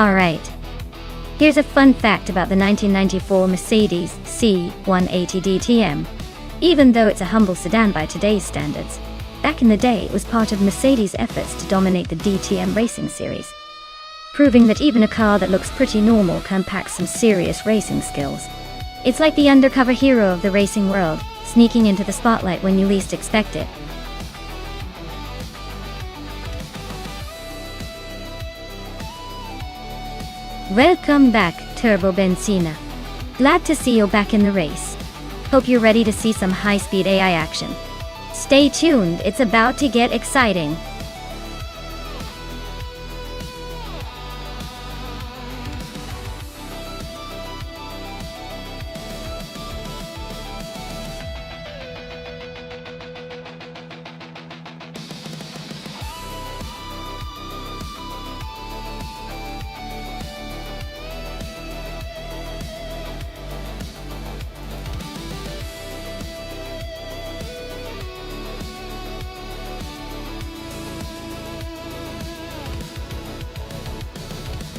Alright. Here's a fun fact about the 1994 Mercedes C180 DTM. Even though it's a humble sedan by today's standards, back in the day it was part of Mercedes' efforts to dominate the DTM racing series, proving that even a car that looks pretty normal can pack some serious racing skills. It's like the undercover hero of the racing world, sneaking into the spotlight when you least expect it. Welcome back, Turbo Benzina. Glad to see you back in the race. Hope you're ready to see some high-speed AI action. Stay tuned, it's about to get exciting.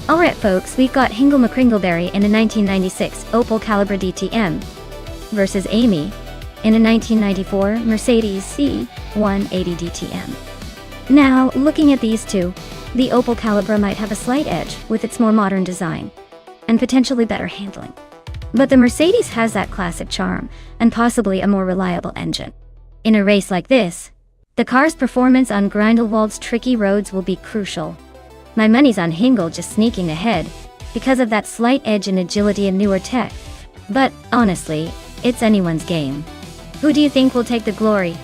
Alright folks, we've got Hingle McCringleberry in a 1996 Opel Calibra DTM versus Amy in a 1994 Mercedes C180 DTM. Now, looking at these two, the Opel Calibra might have a slight edge with its more modern design and potentially better handling. But the Mercedes has that classic charm and possibly a more reliable engine. In a race like this, the car's performance on Grindelwald's tricky roads will be crucial. My money's on Hingle just sneaking ahead, because of that slight edge in agility and newer tech. But, honestly, it's anyone's game. Who do you think will take the glory?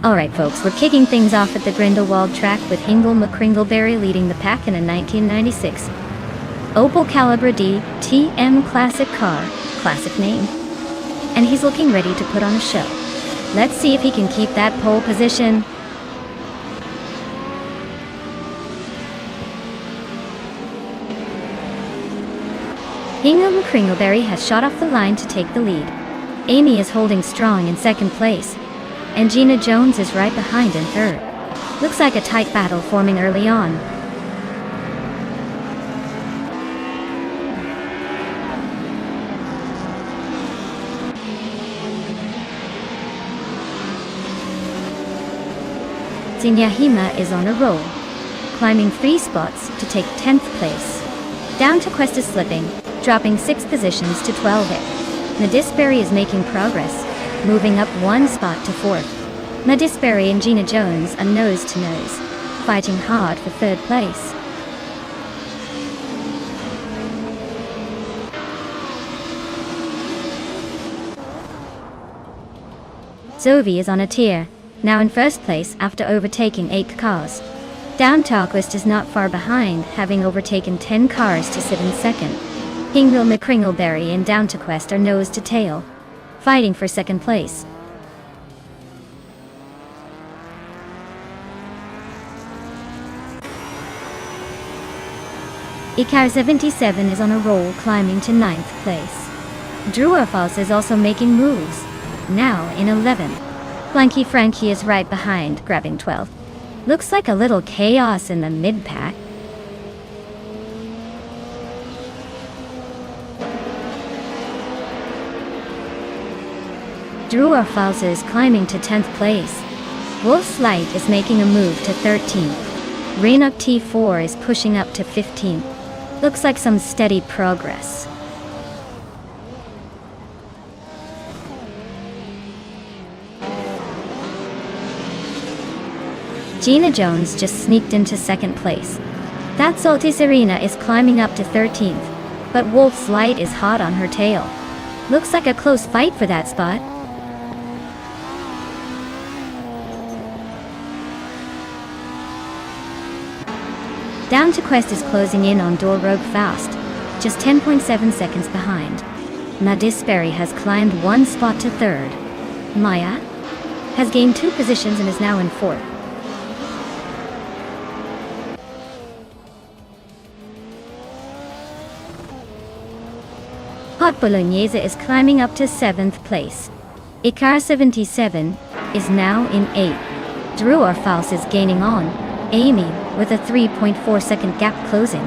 Alright folks, we're kicking things off at the Grindelwald track with Hingle McCringleberry leading the pack in a 1996 Opel Calibra DTM classic car, classic name. And he's looking ready to put on a show. Let's see if he can keep that pole position. Hingle McCringleberry has shot off the line to take the lead. Amy is holding strong in second place, and Gina Jones is right behind in third. Looks like a tight battle forming early on. Tsinyahima is on a roll, climbing 3 spots to take 10th place. Down to Quest is slipping, dropping 6 positions to 12th. Nadisberry is making progress, moving up 1 spot to 4th. Nadisberry and Gina Jones are nose to nose, fighting hard for 3rd place. Zovi is on a tear, now in 1st place after overtaking 8 cars. Down Tarquist is not far behind, having overtaken 10 cars to sit in 2nd. Hingle McCringleberry and Down to Quest are nose to tail, fighting for 2nd place. Icar 77 is on a roll, climbing to 9th place. Druerfals is also making moves, now in 11th. Flanky Frankie is right behind, grabbing 12th. Looks like a little chaos in the mid-pack. Druerfals is climbing to 10th place. Wolf's Light is making a move to 13th. Rainuk T4 is pushing up to 15th. Looks like some steady progress. Gina Jones just sneaked into second place. That Salty Serena is climbing up to 13th, but Wolf's Light is hot on her tail. Looks like a close fight for that spot. Down to Quest is closing in on Door Rogue fast, just 10.7 seconds behind. Madisberry has climbed one spot to third. Maya has gained 2 positions and is now in fourth. Hot Bolognese is climbing up to 7th place. Icar 77 is now in 8th. Drew Orfals is gaining on Amy with a 3.4 second gap closing.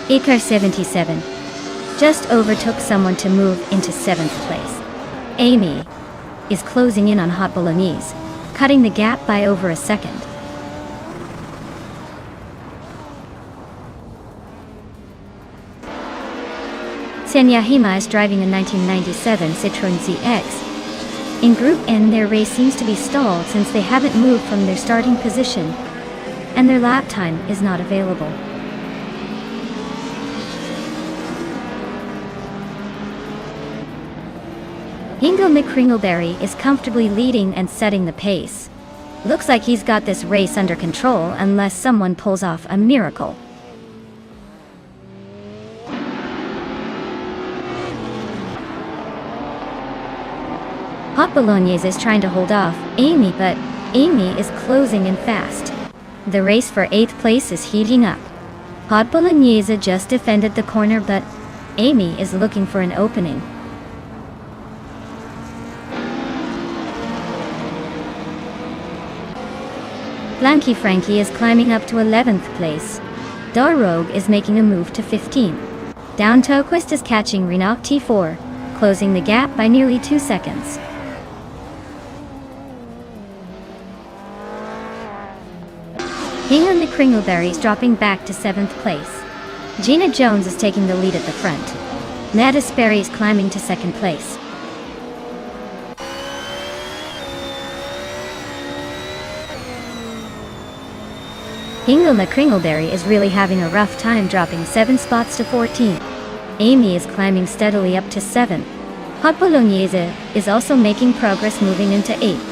Icar 77 just overtook someone to move into 7th place. Amy is closing in on Hot Bolognese, cutting the gap by over a second. Senya Hima is driving a 1997 Citroën ZX. In Group N, their race seems to be stalled since they haven't moved from their starting position, and their lap time is not available. Hingo McCringleberry is comfortably leading and setting the pace. Looks like he's got this race under control unless someone pulls off a miracle. Hot Bolognese is trying to hold off Amy, but Amy is closing in fast. The race for 8th place is heating up. Hot Bolognese just defended the corner, but Amy is looking for an opening. Blanky Frankie is climbing up to 11th place. Darrogue is making a move to 15th. Down Toquist is catching Renault T4, closing the gap by nearly 2 seconds. Hingo McCringleberry is dropping back to 7th place. Gina Jones is taking the lead at the front. Madisberry is climbing to 2nd place. Hingo McCringleberry is really having a rough time, dropping 7 spots to 14th. Amy is climbing steadily up to 7th. Hot Bolognese is also making progress, moving into 8th.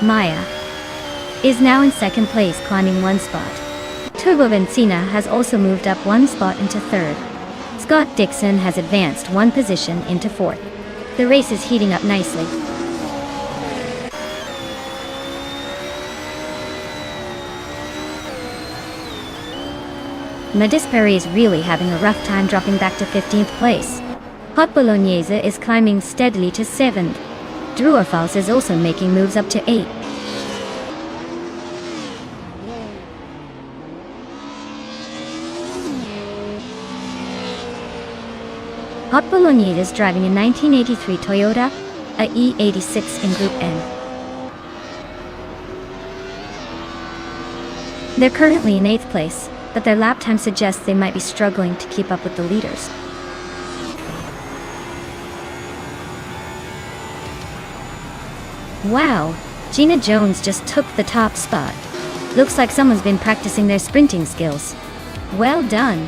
Maya is now in 2nd place, climbing 1 spot. Turbo Vencina has also moved up 1 spot into 3rd. Scott Dixon has advanced 1 position into 4th. The race is heating up nicely. Madisberry is really having a rough time, dropping back to 15th place. Hot Bolognese is climbing steadily to 7th. Drew Orfals is also making moves up to 8th. Hot Bolognese is driving a 1983 Toyota, a E86 in Group N. They're currently in 8th place, but their lap time suggests they might be struggling to keep up with the leaders. Wow, Gina Jones just took the top spot. Looks like someone's been practicing their sprinting skills. Well done.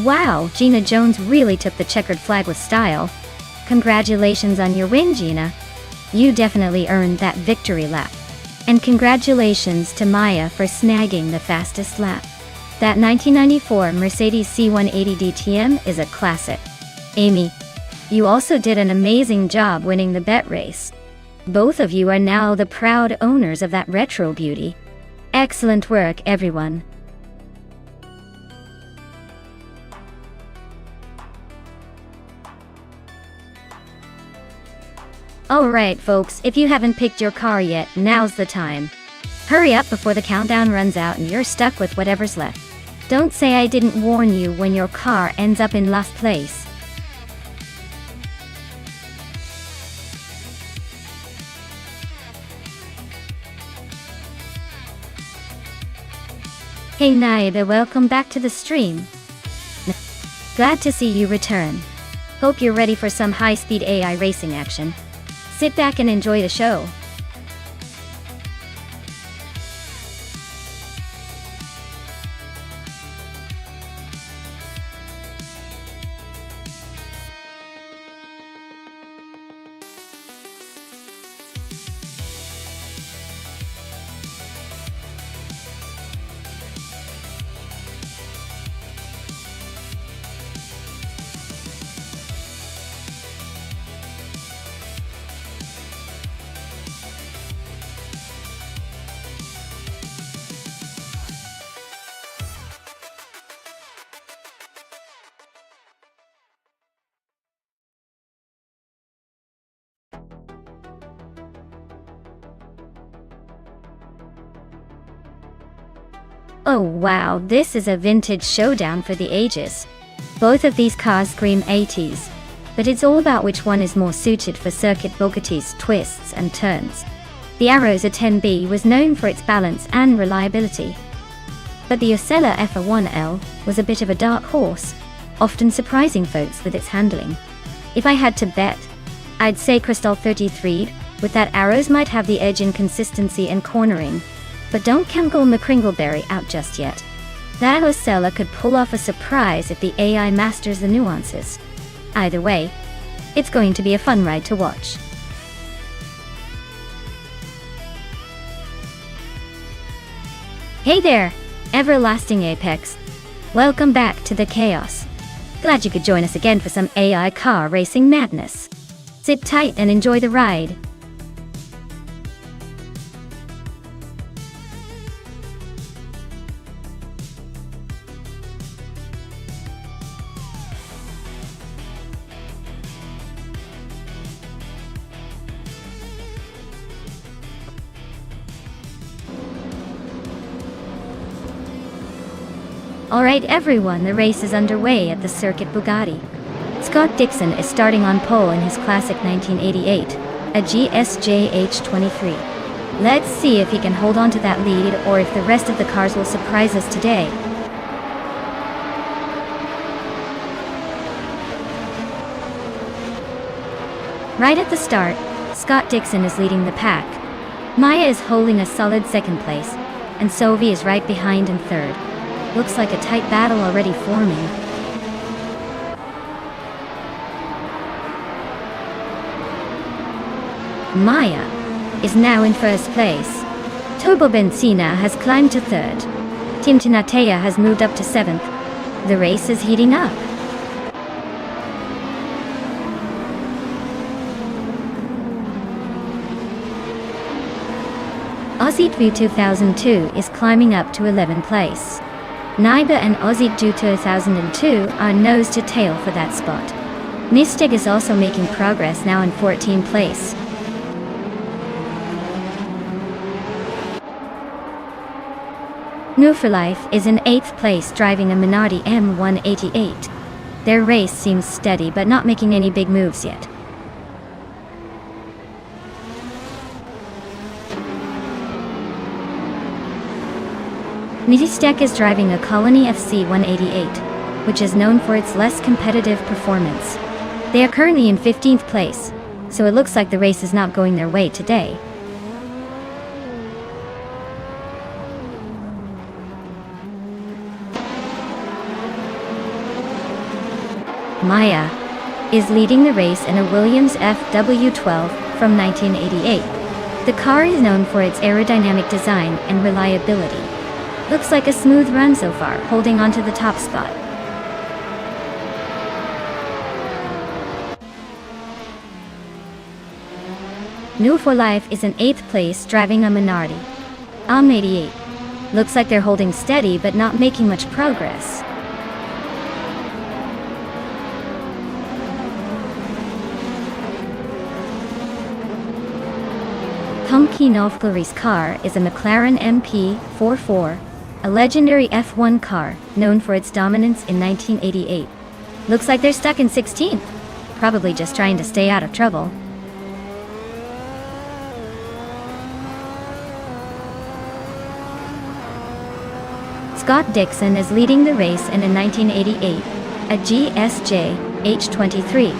Wow, Gina Jones really took the checkered flag with style. Congratulations on your win, Gina. You definitely earned that victory lap. And congratulations to Maya for snagging the fastest lap. That 1994 Mercedes C180 DTM is a classic. Amy, you also did an amazing job winning the bet race. Both of you are now the proud owners of that retro beauty. Excellent work, everyone. Alright folks, if you haven't picked your car yet, now's the time. Hurry up before the countdown runs out and you're stuck with whatever's left. Don't say I didn't warn you when your car ends up in last place. Hey Naida, welcome back to the stream. Glad to see you return. Hope you're ready for some high-speed AI racing action. Sit back and enjoy the show. Oh wow, this is a vintage showdown for the ages. Both of these cars scream 80s, but it's all about which one is more suited for circuit Bugatti's twists and turns. The Arrows A10B was known for its balance and reliability, but the Osella FA1L was a bit of a dark horse, often surprising folks with its handling. If I had to bet, I'd say Crystal 33, with that Arrows might have the edge in consistency and cornering. But don't count McCringleberry out just yet. That Osella could pull off a surprise if the AI masters the nuances. Either way, it's going to be a fun ride to watch. Hey there, Everlasting Apex. Welcome back to the chaos. Glad you could join us again for some AI car racing madness. Sit tight and enjoy the ride. Alright everyone, the race is underway at the Circuit Bugatti. Scott Dixon is starting on pole in his classic 1988, a GSJ-H23. Let's see if he can hold on to that lead or if the rest of the cars will surprise us today. Right at the start, Scott Dixon is leading the pack. Maya is holding a solid second place, and Sovi is right behind in third. Looks like a tight battle already forming. Maya is now in first place. Turbo Benzina has climbed to third. Tim Tinatea has moved up to seventh. The race is heating up. Aussie 2002 is climbing up to 11th place. Naiba and Aussie 2002 are nose to tail for that spot. Mystic is also making progress, now in 14th place. New for Life is in 8th place driving a Minardi M188. Their race seems steady but not making any big moves yet. Nitty is driving a Colony FC 188, which is known for its less competitive performance. They are currently in 15th place, so it looks like the race is not going their way today. Maya is leading the race in a Williams FW12 from 1988. The car is known for its aerodynamic design and reliability. Looks like a smooth run so far, holding on to the top spot. New for Life is in 8th place, driving a Minardi. 88. Looks like they're holding steady but not making much progress. Punky Novgori's car is a McLaren MP44, a legendary F1 car known for its dominance in 1988. Looks like they're stuck in 16th, probably just trying to stay out of trouble. Scott Dixon is leading the race in a 1988, a GSJ H23.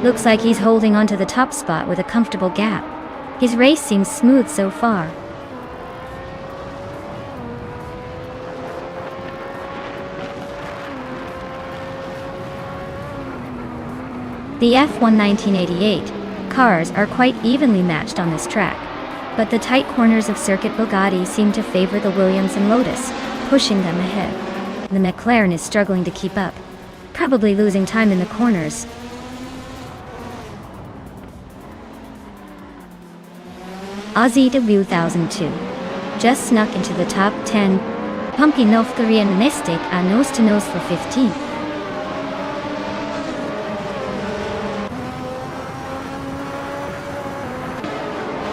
Looks like he's holding onto the top spot with a comfortable gap. His race seems smooth so far. The F1 1988 cars are quite evenly matched on this track, but the tight corners of Circuit Bugatti seem to favor the Williams and Lotus, pushing them ahead. The McLaren is struggling to keep up, probably losing time in the corners. Aussie W1002 just snuck into the top 10. Pumpy Novgori and Mystic are nose to nose for 15th.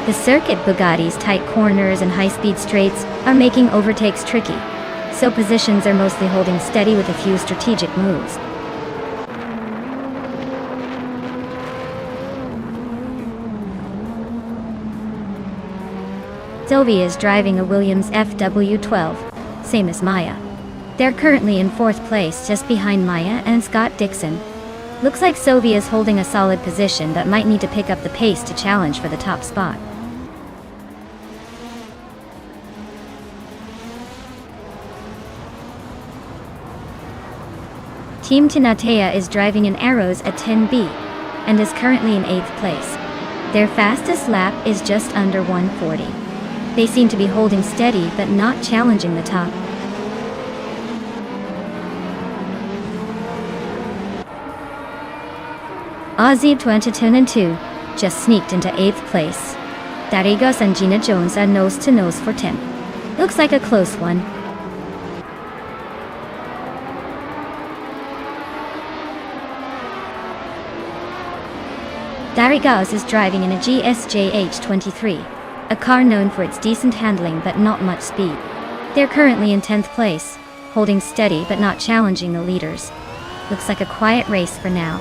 The Circuit Bugatti's tight corners and high-speed straights are making overtakes tricky, so positions are mostly holding steady with a few strategic moves. Sylvia is driving a Williams FW12, same as Maya. They're currently in 4th place, just behind Maya and Scott Dixon. Looks like Sylvia is holding a solid position but might need to pick up the pace to challenge for the top spot. Team Tinatea is driving an Arrows at 10B and is currently in 8th place. Their fastest lap is just under 140. They seem to be holding steady but not challenging the top. Aussie 2022 just sneaked into 8th place. Darigos and Gina Jones are nose to nose for 10th. Looks like a close one. Darigos is driving in a GSJ H23, a car known for its decent handling but not much speed. They're currently in 10th place, holding steady but not challenging the leaders. Looks like a quiet race for now.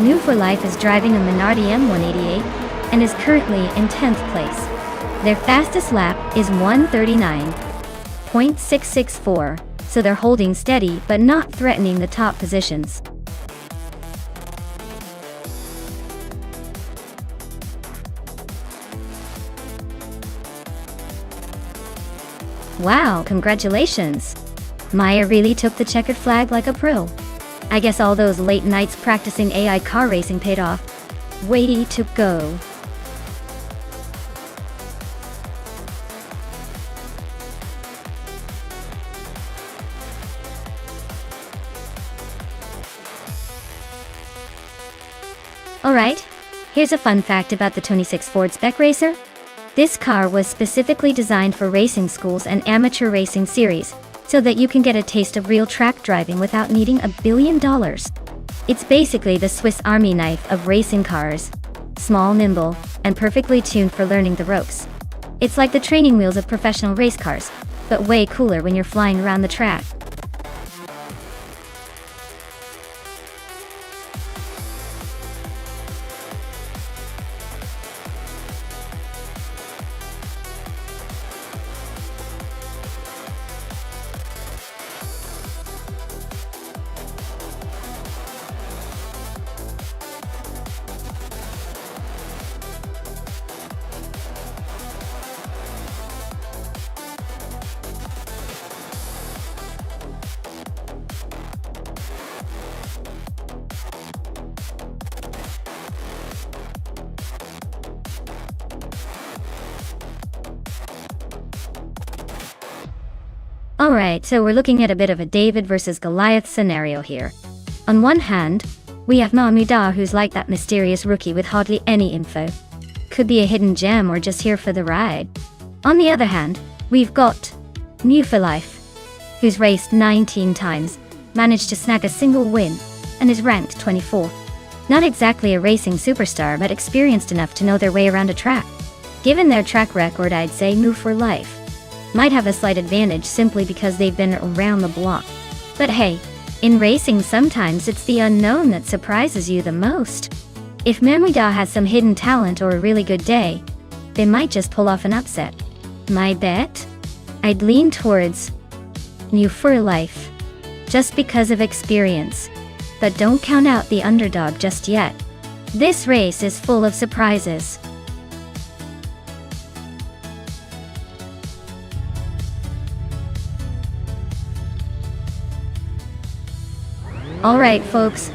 New for Life is driving a Minardi M188 and is currently in 10th place. Their fastest lap is 1:39.664, so they're holding steady but not threatening the top positions. Wow, congratulations! Maya really took the checkered flag like a pro. I guess all those late nights practicing AI car racing paid off. Way to go! Alright, here's a fun fact about the 26 Ford Spec Racer. This car was specifically designed for racing schools and amateur racing series, so that you can get a taste of real track driving without needing $1 billion. It's basically the Swiss Army knife of racing cars. Small, nimble, and perfectly tuned for learning the ropes. It's like the training wheels of professional race cars, but way cooler when you're flying around the track. Alright, so we're looking at a bit of a David versus Goliath scenario here. On one hand, we have Mahmouda, who's like that mysterious rookie with hardly any info. Could be a hidden gem or just here for the ride. On the other hand, we've got New for Life, who's raced 19 times, managed to snag a single win, and is ranked 24th. Not exactly a racing superstar, but experienced enough to know their way around a track. Given their track record, I'd say New for Life might have a slight advantage simply because they've been around the block. But hey, in racing sometimes it's the unknown that surprises you the most. If Mahmouda has some hidden talent or a really good day, they might just pull off an upset. My bet? I'd lean towards New for Life, just because of experience. But don't count out the underdog just yet. This race is full of surprises. Alright folks,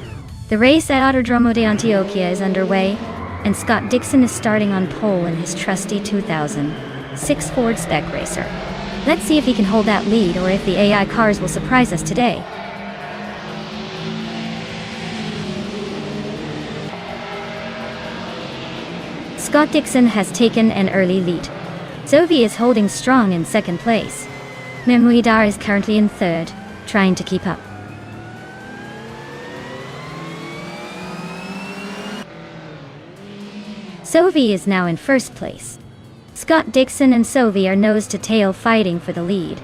the race at Autodromo de Antioquia is underway, and Scott Dixon is starting on pole in his trusty 2006 Ford Spec Racer. Let's see if he can hold that lead or if the AI cars will surprise us today. Scott Dixon has taken an early lead. Sophie is holding strong in second place. Mahmouda is currently in third, trying to keep up. Sophie is now in first place. Scott Dixon and Sophie are nose to tail fighting for the lead.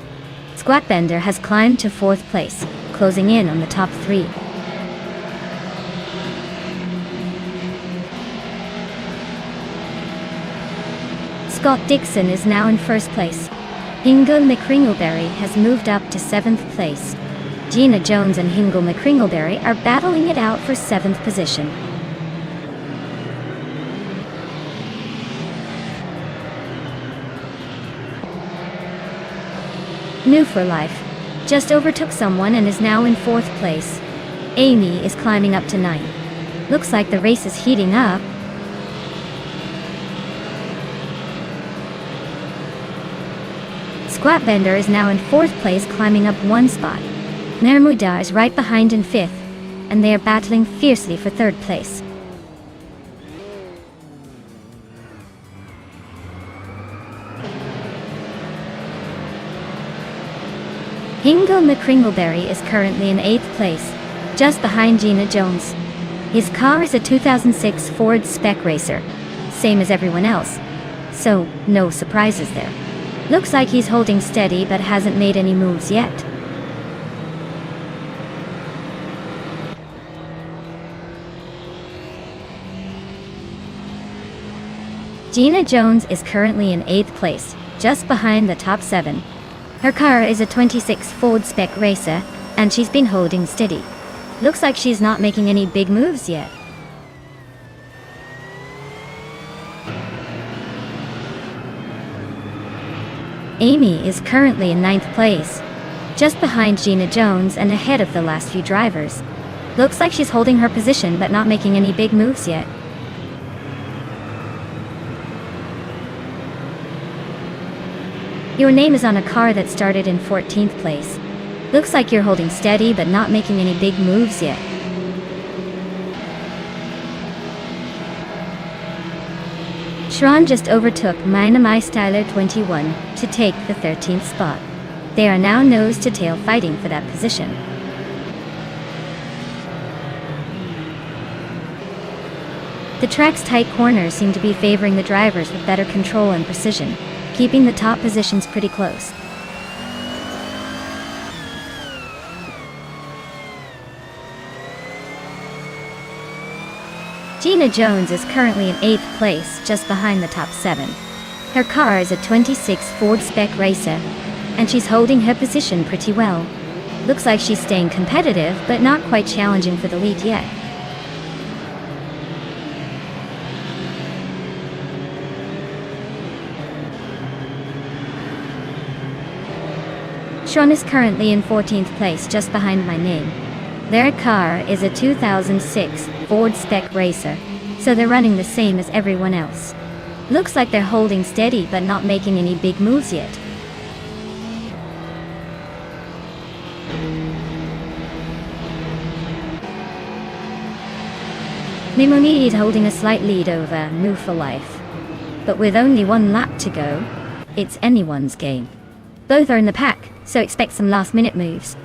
Squatbender has climbed to fourth place, closing in on the top three. Scott Dixon is now in first place. Hingle McCringleberry has moved up to seventh place. Gina Jones and Hingle McCringleberry are battling it out for seventh position. New for Life just overtook someone and is now in fourth place. Amy is climbing up to ninth. Looks like the race is heating up. Squatbender is now in fourth place, climbing up one spot. Mahmouda is right behind in fifth, and they are battling fiercely for third place. Hingle McCringleberry is currently in 8th place, just behind Gina Jones. His car is a 2006 Ford Spec Racer, same as everyone else, so no surprises there. Looks like he's holding steady but hasn't made any moves yet. Gina Jones is currently in 8th place, just behind the top 7. Her car is a 26 Ford Spec Racer, and she's been holding steady. Looks like she's not making any big moves yet. Amy is currently in 9th place, just behind Gina Jones and ahead of the last few drivers. Looks like she's holding her position but not making any big moves yet. Your name is on a car that started in 14th place. Looks like you're holding steady but not making any big moves yet. Sharon just overtook Mina My Styler 21 to take the 13th spot. They are now nose to tail fighting for that position. The track's tight corners seem to be favoring the drivers with better control and precision, keeping the top positions pretty close. Gina Jones is currently in 8th place, just behind the top 7. Her car is a 26 Ford Spec Racer, and she's holding her position pretty well. Looks like she's staying competitive, but not quite challenging for the lead yet. Sharon is currently in 14th place, just behind my name. Their car is a 2006 Ford Spec Racer, so they're running the same as everyone else. Looks like they're holding steady but not making any big moves yet. Limoni is holding a slight lead over Move for Life. But with only one lap to go, it's anyone's game. Both are in the pack, so expect some last-minute moves.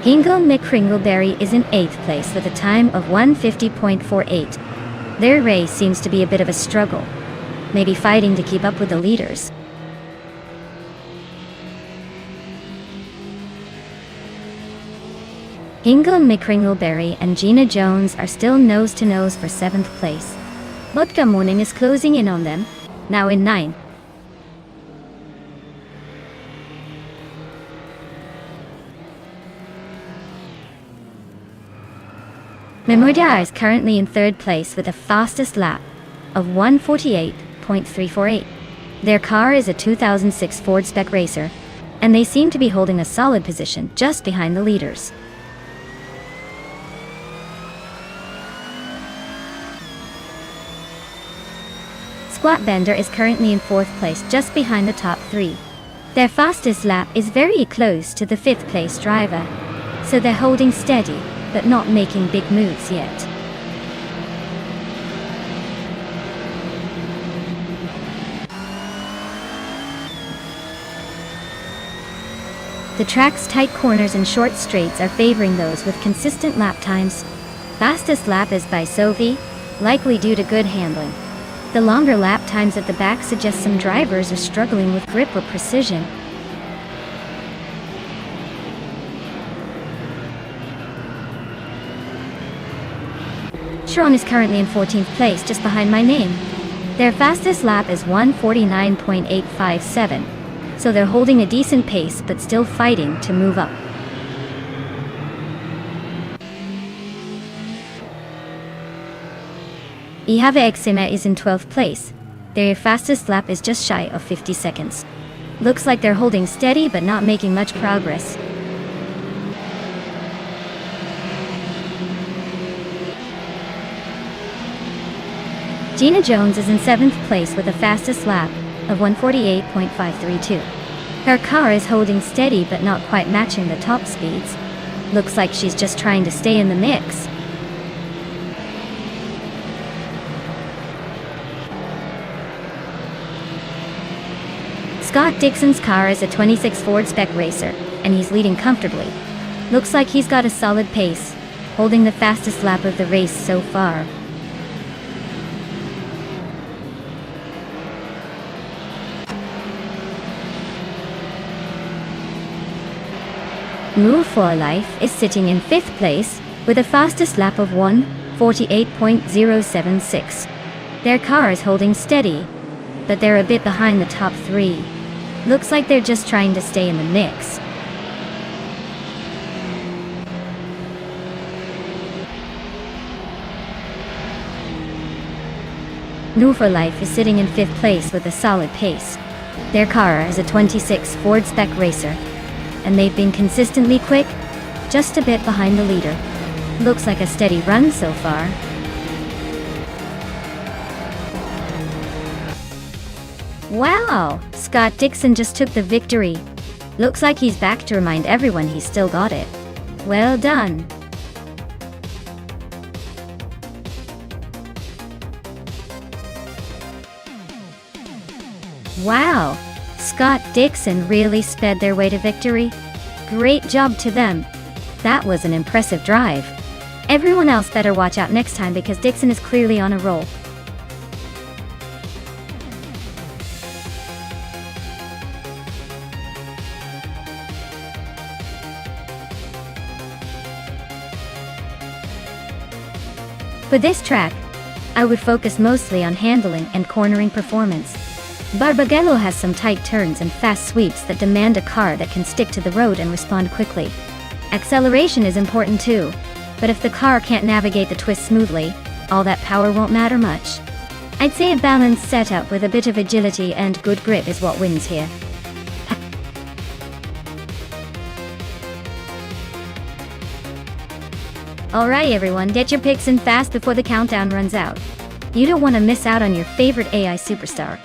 Hingle McCringleberry is in 8th place with a time of 1:50.48. Their race seems to be a bit of a struggle, maybe fighting to keep up with the leaders. Hingle McCringleberry and Gina Jones are still nose-to-nose for 7th place. Vodka Morning is closing in on them, now in 9. Memoria is currently in 3rd place with the fastest lap of 1:48.348. Their car is a 2006 Ford Spec Racer, and they seem to be holding a solid position just behind the leaders. Squat Bender is currently in 4th place just behind the top 3. Their fastest lap is very close to the 5th place driver, so they're holding steady but not making big moves yet. The track's tight corners and short straights are favoring those with consistent lap times. Fastest lap is by Sophie, likely due to good handling. The longer lap times at the back suggest some drivers are struggling with grip or precision. Sharon is currently in 14th place just behind my name. Their fastest lap is 1:49.857, so they're holding a decent pace but still fighting to move up. Ihave Exime is in 12th place. Their fastest lap is just shy of 50 seconds. Looks like they're holding steady but not making much progress. Gina Jones is in 7th place with the fastest lap of 1:48.532. Her car is holding steady but not quite matching the top speeds. Looks like she's just trying to stay in the mix. Scott Dixon's car is a 26 Ford Spec Racer, and he's leading comfortably. Looks like he's got a solid pace, holding the fastest lap of the race so far. Move for Life is sitting in 5th place with a fastest lap of 1:48.076. Their car is holding steady, but they're a bit behind the top 3. Looks like they're just trying to stay in the mix. Move for Life is sitting in 5th place with a solid pace. Their car is a 26 Ford Spec Racer, and they've been consistently quick, just a bit behind the leader. Looks like a steady run so far. Wow! Scott Dixon just took the victory. Looks like he's back to remind everyone he's still got it. Well done. Wow! Scott Dixon really sped their way to victory. Great job to them. That was an impressive drive. Everyone else better watch out next time because Dixon is clearly on a roll. For this track, I would focus mostly on handling and cornering performance. Barbagallo has some tight turns and fast sweeps that demand a car that can stick to the road and respond quickly. Acceleration is important too, but if the car can't navigate the twist smoothly, all that power won't matter much. I'd say a balanced setup with a bit of agility and good grip is what wins here. Alright everyone, get your picks in fast before the countdown runs out. You don't want to miss out on your favorite AI superstar.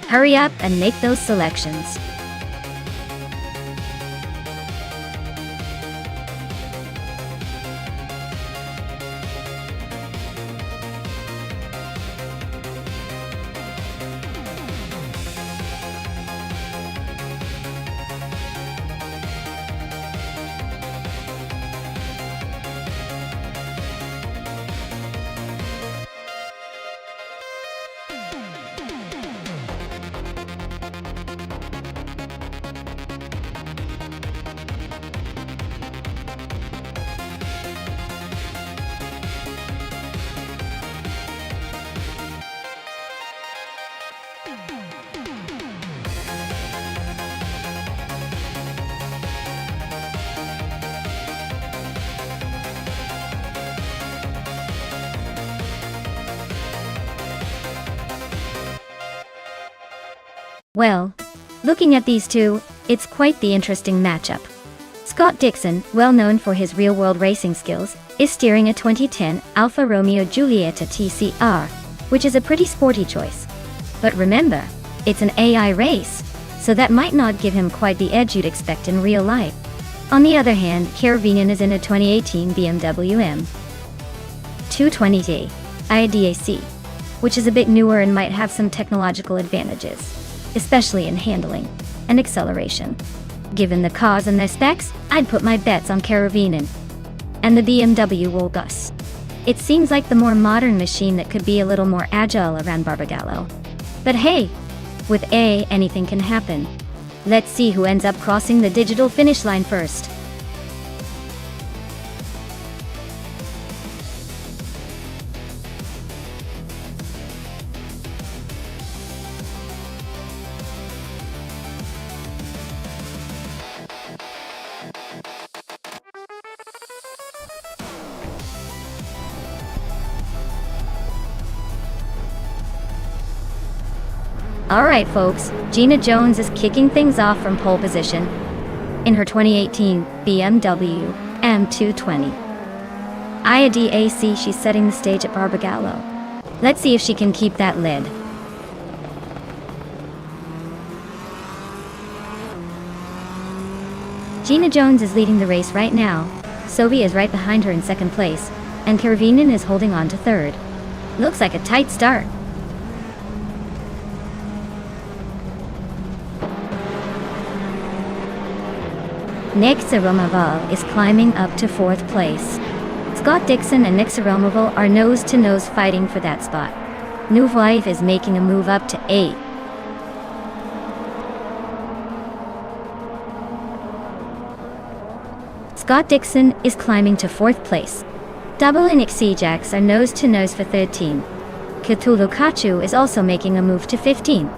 Hurry up and make those selections. Well, looking at these two, it's quite the interesting matchup. Scott Dixon, well known for his real-world racing skills, is steering a 2010 Alfa Romeo Giulietta TCR, which is a pretty sporty choice. But remember, it's an AI race, so that might not give him quite the edge you'd expect in real life. On the other hand, Karavinin is in a 2018 BMW M220D IDAC, which is a bit newer and might have some technological advantages, especially in handling and acceleration. Given the cars and their specs, I'd put my bets on Karavinin and the BMW Wolgus. It seems like the more modern machine that could be a little more agile around Barbagallo. But hey, with A, anything can happen. Let's see who ends up crossing the digital finish line first. Alright folks, Gina Jones is kicking things off from pole position in her 2018 BMW M220 IDAC. She's setting the stage at Barbagallo. Let's see if she can keep that lead. Gina Jones is leading the race right now. Sophie is right behind her in second place, and Karavinin is holding on to third. Looks like a tight start. Nick Saromoval is climbing up to fourth place. Scott Dixon and Nick Saromoval are nose-to-nose fighting for that spot. Nouvive is making a move up to 8. Scott Dixon is climbing to 4th place. Double and Xijax are nose-to-nose for 13. Cthulhu Kachu is also making a move to 15.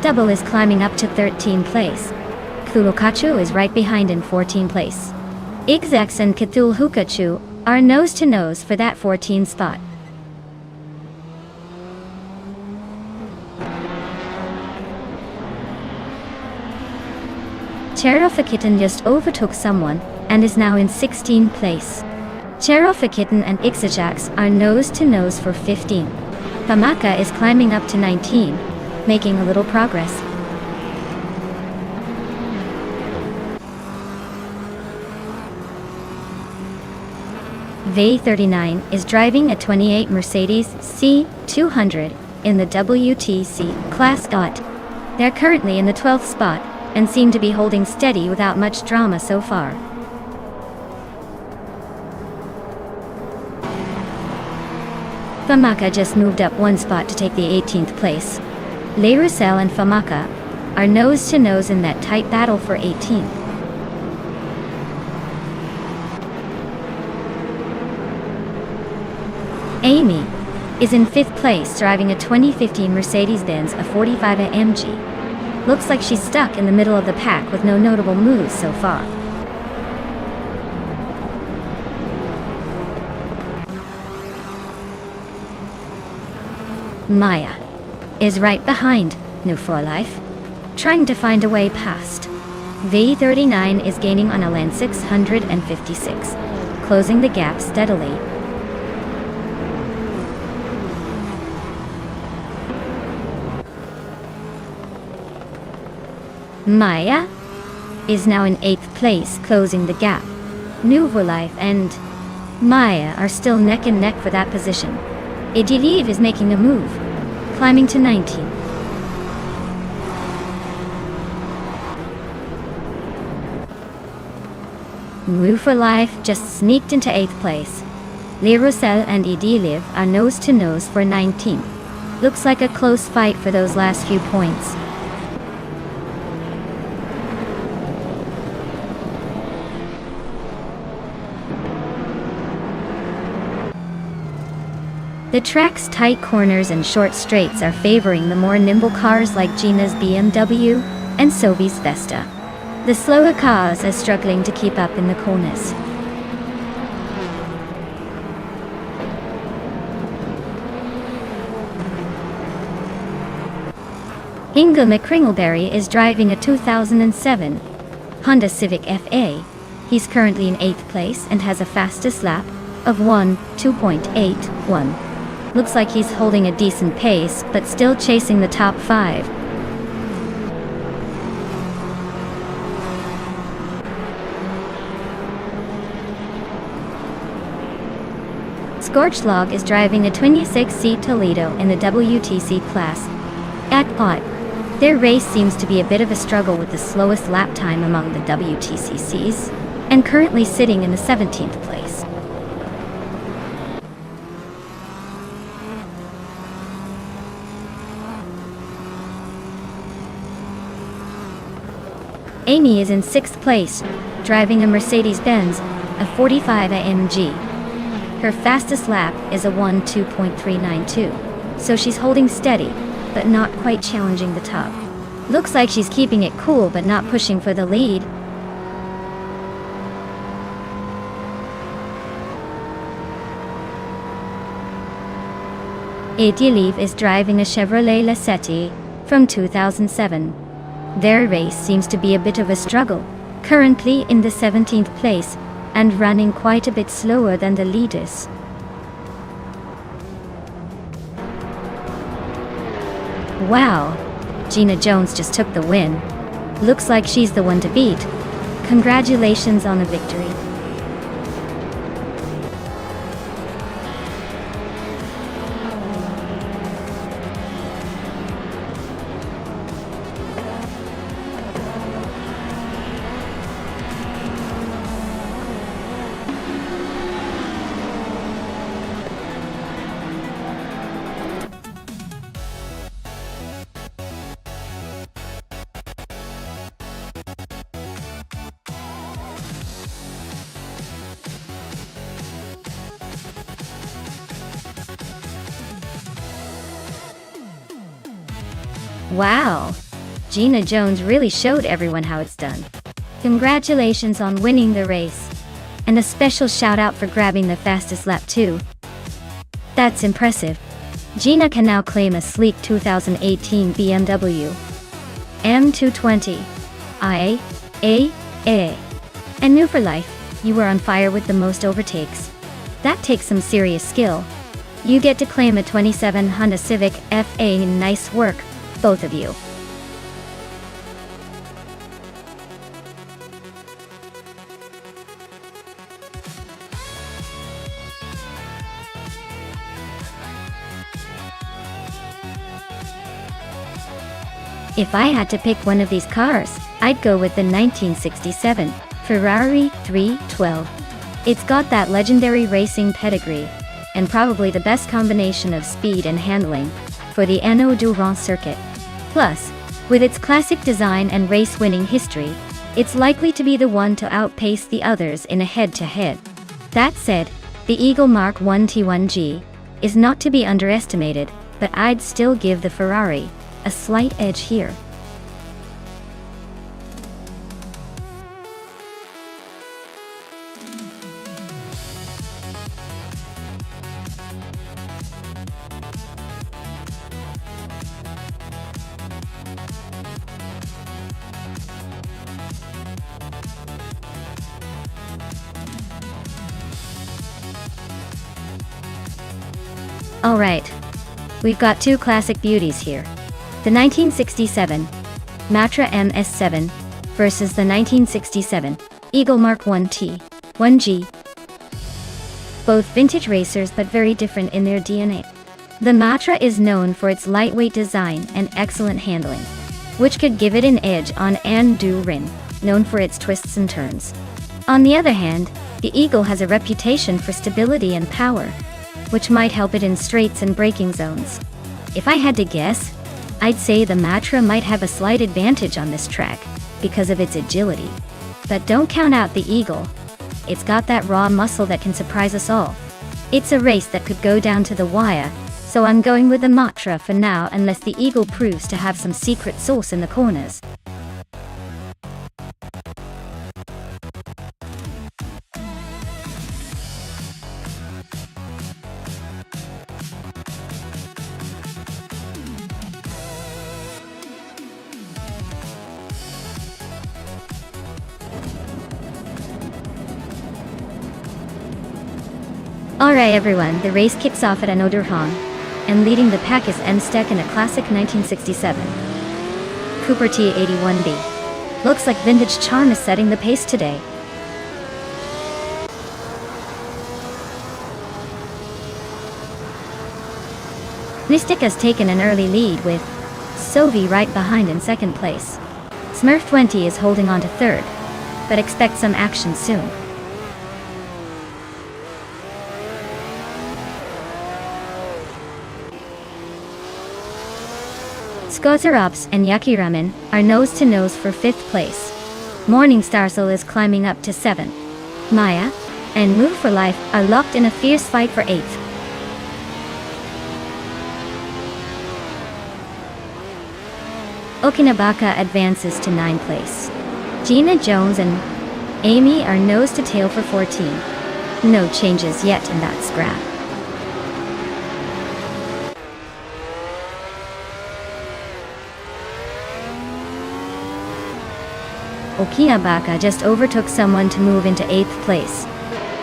Double is climbing up to 13th place. Cthulhukachu is right behind in 14th place. Ixax and Cthulhukachu are nose-to-nose for that 14th spot. Cherofakitan just overtook someone and is now in 16th place. Cherofakitan and Ixajax are nose-to-nose for 15. Famaka is climbing up to 19. Making a little progress. V39 is driving a 28 Mercedes C200 in the WTC class. They're currently in the 12th spot and seem to be holding steady without much drama so far. Famaka just moved up one spot to take the 18th place. Le Roussel and Famaka are nose-to-nose in that tight battle for 18th. Amy is in 5th place driving a 2015 Mercedes-Benz A45 AMG. Looks like she's stuck in the middle of the pack with no notable moves so far. Maya is right behind New for Life, trying to find a way past. V39 is gaining on a lane 656. closing the gap steadily. Maya is now in 8th place, closing the gap. Nouveau Life and Maya are still neck and neck for that position. Idiliv is making a move, climbing to 19. Nouveau Life just sneaked into 8th place. Le Roussel and Idiliv are nose to nose for 19. Looks like a close fight for those last few points. The track's tight corners and short straights are favoring the more nimble cars like Gina's BMW and Sophie's Vesta. The slower cars are struggling to keep up in the corners. Ingo McCringleberry is driving a 2007 Honda Civic FA. He's currently in 8th place and has a fastest lap of 2.81. Looks like he's holding a decent pace, but still chasing the top 5. Scorchlog is driving a 26-seat Toledo in the WTC class. At pot, their race seems to be a bit of a struggle with the slowest lap time among the WTCCs, and currently sitting in the 17th place. Amy is in 6th place, driving a Mercedes-Benz, a 45 AMG. Her fastest lap is a 2.392, so she's holding steady, but not quite challenging the top. Looks like she's keeping it cool but not pushing for the lead. Idiliv is driving a Chevrolet Lacetti from 2007. Their race seems to be a bit of a struggle, currently in the 17th place and running quite a bit slower than the leaders. Wow, Gina Jones just took the win. Looks like she's the one to beat. Congratulations on a victory. Wow, Gina Jones really showed everyone how it's done. Congratulations on winning the race. And a special shout out for grabbing the fastest lap too. That's impressive. Gina can now claim a sleek 2018 BMW M220 IA. And Nouveau Life, you were on fire with the most overtakes. That takes some serious skill. You get to claim a 27 Honda Civic FA. Nice work, both of you. If I had to pick one of these cars, I'd go with the 1967 Ferrari 312. It's got that legendary racing pedigree, and probably the best combination of speed and handling for the Anneau Durand circuit. Plus, with its classic design and race-winning history, it's likely to be the one to outpace the others in a head-to-head. That said, the Eagle Mark 1 T1G is not to be underestimated, but I'd still give the Ferrari a slight edge here. Alright, we've got two classic beauties here. The 1967 Matra MS7 versus the 1967 Eagle Mark 1T, 1G. Both vintage racers but very different in their DNA. The Matra is known for its lightweight design and excellent handling, which could give it an edge on Rin, known for its twists and turns. On the other hand, the Eagle has a reputation for stability and power, which might help it in straights and braking zones. If I had to guess, I'd say the Matra might have a slight advantage on this track because of its agility. But don't count out the Eagle. It's got that raw muscle that can surprise us all. It's a race that could go down to the wire, so I'm going with the Matra for now unless the Eagle proves to have some secret sauce in the corners. Alright everyone, the race kicks off at Anodurhong, and leading the pack is Nonstop in a classic 1967 Cooper T81B. Looks like Vintage Charm is setting the pace today. Nonstop has taken an early lead with Sovi right behind in second place. Smurf 20 is holding on to third, but expect some action soon. Skozerops and Yakiramen are nose-to-nose for 5th place. Morning Starsel is climbing up to 7th. Maya and Move for Life are locked in a fierce fight for 8th. Okinabaka advances to 9th place. Gina Jones and Amy are nose-to-tail for 14. No changes yet in that scrap. Okinabaka just overtook someone to move into 8th place.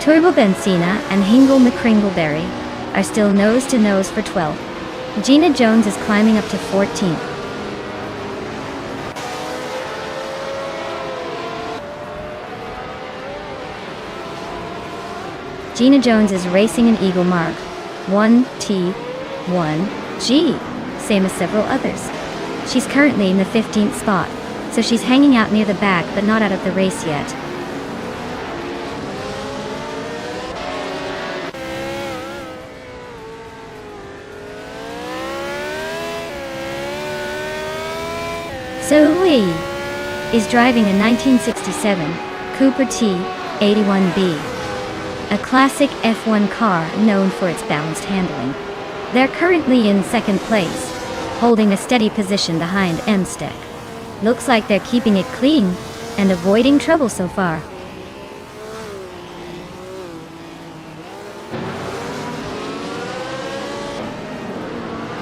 Turbo Benzina and Hingle McCringleberry are still nose-to-nose for 12th. Gina Jones is climbing up to 14th. Gina Jones is racing an Eagle Mark 1T, 1G, same as several others. She's currently in the 15th spot, so she's hanging out near the back but not out of the race yet. Zoe is driving a 1967 Cooper T81B, a classic F1 car known for its balanced handling. They're currently in 2nd place, holding a steady position behind Nonstop. Looks like they're keeping it clean and avoiding trouble so far.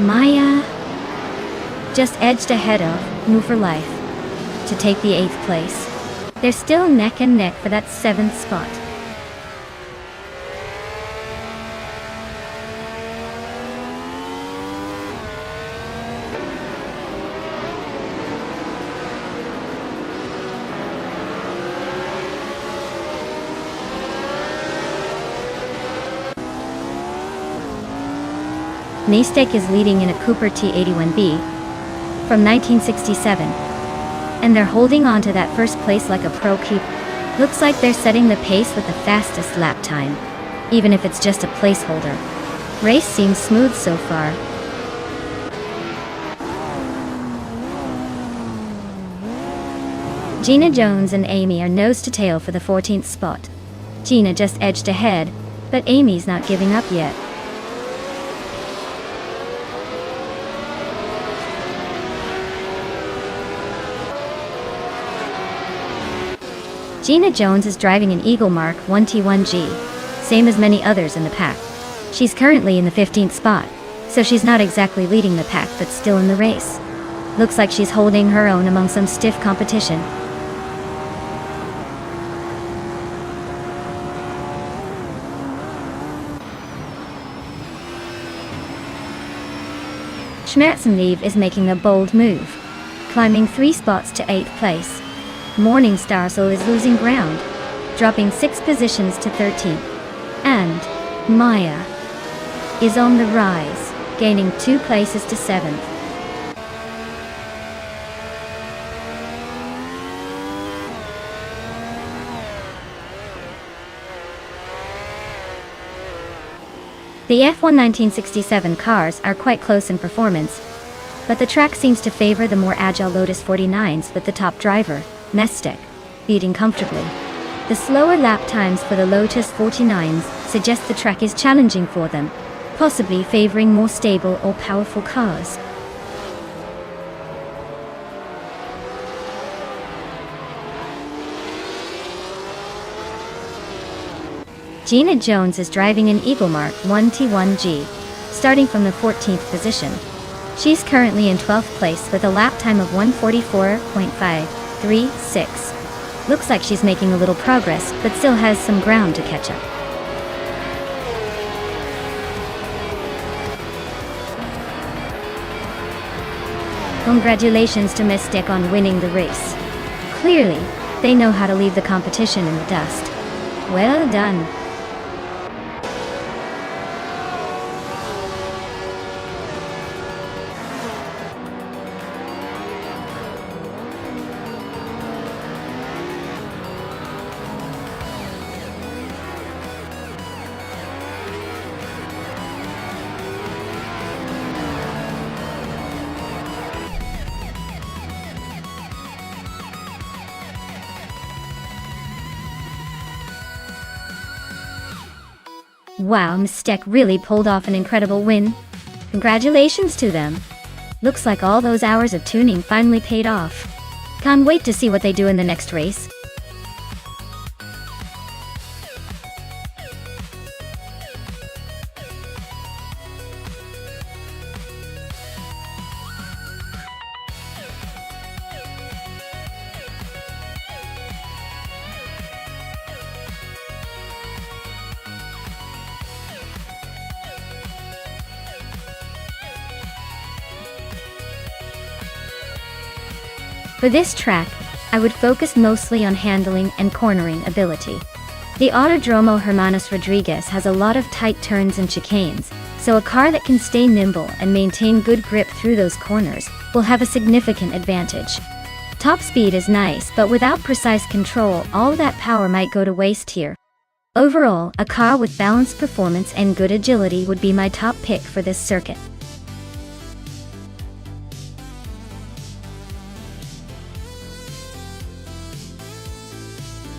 Maya just edged ahead of Move for Life to take the 8th place. They're still neck and neck for that 7th spot. Nonstop is leading in a Cooper T81B from 1967, and they're holding on to that first place like a pro keep. Looks like they're setting the pace with the fastest lap time, even if it's just a placeholder. Race seems smooth so far. Gina Jones and Amy are nose-to-tail for the 14th spot. Gina just edged ahead, but Amy's not giving up yet. Gina Jones is driving an Eagle Mark 1T1G, same as many others in the pack. She's currently in the 15th spot, so she's not exactly leading the pack but still in the race. Looks like she's holding her own among some stiff competition. Schmerzenliebe is making a bold move, climbing 3 spots to 8th place. Morningstar is losing ground, dropping 6 positions to 13th. And Maya is on the rise, gaining 2 places to 7th. The F1 1967 cars are quite close in performance, but the track seems to favor the more agile Lotus 49s with the top driver, Mestek, leading comfortably. The slower lap times for the Lotus 49s suggest the track is challenging for them, possibly favoring more stable or powerful cars. Gina Jones is driving an Eaglemark 1T1G, starting from the 14th position. She's currently in 12th place with a lap time of 1:44.536. Looks like she's making a little progress, but still has some ground to catch up. Congratulations to Mestek on winning the race. Clearly, they know how to leave the competition in the dust. Well done. Wow, Mestek really pulled off an incredible win. Congratulations to them. Looks like all those hours of tuning finally paid off. Can't wait to see what they do in the next race. For this track, I would focus mostly on handling and cornering ability. The Autodromo Hermanos Rodriguez has a lot of tight turns and chicanes, so a car that can stay nimble and maintain good grip through those corners will have a significant advantage. Top speed is nice, but without precise control, all that power might go to waste here. Overall, a car with balanced performance and good agility would be my top pick for this circuit.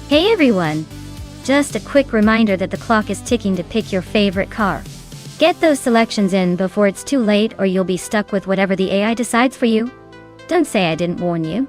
Hey everyone! Just a quick reminder that the clock is ticking to pick your favorite car. Get those selections in before it's too late, or you'll be stuck with whatever the AI decides for you. Don't say I didn't warn you.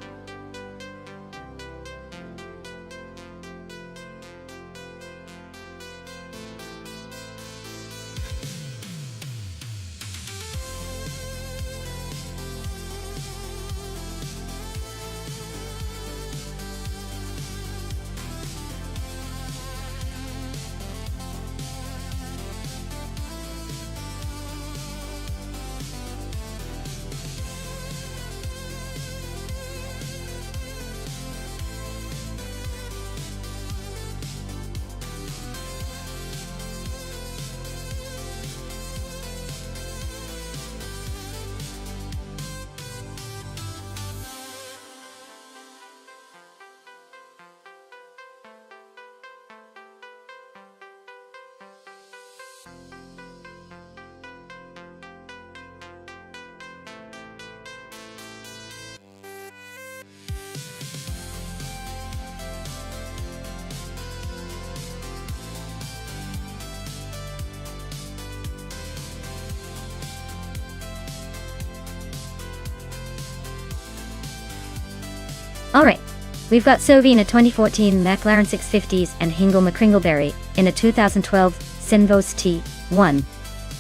Alright, we've got Sophie in a 2014 McLaren 650s and Hingle McCringleberry in a 2012 Sinvos T1.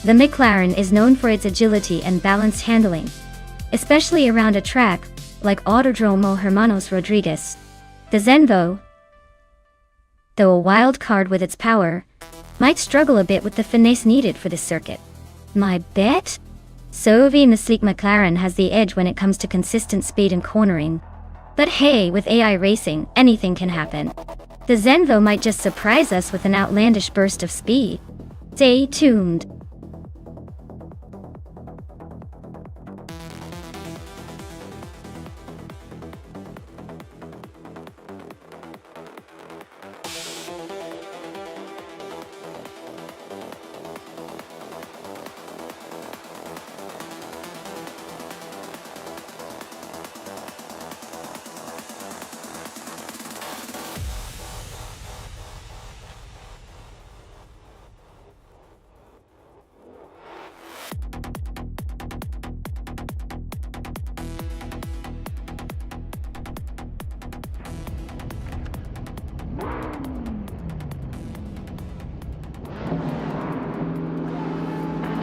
The McLaren is known for its agility and balanced handling, especially around a track like Autodromo Hermanos Rodriguez. The Zenvo, though a wild card with its power, might struggle a bit with the finesse needed for this circuit. My bet? Sophie in the sleek McLaren has the edge when it comes to consistent speed and cornering. But hey, with AI racing, anything can happen. The Zenvo might just surprise us with an outlandish burst of speed. Stay tuned.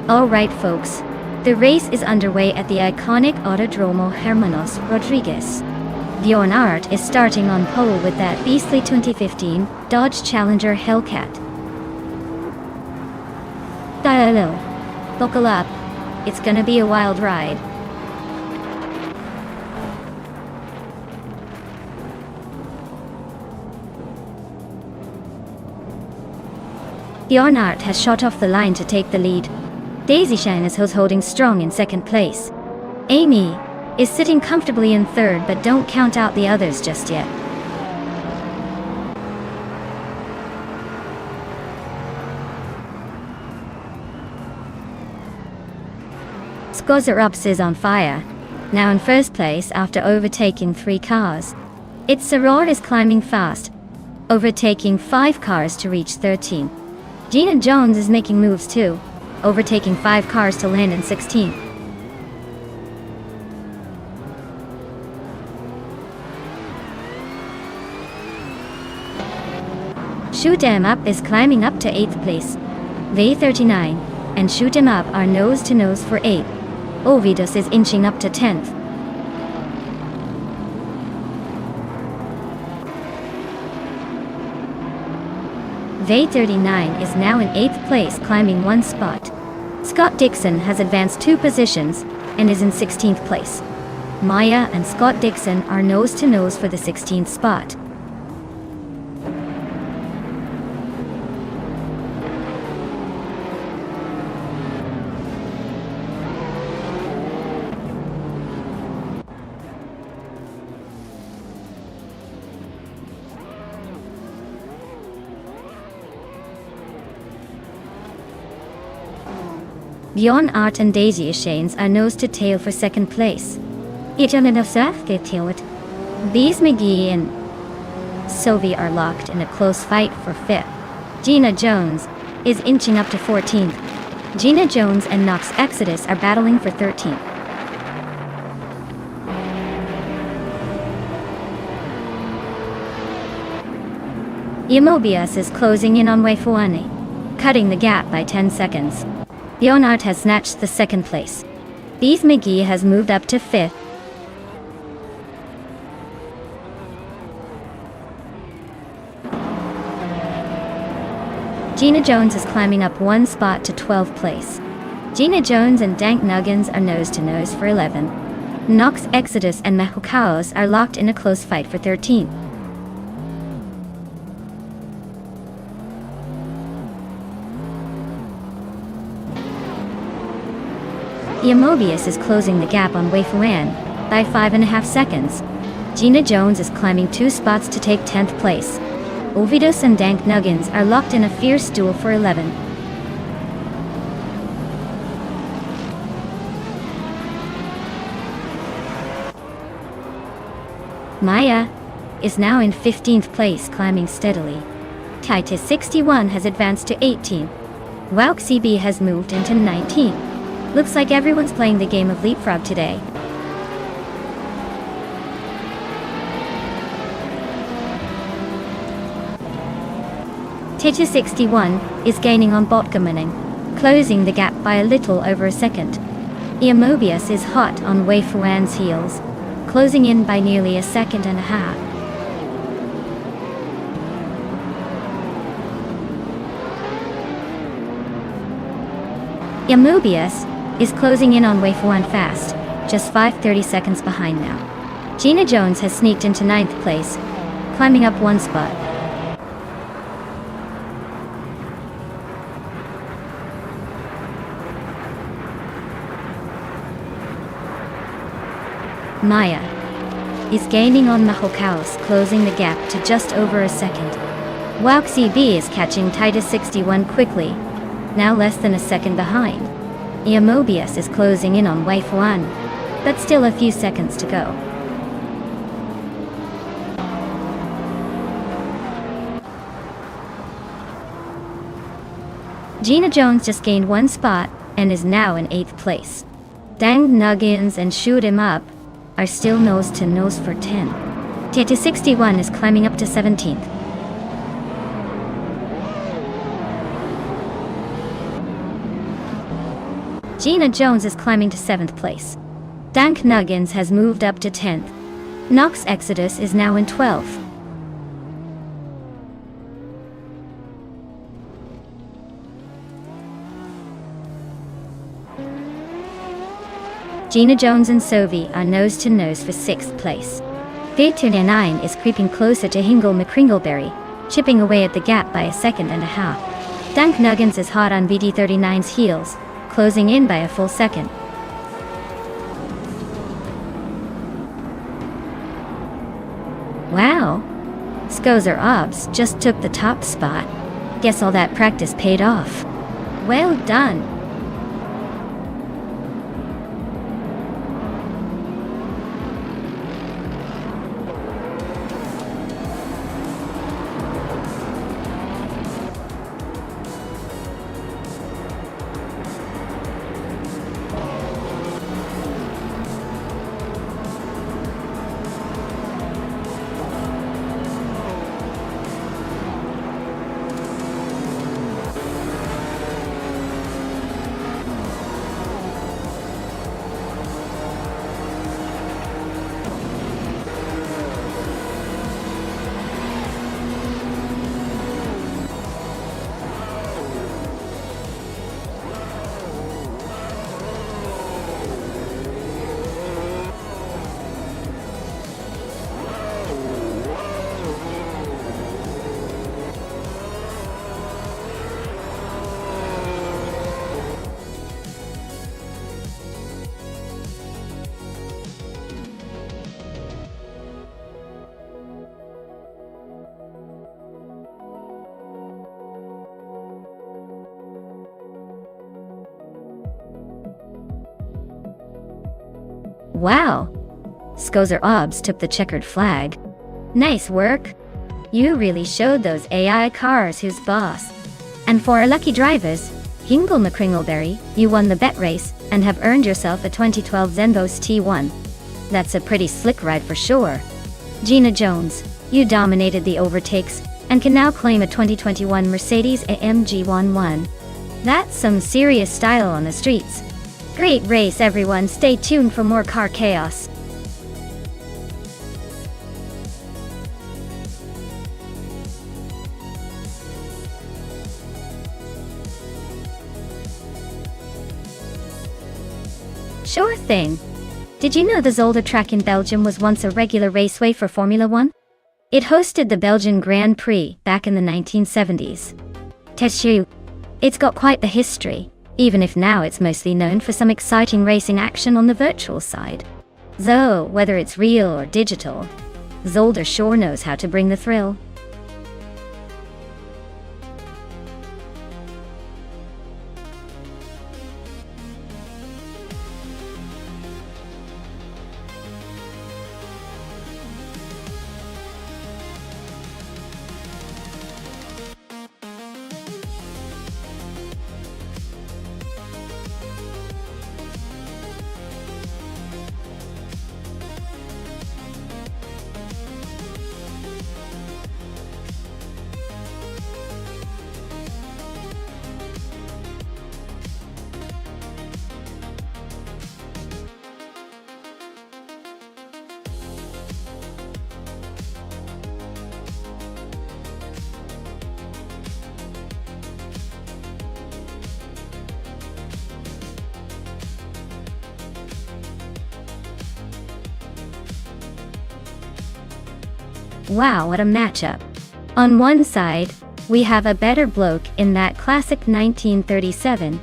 Alright folks, the race is underway at the iconic Autodromo Hermanos Rodriguez. Bjorn Art is starting on pole with that beastly 2015 Dodge Challenger Hellcat. Hello. Buckle up, it's gonna be a wild ride. Bjorn Art has shot off the line to take the lead. Daisy Shine is holding strong in second place. Amy is sitting comfortably in third, but don't count out the others just yet. Skozerup's is on fire, now in first place after overtaking 3 cars. Its Soror is climbing fast, overtaking 5 cars to reach 13. Gina Jones is making moves too, overtaking 5 cars to land in 16th. Shoot 'em Up is climbing up to 8th place. V39 and Shoot 'em Up are nose to nose for 8th. Ovidus is inching up to 10th. V39 is now in 8th place, climbing 1 spot. Scott Dixon has advanced 2 positions and is in 16th place. Maya and Scott Dixon are nose to nose for the 16th spot. Bjorn Art and Daisy Shanes are nose to tail for second place. These McGee and Sophie are locked in a close fight for 5th. Gina Jones is inching up to 14th. Gina Jones and Knox Exodus are battling for 13th. Imobius is closing in on Weifuane, cutting the gap by 10 seconds. Bjorn Art has snatched the 2nd place. These McGee has moved up to 5th. Gina Jones is climbing up 1 spot to 12th place. Gina Jones and Dank Nuggins are nose to nose for 11th. Knox Exodus and Mehukaos are locked in a close fight for 13th. Imobius is closing the gap on Weifuan by 5.5 seconds. Gina Jones is climbing 2 spots to take 10th place. Ovidus and Dank Nuggins are locked in a fierce duel for 11th. Maya is now in 15th place, climbing steadily. Titus 61 has advanced to 18th. Wouk CB has moved into 19th. Looks like everyone's playing the game of leapfrog today. Titus 61 is gaining on Botgamaning, closing the gap by a little over a second. Imobius is hot on Weifuan's heels, closing in by nearly a second and a half. Imobius is closing in on wave 1 fast, just 5:30 seconds behind now. Gina Jones has sneaked into 9th place, climbing up 1 spot. Maya is gaining on Mahokaos, closing the gap to just over a second. Wauxi B is catching Titus 61 quickly, now less than a second behind. Mobius is closing in on wave 1, but still a few seconds to go. Gina Jones just gained 1 spot and is now in 8th place. Dang Nuggins and Shoot 'Em Up are still nose to nose for 10. Titus 61 is climbing up to 17th. Gina Jones is climbing to 7th place. Dank Nuggins has moved up to 10th. Nox Exodus is now in 12th. Gina Jones and Sovi are nose to nose for 6th place. Day29 is creeping closer to Hingle McCringleberry, chipping away at the gap by a second and a half. Dank Nuggins is hot on BD39's heels, closing in by a full second. Wow! Skozer Obs just took the top spot. Guess all that practice paid off. Well done! Wow! Skozer Obs took the checkered flag. Nice work! You really showed those AI cars who's boss. And for our lucky drivers, Hingle McCringleberry, you won the bet race and have earned yourself a 2012 Zenbos T1. That's a pretty slick ride for sure. Gina Jones, you dominated the overtakes and can now claim a 2021 Mercedes-AMG 11. That's some serious style on the streets. Great race, everyone. Stay tuned for more car chaos. Sure thing. Did you know the Zolder track in Belgium was once a regular raceway for Formula One? It hosted the Belgian Grand Prix back in the 1970s. Teshu. It's got quite the history, even if now it's mostly known for some exciting racing action on the virtual side. Though, whether it's real or digital, Zolder sure knows how to bring the thrill. Wow, what a matchup. On one side, we have a better bloke in that classic 1937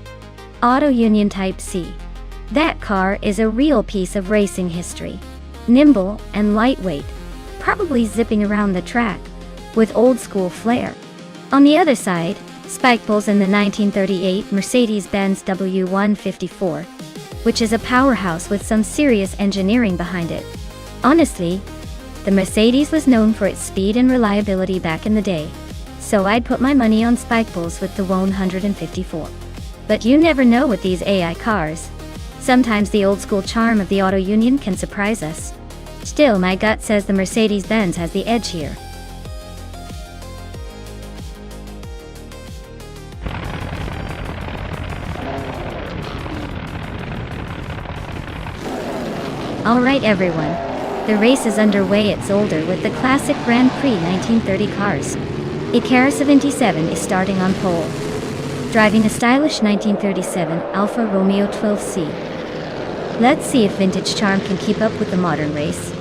Auto Union Type C. That car is a real piece of racing history. Nimble and lightweight, probably zipping around the track, with old school flair. On the other side, Spikeballs in the 1938 Mercedes-Benz W154, which is a powerhouse with some serious engineering behind it. Honestly, the Mercedes was known for its speed and reliability back in the day, so I'd put my money on Spikeballs with the 154. But you never know with these AI cars. Sometimes the old-school charm of the Auto Union can surprise us. Still, my gut says the Mercedes-Benz has the edge here. Alright everyone, the race is underway at Zolder with the classic Grand Prix 1930 cars. Ikara 77 is starting on pole, driving a stylish 1937 Alfa Romeo 12C. Let's see if vintage charm can keep up with the modern race.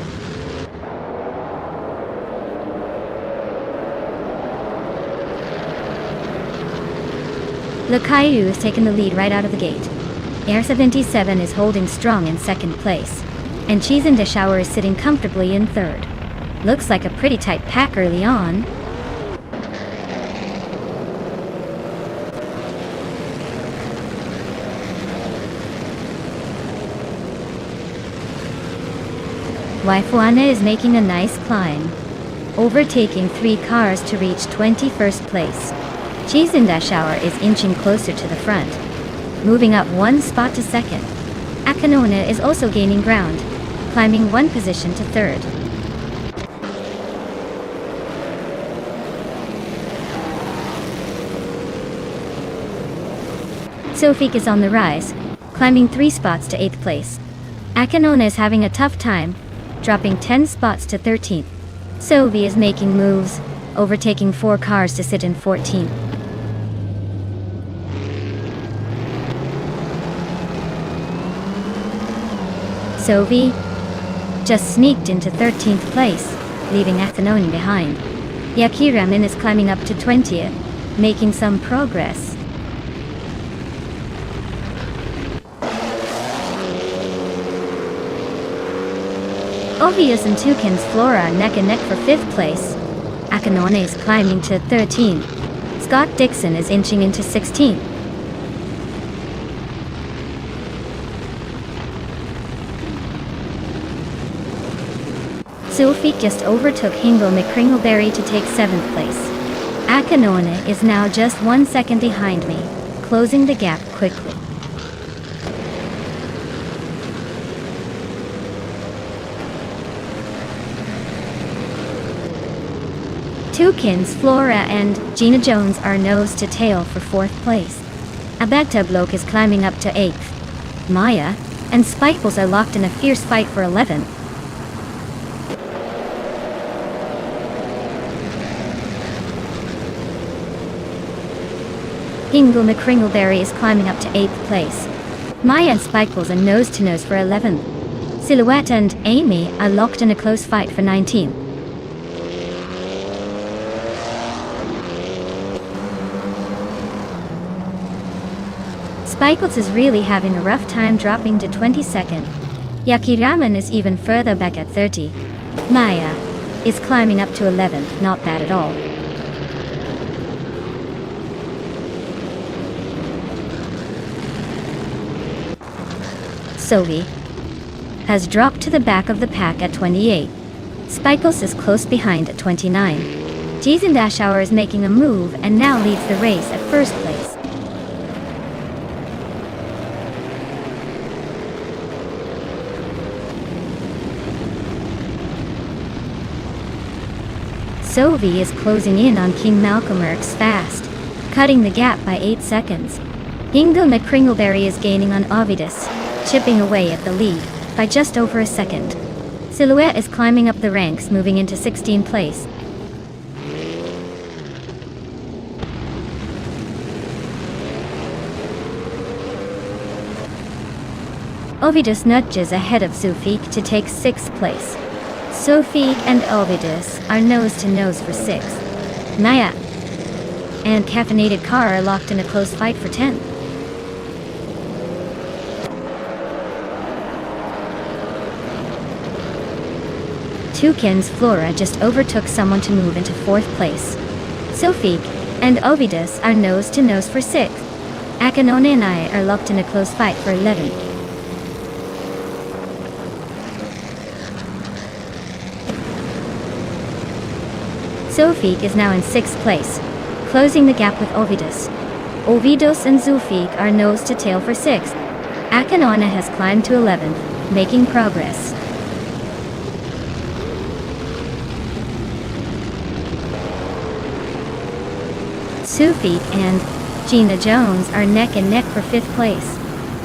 Le Caillou is taking the lead right out of the gate. Air 77 is holding strong in second place, and Cheese in the Shower is sitting comfortably in third. Looks like a pretty tight pack early on. Waifuana is making a nice climb, overtaking 3 cars to reach 21st place. Cheese in the Shower is inching closer to the front, moving up 1 spot to second. Akanona is also gaining ground, climbing 1 position to third. Sofik is on the rise, climbing 3 spots to 8th place. Akanona is having a tough time, dropping 10 spots to 13th. Sovi is making moves, overtaking 4 cars to sit in 14th. Sovi just sneaked into 13th place, leaving Akanona behind. Yakiramin is climbing up to 20th, making some progress. Ovius and Toucan's Flora are neck and neck for 5th place. Akanona is climbing to 13th. Scott Dixon is inching into 16th. Sofik just overtook Hingle McCringleberry to take 7th place. Akanona is now just 1 second behind me, closing the gap quickly. Toucan's Flora and Gina Jones are nose to tail for 4th place. Abeta Bloke is climbing up to 8th. Maya and Spikeballs are locked in a fierce fight for 11th. Hingle McCringleberry is climbing up to 8th place. Maya and Spikeballs are nose to nose for 11th. Silhouette and Amy are locked in a close fight for 19th. Spikeballs is really having a rough time dropping to 22nd. Yakiraman is even further back at 30. Maya is climbing up to 11th, not bad at all. Sovi has dropped to the back of the pack at 28. Spikeballs is close behind at 29. Cheese in the Shower is making a move and now leads the race at 1st place. Sovi is closing in on King Malcolm X fast, cutting the gap by 8 seconds. Hingle McCringleberry is gaining on Ovidus, chipping away at the lead by just over a second. Silhouette is climbing up the ranks, moving into 16th place. Ovidus nudges ahead of Sufik to take 6th place. Sophie and Ovidus are nose to nose for 6th. Maya and Caffeinated Car are locked in a close fight for 10th. Toucan's Flora just overtook someone to move into 4th place. Sophie and Ovidus are nose to nose for 6th. Akanone and I are locked in a close fight for 11th. Sophie is now in 6th place, closing the gap with Ovidus. Ovidus and Zufik are nose to tail for 6th. Akanona has climbed to 11th, making progress. Sufik and Gina Jones are neck and neck for 5th place.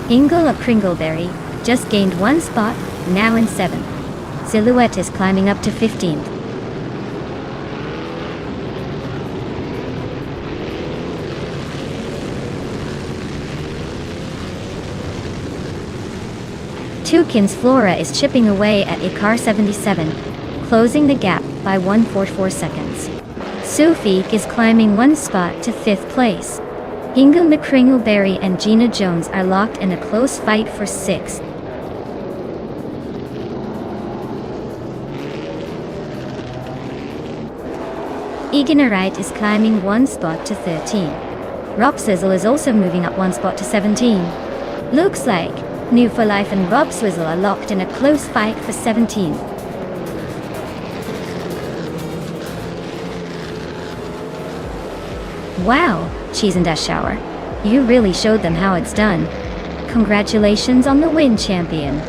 Ingle of Kringleberry just gained 1 spot, now in 7th. Silhouette is climbing up to 15th. Toucan's Flora is chipping away at Ikar 77, closing the gap by 1.44 seconds. Sufik is climbing 1 spot to 5th place. Ingle McCringleberry and Gina Jones are locked in a close fight for 6th. Eganarite is climbing 1 spot to 13. Rob Sizzle is also moving up 1 spot to 17. Looks like New for Life and Rob Swizzle are locked in a close fight for 17. Wow, Cheese and Dash Shower. You really showed them how it's done. Congratulations on the win, champion.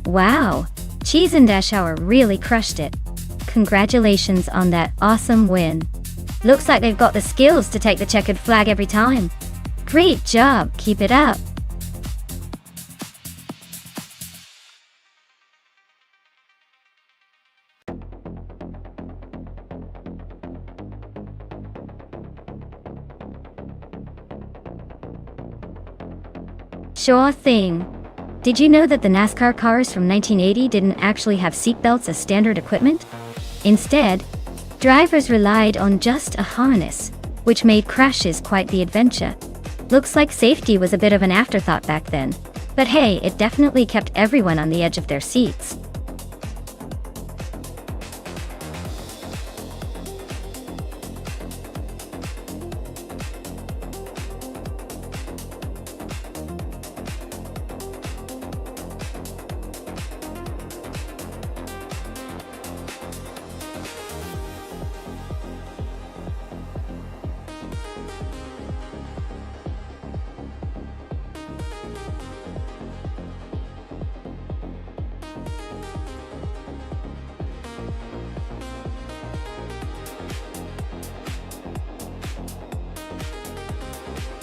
Wow, Cheese and Dash Hour really crushed it. Congratulations on that awesome win. Looks like they've got the skills to take the checkered flag every time. Great job, keep it up. Sure thing. Did you know that the NASCAR cars from 1980 didn't actually have seatbelts as standard equipment? Instead, drivers relied on just a harness, which made crashes quite the adventure. Looks like safety was a bit of an afterthought back then. But hey, it definitely kept everyone on the edge of their seats.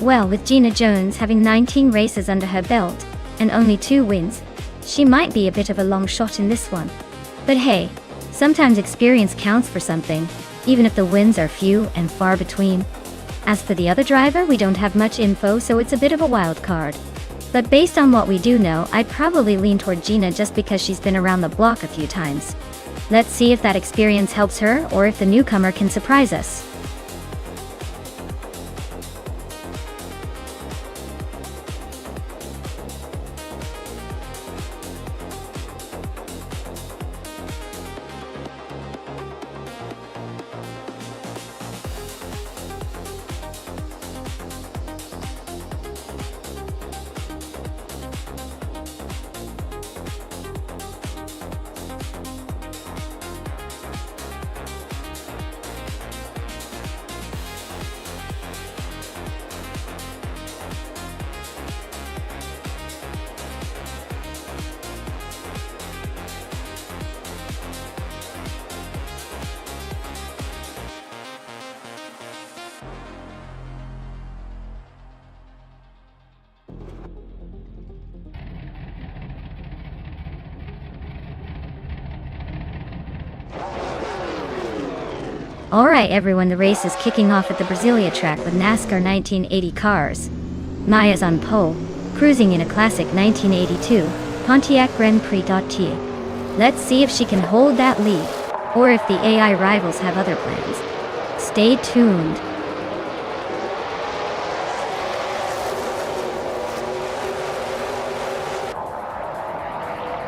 Well, with Gina Jones having 19 races under her belt, and only 2 wins, she might be a bit of a long shot in this one. But hey, sometimes experience counts for something, even if the wins are few and far between. As for the other driver, we don't have much info, so it's a bit of a wild card. But based on what we do know, I'd probably lean toward Gina just because she's been around the block a few times. Let's see if that experience helps her or if the newcomer can surprise us. Alright everyone, the race is kicking off at the Brasilia track with NASCAR 1980 cars. Maya's on pole, cruising in a classic 1982 Pontiac Grand Prix .T. Let's see if she can hold that lead, or if the AI rivals have other plans. Stay tuned.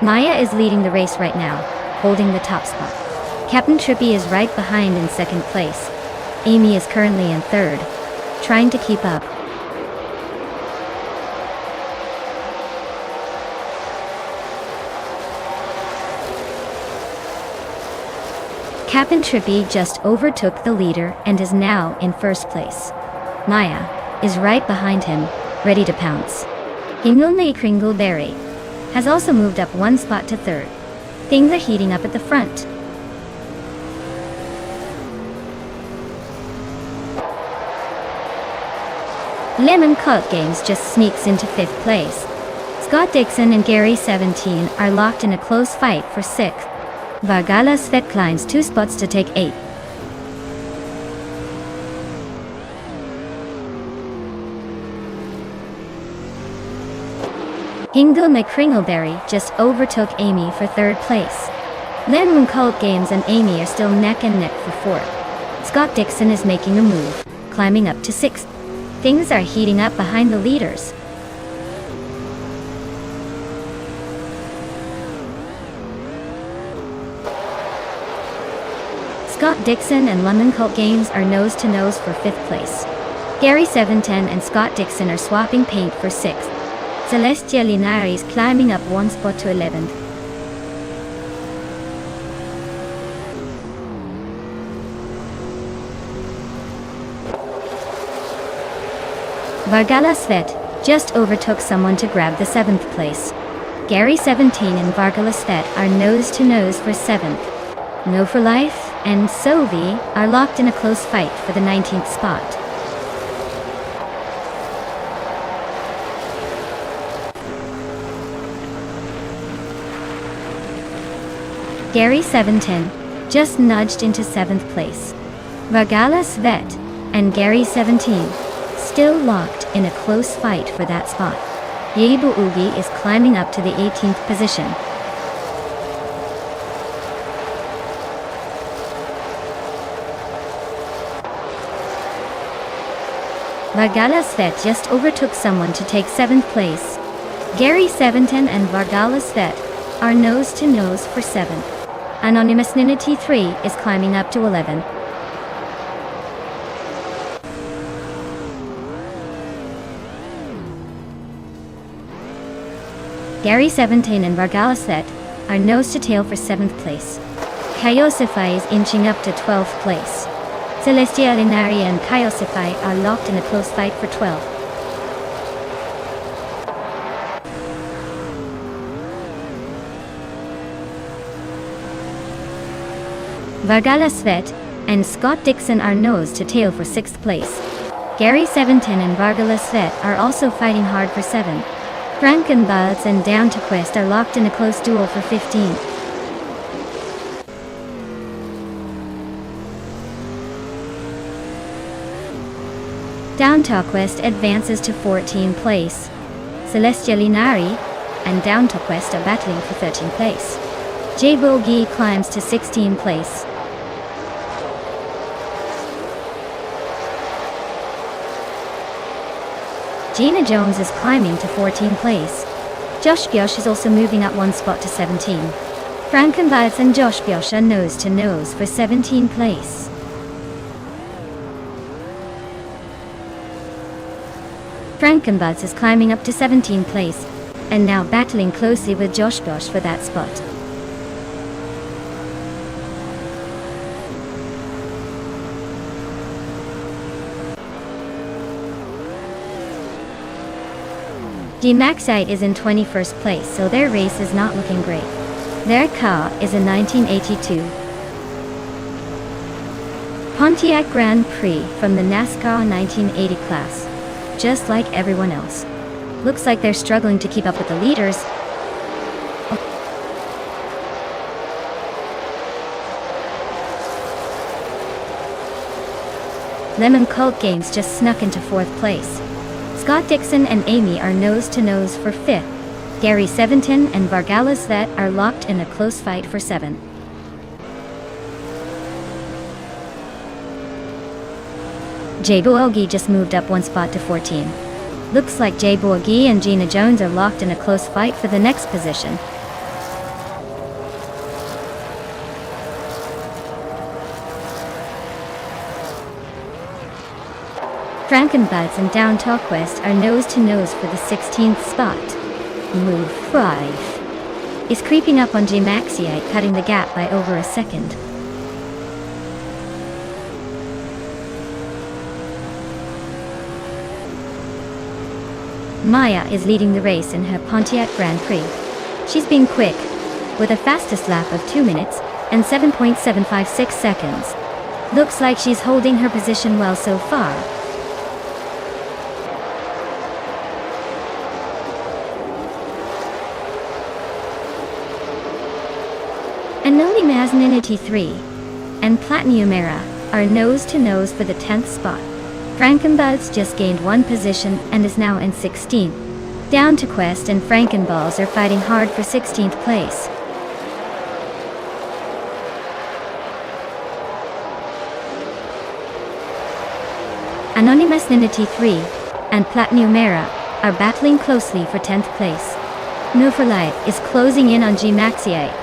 Maya is leading the race right now, holding the top spot. Captain Trippy is right behind in second place. Amy is currently in third, trying to keep up. Captain Trippy just overtook the leader and is now in first place. Maya is right behind him, ready to pounce. Hingle Kringleberry has also moved up 1 spot to third. Things are heating up at the front. Lemon Cult Games just sneaks into 5th place. Scott Dixon and Gary 17 are locked in a close fight for 6th. Vargala Svet climbs 2 spots to take 8th. Hingle McCringleberry just overtook Amy for 3rd place. Lemon Cult Games and Amy are still neck and neck for 4th. Scott Dixon is making a move, climbing up to 6th. Things are heating up behind the leaders. Scott Dixon and Lemon Cult Games are nose to nose for 5th place. Gary 710 and Scott Dixon are swapping paint for 6th. Celestia Linares climbing up 1 spot to 11th. Vargala Svet just overtook someone to grab the 7th place. Gary 17 and Vargala Svet are nose to nose for 7th. No for Life and Sovi are locked in a close fight for the 19th spot. Gary 710 just nudged into 7th place. Vargala Svet and Gary 17 still locked in a close fight for that spot. Yebu Ugi is climbing up to the 18th position. Vargala Svet just overtook someone to take 7th place. Gary 710 and Vargala Svet are nose to nose for 7th. Anonymous Ninity 3 is climbing up to 11. Gary 17 and Vargala Svet are nose to tail for 7th place. Kaiosify is inching up to 12th place. Celestia Linari and Kaiosify are locked in a close fight for 12th. Vargala Svet and Scott Dixon are nose to tail for 6th place. Gary 710 and Vargala Svet are also fighting hard for 7. Frankenbuds and Down to Quest are locked in a close duel for 15. Down to Quest advances to 14th place. Celestia Linari and Down to Quest are battling for 13th place. J Boogie climbs to 16th place. Gina Jones is climbing to 14th place. Josh Biosh is also moving up one spot to 17. Frankenbuds and Josh Biosh are nose to nose for 17th place. Frankenbuds is climbing up to 17th place, and now battling closely with Josh Biosh for that spot. G-Maxite is in 21st place, so their race is not looking great. Their car is a 1982 Pontiac Grand Prix from the NASCAR 1980 class. Just like everyone else. Looks like they're struggling to keep up with the leaders. Lemon Cult Games just snuck into 4th place. Scott Dixon and Amy are nose to nose for 5th. Gary 710 and Vargala Svet are locked in a close fight for 7. J Boogie just moved up one spot to 14. Looks like J Boogie and Gina Jones are locked in a close fight for the next position. Frankenbuds and Down to Quest are nose to nose for the 16th spot. Move 5 is creeping up on G-Maxite, cutting the gap by over a second. Maya is leading the race in her Pontiac Grand Prix. She's been quick, with a fastest lap of 2 minutes and 7.756 seconds. Looks like she's holding her position well so far. Anonymous Ninity 3 and Platinum Era are nose to nose for the 10th spot. Frankenbuds just gained one position and is now in 16th. Down to Quest and Frankenballs are fighting hard for 16th place. Anonymous Ninity 3 and Platinum Era are battling closely for 10th place. No for Life is closing in on G-Maxite,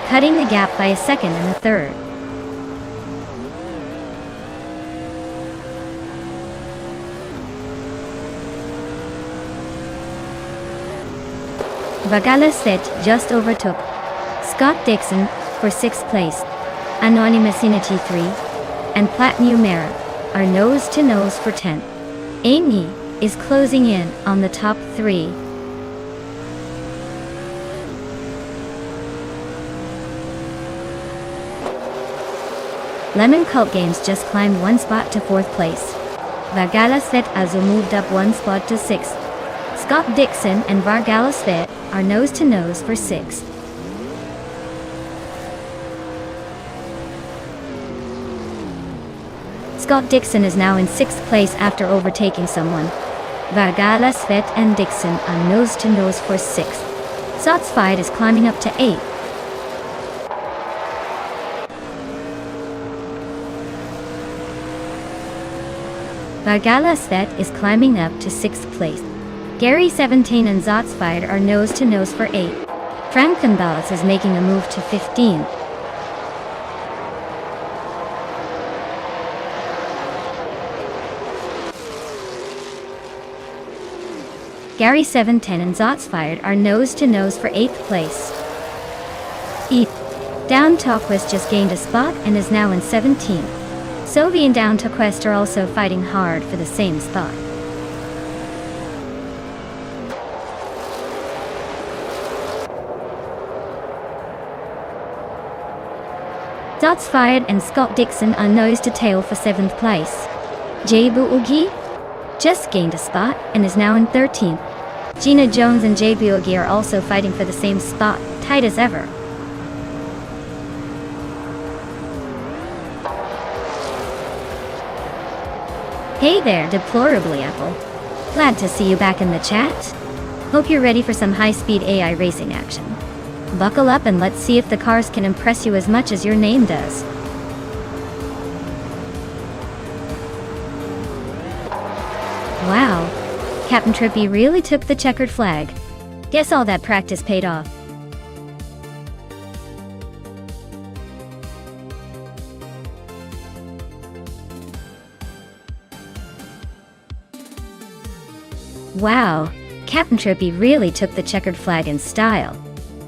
cutting the gap by a second and a third. Vargala Svet just overtook Scott Dixon for 6th place. Anonymous Unity 3 and Platinum Era are nose to nose for 10th. Amy is closing in on the top 3. Lemon Cult Games just climbed one spot to 4th place. Vargala Svet also moved up one spot to 6th. Scott Dixon and Vargala Svet are nose to nose for 6th. Scott Dixon is now in 6th place after overtaking someone. Vargala Svet and Dixon are nose to nose for 6th. Sot's fight is climbing up to 8th. Vargala Svet is climbing up to 6th place. Gary 17 and Zotsfired are nose to nose for 8. Frankenballs is making a move to 15. Gary 710 and Zotsfired are nose to nose for 8th place. Down to Quest just gained a spot and is now in 17th. Sylvie and Down to Quest are also fighting hard for the same spot. Zotsfired and Scott Dixon are nose to tail for 7th place. J Boogie just gained a spot and is now in 13th. Gina Jones and Jay Buogi are also fighting for the same spot, tight as ever. Hey there, Deplorably Apple. Glad to see you back in the chat. Hope you're ready for some high-speed AI racing action. Buckle up and let's see if the cars can impress you as much as your name does. Wow, Captain Trippy really took the checkered flag. Guess all that practice paid off. Wow, Captain Trippy really took the checkered flag in style.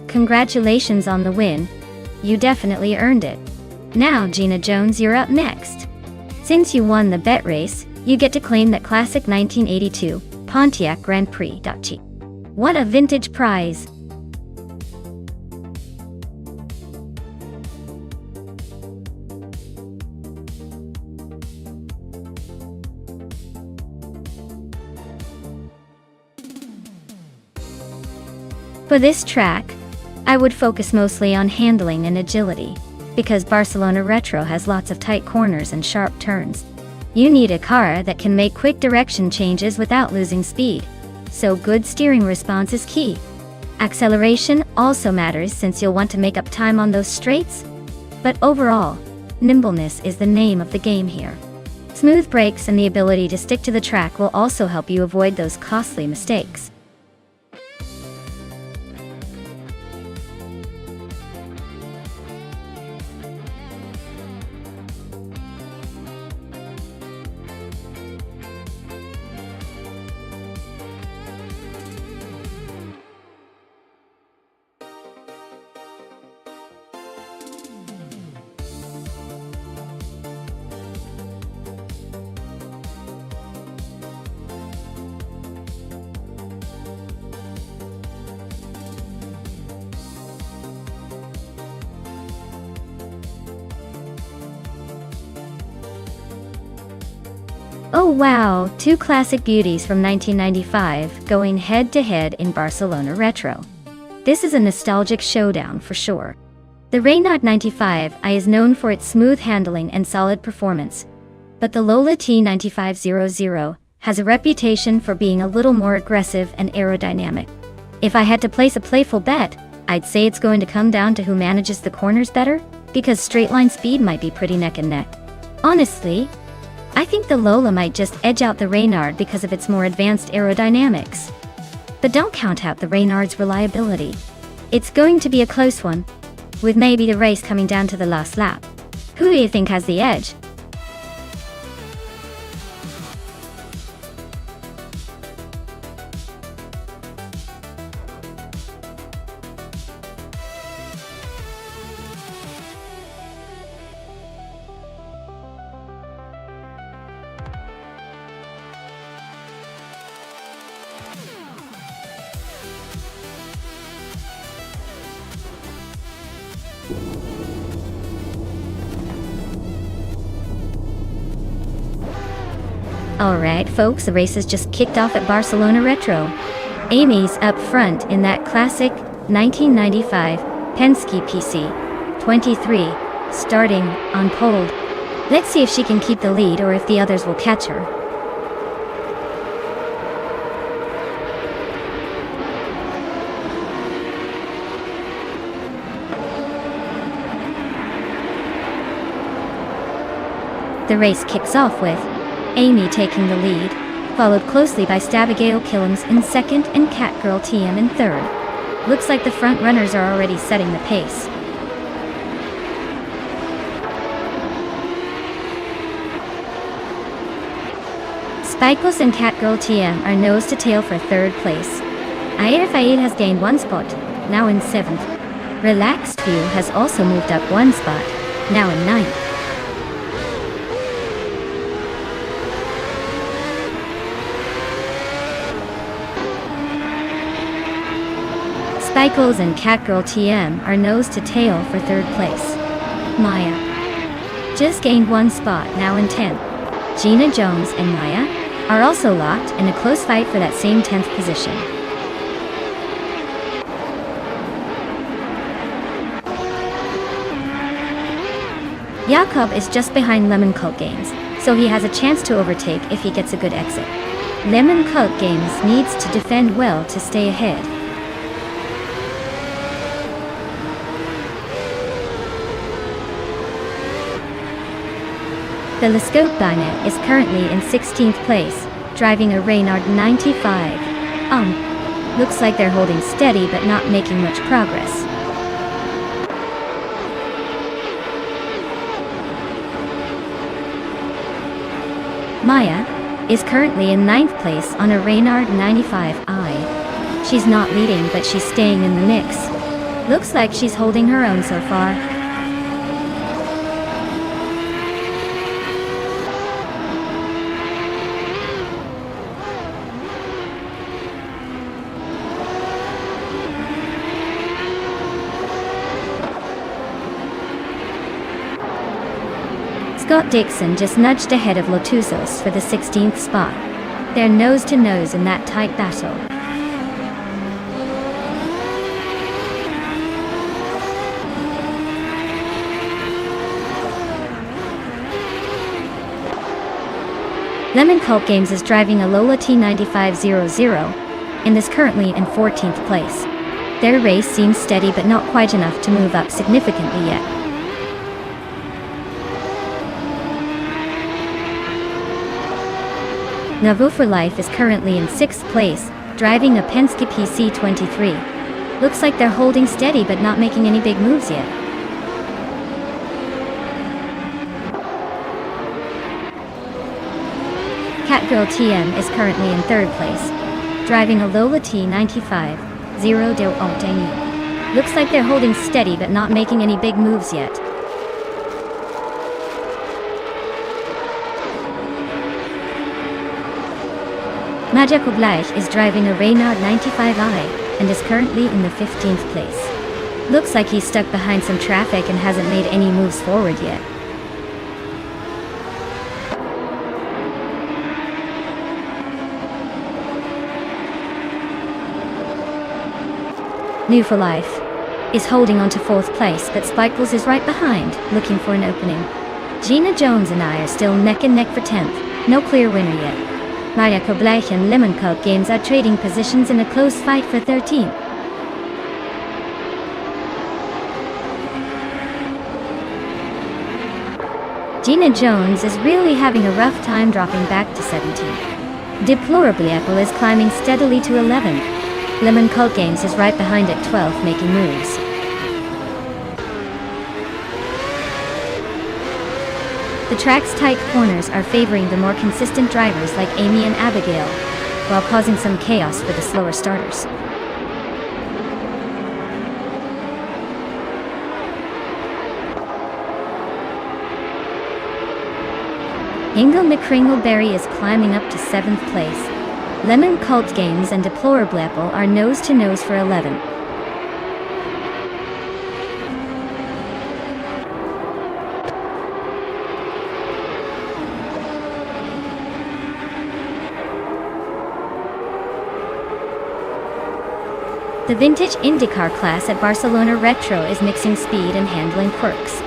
Congratulations on the win. You definitely earned it. Now, Gina Jones, you're up next. Since you won the bet race, you get to claim that classic 1982 Pontiac Grand Prix. What a vintage prize! For this track, I would focus mostly on handling and agility, because Barcelona Retro has lots of tight corners and sharp turns. You need a car that can make quick direction changes without losing speed, so good steering response is key. Acceleration also matters since you'll want to make up time on those straights, but overall, nimbleness is the name of the game here. Smooth brakes and the ability to stick to the track will also help you avoid those costly mistakes. Oh wow, two classic beauties from 1995 going head-to-head in Barcelona Retro. This is a nostalgic showdown for sure. The Renault 95i is known for its smooth handling and solid performance, but the Lola T9500 has a reputation for being a little more aggressive and aerodynamic. If I had to place a playful bet, I'd say it's going to come down to who manages the corners better, because straight-line speed might be pretty neck and neck. Honestly, I think the Lola might just edge out the Reynard because of its more advanced aerodynamics. But don't count out the Reynard's reliability. It's going to be a close one, with maybe the race coming down to the last lap. Who do you think has the edge? Alright folks, the race has just kicked off at Barcelona Retro. Amy's up front in that classic 1995 Penske PC23, starting on pole. Let's see if she can keep the lead or if the others will catch her. The race kicks off with Amy taking the lead, followed closely by Stabigail Killings in second and Catgirl TM in third. Looks like the front runners are already setting the pace. Spikos and Catgirl TM are nose to tail for third place. Air Faid has gained one spot, now in seventh. Relaxed View has also moved up one spot, now in ninth. Spikles and Catgirl TM are nose to tail for third place. Maya just gained one spot, now in 10th. Gina Jones and Maya are also locked in a close fight for that same 10th position. Jakob is just behind Lemon Cult Games, so he has a chance to overtake if he gets a good exit. Lemon Cult Games needs to defend well to stay ahead. The Lescope Dyna is currently in 16th place, driving a Reynard 95. Looks like they're holding steady but not making much progress. Maya is currently in 9th place on a Reynard 95i. She's not leading, but she's staying in the mix. Looks like she's holding her own so far. Scott Dixon just nudged ahead of Lotusos for the 16th spot. They're nose to nose in that tight battle. Lemon Cult Games is driving a Lola T9500 and is currently in 14th place. Their race seems steady but not quite enough to move up significantly yet. Navu for Life is currently in 6th place, driving a Penske PC23. Looks like they're holding steady but not making any big moves yet. Catgirl TM is currently in 3rd place, driving a Lola T95 0 de Altani. Looks like they're holding steady but not making any big moves yet. Magical Bleich is driving a Reynard 95i and is currently in the 15th place. Looks like he's stuck behind some traffic and hasn't made any moves forward yet. New for Life is holding on to 4th place, but Spikebles is right behind, looking for an opening. Gina Jones and I are still neck and neck for 10th, no clear winner yet. Maya Koblech and Lemon Cult Games are trading positions in a close fight for 13th. Gina Jones is really having a rough time dropping back to 17th. Deplorably Apple is climbing steadily to 11th. Lemon Cult Games is right behind at 12th, making moves. The track's tight corners are favoring the more consistent drivers like Amy and Abigail, while causing some chaos for the slower starters. Ingo McCringleberry is climbing up to 7th place. Lemon Cult Games and Deplorable Apple are nose to nose for 11th. The vintage IndyCar class at Barcelona Retro is mixing speed and handling quirks.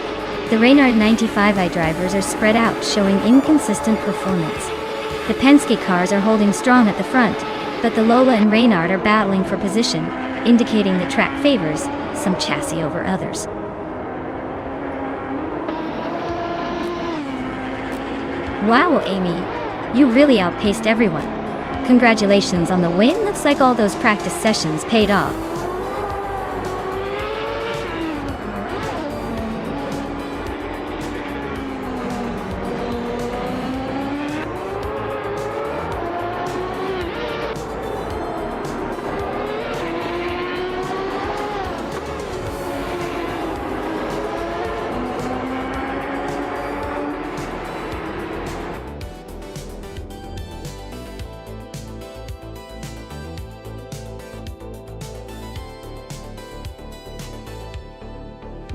The Reynard 95i drivers are spread out, showing inconsistent performance. The Penske cars are holding strong at the front, but the Lola and Reynard are battling for position, indicating the track favors some chassis over others. Wow, Amy, you really outpaced everyone. Congratulations on the win. Looks like all those practice sessions paid off.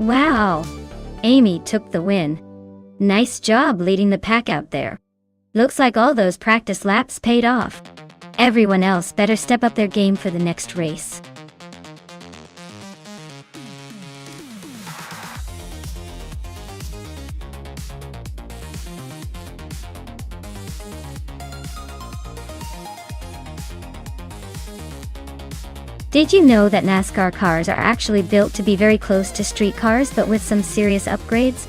Wow! Amy took the win. Nice job leading the pack out there. Looks like all those practice laps paid off. Everyone else better step up their game for the next race. Did you know that NASCAR cars are actually built to be very close to street cars but with some serious upgrades?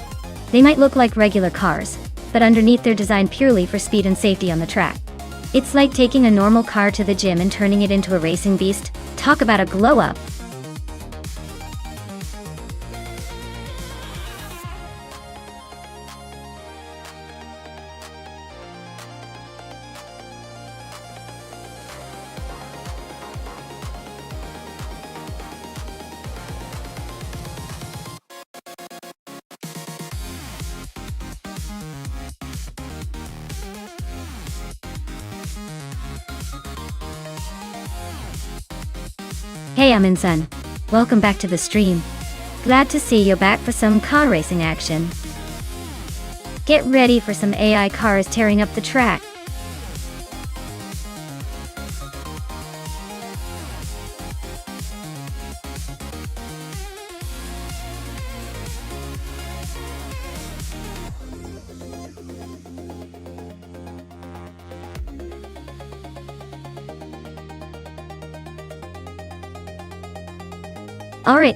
They might look like regular cars, but underneath they're designed purely for speed and safety on the track. It's like taking a normal car to the gym and turning it into a racing beast. Talk about a glow up! Hey Amin-san, welcome back to the stream. Glad to see you're back for some car racing action. Get ready for some AI cars tearing up the track. Alright,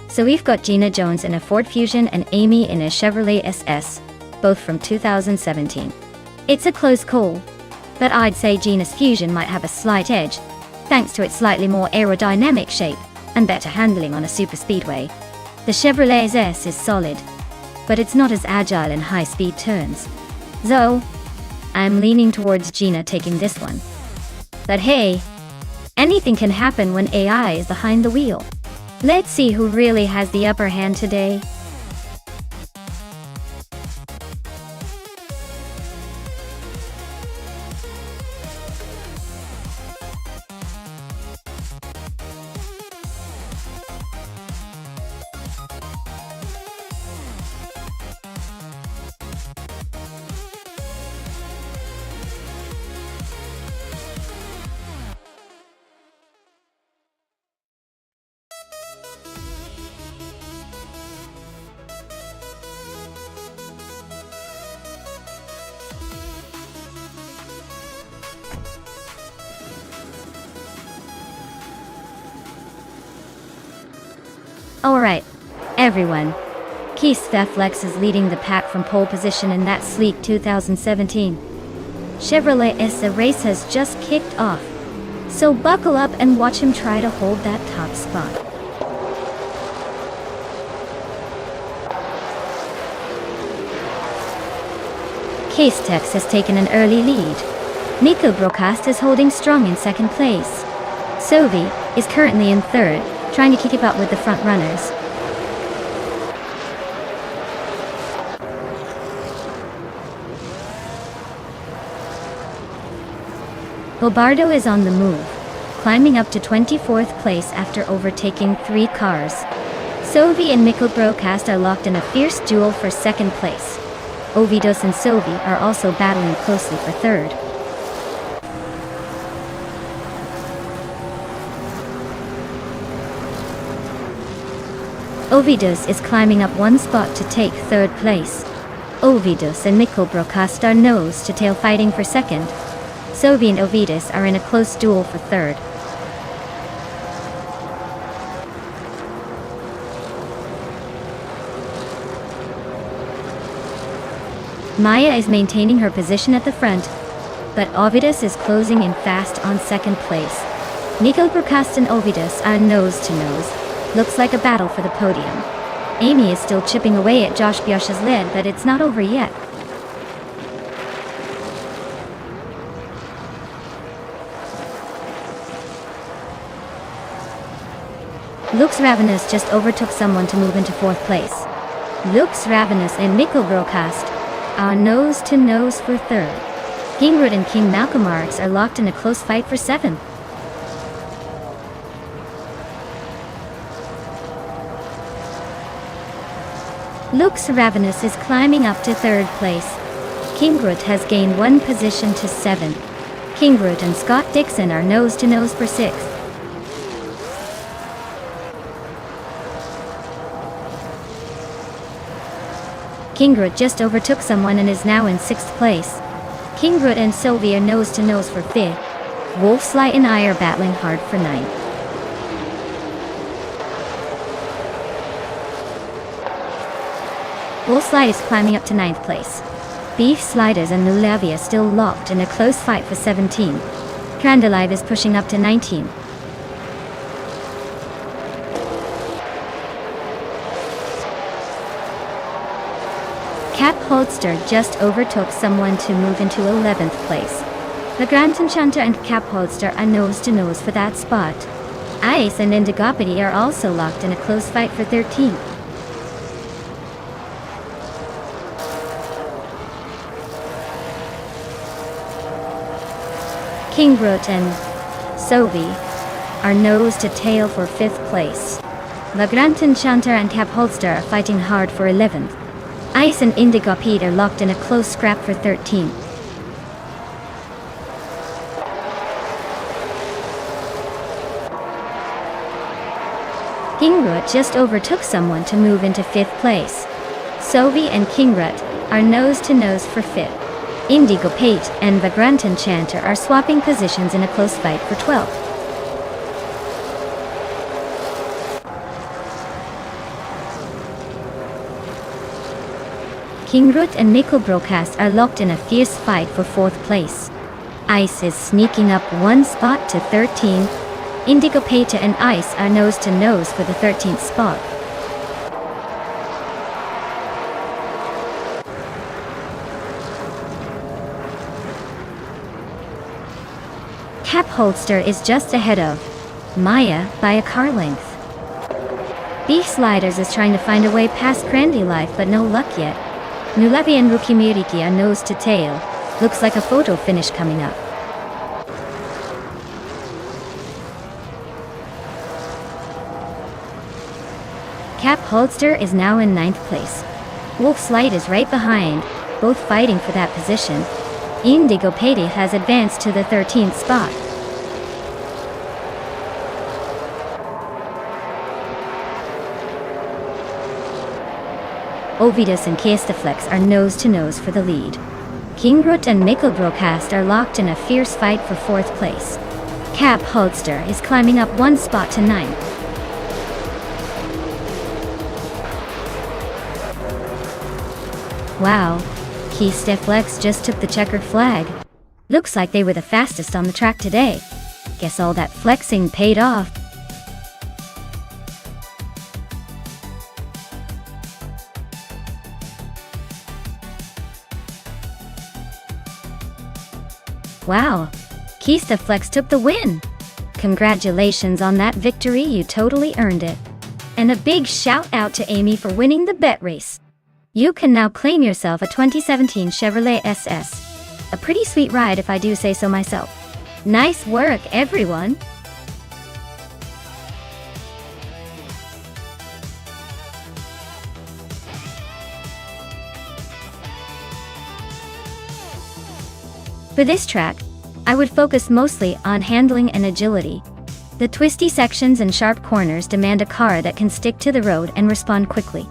so we've got Gina Jones in a Ford Fusion and Amy in a Chevrolet SS, both from 2017. It's a close call, but I'd say Gina's Fusion might have a slight edge, thanks to its slightly more aerodynamic shape and better handling on a superspeedway. The Chevrolet SS is solid, but it's not as agile in high-speed turns. So, I'm leaning towards Gina taking this one. But hey, anything can happen when AI is behind the wheel. Let's see who really has the upper hand today. Alright, everyone. Keith Flex is leading the pack from pole position in that sleek 2017 Chevrolet S. The race has just kicked off, so buckle up and watch him try to hold that top spot. Case Tex has taken an early lead. Nico Broadcast is holding strong in second place. Sovi is currently in third, trying to keep up with the front runners. Bobardo is on the move, climbing up to 24th place after overtaking 3 cars. Sovi and Mikkel Broadcast are locked in a fierce duel for second place. Ovidos and Sovi are also battling closely for third. Ovidos is climbing up 1 spot to take third place. Ovidos and Mikkel Broadcast are nose to tail fighting for second. Sovi and Ovidos are in a close duel for third. Maya is maintaining her position at the front, but Ovidos is closing in fast on second place. Mikkel Broadcast and Ovidos are nose to nose. Looks like a battle for the podium. Amy is still chipping away at Josh Biosh's lead, but it's not over yet. Lux Ravenous just overtook someone to move into 4th place. Lux Ravenous and Mikkel Broadcast are nose to nose for 3rd. Kingrud and King Malcolm Marks are locked in a close fight for 7th. Lux Ravenous is climbing up to 3rd place. Kingroot has gained 1 position to 7th. Kingroot and Scott Dixon are nose-to-nose for 6th. Kingroot just overtook someone and is now in 6th place. Kingroot and Sylvie are nose-to-nose for 5th. Wolfslight and I are battling hard for 9th. Wolfslight is climbing up to 9th place. Beef Sliders and Nulavia still locked in a close fight for 17th. Trandalive is pushing up to 19th. Cap Holster just overtook someone to move into 11th place. The Grand Enchanter and Cap Holster are nose-to-nose for that spot. Ice and Indigopity are also locked in a close fight for 13th. Kingroot and Sylvie are nose-to-tail for 5th place. The Grand Enchanter and Cap Holster are fighting hard for 11th. Ice and Indigopede are locked in a close scrap for 13th. Kingroot just overtook someone to move into 5th place. Sylvie and Kingroot are nose-to-nose for 5th. Indigo Pate and Vagrant Enchanter are swapping positions in a close fight for 12th. Kingroot and Nickel Broadcast are locked in a fierce fight for 4th place. Ice is sneaking up 1 spot to 13th. Indigo Pate and Ice are nose-to-nose for the 13th spot. Cap Holster is just ahead of Maya by a car length. Beef Sliders is trying to find a way past Crandy Life but no luck yet. Nulavi and Rukimiriki are nose-to-tail. Looks like a photo finish coming up. Cap Holster is now in 9th place. Wolfslight is right behind, both fighting for that position. Indigo Pate has advanced to the 13th spot. Ovidus and Castaflex are nose-to-nose for the lead. Kingroot and Mikkel Broadcast are locked in a fierce fight for 4th place. Cap Holster is climbing up 1 spot to 9th. Wow, Castaflex just took the checkered flag. Looks like they were the fastest on the track today. Guess all that flexing paid off. Wow, Castaflex took the win. Congratulations on that victory, you totally earned it. And a big shout out to Amy for winning the bet race. You can now claim yourself a 2017 Chevrolet SS. A pretty sweet ride if I do say so myself. Nice work, everyone! For this track, I would focus mostly on handling and agility. The twisty sections and sharp corners demand a car that can stick to the road and respond quickly.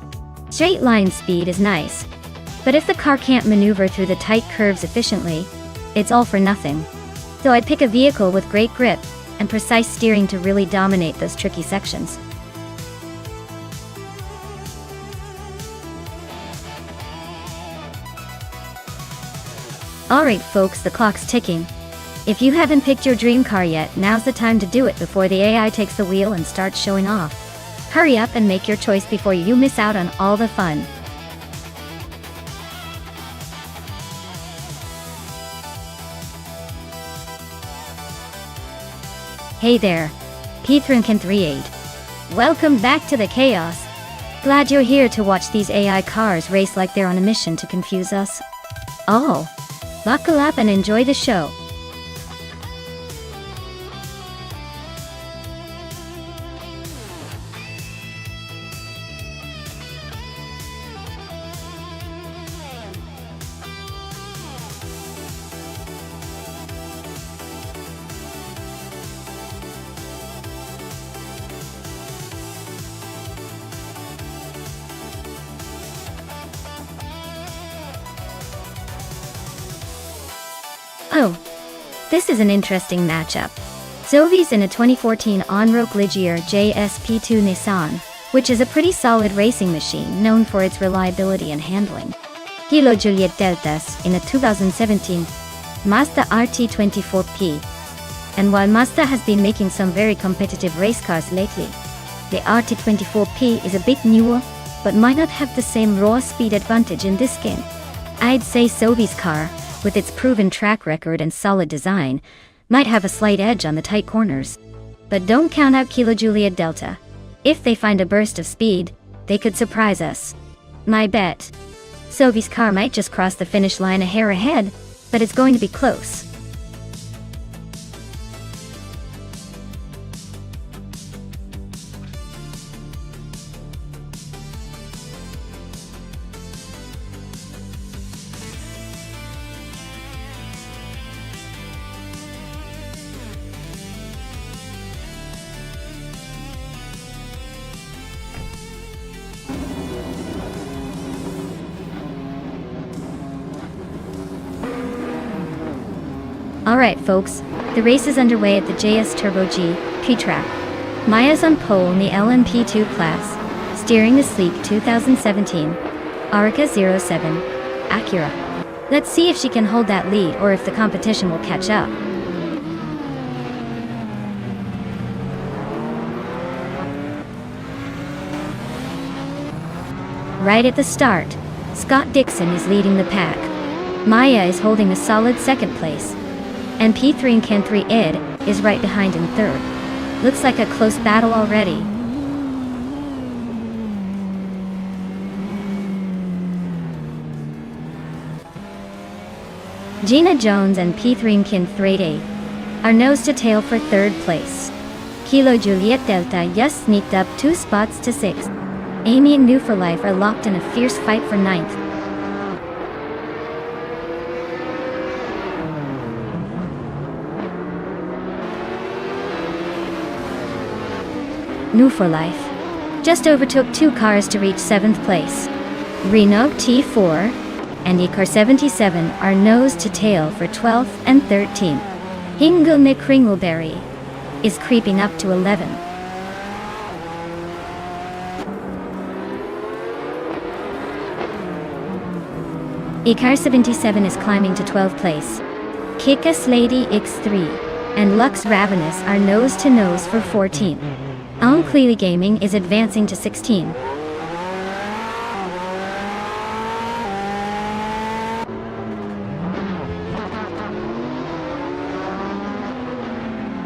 Straight line speed is nice, but if the car can't maneuver through the tight curves efficiently, it's all for nothing. So I'd pick a vehicle with great grip and precise steering to really dominate those tricky sections. Alright folks, the clock's ticking. If you haven't picked your dream car yet, now's the time to do it before the AI takes the wheel and starts showing off. Hurry up and make your choice before you miss out on all the fun. Hey there, P3N38. Welcome back to the chaos. Glad you're here to watch these AI cars race like they're on a mission to confuse us all. Buckle up and enjoy the show. Oh, this is an interesting matchup. Zoe's in a 2014 Onroque Ligier JSP2 Nissan, which is a pretty solid racing machine known for its reliability and handling. Kilo Juliet Deltas in a 2017 Mazda RT24P. And while Mazda has been making some very competitive race cars lately, the RT24P is a bit newer, but might not have the same raw speed advantage in this game. I'd say Zoe's car, with its proven track record and solid design, might have a slight edge on the tight corners. But don't count out Kilo Juliet Delta. If they find a burst of speed, they could surprise us. My bet. Zoe's car might just cross the finish line a hair ahead, but it's going to be close. Alright folks, the race is underway at the JS Turbo G P-Track. Maya's on pole in the LMP2 class, steering the sleek 2017 Arica 07 Acura. Let's see if she can hold that lead or if the competition will catch up. Right at the start, Scott Dixon is leading the pack. Maya is holding a solid second place, and P3 and Ken 3 Ed is right behind in third. Looks like a close battle already. Gina Jones and P3 and Ken 3 Ed are nose to tail for third place. Kilo Juliet Delta just sneaked up 2 spots to 6. Amy and New for Life are locked in a fierce fight for 9th. New for Life just overtook 2 cars to reach 7th place. Renault T4 and Ecar 77 are nose to tail for 12th and 13th. Hingle McCringleberry is creeping up to 11. Ecar 77 is climbing to 12th place. Kick-Ass Lady X3 and Lux Ravenous are nose to nose for 14th. Clearly Gaming is advancing to 16.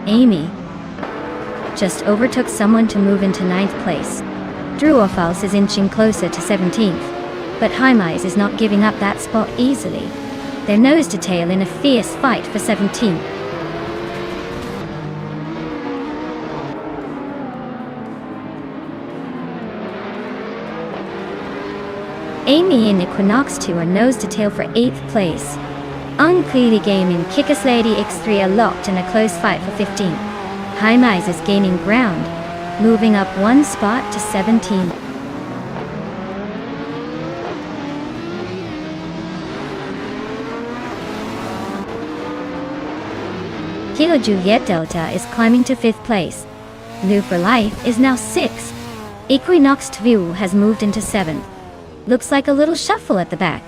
Amy just overtook someone to move into 9th place. Drew Offals is inching closer to 17th, but Hymise is not giving up that spot easily. They're nose to tail in a fierce fight for 17th. Amy and Equinox 2 are nose to tail for 8th place. Unclearly Gaming Kick-Ass Lady X3 are locked in a close fight for 15th. Hymise is gaining ground, moving up 1 spot to 17th. Kilo Juliet Delta is climbing to 5th place. New for Life is now 6th. Equinox 2 has moved into 7th. Looks like a little shuffle at the back.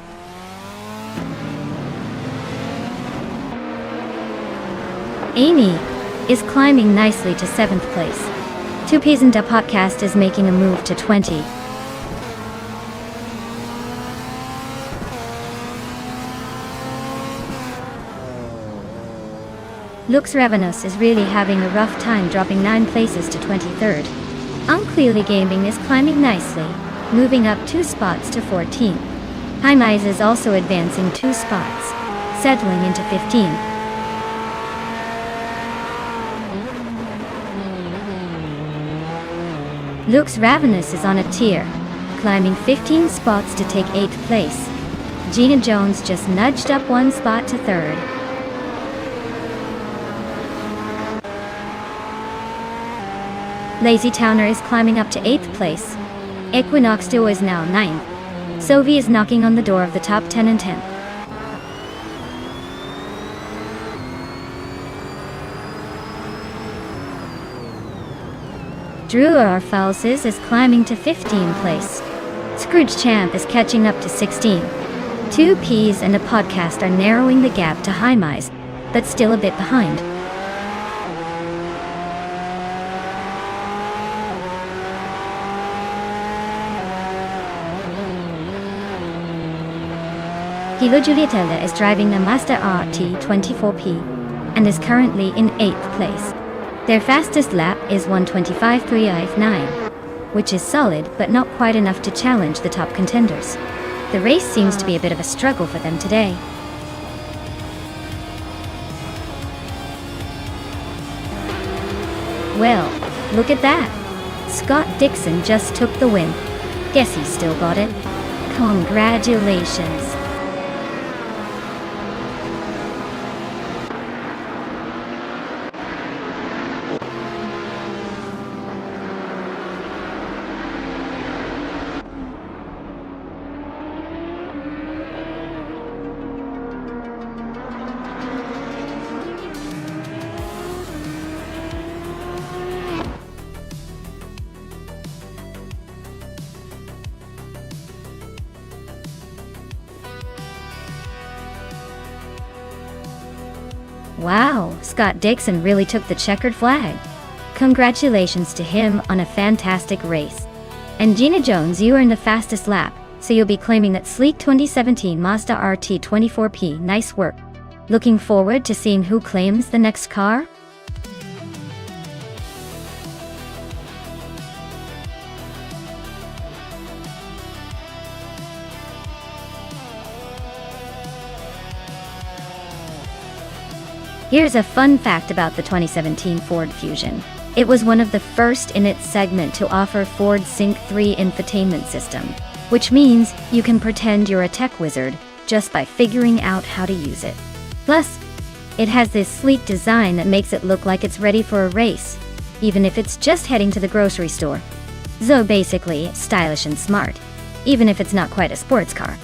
Amy is climbing nicely to 7th place. 2Ps and a podcast is making a move to 20. Lux Ravenous is really having a rough time, dropping 9 places to 23rd. Unclearly Gaming is climbing nicely, moving up 2 spots to 14th. Hymise is also advancing 2 spots, settling into 15th. Lux Ravenous is on a tear, climbing 15 spots to take 8th place. Gina Jones just nudged up 1 spot to 3rd. Lazy Towner is climbing up to 8th place. Equinox Duo is now 9th. Sophie is knocking on the door of the top 10 and 10th. Drew Arfalsis is climbing to 15th place. Scrooge Champ is catching up to 16. 2Ps and a podcast are narrowing the gap to High Mize, but still a bit behind. Hilo Julietella is driving a Mazda RT24P and is currently in 8th place. Their fastest lap is 1:25.359, which is solid but not quite enough to challenge the top contenders. The race seems to be a bit of a struggle for them today. Well, look at that! Scott Dixon just took the win. Guess he still got it. Congratulations! Wow, Scott Dixon really took the checkered flag. Congratulations to him on a fantastic race. And Gina Jones, you earned the fastest lap, so you'll be claiming that sleek 2017 Mazda RT24P. Nice work. Looking forward to seeing who claims the next car? Here's a fun fact about the 2017 Ford Fusion. It was one of the first in its segment to offer Ford Sync 3 infotainment system, which means you can pretend you're a tech wizard just by figuring out how to use it. Plus, it has this sleek design that makes it look like it's ready for a race, even if it's just heading to the grocery store. So basically, stylish and smart, even if it's not quite a sports car.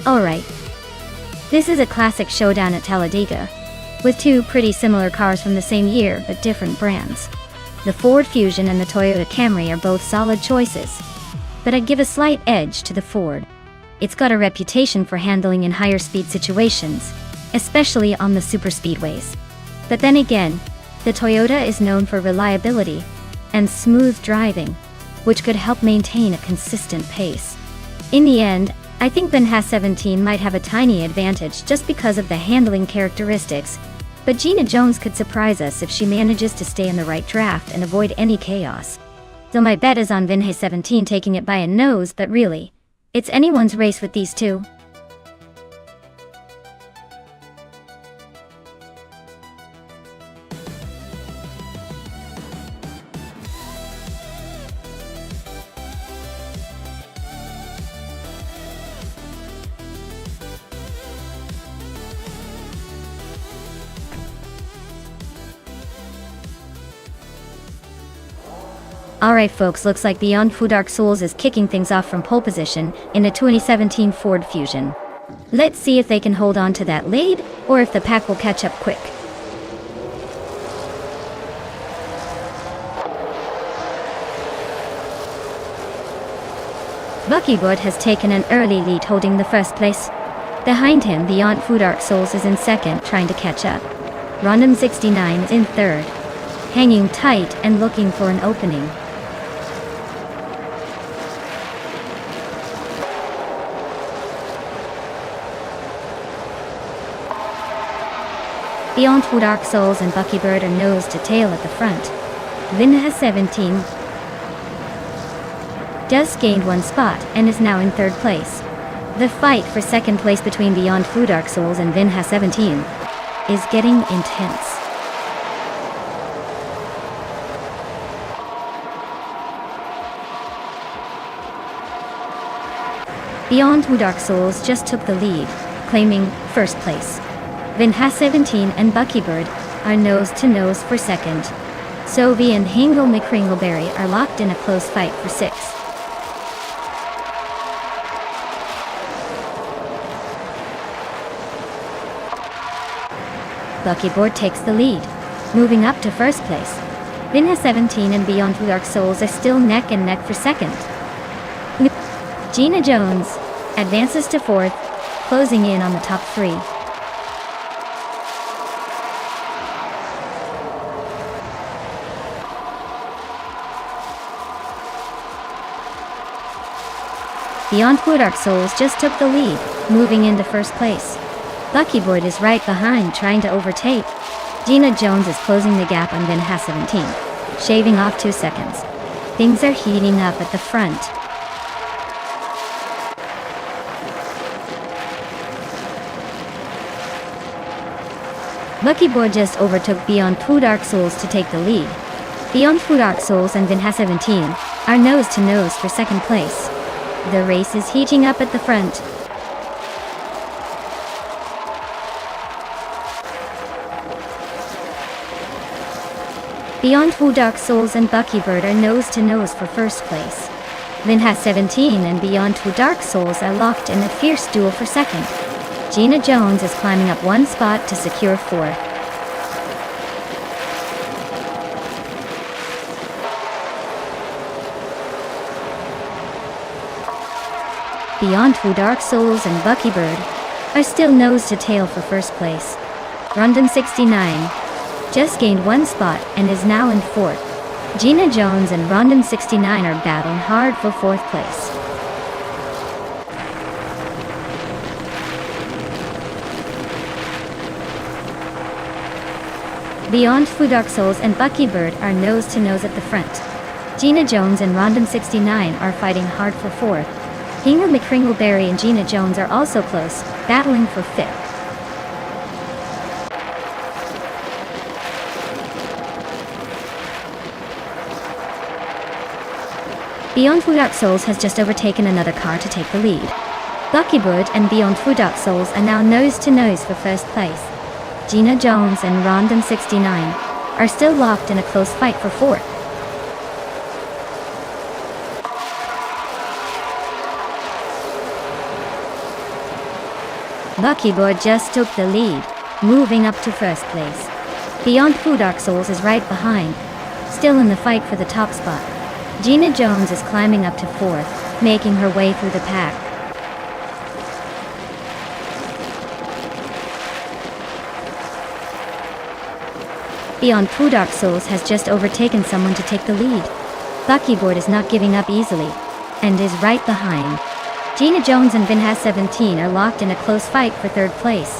Alright. This is a classic showdown at Talladega, with two pretty similar cars from the same year but different brands. The Ford Fusion and the Toyota Camry are both solid choices, but I'd give a slight edge to the Ford. It's got a reputation for handling in higher speed situations, especially on the superspeedways. But then again, the Toyota is known for reliability and smooth driving, which could help maintain a consistent pace. In the end, I think Ben Haas 17 might have a tiny advantage just because of the handling characteristics, but Gina Jones could surprise us if she manages to stay in the right draft and avoid any chaos. So my bet is on Vinhai 17 taking it by a nose, but really, it's anyone's race with these two. Alright folks, looks like Beyond Food Dark Souls is kicking things off from pole position in a 2017 Ford Fusion. Let's see if they can hold on to that lead, or if the pack will catch up quick. Bucky Wood has taken an early lead holding the first place. Behind him, Beyond Food Dark Souls is in second, trying to catch up. Rondom 69 is in third, hanging tight and looking for an opening. Beyond Two Dark Souls and Buckybird are nose to tail at the front. Vin has 17. Just gained one spot and is now in third place. The fight for second place between Beyond Two Dark Souls and Vin has 17 is getting intense. Beyond Two Dark Souls just took the lead, claiming first place. Vin has 17 and Buckybird are nose to nose for second. Sovi and Hingle McCringleberry are locked in a close fight for 6. Buckybird takes the lead, moving up to first place. Vin has 17 and Beyond Two Dark Souls are still neck and neck for second. Gina Jones advances to fourth, closing in on the top 3. Beyond Two Dark Souls just took the lead, moving into first place. Buckybird is right behind, trying to overtake. Gina Jones is closing the gap on Vin has 17, shaving off 2 seconds. Things are heating up at the front. Buckybird just overtook Beyond Two Dark Souls to take the lead. Beyond Two Dark Souls and Vin has 17 are nose to nose for second place. The race is heating up at the front. Beyond Two Dark Souls and Buckybird are nose to nose for first place. Vin has 17 and Beyond Two Dark Souls are locked in a fierce duel for second. Gina Jones is climbing up 1 spot to secure 4th. Beyond Two Dark Souls and Buckybird are still nose to tail for first place. Rondon 69 just gained 1 spot and is now in 4th. Gina Jones and Rondon 69 are battling hard for 4th place. Beyond Two Dark Souls and Buckybird are nose to nose at the front. Gina Jones and Rondon 69 are fighting hard for 4th. Hingle McCringleberry and Gina Jones are also close, battling for 5th. Beyond Two Dark Souls has just overtaken another car to take the lead. Buckybird and Beyond Two Dark Souls are now nose to nose for first place. Gina Jones and Rondon 69 are still locked in a close fight for 4th. Buckybird just took the lead, moving up to first place. Beyond Two Dark Souls is right behind, still in the fight for the top spot. Gina Jones is climbing up to 4th, making her way through the pack. Beyond Two Dark Souls has just overtaken someone to take the lead. Buckybird is not giving up easily, and is right behind. Gina Jones and Vin has 17 are locked in a close fight for 3rd place.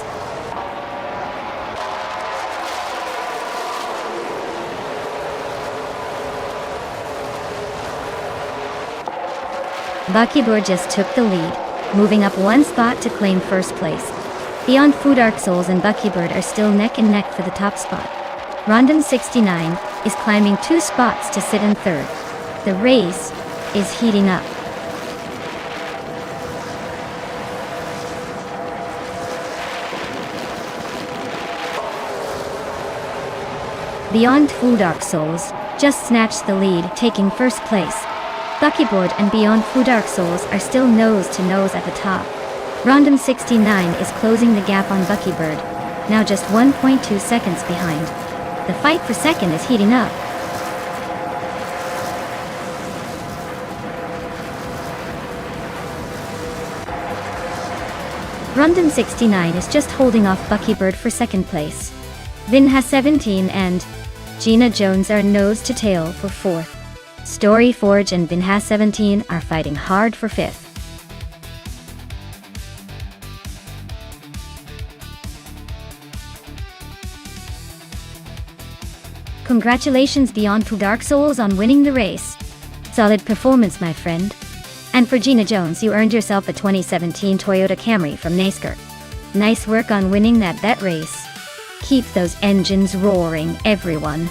Buckybird just took the lead, moving up 1 spot to claim first place. Beyond Two Dark Souls and Buckybird are still neck and neck for the top spot. Rondon 69 is climbing 2 spots to sit in 3rd. The race is heating up. Beyond Two Dark Souls just snatched the lead, taking first place. Buckybird and Beyond Two Dark Souls are still nose to nose at the top. Rondon 69 is closing the gap on Buckybird, now just 1.2 seconds behind. The fight for second is heating up. Rondon 69 is just holding off Buckybird for second place. Vin has 17 and Gina Jones are nose to tail for 4th. Storyforge and Vin has 17 are fighting hard for 5th. Congratulations beyond to Dark Souls on winning the race. Solid performance, my friend. And for Gina Jones, you earned yourself a 2017 Toyota Camry from NASCAR. Nice work on winning that bet race. Keep those engines roaring, everyone.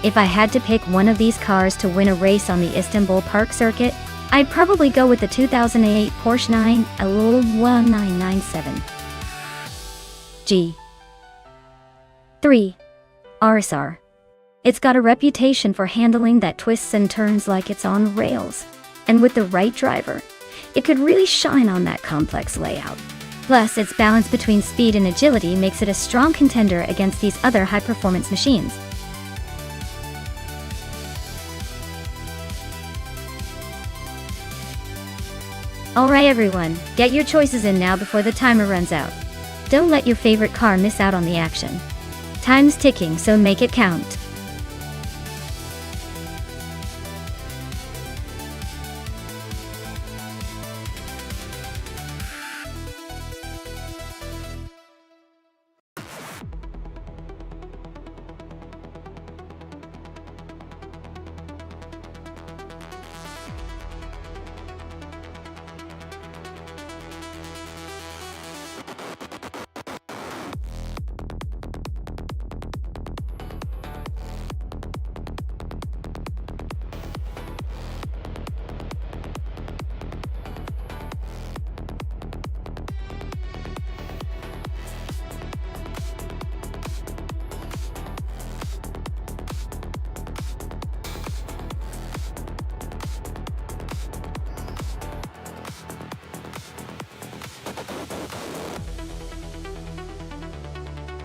If I had to pick one of these cars to win a race on the Istanbul Park circuit, I'd probably go with the 2008 Porsche 911 G3 RSR. It's got a reputation for handling that twists and turns like it's on rails. And with the right driver, it could really shine on that complex layout. Plus, its balance between speed and agility makes it a strong contender against these other high-performance machines. Alright everyone, get your choices in now before the timer runs out. Don't let your favorite car miss out on the action. Time's ticking, so make it count.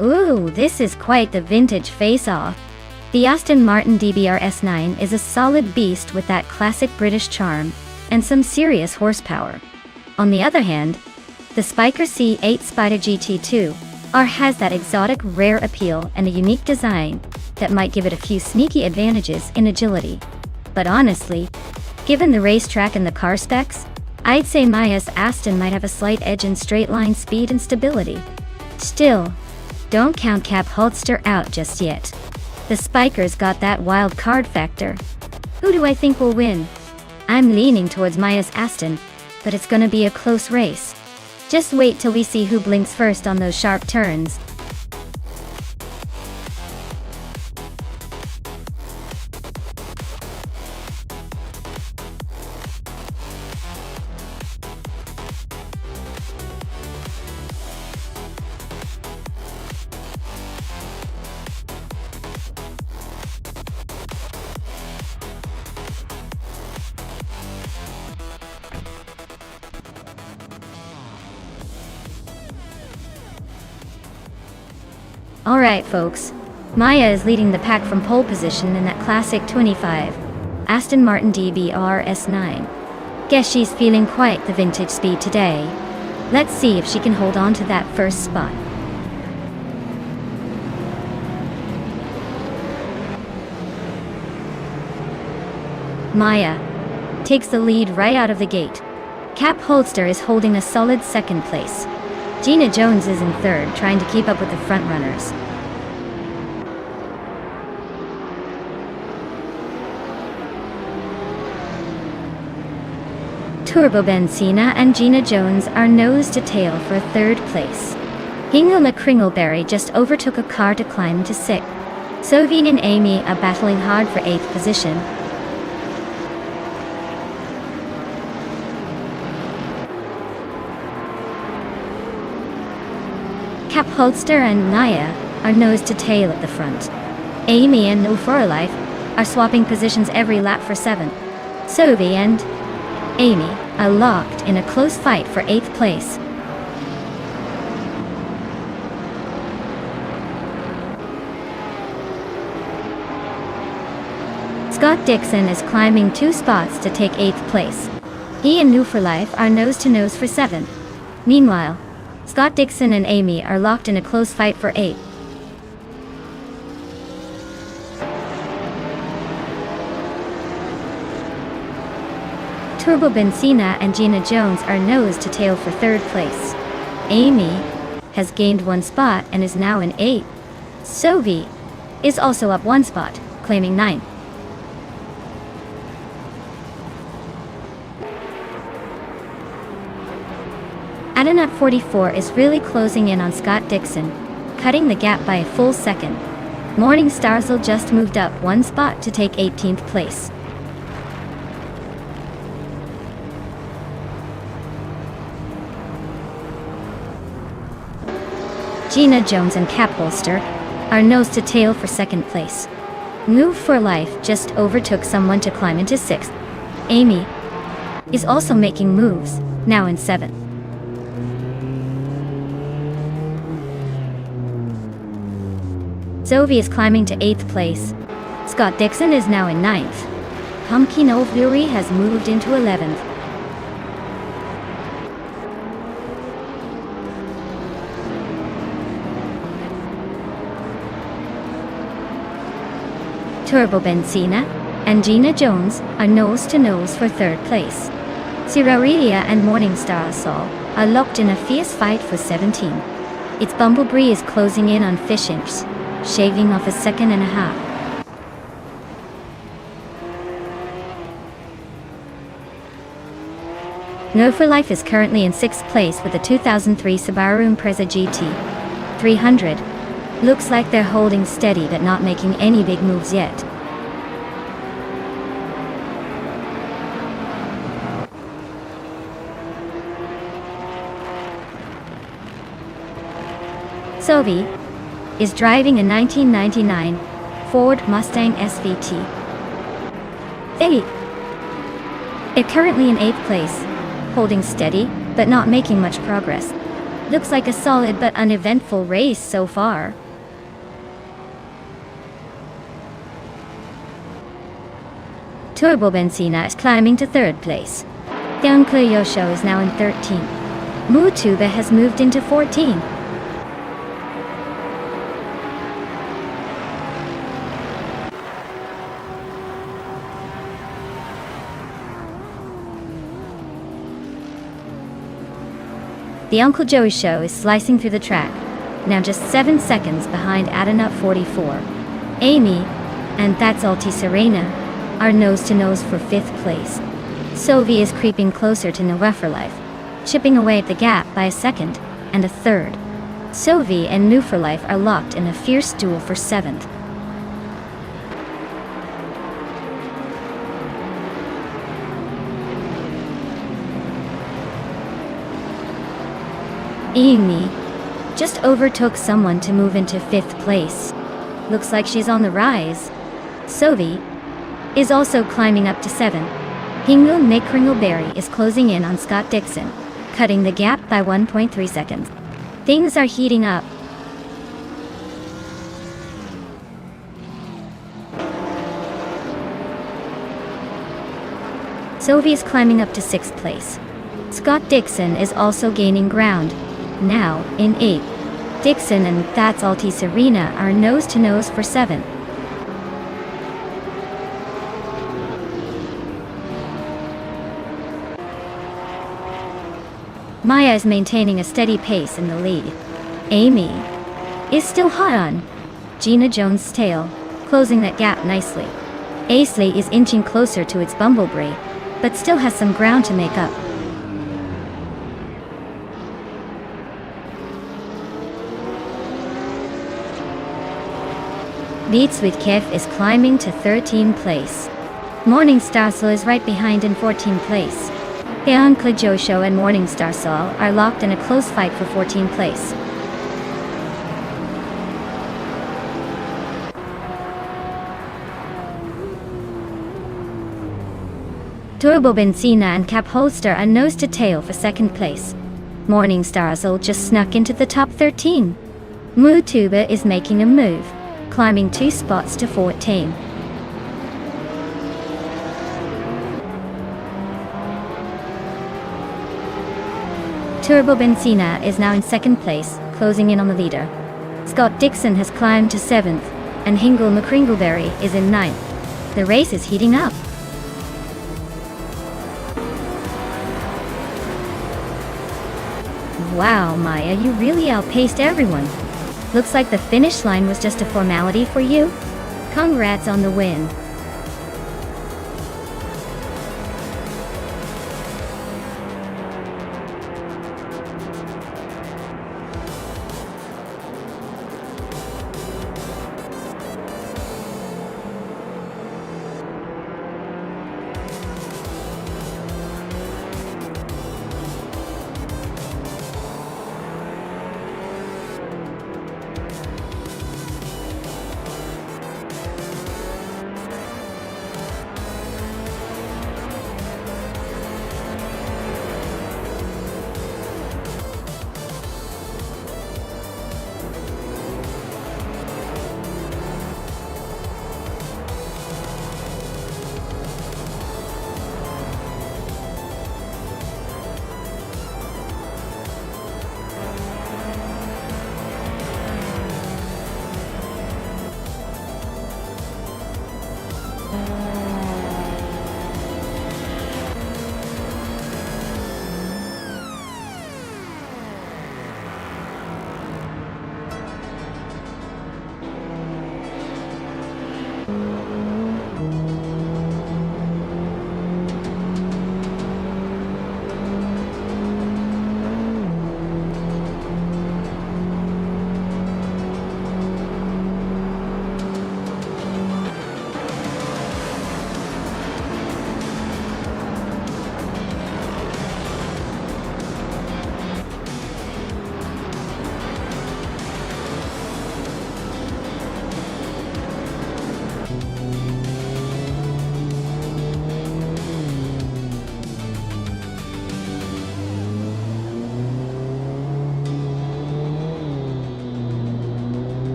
Ooh, this is quite the vintage face-off. The Aston Martin DBR S9 is a solid beast with that classic British charm and some serious horsepower. On the other hand, the Spiker C8 Spider GT2 has that exotic rare appeal and a unique design that might give it a few sneaky advantages in agility. But honestly, given the racetrack and the car specs, I'd say Maya's Aston might have a slight edge in straight-line speed and stability. Still, don't count Cap Holster out just yet. The Spiker's got that wild card factor. Who do I think will win? I'm leaning towards Maya's Aston, but it's gonna be a close race. Just wait till we see who blinks first on those sharp turns. Alright folks, Maya is leading the pack from pole position in that classic 25 Aston Martin DBR S9. Guess she's feeling quite the vintage speed today. Let's see if she can hold on to that first spot. Maya takes the lead right out of the gate. Cap Holster is holding a solid second place. Gina Jones is in third, trying to keep up with the front runners. Turbo Benzina and Gina Jones are nose to tail for third place. Hingle McCringleberry just overtook a car to climb to sixth. Sophie and Amy are battling hard for 8th position. Cap Holster and Naya are nose to tail at the front. Amy and No For Life are swapping positions every lap for 7th. Sophie and Amy are locked in a close fight for 8th place. Scott Dixon is climbing 2 spots to take 8th place. He and New For Life are nose to nose for 7th. Meanwhile, Scott Dixon and Amy are locked in a close fight for 8th. Turbo Benzina and Gina Jones are nose to tail for third place. Amy has gained one spot and is now in 8th. Sovi is also up one spot, claiming 9th. Adenat 44 is really closing in on Scott Dixon, cutting the gap by a full second. Morning Starsel just moved up one spot to take 18th place. Gina Jones and Cap Holster are nose to tail for second place. Move for Life just overtook someone to climb into 6th. Amy is also making moves, now in 7th. Zoe is climbing to 8th place. Scott Dixon is now in 9th. Pumpkin Ovary has moved into 11th. Turbo Benzina and Gina Jones are nose to nose for third place. Siraria and Morningstar Sol are locked in a fierce fight for 17. Its Bumblebee is closing in on Fishings, shaving off a second and a half. No for Life is currently in 6th place with the 2003 Subaru Impreza GT 300. Looks like they're holding steady but not making any big moves yet. Sovi is driving a 1999 Ford Mustang SVT. They're currently in 8th place, holding steady but not making much progress. Looks like a solid but uneventful race so far. Turbo Benzina is climbing to 3rd place. The Uncle Yosho is now in 13th. Mutuba has moved into 14th. The Uncle Joey Show is slicing through the track, now just 7 seconds behind Adenat 44. Amy and That's Alti Serena are nose to nose for 5th place. Sovi is creeping closer to No for Life, chipping away at the gap by a second and a third. Sovi and New for Life are locked in a fierce duel for 7th. Amy just overtook someone to move into 5th place. Looks like she's on the rise. Sovi is also climbing up to 7. Hingle Nick Kringleberry is closing in on Scott Dixon, cutting the gap by 1.3 seconds. Things are heating up. Sovi is climbing up to 6th place. Scott Dixon is also gaining ground, now in 8th. Dixon and That's Alti Serena are nose to nose for 7th. Maya is maintaining a steady pace in the lead. Amy is still hot on Gina Jones' tail, closing that gap nicely. Aisley is inching closer to its Bumblebee, but still has some ground to make up. Beats with Kef is climbing to 13th place. Morning Starsel is right behind in 14th place. Heon Klajosho and Morning Starsel are locked in a close fight for 14th place. Turbo Benzina and Cap Holster are nose to tail for 2nd place. Morning Starsel just snuck into the top 13. Mutuba is making a move, climbing 2 spots to 14. Turbo Benzina is now in 2nd place, closing in on the leader. Scott Dixon has climbed to 7th, and Hingle McCringleberry is in 9th. The race is heating up. Wow, Maya, you really outpaced everyone. Looks like the finish line was just a formality for you. Congrats on the win.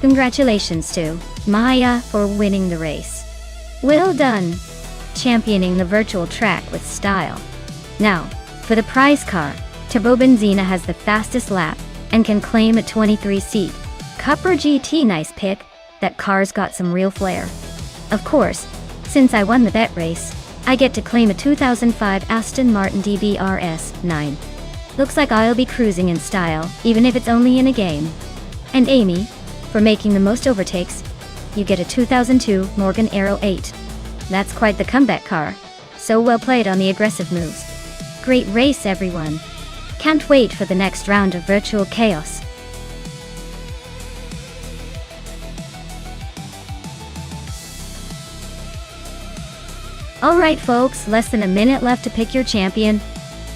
Congratulations to Maya for winning the race. Well done, championing the virtual track with style. Now, for the prize car, Turbo Benzina has the fastest lap and can claim a 23-seat Cupra GT. Nice pick, that car's got some real flair. Of course, since I won the bet race, I get to claim a 2005 Aston Martin DBR 9. Looks like I'll be cruising in style, even if it's only in a game. And Amy, for making the most overtakes, you get a 2002 Morgan Aero 8. That's quite the comeback car. So well played on the aggressive moves. Great race, everyone. Can't wait for the next round of virtual chaos. Alright folks, less than a minute left to pick your champion.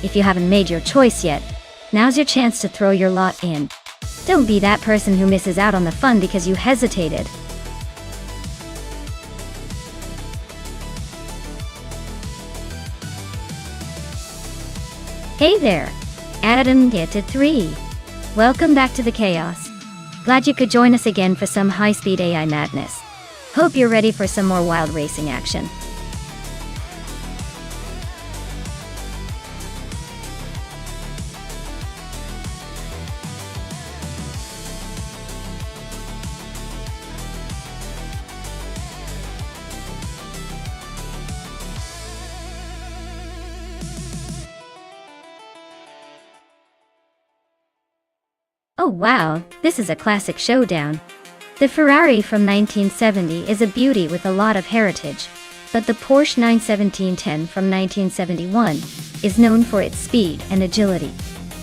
If you haven't made your choice yet, now's your chance to throw your lot in. Don't be that person who misses out on the fun because you hesitated. Hey there, Adam Get to 3. Welcome back to the chaos. Glad you could join us again for some high-speed AI madness. Hope you're ready for some more wild racing action. Oh wow, this is a classic showdown. The Ferrari from 1970 is a beauty with a lot of heritage, but the Porsche 91710 from 1971 is known for its speed and agility.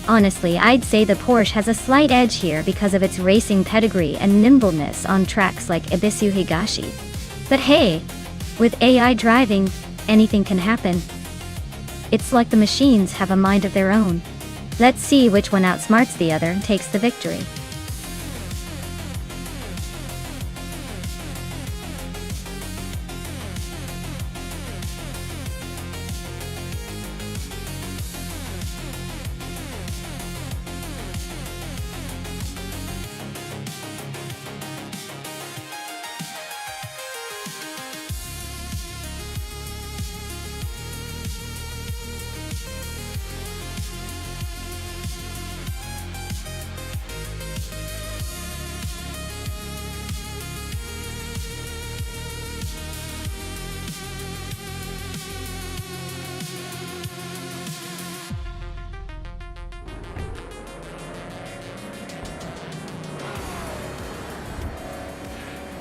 Honestly, I'd say the Porsche has a slight edge here because of its racing pedigree and nimbleness on tracks like Ibisu Higashi. But hey, with AI driving, anything can happen. It's like the machines have a mind of their own. Let's see which one outsmarts the other and takes the victory.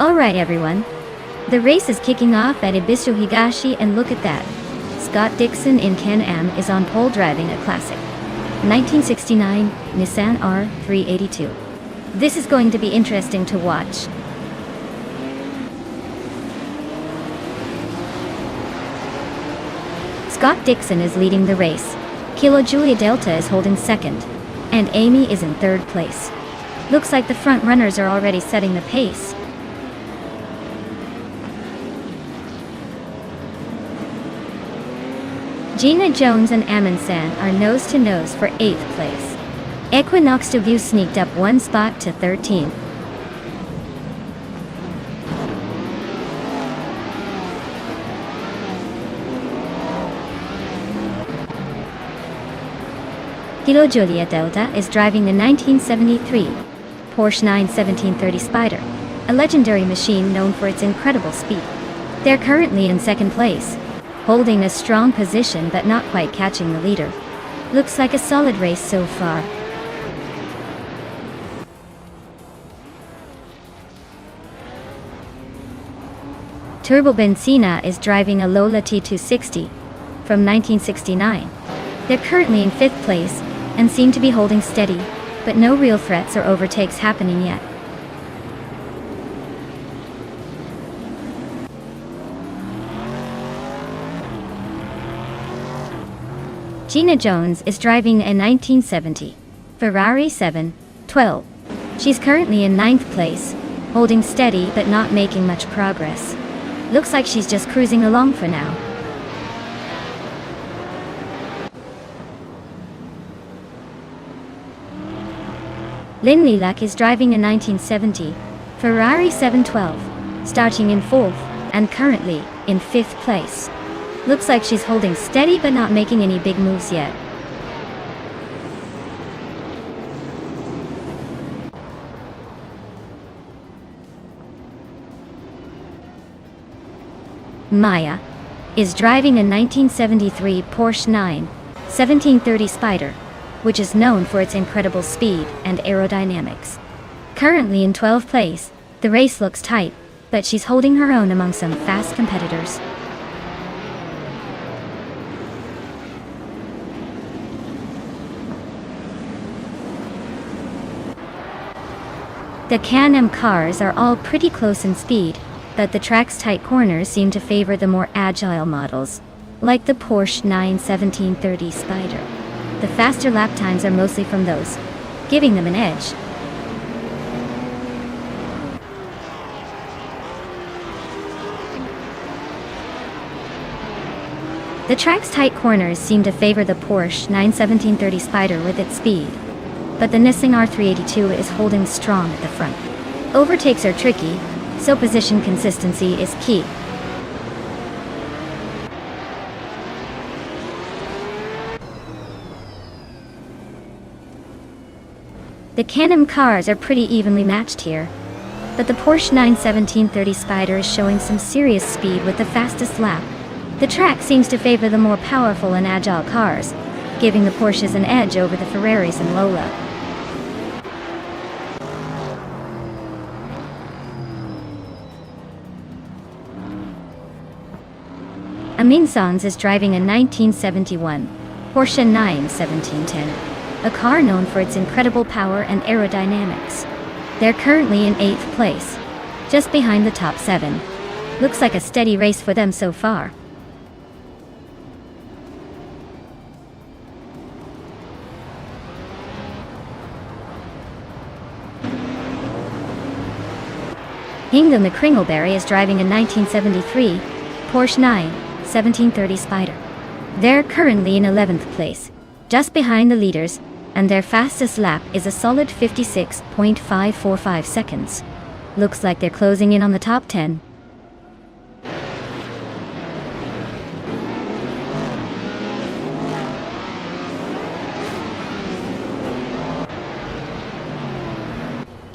Alright everyone, the race is kicking off at Ibisu Higashi, and look at that. Scott Dixon in Can-Am is on pole driving a classic 1969 Nissan R382. This is going to be interesting to watch. Scott Dixon is leading the race. Kilo Julia Delta is holding second, and Amy is in third place. Looks like the front runners are already setting the pace. Gina Jones and Amundsen are nose-to-nose for 8th place. Equinox de Vue sneaked up one spot to 13th. Kilo Julia Delta is driving the 1973 Porsche 91730 Spider, a legendary machine known for its incredible speed. They're currently in second place, holding a strong position but not quite catching the leader. Looks like a solid race so far. Turbo Benzina is driving a Lola T260 from 1969. They're currently in 5th place and seem to be holding steady, but no real threats or overtakes happening yet. Gina Jones is driving a 1970 Ferrari 712. She's currently in 9th place, holding steady but not making much progress. Looks like she's just cruising along for now. Lynn Lilac is driving a 1970 Ferrari 712, starting in 4th and currently in 5th place. Looks like she's holding steady but not making any big moves yet. Maya is driving a 1973 Porsche 91730 Spider, which is known for its incredible speed and aerodynamics. Currently in 12th place, the race looks tight, but she's holding her own among some fast competitors. The Can-Am cars are all pretty close in speed, but the track's tight corners seem to favor the more agile models, like the Porsche 91730 Spider. The faster lap times are mostly from those, giving them an edge. The track's tight corners seem to favor the Porsche 91730 Spider with its speed, but the Nissan R382 is holding strong at the front. Overtakes are tricky, so position consistency is key. The Can-Am cars are pretty evenly matched here, but the Porsche 91730 Spider is showing some serious speed with the fastest lap. The track seems to favor the more powerful and agile cars, giving the Porsches an edge over the Ferraris and Lola. Amundsen is driving a 1971 Porsche 91710. A car known for its incredible power and aerodynamics. They're currently in 8th place, just behind the top 7. Looks like a steady race for them so far. Inga McCringleberry is driving a 1973 Porsche 91730 Spider. They're currently in 11th place, just behind the leaders, and their fastest lap is a solid 56.545 seconds. Looks like they're closing in on the top 10.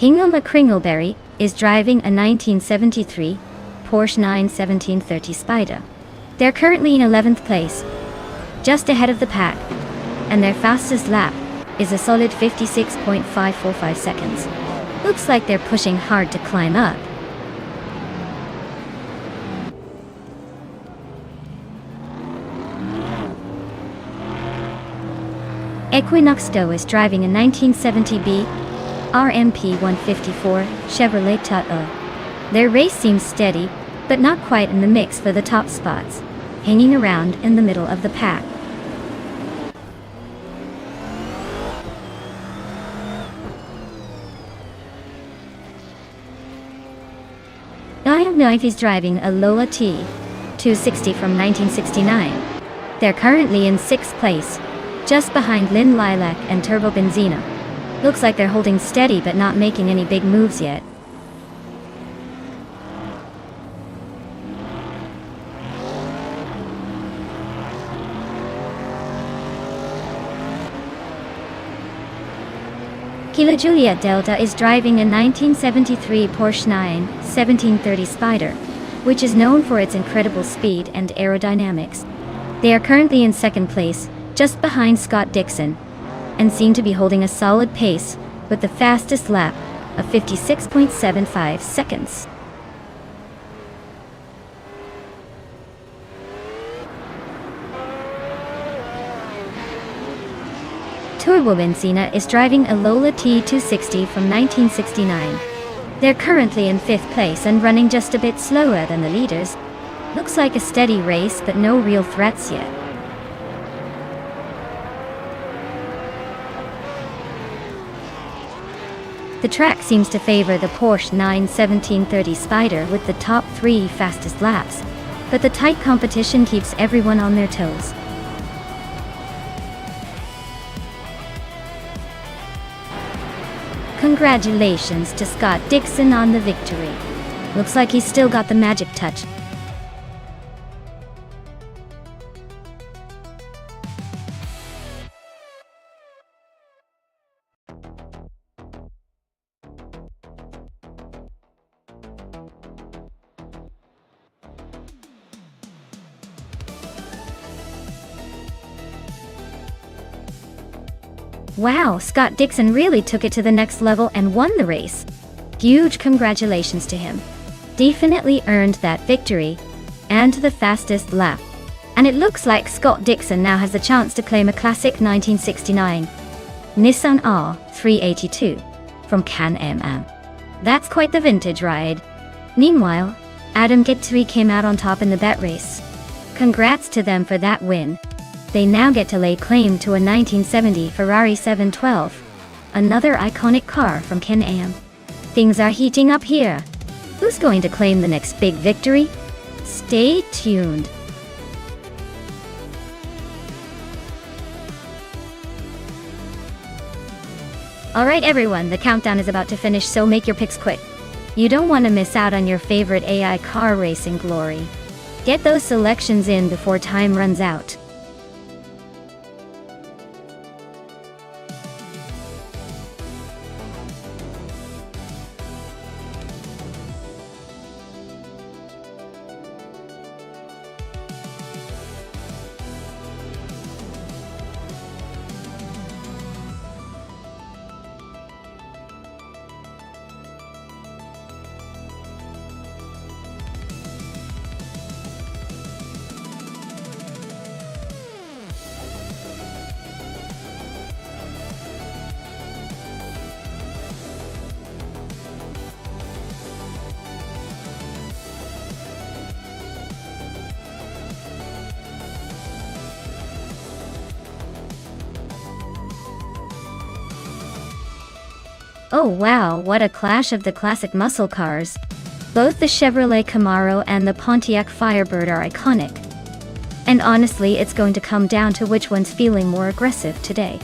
Inga McCringleberry is driving a 1973 Porsche 91730 Spider. They're currently in 11th place, just ahead of the pack, and their fastest lap is a solid 56.545 seconds. Looks like they're pushing hard to climb up. Equinoxto is driving a 1970B RMP 154 Chevrolet Tahoe. Their race seems steady, but not quite in the mix for the top spots, hanging around in the middle of the pack. Knife is driving a Lola T 260 from 1969. They're currently in 6th place, just behind Lynn Lilac and Turbo Benzina. Looks like they're holding steady but not making any big moves yet. Kilo Juliet Delta is driving a 1973 Porsche 9/1730 Spider, which is known for its incredible speed and aerodynamics. They are currently in 2nd place, just behind Scott Dixon, and seem to be holding a solid pace with the fastest lap of 56.75 seconds. Turbo Benzina is driving a Lola T260 from 1969. They're currently in 5th place and running just a bit slower than the leaders. Looks like a steady race, but no real threats yet. The track seems to favor the Porsche 9/1730 Spider with the top 3 fastest laps, but the tight competition keeps everyone on their toes. Congratulations to Scott Dixon on the victory. Looks like he's still got the magic touch. Wow, Scott Dixon really took it to the next level and won the race. Huge congratulations to him. Definitely earned that victory and the fastest lap. And it looks like Scott Dixon now has the chance to claim a classic 1969 Nissan R382 from Can-Am. That's quite the vintage ride. Meanwhile, Adam Guthrie came out on top in the bet race. Congrats to them for that win. They now get to lay claim to a 1970 Ferrari 712, another iconic car from Can-Am. Things are heating up here. Who's going to claim the next big victory? Stay tuned. Alright everyone, the countdown is about to finish, so make your picks quick. You don't want to miss out on your favorite AI car racing glory. Get those selections in before time runs out. Oh wow, what a clash of the classic muscle cars. Both the Chevrolet Camaro and the Pontiac Firebird are iconic. And honestly, it's going to come down to which one's feeling more aggressive today.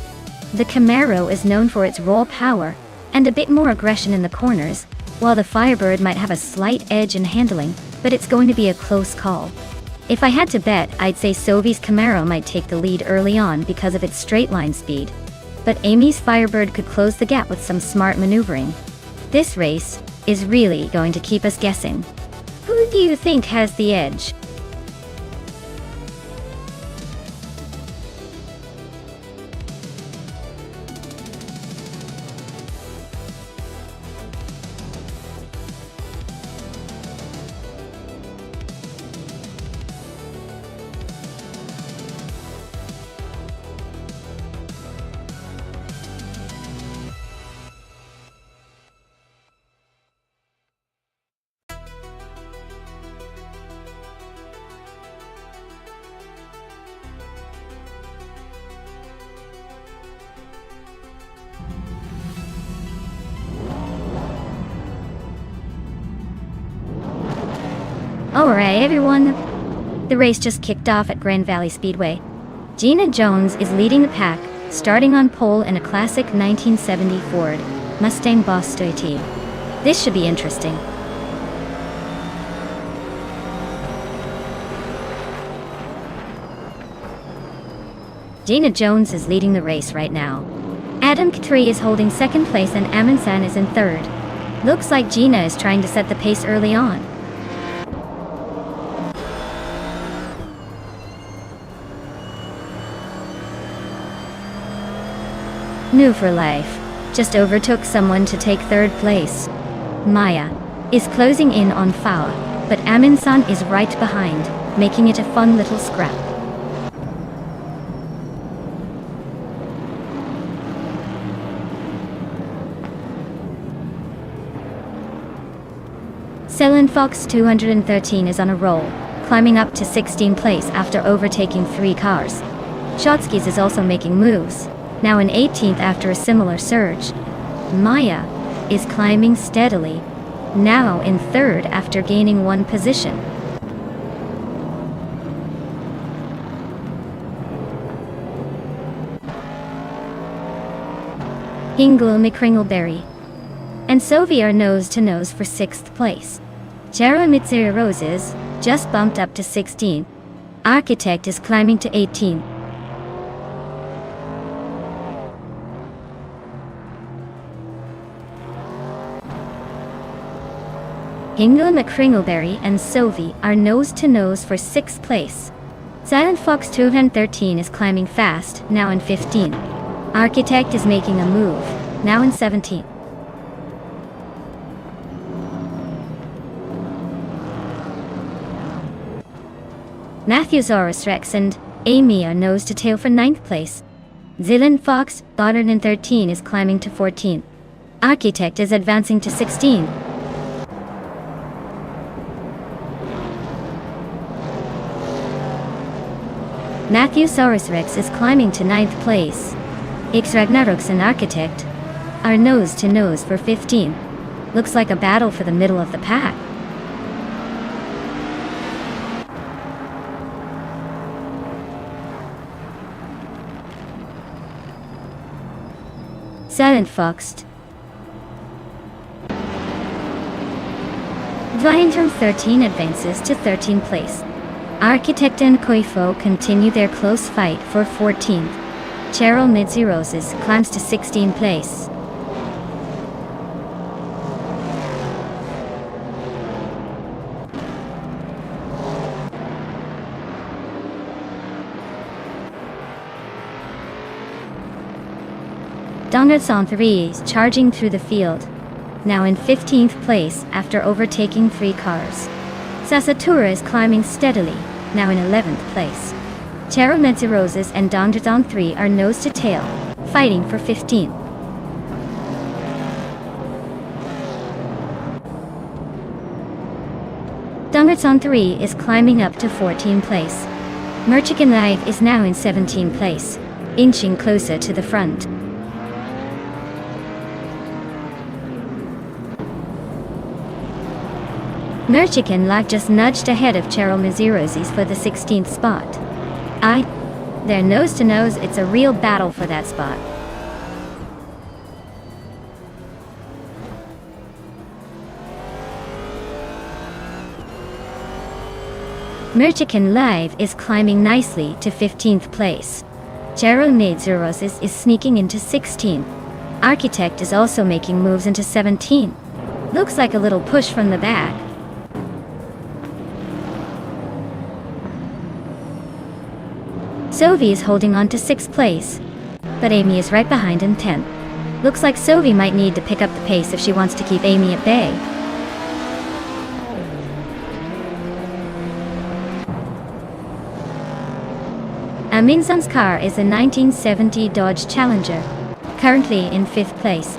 The Camaro is known for its raw power and a bit more aggression in the corners, while the Firebird might have a slight edge in handling, but it's going to be a close call. If I had to bet, I'd say Sovi's Camaro might take the lead early on because of its straight line speed. But Amy's Firebird could close the gap with some smart maneuvering. This race is really going to keep us guessing. Who do you think has the edge? Alright everyone, the race just kicked off at Grand Valley Speedway. Gina Jones is leading the pack, starting on pole in a classic 1970 Ford Mustang Boss TT. This should be interesting. Gina Jones is leading the race right now. Adam Katri is holding second place and Amin San is in third. Looks like Gina is trying to set the pace early on. New for life. Just overtook someone to take third place. Maya is closing in on Fawa, but Amin San is right behind, making it a fun little scrap. Selin Fox 213 is on a roll, climbing up to 16th place after overtaking 3 cars. Shotskis is also making moves, now in 18th after a similar surge. Maya is climbing steadily, now in 3rd after gaining 1 position. Hingul McCringleberry and Sovi are nose to nose for 6th place. Jero Mitsuru Roses just bumped up to 16. Architect is climbing to 18. Hingul McCringleberry and Sovi are nose to nose for 6th place. Silent Fox 213 is climbing fast, now in 15. Architect is making a move, now in 17. Matthewsaurus Rex and Amy are nose to tail for 9th place. Zillion Fox 113 is climbing to 14. Architect is advancing to 16. Matthewsaurus Rex is climbing to 9th place. X Ragnaroks and Architect are nose to nose for 15. Looks like a battle for the middle of the pack. Silent Foxed. Viantron 13 advances to 13th place. Architect and Koifo continue their close fight for 14th. Cheryl Midziroses climbs to 16th place. Dongerson 3 is charging through the field, now in 15th place after overtaking 3 cars. Sasatura is climbing steadily, now in 11th place. Cheryl Midziroses and Dongerson 3 are nose to tail, fighting for 15th. Dongerson 3 is climbing up to 14th place. Merchican Live is now in 17th place, inching closer to the front. Merchican Live just nudged ahead of Cheryl Midziroses for the 16th spot. They're nose to nose, it's a real battle for that spot. Merchican Live is climbing nicely to 15th place. Cheryl Midziroses is sneaking into 16. Architect is also making moves into 17. Looks like a little push from the back. Sovi is holding on to 6th place, but Amy is right behind in 10th. Looks like Sovi might need to pick up the pace if she wants to keep Amy at bay. Aminsan's car is a 1970 Dodge Challenger, currently in 5th place.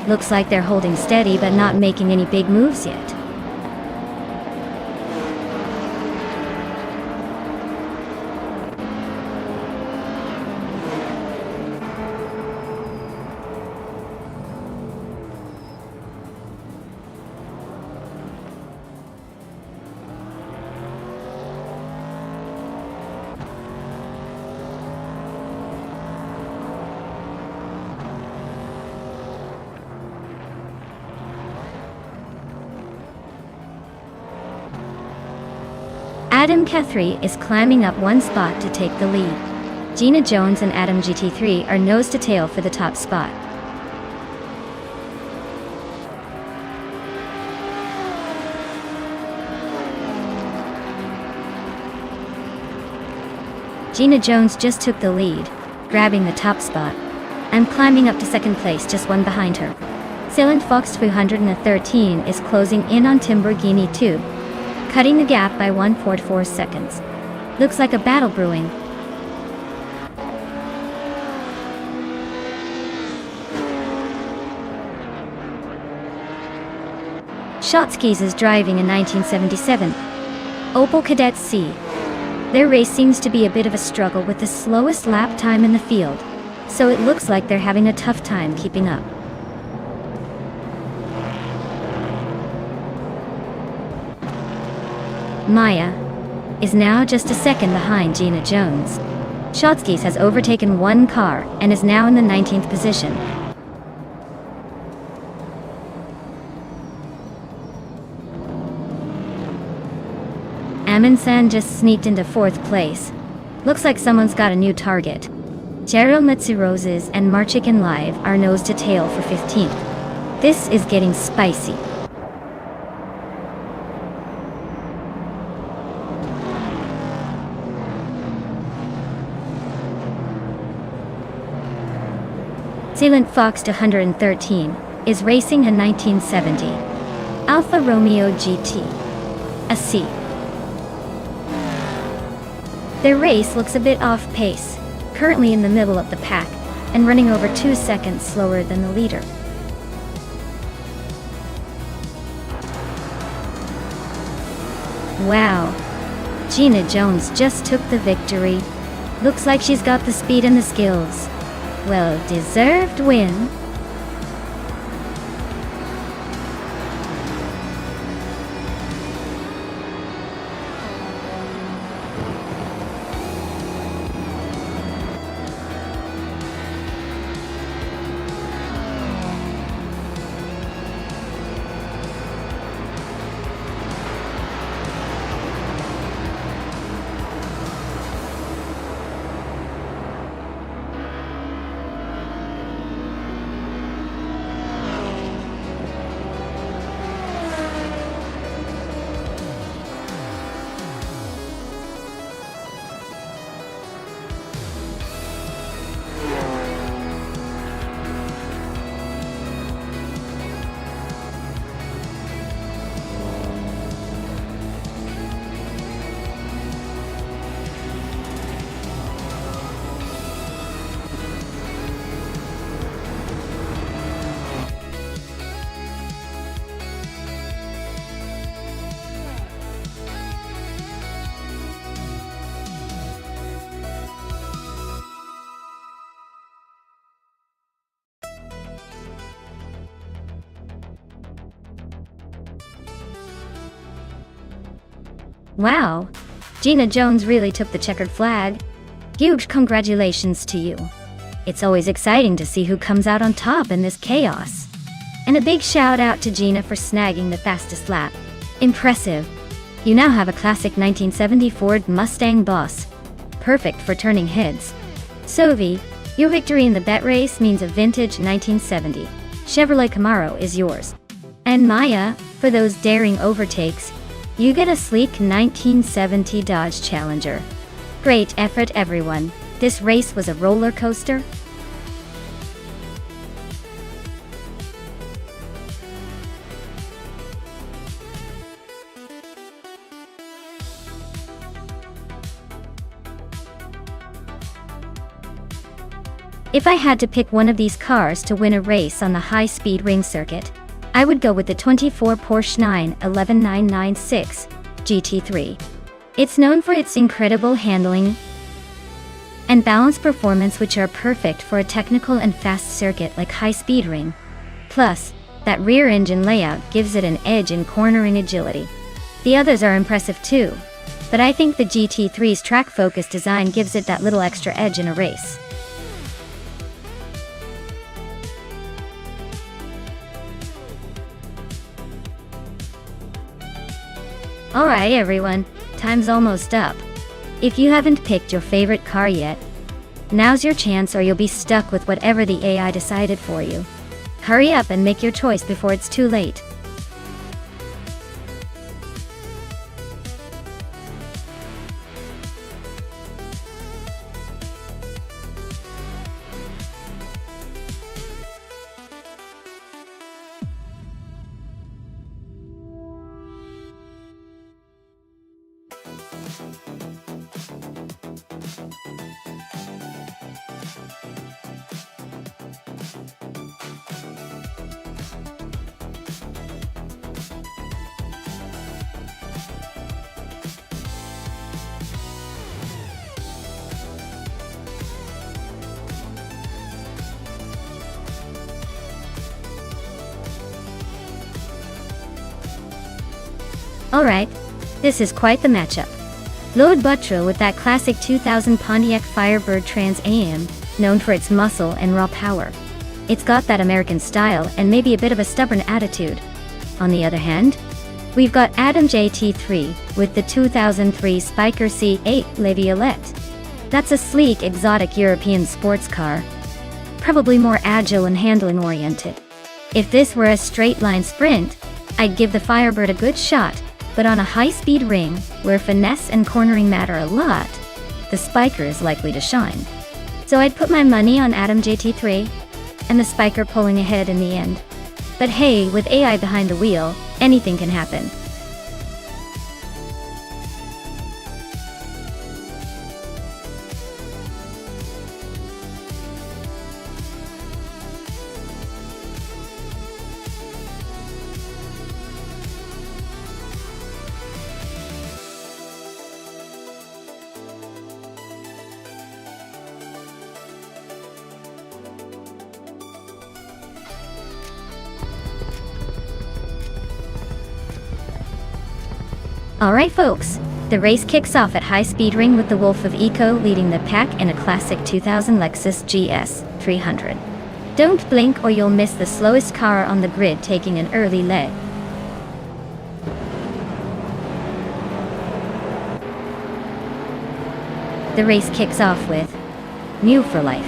Looks like they're holding steady but not making any big moves yet. Adam K3 is climbing up one spot to take the lead. Gina Jones and Adam GT3 are nose to tail for the top spot. Gina Jones just took the lead, grabbing the top spot. I'm climbing up to second place, just one behind her. Silent Fox 213 is closing in on Timborghini 2, cutting the gap by 1.4 seconds. Looks like a battle brewing. Shotskis is driving a 1977 Opel Kadett C. Their race seems to be a bit of a struggle with the slowest lap time in the field, so it looks like they're having a tough time keeping up. Maya is now just a second behind Gina Jones. Shotskis has overtaken one car and is now in the 19th position. Amundsen just sneaked into 4th place. Looks like someone's got a new target. Gerald Mitsuroses and Marchikin Live are nose to tail for 15th. This is getting spicy. Silent Fox 213 is racing a 1970 Alfa Romeo GT, a C. Their race looks a bit off pace, currently in the middle of the pack, and running over 2 seconds slower than the leader. Wow, Gina Jones just took the victory. Looks like she's got the speed and the skills. Well deserved win. Wow, Gina Jones really took the checkered flag. Huge congratulations to you. It's always exciting to see who comes out on top in this chaos. And a big shout out to Gina for snagging the fastest lap. Impressive. You now have a classic 1970 Ford Mustang Boss. Perfect for turning heads. Sovi, your victory in the bet race means a vintage 1970 Chevrolet Camaro is yours. And Maya, for those daring overtakes, you get a sleek 1970 Dodge Challenger. Great effort, everyone. This race was a roller coaster. If I had to pick one of these cars to win a race on the high-speed ring circuit, I would go with the 24 Porsche 911996 GT3. It's known for its incredible handling and balanced performance, which are perfect for a technical and fast circuit like high-speed ring. Plus, that rear engine layout gives it an edge in cornering agility. The others are impressive too, but I think the GT3's track-focused design gives it that little extra edge in a race. Alright everyone, time's almost up. If you haven't picked your favorite car yet, now's your chance, or you'll be stuck with whatever the AI decided for you. Hurry up and make your choice before it's too late. Alright, this is quite the matchup. Load Buttrell with that classic 2000 Pontiac Firebird Trans Am, known for its muscle and raw power. It's got that American style and maybe a bit of a stubborn attitude. On the other hand, we've got Adam JT3 with the 2003 Spiker C8 La Violette. That's a sleek, exotic European sports car, probably more agile and handling oriented. If this were a straight line sprint, I'd give the Firebird a good shot, but on a high-speed ring, where finesse and cornering matter a lot, the Spiker is likely to shine. So I'd put my money on Adam JT3, and the Spiker pulling ahead in the end. But hey, with AI behind the wheel, anything can happen. Alright folks, the race kicks off at high speed ring with the Wolf of Eco leading the pack in a classic 2000 Lexus GS 300. Don't blink or you'll miss the slowest car on the grid taking an early lead. The race kicks off with New for Life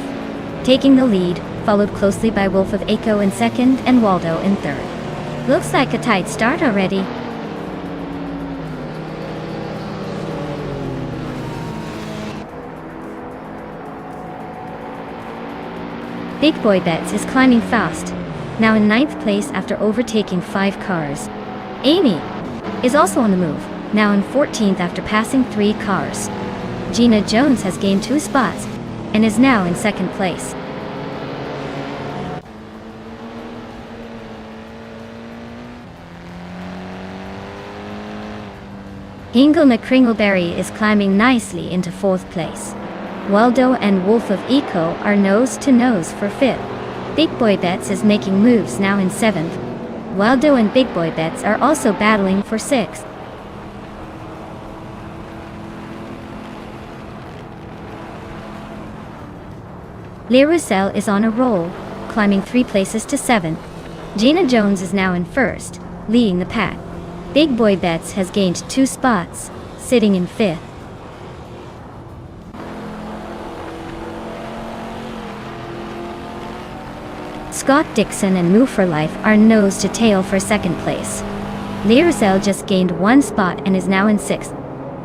taking the lead, followed closely by Wolf of Eco in second and Waldo in third. Looks like a tight start already. Big Boy Bets is climbing fast, now in 9th place after overtaking 5 cars. Amy is also on the move, now in 14th after passing 3 cars. Gina Jones has gained 2 spots and is now in 2nd place. Ingle McCringleberry is climbing nicely into 4th place. Waldo and Wolf of Eco are nose to nose for 5th. Big Boy Bets is making moves now in 7th. Waldo and Big Boy Bets are also battling for 6th. Le Roussel is on a roll, climbing 3 places to 7th. Gina Jones is now in 1st, leading the pack. Big Boy Bets has gained 2 spots, sitting in 5th. Scott Dixon and Move for Life are nose to tail for 2nd place. Le Roussel just gained 1 spot and is now in 6th.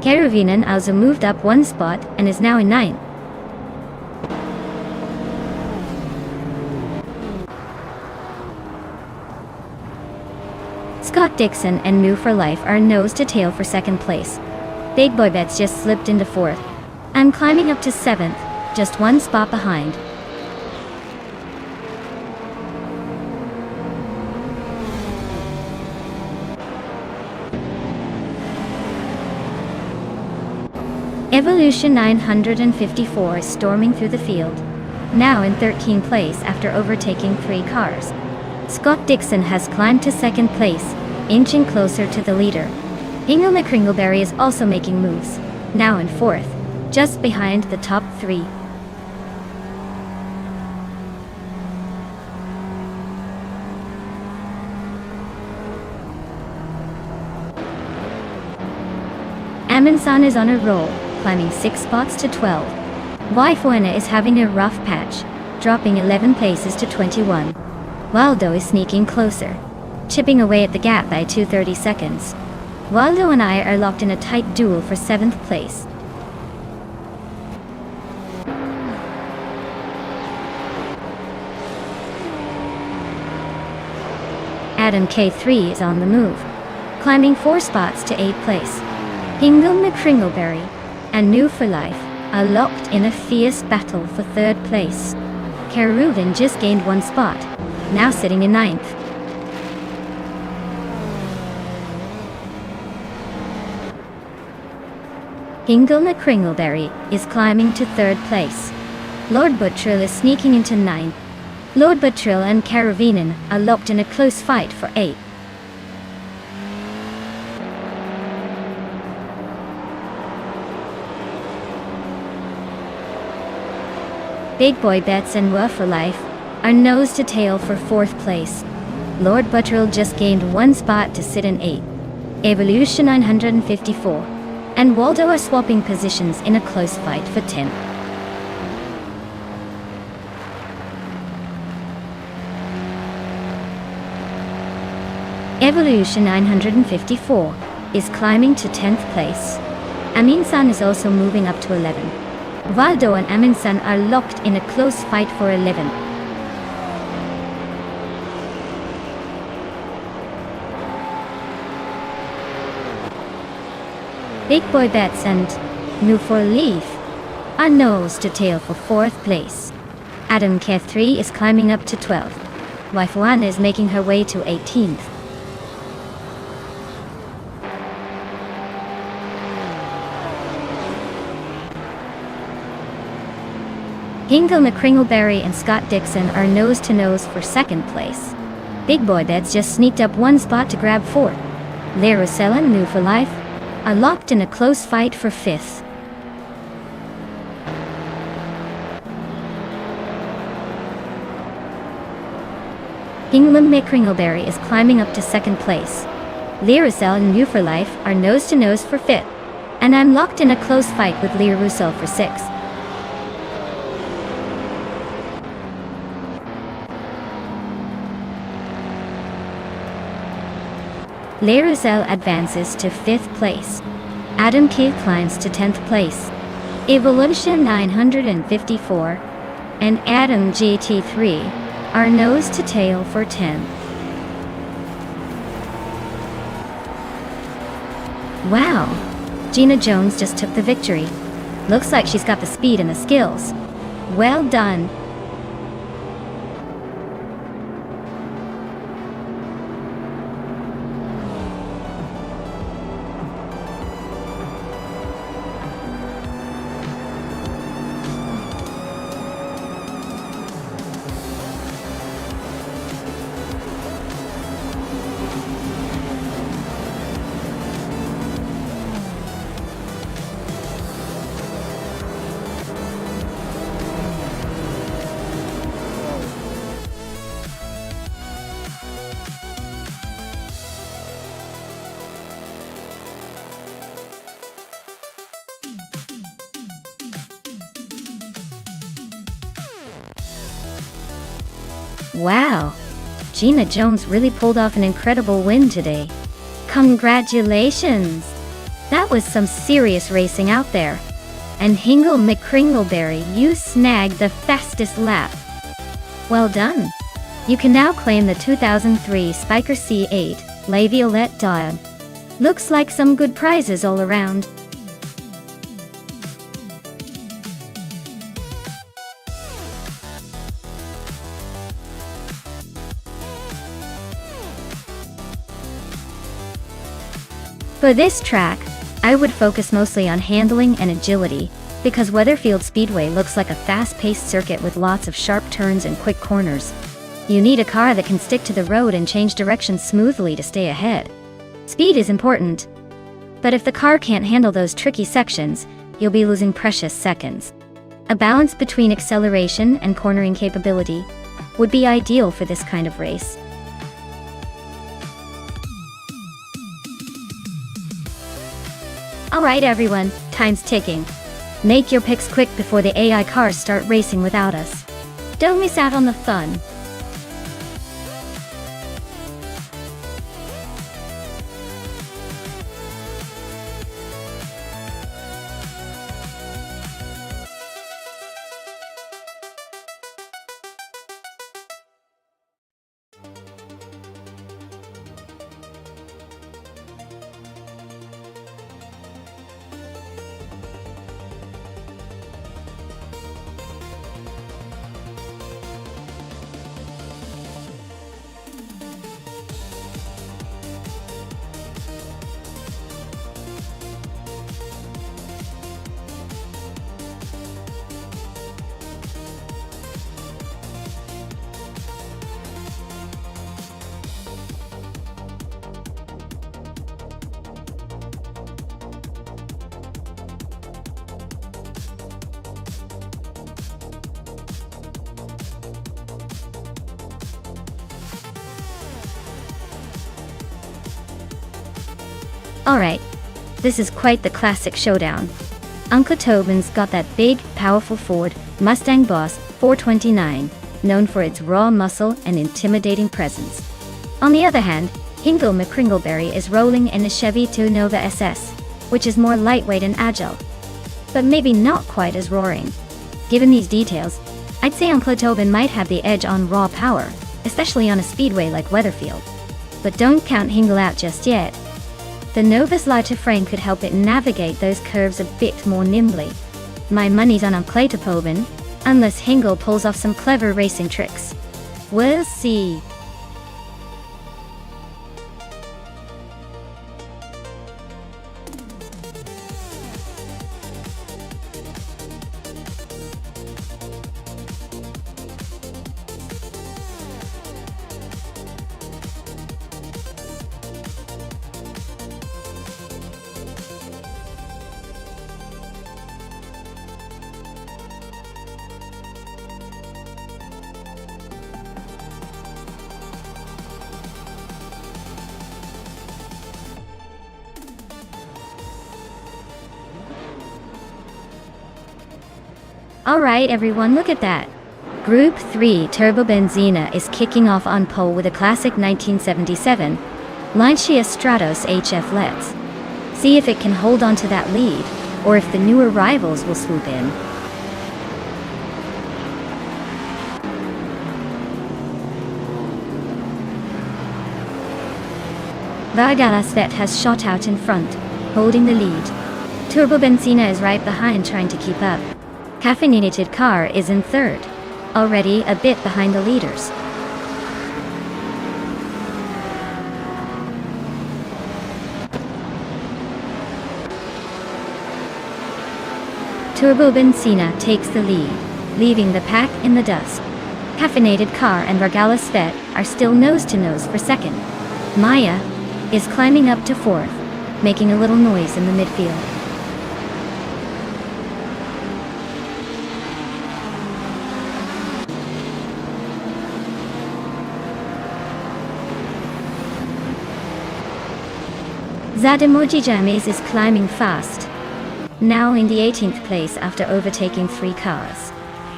Keruvinen also moved up 1 spot and is now in 9th. Scott Dixon and Move for Life are nose to tail for 2nd place. Big Boy Bets just slipped into 4th. I'm climbing up to 7th, just 1 spot behind. Evolution 954 is storming through the field, now in 13th place after overtaking 3 cars. Scott Dixon has climbed to 2nd place, inching closer to the leader. Ingle McCringleberry is also making moves, now in 4th, just behind the top 3. Amundsen is on a roll, climbing 6 spots to 12. Waifuena is having a rough patch, dropping 11 places to 21. Waldo is sneaking closer, chipping away at the gap by 230 seconds. Waldo and I are locked in a tight duel for 7th place. Adam K3 is on the move, climbing 4 spots to 8th place. Hingle McCringleberry and New for Life are locked in a fierce battle for 3rd place. Keruvin just gained 1 spot, now sitting in 9th. Hingle McCringleberry is climbing to 3rd place. Lord Buttrill is sneaking into 9th. Lord Buttrill and Keruvinen are locked in a close fight for 8th. Big Boy Bets and Were for Life are nose to tail for 4th place. Lord Buttrill just gained 1 spot to sit in 8th. Evolution 954 and Waldo are swapping positions in a close fight for 10th. Evolution 954 is climbing to 10th place. Amundsen is also moving up to 11. Waldo and Amundsen are locked in a close fight for 11th. Big Boy Bets and New for Leaf are nose to tail for 4th place. Adam K3 is climbing up to 12th. Waifuana is making her way to 18th. Hingle McCringleberry and Scott Dixon are nose to nose for 2nd place. Big Boy Bets just sneaked up 1 spot to grab 4th. Larusella and New for Life are locked in a close fight for 5th. Hingle McCringleberry is climbing up to 2nd place. Larusella and New for Life are nose to nose for 5th, and I'm locked in a close fight with Larusella for 6th. Larusella advances to 5th place. Adam K climbs to 10th place. Evolution 954 and Adam GT3 are nose to tail for 10th. Wow, Gina Jones just took the victory. Looks like she's got the speed and the skills. Well done. Wow, Gina Jones really pulled off an incredible win today. Congratulations! That was some serious racing out there. And Hingle McCringleberry, you snagged the fastest lap. Well done! You can now claim the 2003 Spiker C8 La Violette Dog. Looks like some good prizes all around. For this track, I would focus mostly on handling and agility, because Weatherfield Speedway looks like a fast-paced circuit with lots of sharp turns and quick corners. You need a car that can stick to the road and change direction smoothly to stay ahead. Speed is important, but if the car can't handle those tricky sections, you'll be losing precious seconds. A balance between acceleration and cornering capability would be ideal for this kind of race. Alright everyone, time's ticking. Make your picks quick before the AI cars start racing without us. Don't miss out on the fun. Alright, this is quite the classic showdown. Uncle Tobin's got that big, powerful Ford Mustang Boss 429, known for its raw muscle and intimidating presence. On the other hand, Hingle McCringleberry is rolling in a Chevy 2 Nova SS, which is more lightweight and agile, but maybe not quite as roaring. Given these details, I'd say Uncle Tobin might have the edge on raw power, especially on a speedway like Weatherfield. But don't count Hingle out just yet. The Nova's lighter frame could help it navigate those curves a bit more nimbly. My money's on Uncle Tobin, unless Hingle pulls off some clever racing tricks. We'll see. Alright everyone, look at that. Group 3 Turbo Benzina is kicking off on pole with a classic 1977 Lancia Stratos HF. Let's see if it can hold on to that lead, or if the newer rivals will swoop in. Vargalasvet has shot out in front, holding the lead. Turbo Benzina is right behind, trying to keep up. Caffeinated Car is in third, already a bit behind the leaders. Turbo Benzina takes the lead, leaving the pack in the dust. Caffeinated Car and Vargalasvet are still nose-to-nose for second. Maya is climbing up to fourth, making a little noise in the midfield. Zademoji James is climbing fast, now in the 18th place after overtaking 3 cars.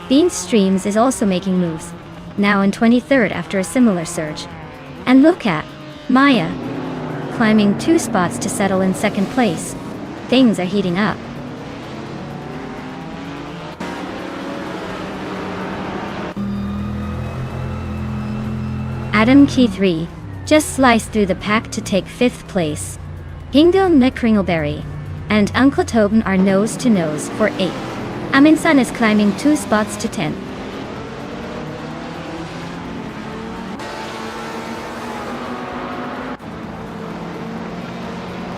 Bean Streams is also making moves, now in 23rd after a similar surge. And look at Maya, climbing 2 spots to settle in second place. Things are heating up. Adam Key 3 just sliced through the pack to take 5th place. Hingle McCringleberry and Uncle Tobin are nose-to-nose for 8th. Aminson is climbing 2 spots to 10th.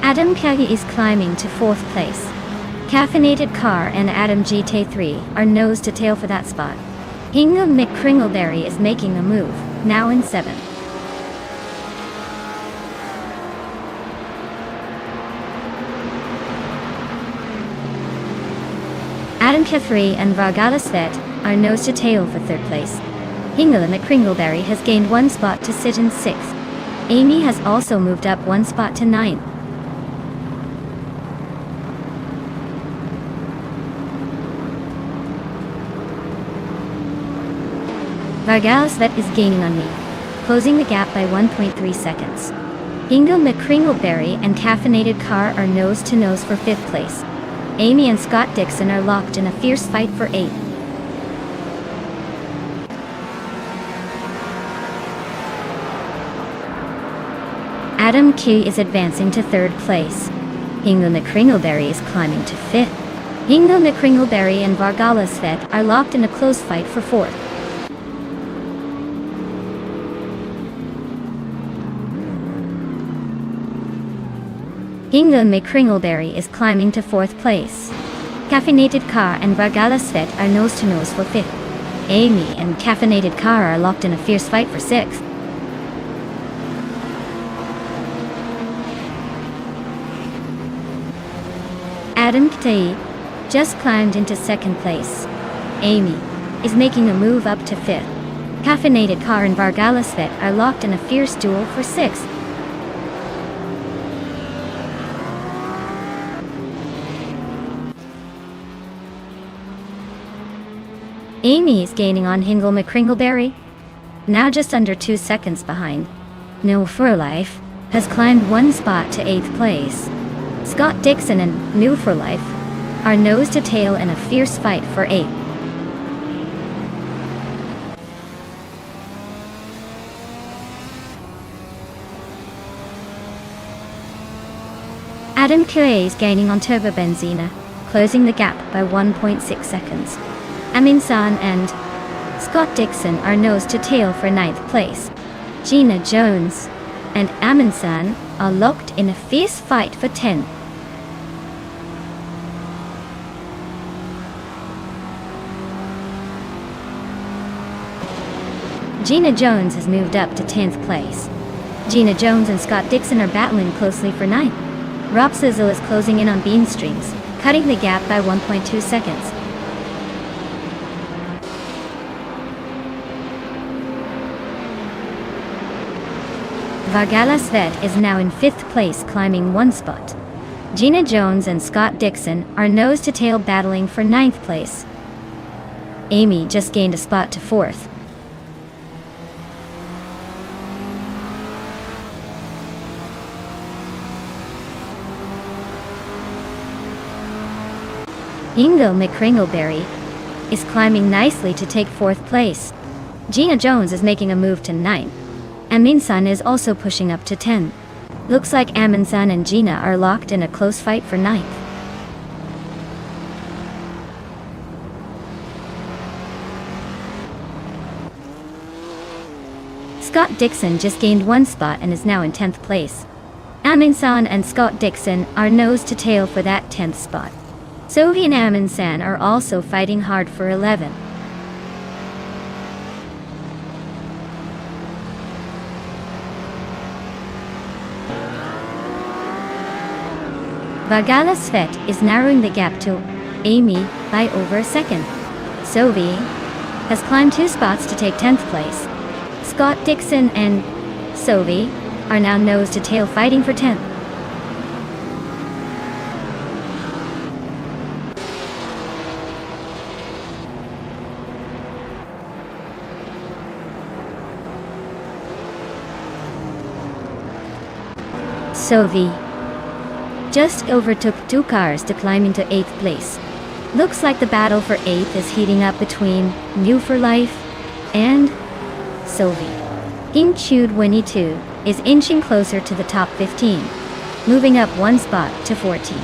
Adam Kagi is climbing to 4th place. Caffeinated Car and Adam GT3 are nose-to-tail for that spot. Hingle McCringleberry is making a move, now in 7th. Adam K3 and Vargalasvet are nose-to-tail for 3rd place. Hingle McCringleberry has gained 1 spot to sit in 6th. Amy has also moved up 1 spot to 9th. Vargalsvet is gaining on me, closing the gap by 1.3 seconds. Ingo McCringleberry and Caffeinated Car are nose-to-nose for 5th place. Amy and Scott Dixon are locked in a fierce fight for 8th. Adam Key is advancing to 3rd place. Ingo McCringleberry is climbing to 5th. Ingo McCringleberry and Vargalasvet are locked in a close fight for 4th. Ingo McCringleberry is climbing to 4th place. Caffeinated Car and Vargalasvet are nose-to-nose for 5th. Amy and Caffeinated Car are locked in a fierce fight for 6th. Adam Ktae just climbed into 2nd place. Amy is making a move up to 5th. Caffeinated Car and Vargalasvet are locked in a fierce duel for 6th. Amy is gaining on Hingle McCringleberry, now just under 2 seconds behind. No For Life has climbed 1 spot to 8th place. Scott Dixon and New For Life are nose to tail in a fierce fight for 8th. Adam Kue is gaining on Turbo Benzina, closing the gap by 1.6 seconds. Amin San and Scott Dixon are nose to tail for 9th place. Gina Jones and Amin San are locked in a fierce fight for 10th. Gina Jones has moved up to 10th place. Gina Jones and Scott Dixon are battling closely for 9th. Rob Sizzle is closing in on Bean Strings, cutting the gap by 1.2 seconds. Vargalasvet is now in 5th place, climbing 1 spot. Gina Jones and Scott Dixon are nose to tail battling for 9th place. Amy just gained a spot to 4th. Ingo McCringleberry is climbing nicely to take 4th place. Gina Jones is making a move to 9th. Amin-san is also pushing up to 10. Looks like Amin-san and Gina are locked in a close fight for 9th. Scott Dixon just gained 1 spot and is now in 10th place. Amin-san and Scott Dixon are nose to tail for that 10th spot. Sophie and Amin-san are also fighting hard for 11th. Vargalasvet is narrowing the gap to Amy by over a second. Sophie has climbed 2 spots to take 10th place. Scott Dixon and Sophie are now nose to tail fighting for 10th. Sophie just overtook 2 cars to climb into 8th place. Looks like the battle for 8th is heating up between New For Life and Sophie. Kim Chud Winnie 2 is inching closer to the top 15, moving up 1 spot to 14.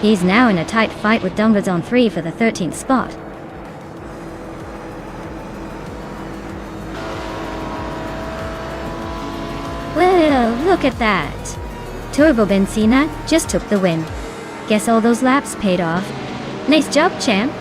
He's now in a tight fight with Dongazon 3 for the 13th spot. Well, look at that. Turbo Benzina just took the win. Guess all those laps paid off. Nice job, champ.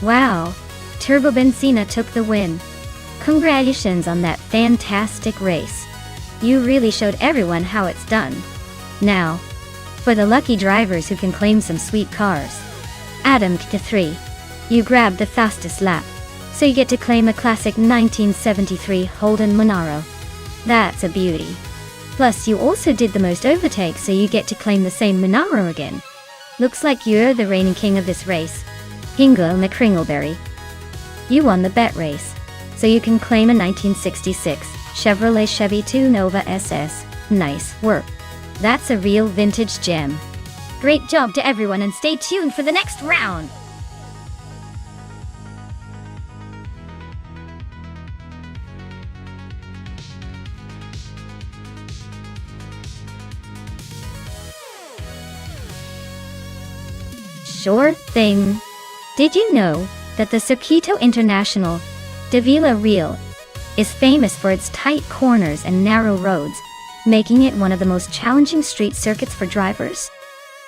Wow, Turbo Benzina took the win. Congratulations on that fantastic race. You really showed everyone how it's done. Now, for the lucky drivers who can claim some sweet cars. Adam to 3. You grabbed the fastest lap, so you get to claim a classic 1973 Holden Monaro. That's a beauty. Plus you also did the most overtakes, so you get to claim the same Monaro again. Looks like you're the reigning king of this race. Hingo McCringleberry. You won the bet race, so you can claim a 1966 Chevrolet Chevy 2 Nova SS. Nice work. That's a real vintage gem. Great job to everyone, and stay tuned for the next round. Sure thing. Did you know that the Circuito International de Vila Real is famous for its tight corners and narrow roads, making it one of the most challenging street circuits for drivers?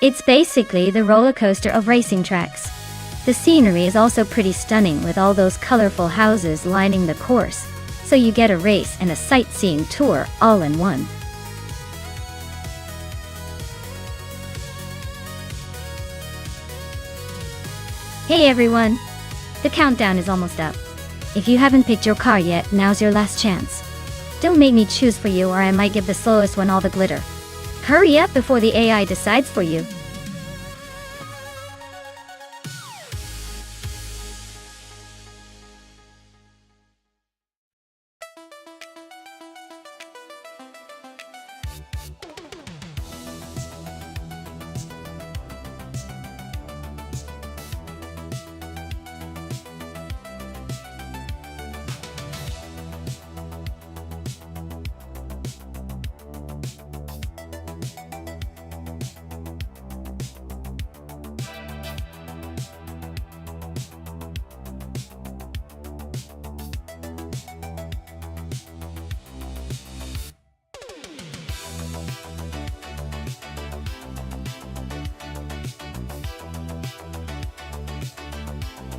It's basically the roller coaster of racing tracks. The scenery is also pretty stunning, with all those colorful houses lining the course, so you get a race and a sightseeing tour all in one. Hey everyone! The countdown is almost up. If you haven't picked your car yet, now's your last chance. Don't make me choose for you, or I might give the slowest one all the glitter. Hurry up before the AI decides for you.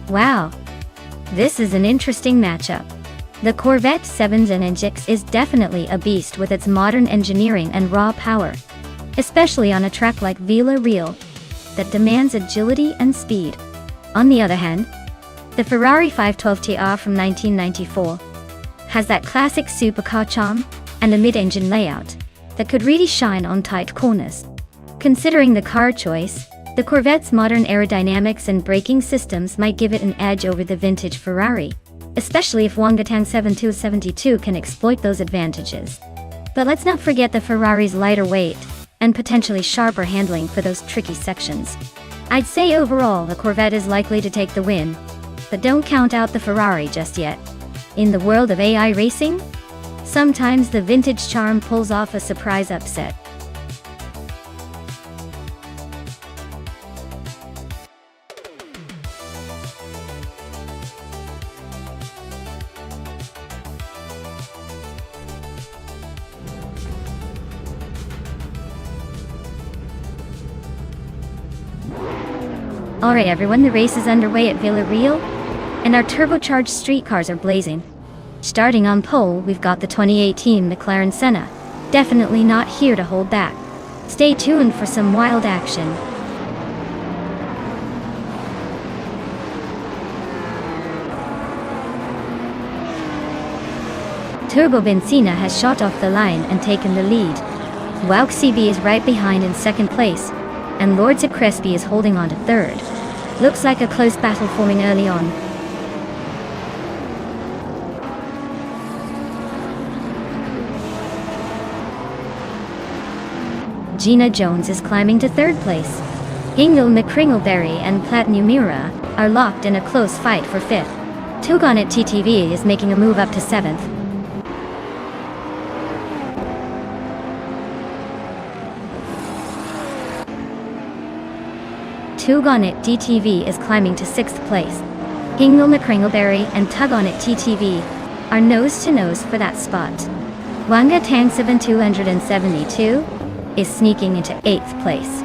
Wow, this is an interesting matchup. The Corvette 7NGX is definitely a beast with its modern engineering and raw power, especially on a track like Vila Real that demands agility and speed. On the other hand, the Ferrari 512 TR from 1994 has that classic supercar charm and a mid-engine layout that could really shine on tight corners. Considering the car choice, the Corvette's modern aerodynamics and braking systems might give it an edge over the vintage Ferrari, especially if Wangatang 7272 can exploit those advantages. But let's not forget the Ferrari's lighter weight and potentially sharper handling for those tricky sections. I'd say overall the Corvette is likely to take the win, but don't count out the Ferrari just yet. In the world of AI racing, sometimes the vintage charm pulls off a surprise upset. Alright everyone, the race is underway at Vila Real, and our turbocharged street cars are blazing. Starting on pole, we've got the 2018 McLaren Senna, definitely not here to hold back. Stay tuned for some wild action. Turbo Benzina has shot off the line and taken the lead. Wouk CB is right behind in second place, and Lords of Crespi is holding on to third. Looks like a close battle forming early on. Gina Jones is climbing to third place. Hingle McCringleberry and Platinum Mira are locked in a close fight for fifth. Togonet TTV is making a move up to seventh. Togonet DTV is climbing to 6th place. Hingle McCringleberry and Togonet TTV are nose-to-nose for that spot. Wangatang 7272 is sneaking into 8th place.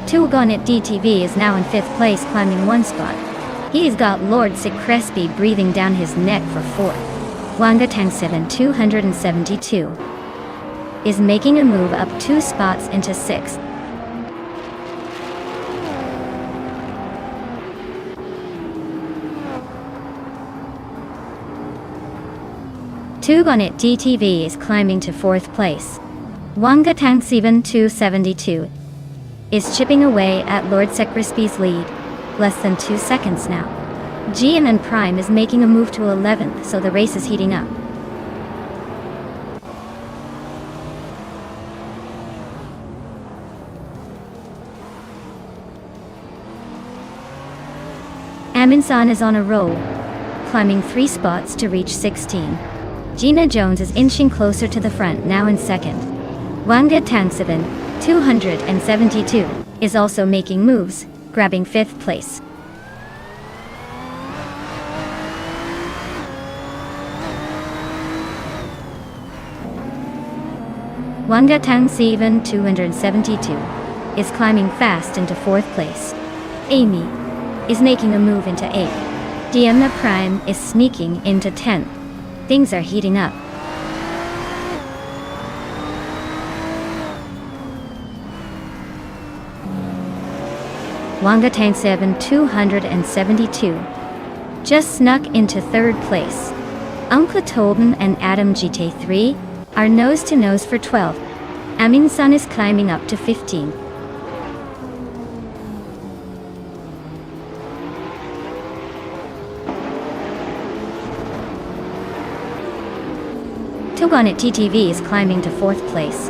Tugonit DTV is now in 5th place, climbing 1 spot. He's got Lord Crespi breathing down his neck for 4th. Wangatang 7272 is making a move up 2 spots into 6th. Tugonit DTV is climbing to 4th place. Wangatang 7272 is chipping away at Lord Crispi's lead, less than 2 seconds now. GMN Prime is making a move to 11th, so the race is heating up. Aminsan is on a roll, climbing 3 spots to reach 16. Gina Jones is inching closer to the front, now in 2nd. Wangatang 272 is also making moves, grabbing 5th place. Wangatang 272 is climbing fast into 4th place. Amy is making a move into 8th. Diana Prime is sneaking into 10th. Things are heating up. Wangatang 272 just snuck into 3rd place. Uncle Tobin and Adam GT3 are nose to nose for 12th. Aminsan is climbing up to 15. Tugonit TTV is climbing to 4th place.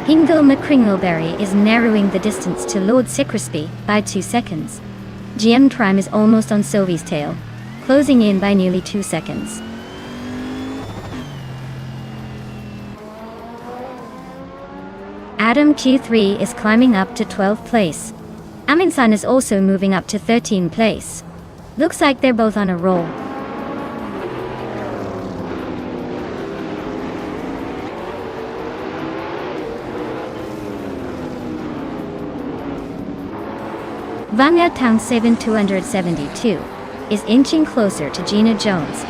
Hingle McCringleberry is narrowing the distance to Lord Crispy by 2 seconds. GM Prime is almost on Sylvie's tail, closing in by nearly 2 seconds. Adam Q3 is climbing up to 12th place. Aminsan is also moving up to 13th place. Looks like they're both on a roll. Wangatang 7272 is inching closer to Gina Jones,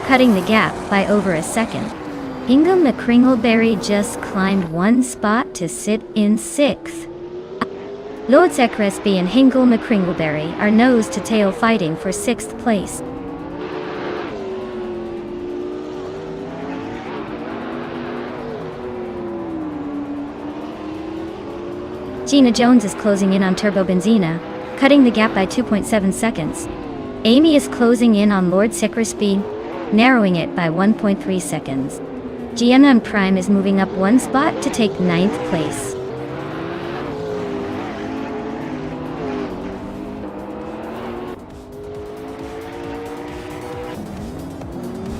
cutting the gap by over a second. Hingle McCringleberry just climbed 1 spot to sit in 6th. Lord Crispy and Hingle McCringleberry are nose to tail fighting for 6th place. Gina Jones is closing in on Turbo Benzina, cutting the gap by 2.7 seconds. Amy is closing in on Lord Crispy, narrowing it by 1.3 seconds. GMM Prime is moving up 1 spot to take 9th place.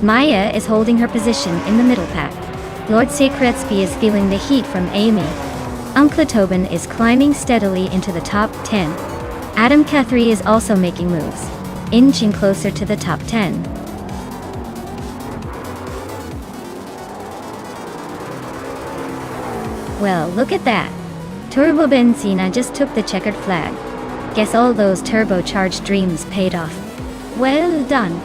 Maya is holding her position in the middle pack. Lord Crispy is feeling the heat from Amy. Uncle Tobin is climbing steadily into the top 10. Adam Guthrie is also making moves, inching closer to the top 10. Well, look at that. Turbo Benzina just took the checkered flag. Guess all those turbocharged dreams paid off. Well done.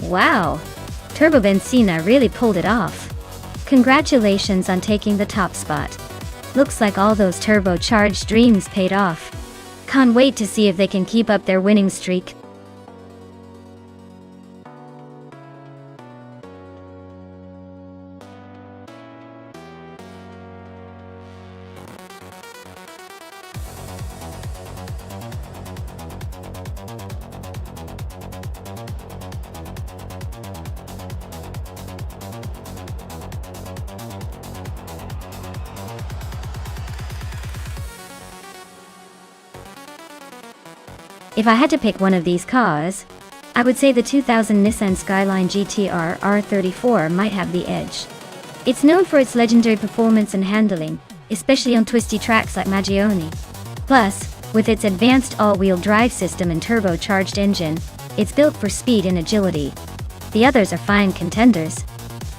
Wow, Turbo Benzina really pulled it off. Congratulations on taking the top spot. Looks like all those turbocharged dreams paid off. Can't wait to see if they can keep up their winning streak. If I had to pick one of these cars, I would say the 2000 Nissan Skyline GT-R R34 might have the edge. It's known for its legendary performance and handling, especially on twisty tracks like Magione. Plus, with its advanced all-wheel drive system and turbocharged engine, it's built for speed and agility. The others are fine contenders,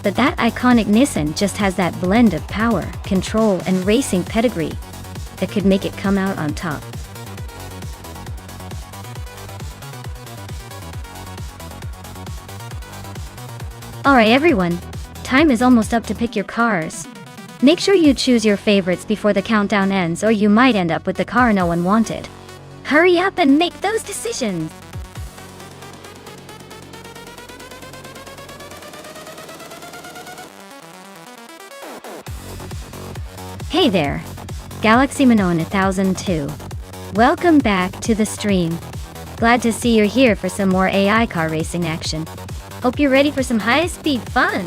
but that iconic Nissan just has that blend of power, control, and racing pedigree that could make it come out on top. Alright everyone, time is almost up to pick your cars. Make sure you choose your favorites before the countdown ends, or you might end up with the car no one wanted. Hurry up and make those decisions! Hey there, Galaxy Manon 1002. Welcome back to the stream. Glad to see you're here for some more AI car racing action. Hope you're ready for some high-speed fun.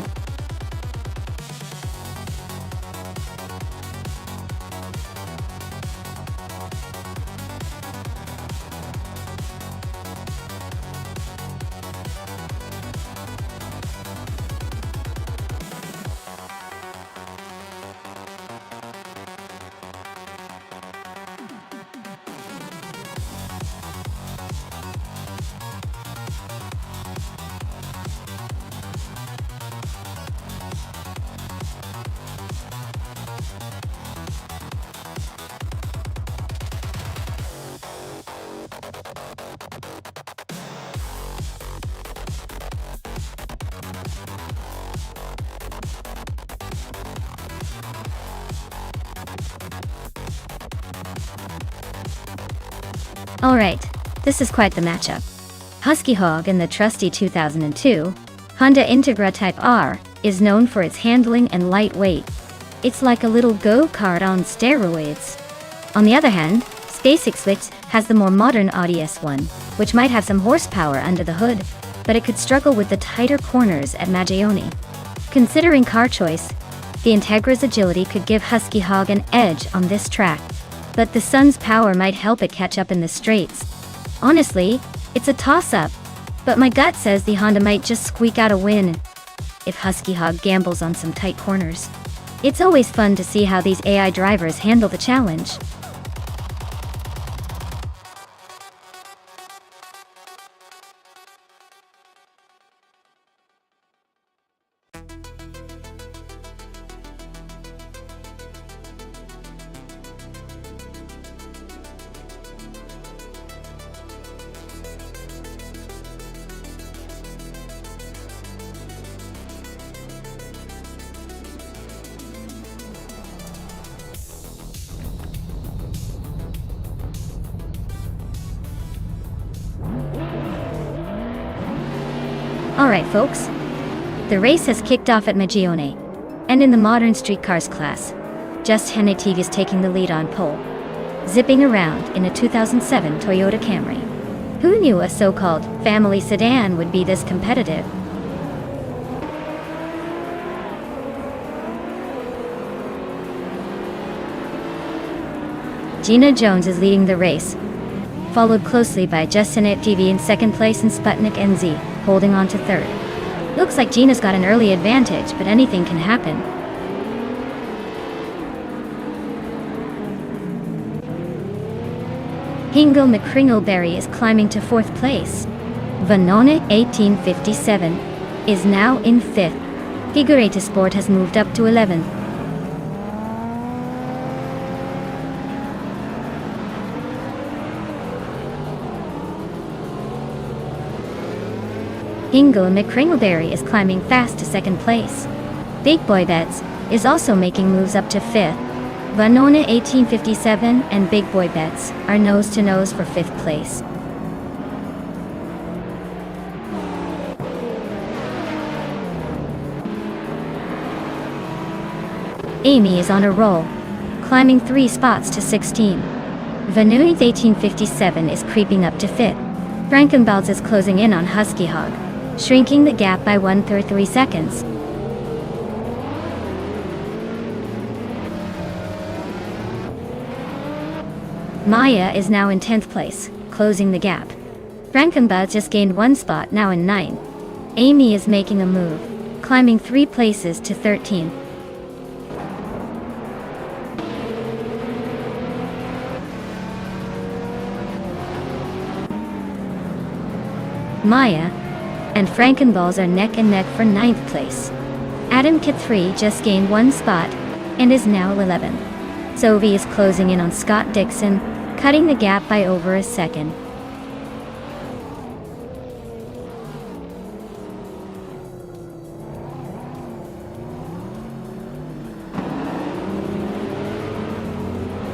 Alright, this is quite the matchup. Husky Hog in the trusty 2002 Honda Integra Type R is known for its handling and lightweight. It's like a little go-kart on steroids. On the other hand, SpaceX has the more modern Audi S1, which might have some horsepower under the hood, but it could struggle with the tighter corners at Magione. Considering car choice, the Integra's agility could give Husky Hog an edge on this track, but the Sun's power might help it catch up in the straights. Honestly, it's a toss-up, but my gut says the Honda might just squeak out a win if Husky Hog gambles on some tight corners. It's always fun to see how these AI drivers handle the challenge. Alright folks, the race has kicked off at Magione, and in the modern streetcars class, Just Hennetig is taking the lead on pole, zipping around in a 2007 Toyota Camry. Who knew a so-called family sedan would be this competitive? Gina Jones is leading the race, followed closely by Justinet TV in second place and Sputnik NZ, holding on to third. Looks like Gina's got an early advantage, but anything can happen. Hingo McCringleberry is climbing to fourth place. Vanone 1857 is now in fifth. Figurata Sport has moved up to 11th. Hingo McCringleberry is climbing fast to second place. Big Boy Bets is also making moves up to fifth. Vanone 1857 and Big Boy Bets are nose-to-nose for fifth place. Amy is on a roll, climbing 3 spots to 16. Vanone 1857 is creeping up to fifth. Frankenbalds is closing in on Husky Hog, shrinking the gap by 1/3 seconds. Maya is now in 10th place, closing the gap. Frankenbuzz just gained 1 spot, now in 9. Amy is making a move, climbing 3 places to 13. Maya and Frankenballs are neck and neck for 9th place. Adam Kit 3 just gained 1 spot and is now 11. Sophie is closing in on Scott Dixon, cutting the gap by over a second.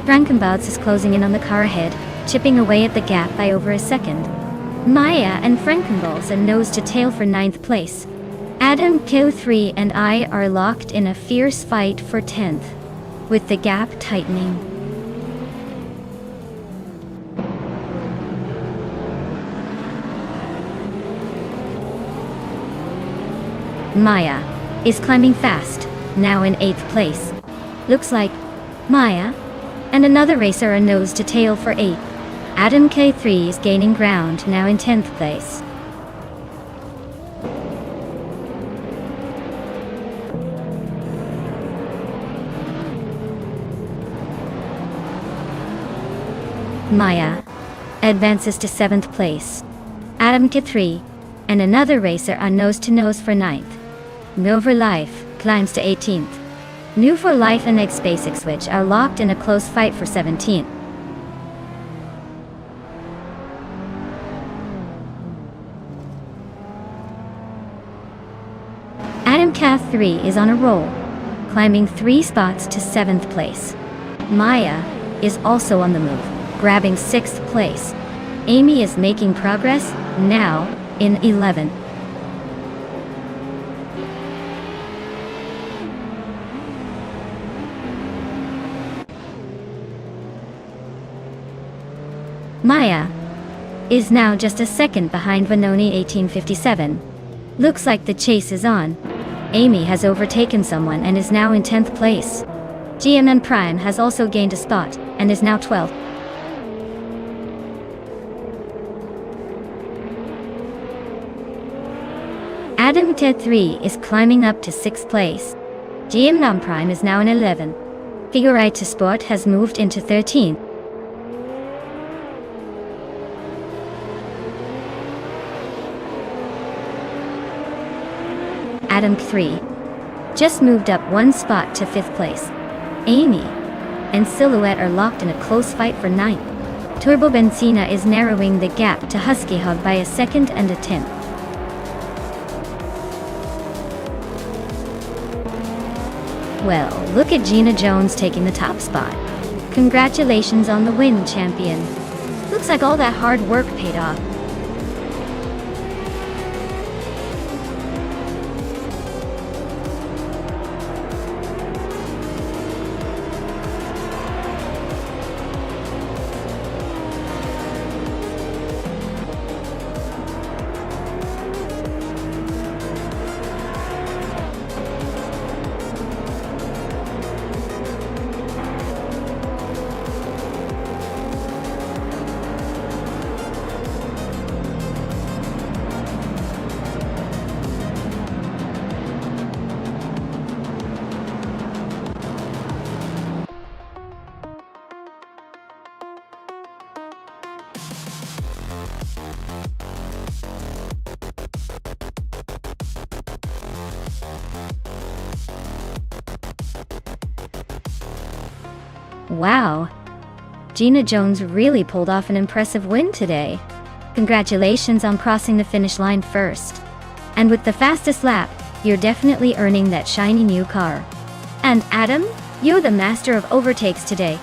Frankenbuzz is closing in on the car ahead, chipping away at the gap by over a second. Maya and Frankenballs are nose to tail for 9th place. Adam, Q3 and I are locked in a fierce fight for 10th, with the gap tightening. Maya is climbing fast, now in 8th place. Looks like Maya and another racer are nose to tail for 8th. Adam K3 is gaining ground, now in 10th place. Maya advances to 7th place. Adam K3 and another racer are nose to nose for 9th. New for Life climbs to 18th. New for Life and Egg Basic Switch are locked in a close fight for 17th. Adam Cath 3 is on a roll, climbing 3 spots to 7th place. Maya is also on the move, grabbing 6th place. Amy is making progress, now in 11th. Maya is now just a second behind Vanoni 1857. Looks like the chase is on. Amy has overtaken someone and is now in 10th place. GMN Prime has also gained a spot and is now 12th. Adam Ted 3 is climbing up to 6th place. GMN Prime is now in 11th. Figurite to Sport has moved into 13th. Adam 3 just moved up 1 spot to 5th place. Amy and Silhouette are locked in a close fight for 9th. Turbo Benzina is narrowing the gap to Husky Hug by a 2nd and a 10th. Well, look at Gina Jones taking the top spot. Congratulations on the win, champion. Looks like all that hard work paid off. Wow, Gina Jones really pulled off an impressive win today. Congratulations on crossing the finish line first. And with the fastest lap, you're definitely earning that shiny new car. And Adam, you're the master of overtakes today.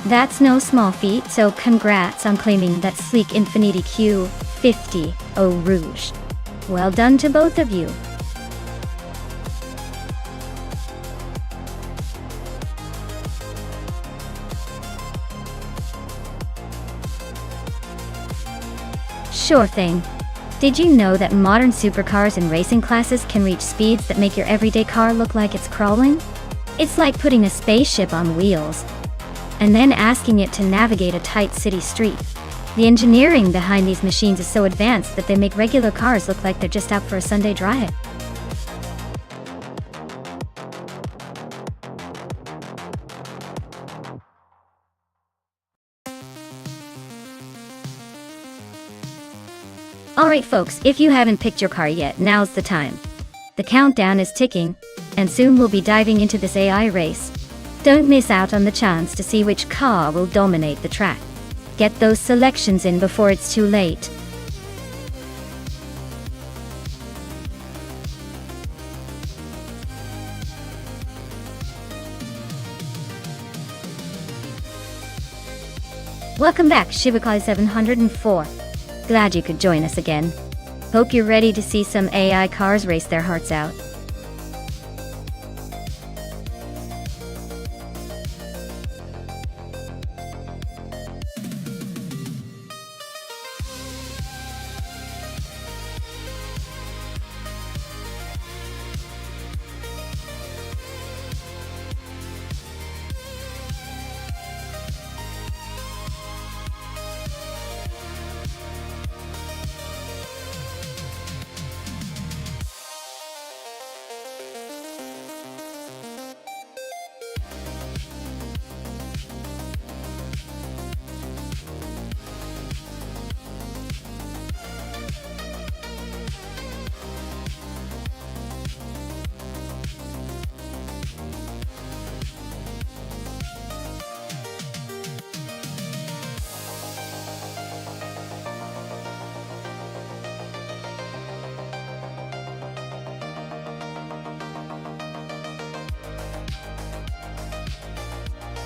That's no small feat, so congrats on claiming that sleek Infiniti Q50 Eau Rouge. Well done to both of you. Sure thing. Did you know that modern supercars and racing classes can reach speeds that make your everyday car look like it's crawling? It's like putting a spaceship on wheels and then asking it to navigate a tight city street. The engineering behind these machines is so advanced that they make regular cars look like they're just out for a Sunday drive. Alright folks, if you haven't picked your car yet, now's the time. The countdown is ticking, and soon we'll be diving into this AI race. Don't miss out on the chance to see which car will dominate the track. Get those selections in before it's too late. Welcome back, Shivakai 704. Glad you could join us again. Hope you're ready to see some AI cars race their hearts out.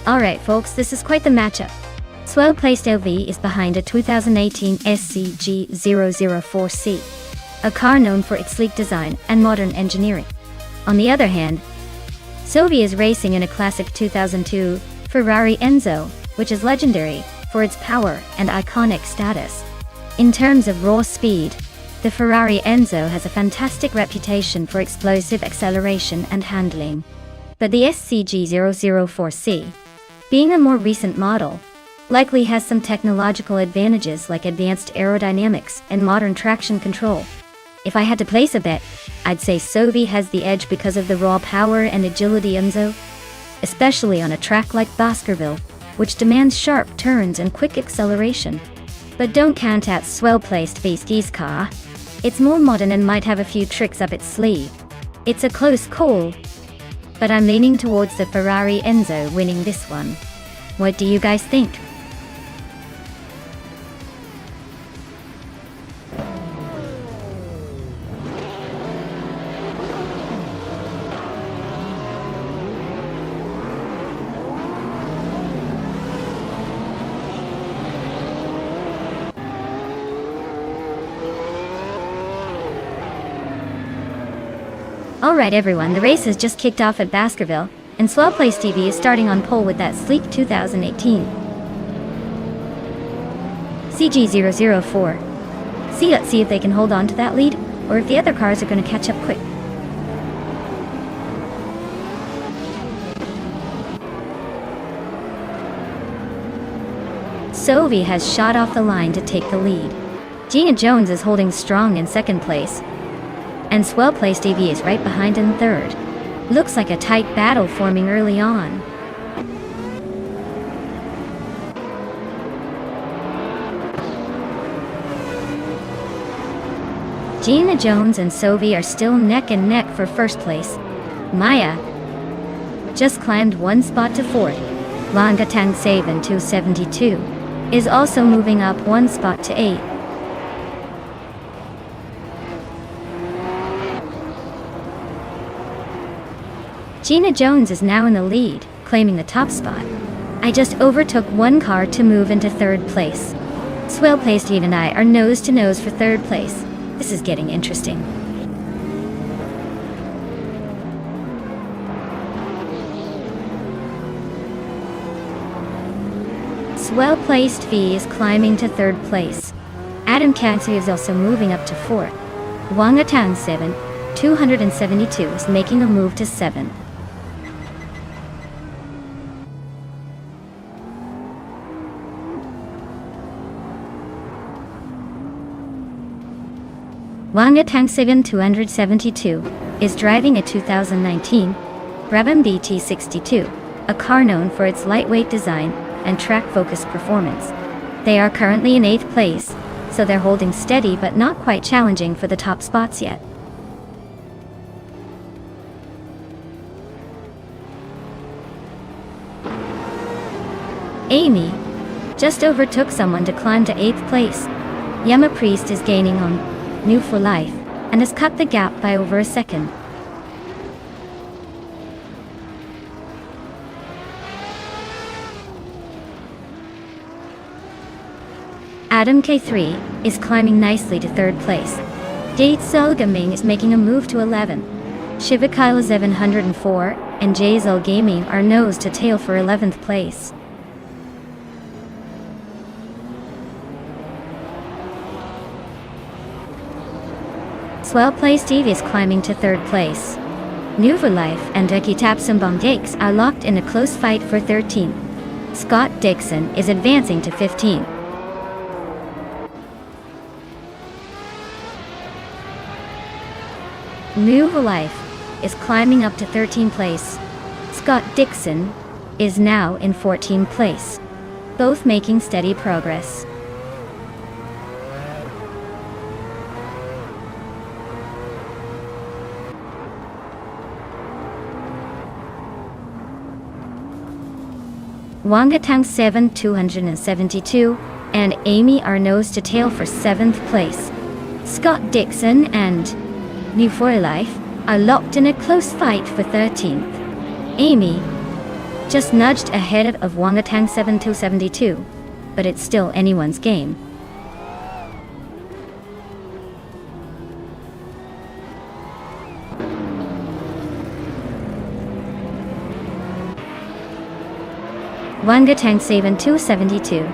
Alright folks, this is quite the matchup. Swell placed LV is behind a 2018 SCG-004C, a car known for its sleek design and modern engineering. On the other hand, Sovi is racing in a classic 2002 Ferrari Enzo, which is legendary for its power and iconic status. In terms of raw speed, the Ferrari Enzo has a fantastic reputation for explosive acceleration and handling. But the SCG-004C, being a more recent model, likely has some technological advantages like advanced aerodynamics and modern traction control. If I had to place a bet, I'd say Sovi has the edge because of the raw power and agility Enzo, especially on a track like Baskerville, which demands sharp turns and quick acceleration. But don't count out swell-placed Visky's car. It's more modern and might have a few tricks up its sleeve. It's a close call, but I'm leaning towards the Ferrari Enzo winning this one. What do you guys think? Alright everyone, the race has just kicked off at Baskerville, and Swell Place TV is starting on pole with that sleek 2018 CG-004. Let's see if they can hold on to that lead, or if the other cars are going to catch up quick. Sovi has shot off the line to take the lead. Gina Jones is holding strong in second place, and Swell Place TV is right behind in third. Looks like a tight battle forming early on. Gina Jones and Sovi are still neck and neck for first place. Maya just climbed one spot to fourth. Langatang Savan 272 is also moving up one spot to 8. Gina Jones is now in the lead, claiming the top spot. I just overtook one car to move into third place. Swell Place TV and I are nose to nose for third place. This is getting interesting. Swell Placed V is climbing to third place. Adam Katsu is also moving up to fourth. Wangatang 7, 272 is making a move to 7th. Wangatangsigan 272 is driving a 2019 Brabham BT62, a car known for its lightweight design and track-focused performance. They are currently in 8th place, so they're holding steady but not quite challenging for the top spots yet. Amy just overtook someone to climb to 8th place. Yama Priest is gaining on New for Life and has cut the gap by over a second. Adam K3 is climbing nicely to 3rd place. Date Gaming is making a move to 11. Shivakaila 704 and JZL Gaming are nose to tail for 11th place. Swell Play Steve is climbing to 3rd place. New for Life and Deki Tapsumbong Dakes are locked in a close fight for 13th. Scott Dixon is advancing to 15th. New for Life is climbing up to 13th place. Scott Dixon is now in 14th place, both making steady progress. Wangatang 7 272 and Amy are nose to tail for 7th place. Scott Dixon and New for Life are locked in a close fight for 13th. Amy just nudged ahead of Wangatang 7 272, but it's still anyone's game. Wangatang 7 272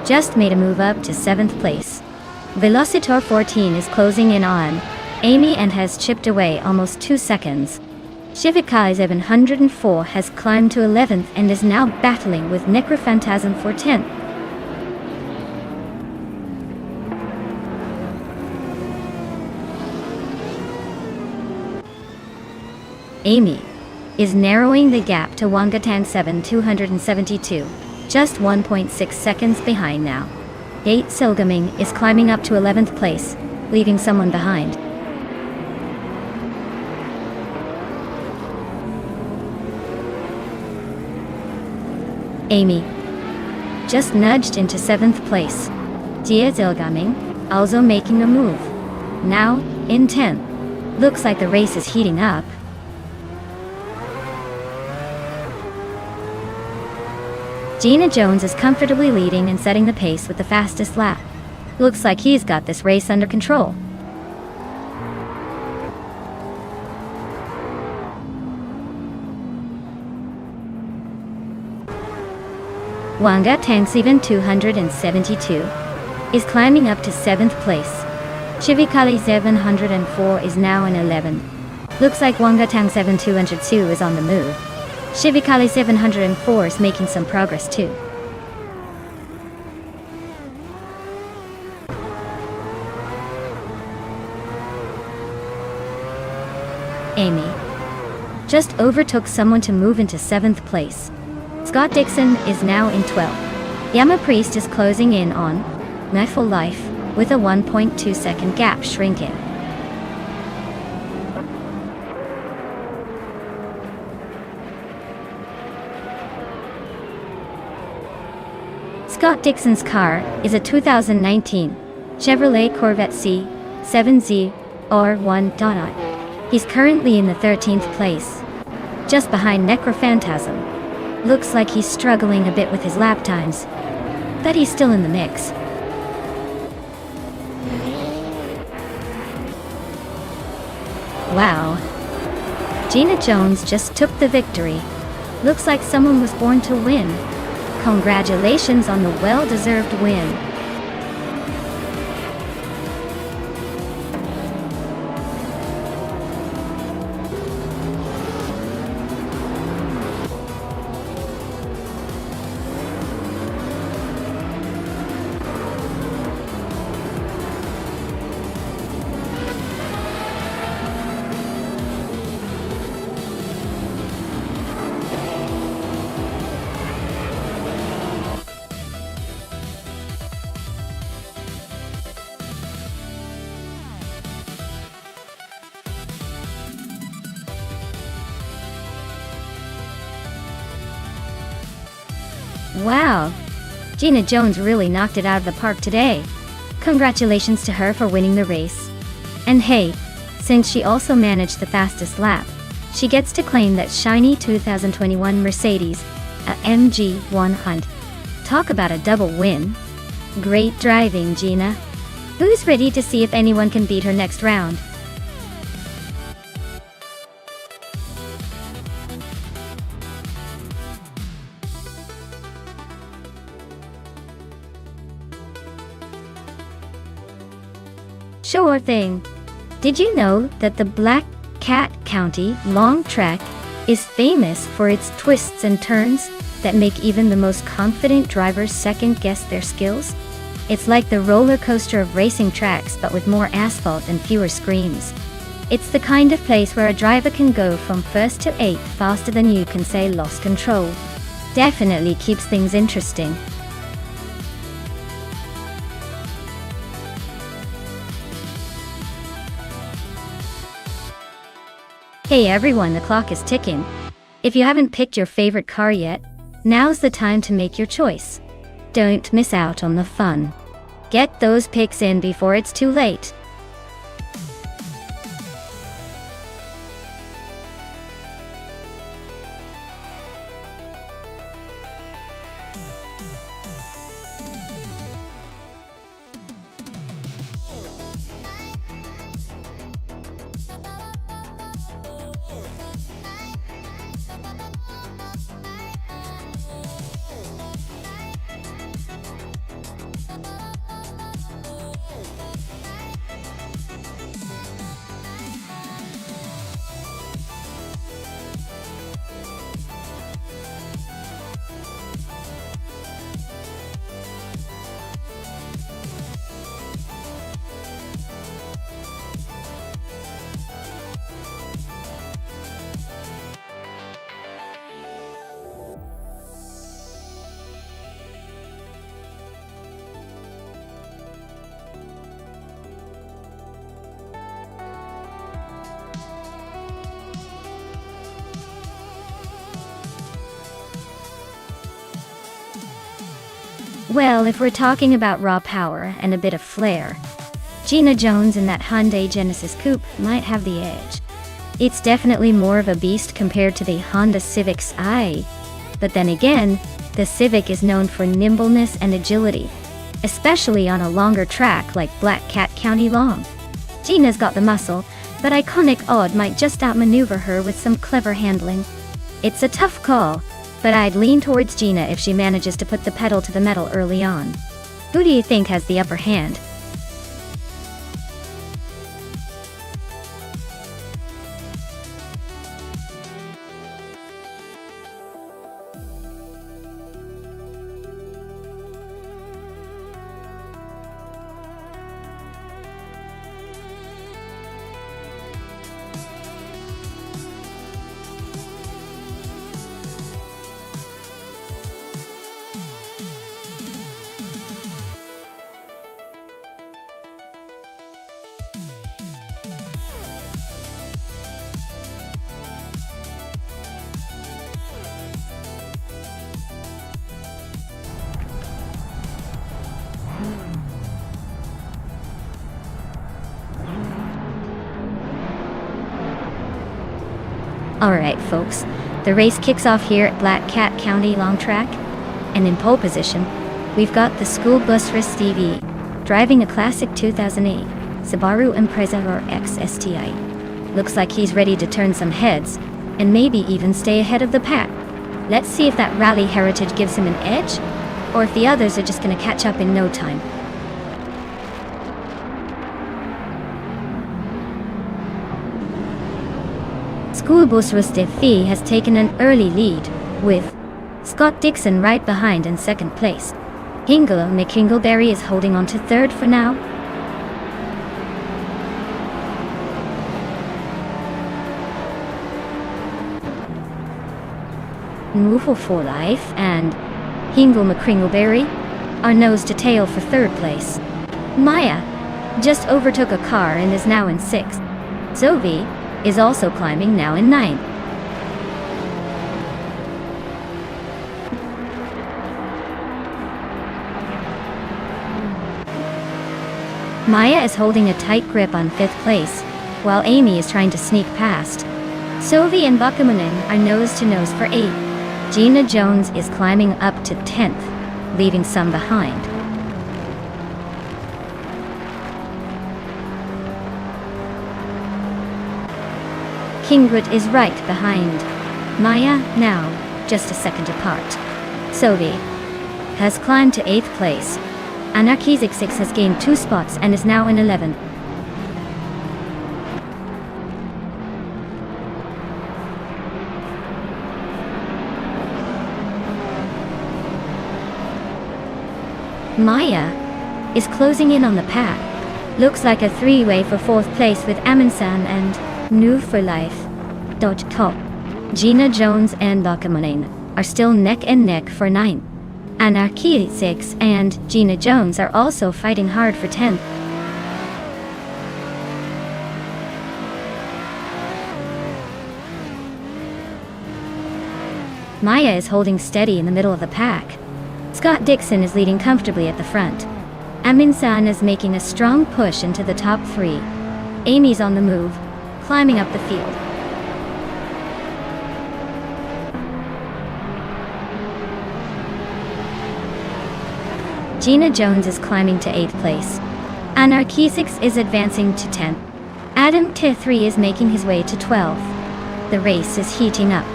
just made a move up to 7th place. Velocitor 14 is closing in on Amy and has chipped away almost 2 seconds. Shivakai 704 has climbed to 11th and is now battling with Necrophantasm for 10th. Amy is narrowing the gap to Wangatang 7 272, just 1.6 seconds behind now. Date Silgaming is climbing up to 11th place, leaving someone behind. Amy just nudged into 7th place. Jia Zilgaming also making a move, now in 10th. Looks like the race is heating up. Gina Jones is comfortably leading and setting the pace with the fastest lap. Looks like he's got this race under control. Wangatang 7 272 is climbing up to 7th place. Chivikali 704 is now in 11th. Looks like Wangatang 7 202 is on the move. Shivikali 704 is making some progress too. Amy just overtook someone to move into 7th place. Scott Dixon is now in 12th. Yama Priest is closing in on Full Life with a 1.2 second gap shrinking. Scott Dixon's car is a 2019 Chevrolet Corvette C7Z R1.0. He's currently in the 13th place, just behind Necrophantasm. Looks like he's struggling a bit with his lap times, but he's still in the mix. Wow. Gina Jones just took the victory. Looks like someone was born to win. Congratulations on the well-deserved win. Wow, Gina Jones really knocked it out of the park today. Congratulations to her for winning the race. And hey, since she also managed the fastest lap, she gets to claim that shiny 2021 Mercedes, a MG1 Hunt. Talk about a double win. Great driving, Gina. Who's ready to see if anyone can beat her next round? Sure thing. Did you know that the Black Cat County long track is famous for its twists and turns that make even the most confident drivers second-guess their skills? It's like the roller coaster of racing tracks, but with more asphalt and fewer screams. It's the kind of place where a driver can go from first to eighth faster than you can say lost control. Definitely keeps things interesting. Hey everyone, the clock is ticking. If you haven't picked your favorite car yet, now's the time to make your choice. Don't miss out on the fun. Get those picks in before it's too late. Well, if we're talking about raw power and a bit of flair, Gina Jones in that Hyundai Genesis Coupe might have the edge. It's definitely more of a beast compared to the Honda Civic's i. But then again, the Civic is known for nimbleness and agility, especially on a longer track like Black Cat County Long. Gina's got the muscle, but iconic Odd might just outmaneuver her with some clever handling. It's a tough call, but I'd lean towards Gina if she manages to put the pedal to the metal early on. Who do you think has the upper hand? Alright folks, the race kicks off here at Black Cat County Long Track, and in pole position, we've got the school bus race Stevie, driving a classic 2008 Subaru Impreza or XSTI. Looks like he's ready to turn some heads, and maybe even stay ahead of the pack. Let's see if that rally heritage gives him an edge, or if the others are just gonna catch up in no time. School bus race Stevie has taken an early lead, with Scott Dixon right behind in second place. Hingle McKingleberry is holding on to third for now. Moofle for Life and Hingle McKingleberry are nose to tail for third place. Maya just overtook a car and is now in sixth. Zoe is also climbing, now in ninth. Maya is holding a tight grip on 5th place, while Amy is trying to sneak past. Sophie and Bakumanen are nose to nose for 8th. Gina Jones is climbing up to 10th, leaving some behind. Kingwood is right behind Maya, now just a second apart. Sophie has climbed to 8th place. Anarchizik 6 has gained 2 spots and is now in 11th. Maya is closing in on the pack. Looks like a 3-way for 4th place with Aminsan and New for Life. Top. Gina Jones and Bakumanen are still neck and neck for 9th. Anarchy 6 and Gina Jones are also fighting hard for 10th. Maya is holding steady in the middle of the pack. Scott Dixon is leading comfortably at the front. Aminsan is making a strong push into the top 3. Amy's on the move, climbing up the field. Gina Jones is climbing to 8th place. Anarchy 6 is advancing to 10th. Adam T3 is making his way to 12th. The race is heating up.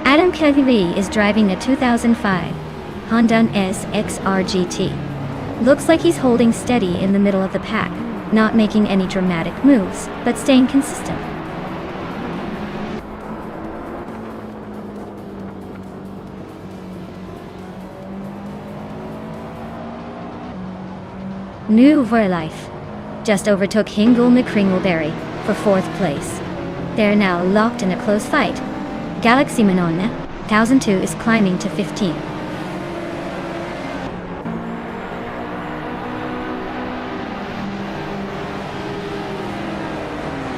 Adam Kevili is driving a 2005 Honda SXR GT. Looks like he's holding steady in the middle of the pack, not making any dramatic moves, but staying consistent. New for Life just overtook Hingle McCringleberry for 4th place. They're now locked in a close fight. Galaxy Manona 1002 is climbing to 15.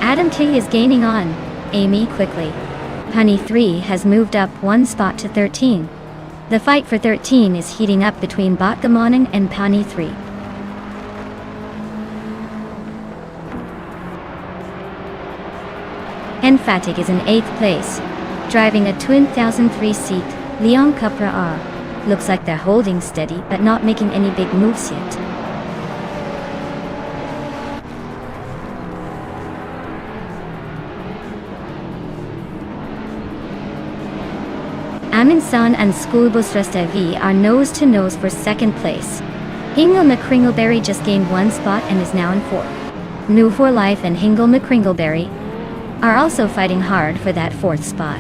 Adam T is gaining on Amy quickly. Honey 3 has moved up 1 spot to 13. The fight for 13 is heating up between Bakumanen and Pani 3. Enfatic is in 8th place, driving a 2003-seat Leon Cupra R. Looks like they're holding steady but not making any big moves yet. Aminsan and Schoolbus Restevi are nose to nose for 2nd place. Hingle McCringleberry just gained 1 spot and is now in 4th. New for Life and Hingle McCringleberry are also fighting hard for that 4th spot.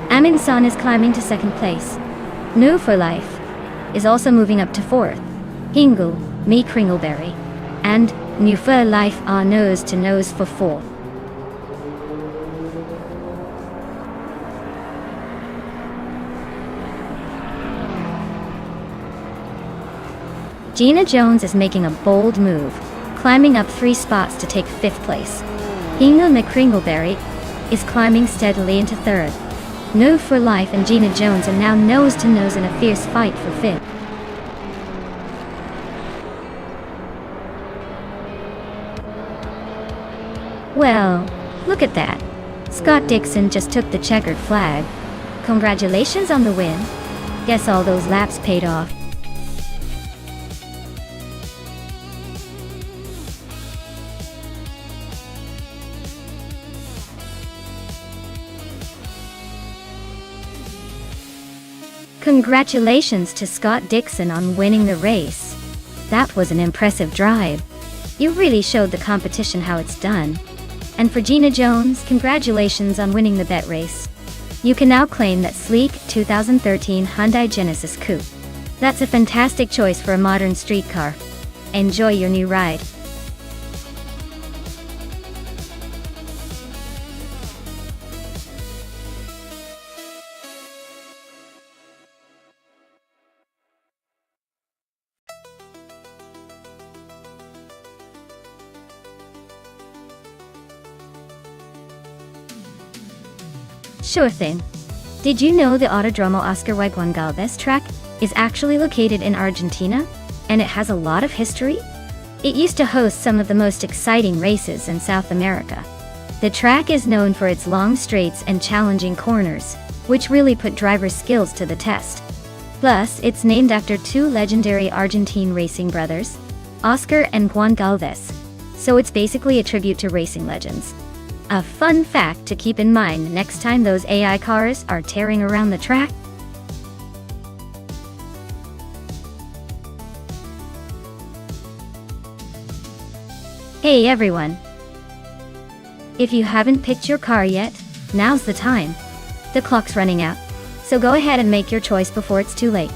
Aminsan is climbing to 2nd place. New for Life is also moving up to 4th. Hingle, Me Kringleberry, and New for Life are nose to nose for 4th. Gina Jones is making a bold move, climbing up 3 spots to take 5th place. Hingle McCringleberry is climbing steadily into 3rd. New for Life and Gina Jones are now nose to nose in a fierce fight for 5th. Well, look at that. Scott Dixon just took the checkered flag. Congratulations on the win. Guess all those laps paid off. Congratulations to Scott Dixon on winning the race. That was an impressive drive. You really showed the competition how it's done. And for Gina Jones, congratulations on winning the bet race. You can now claim that sleek 2013 Hyundai Genesis Coupe. That's a fantastic choice for a modern street car. Enjoy your new ride. Sure thing. Did you know the Autodromo Oscar Juan Galvez track is actually located in Argentina? And it has a lot of history? It used to host some of the most exciting races in South America. The track is known for its long straights and challenging corners, which really put drivers' skills to the test. Plus, it's named after two legendary Argentine racing brothers, Oscar and Juan Galvez, so it's basically a tribute to racing legends. A fun fact to keep in mind next time those AI cars are tearing around the track. Hey everyone! If you haven't picked your car yet, now's the time. The clock's running out, so go ahead and make your choice before it's too late.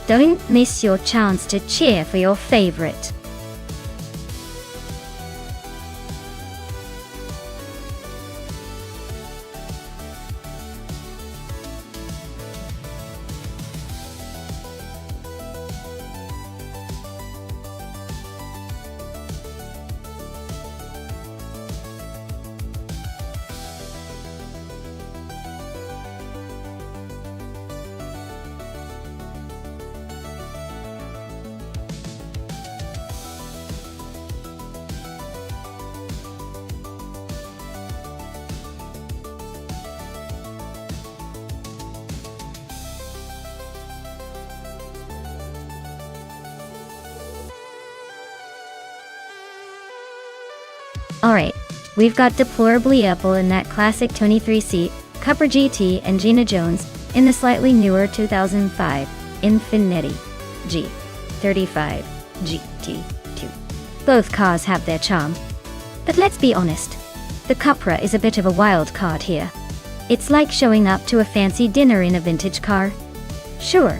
Don't miss your chance to cheer for your favorite. Alright, we've got Deplorably Apple in that classic 23-seat, Cupra GT and Gina Jones in the slightly newer 2005 Infiniti G35 GT2. Both cars have their charm. But let's be honest, the Cupra is a bit of a wild card here. It's like showing up to a fancy dinner in a vintage car. Sure,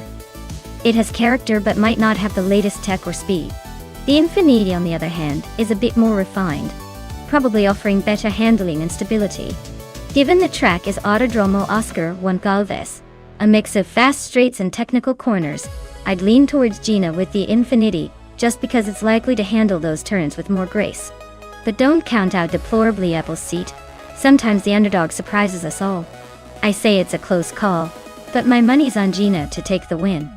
it has character but might not have the latest tech or speed. The Infiniti, on the other hand, is a bit more refined, probably offering better handling and stability. Given the track is Autodromo Oscar Juan Galvez, a mix of fast straights and technical corners, I'd lean towards Gina with the Infiniti, just because it's likely to handle those turns with more grace. But don't count out Deplorably Apple's seat. Sometimes the underdog surprises us all. I say it's a close call, but my money's on Gina to take the win.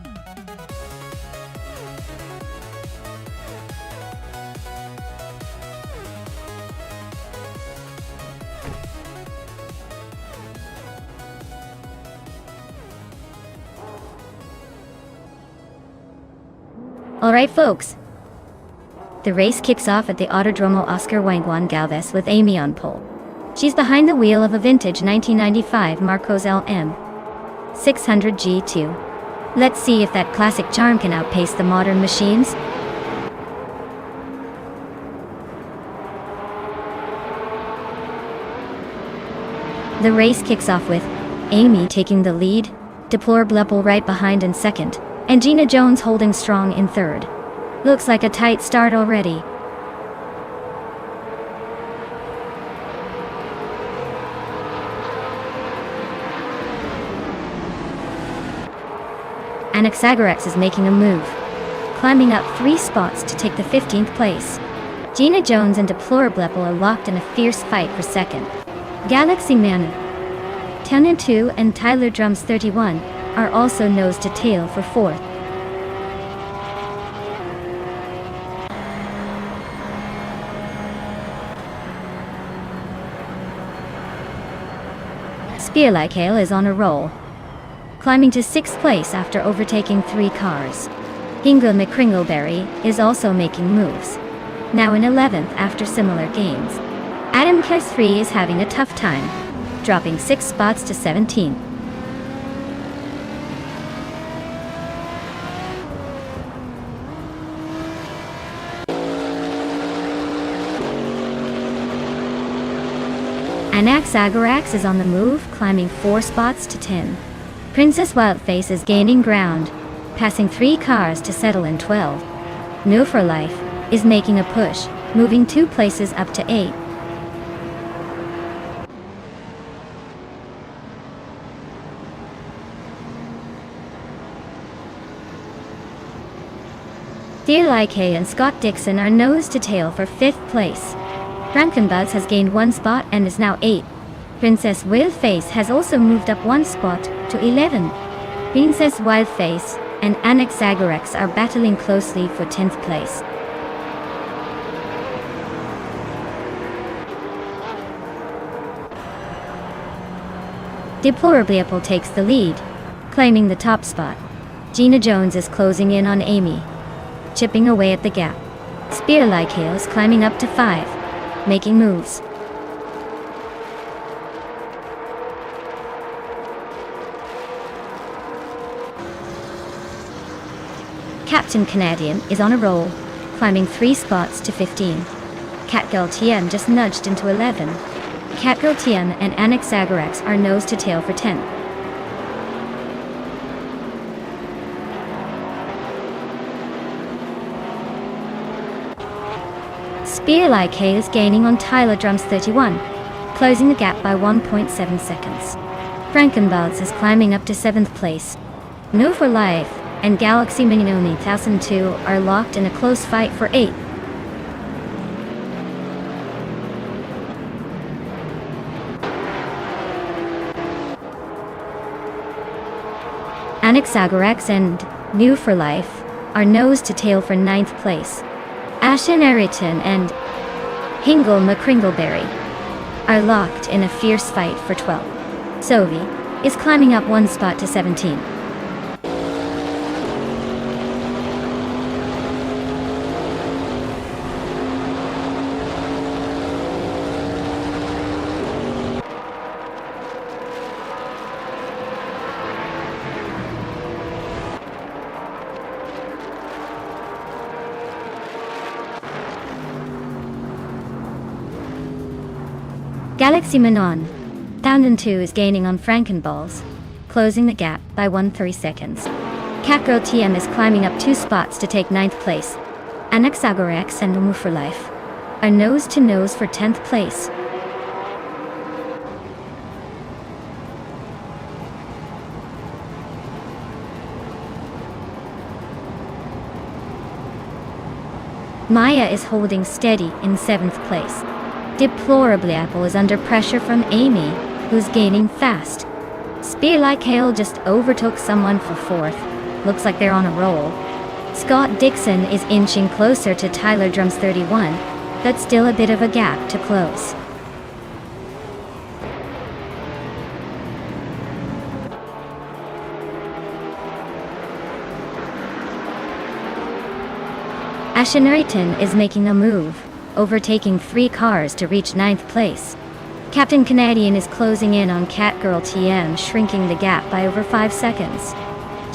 Alright folks, the race kicks off at the Autodromo Oscar Juan Galvez with Amy on pole. She's behind the wheel of a vintage 1995 Marcos LM 600 G2. Let's see if that classic charm can outpace the modern machines. The race kicks off with Amy taking the lead, Deplorably Apple right behind in second, and Gina Jones holding strong in third. Looks like a tight start already. Anaxagoras is making a move, climbing up 3 spots to take the 15th place. Gina Jones and Deplorably Apple are locked in a fierce fight for second. Galaxy Man 10-2 and Tyler Drums 31 are also nose to tail for fourth. Spear Like Hail is on a roll, climbing to 6th place after overtaking 3 cars. Inga McCringleberry is also making moves, now in 11th after similar gains. Adam Kes3 is having a tough time, dropping 6 spots to 17th. Anaxagoras is on the move, climbing 4 spots to 10. Princess Wildface is gaining ground, passing 3 cars to settle in 12. New for Life is making a push, moving 2 places up to 8. Dear Like Hay and Scott Dixon are nose to tail for 5th place. Frankenbuzz has gained 1 spot and is now 8th. Princess Wildface has also moved up one spot to 11. Princess Wildface and Anaxagorex are battling closely for 10th place. Deplorably Apple takes the lead, claiming the top spot. Gina Jones is closing in on Amy, chipping away at the gap. Spear Like Hail is climbing up to 5, making moves. Captain Canadian is on a roll, climbing 3 spots to 15. Catgirl TM just nudged into 11. Catgirl TM and Anaxagorex are nose to tail for 10. Spear Like Hail is gaining on Tyler Drums 31, closing the gap by 1.7 seconds. Frankenbalz is climbing up to 7th place. No for Life and Galaxy Minioni 1002 are locked in a close fight for 8th. Anaxagorex and New for Life are nose to tail for 9th place. Ashen Eriton and Hingle McCringleberry are locked in a fierce fight for 12. Sovi is climbing up 1 spot to 17. Galaxy Manon 1002 is gaining on Frankenbalz, closing the gap by 1.3 seconds. Catgirl TM is climbing up 2 spots to take 9th place. Anaxagorex and Umu for Life are nose to nose for 10th place. Maya is holding steady in 7th place. Deplorably Apple is under pressure from Amy, who's gaining fast. Spear Like Hail just overtook someone for 4th. Looks like they're on a roll. Scott Dixon is inching closer to Tyler Drums 31, but still a bit of a gap to close. Asheneriton is making a move, overtaking 3 cars to reach 9th place. Captain Canadian is closing in on Catgirl TM, shrinking the gap by over 5 seconds.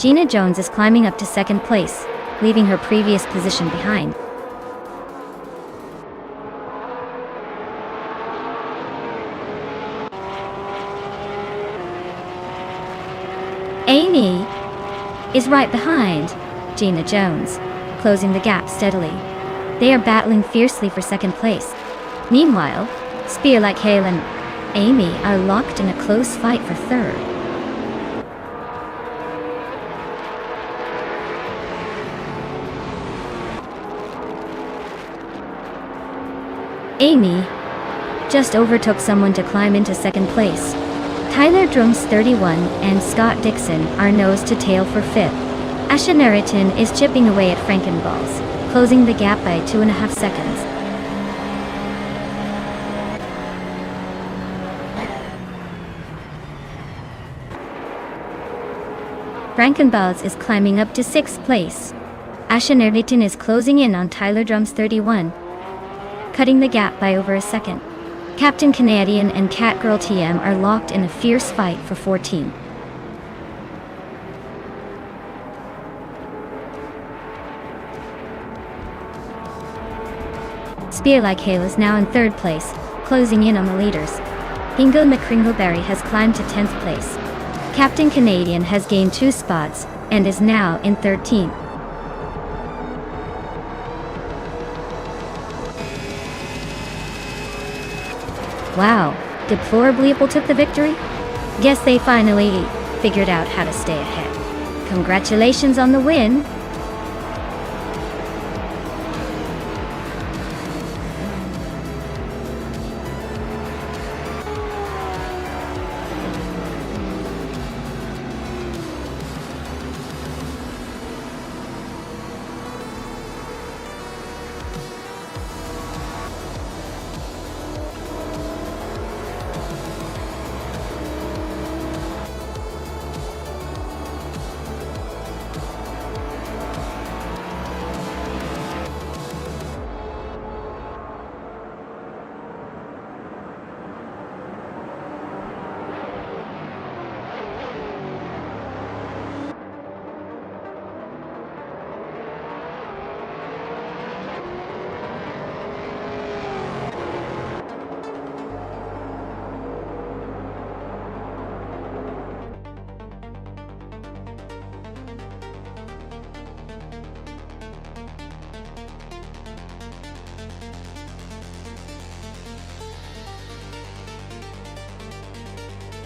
Gina Jones is climbing up to 2nd place, leaving her previous position behind. Amy is right behind Gina Jones, closing the gap steadily. They are battling fiercely for 2nd place. Meanwhile, Spear Like Hail and Amy are locked in a close fight for 3rd. Amy just overtook someone to climb into 2nd place. Tyler Drums 31 and Scott Dixon are nose to tail for 5th. Asheneriton is chipping away at Frankenbalz, closing the gap by 2.5 seconds. Frankenbalz is climbing up to 6th place. Asheneriton is closing in on Tyler Drums 31, cutting the gap by over a second. Captain Canadian and Catgirl TM are locked in a fierce fight for 14. Spear Like Hail is now in 3rd place, closing in on the leaders. Hingle McCringleberry has climbed to 10th place. Captain Canadian has gained 2 spots and is now in 13th. Wow, deplorably Apple took the victory? Guess they finally figured out how to stay ahead. Congratulations on the win!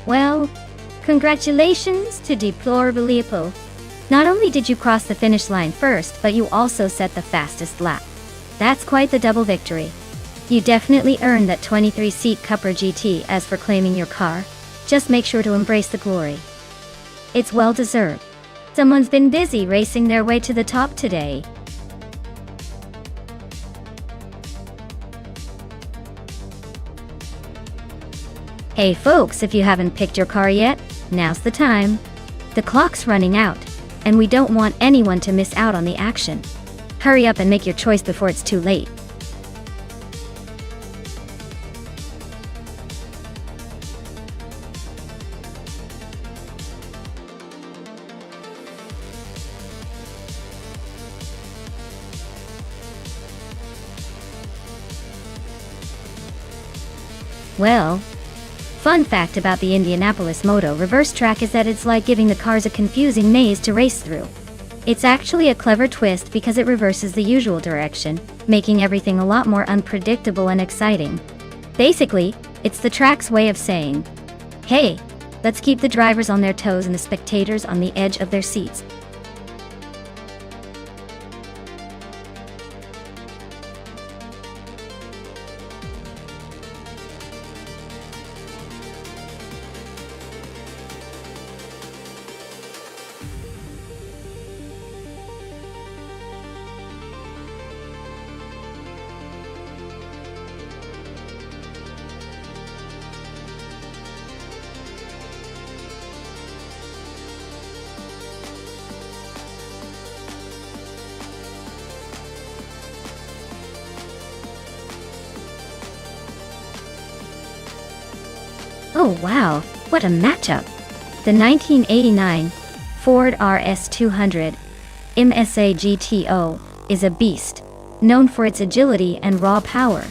Well, congratulations to Deplorable Leopold. Not only did you cross the finish line first, but you also set the fastest lap. That's quite the double victory. You definitely earned that 23-seat Cupra GT. As for claiming your car, just make sure to embrace the glory. It's well deserved. Someone's been busy racing their way to the top today. Hey folks, if you haven't picked your car yet, now's the time. The clock's running out, and we don't want anyone to miss out on the action. Hurry up and make your choice before it's too late. Well, fun fact about the Indianapolis Moto reverse track is that it's like giving the cars a confusing maze to race through. It's actually a clever twist because it reverses the usual direction, making everything a lot more unpredictable and exciting. Basically, it's the track's way of saying, hey, let's keep the drivers on their toes and the spectators on the edge of their seats. Oh wow, what a matchup! The 1989 Ford RS200 MSA GTO is a beast, known for its agility and raw power,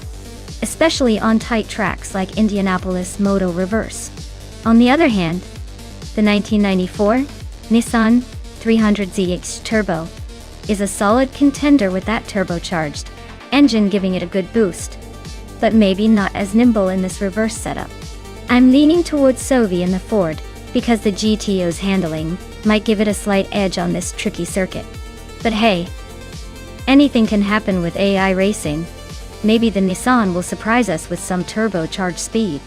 especially on tight tracks like Indianapolis Moto Reverse. On the other hand, the 1994 Nissan 300ZX Turbo is a solid contender with that turbocharged engine giving it a good boost, but maybe not as nimble in this reverse setup. I'm leaning towards Sovi in the Ford, because the GTO's handling might give it a slight edge on this tricky circuit. But hey, anything can happen with AI racing. Maybe the Nissan will surprise us with some turbocharged speed.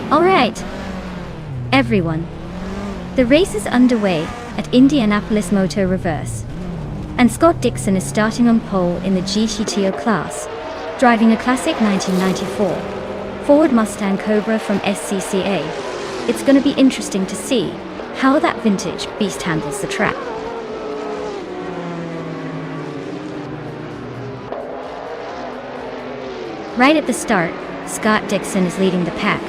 Alright, everyone. The race is underway at Indianapolis Moto Reverse, and Scott Dixon is starting on pole in the GTO class, driving a classic 1994 Ford Mustang Cobra from SCCA. It's going to be interesting to see how that vintage beast handles the track. Right at the start, Scott Dixon is leading the pack.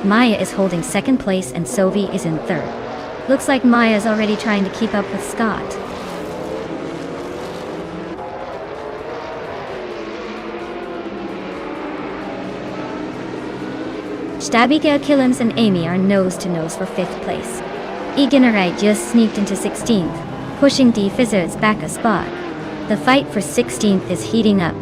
Maya is holding second place and Sovi is in third. Looks like Maya's already trying to keep up with Scott. Stabika Killams and Amy are nose-to-nose for 5th place. Eganarite just sneaked into 16th, pushing D Fizzards back a spot. The fight for 16th is heating up.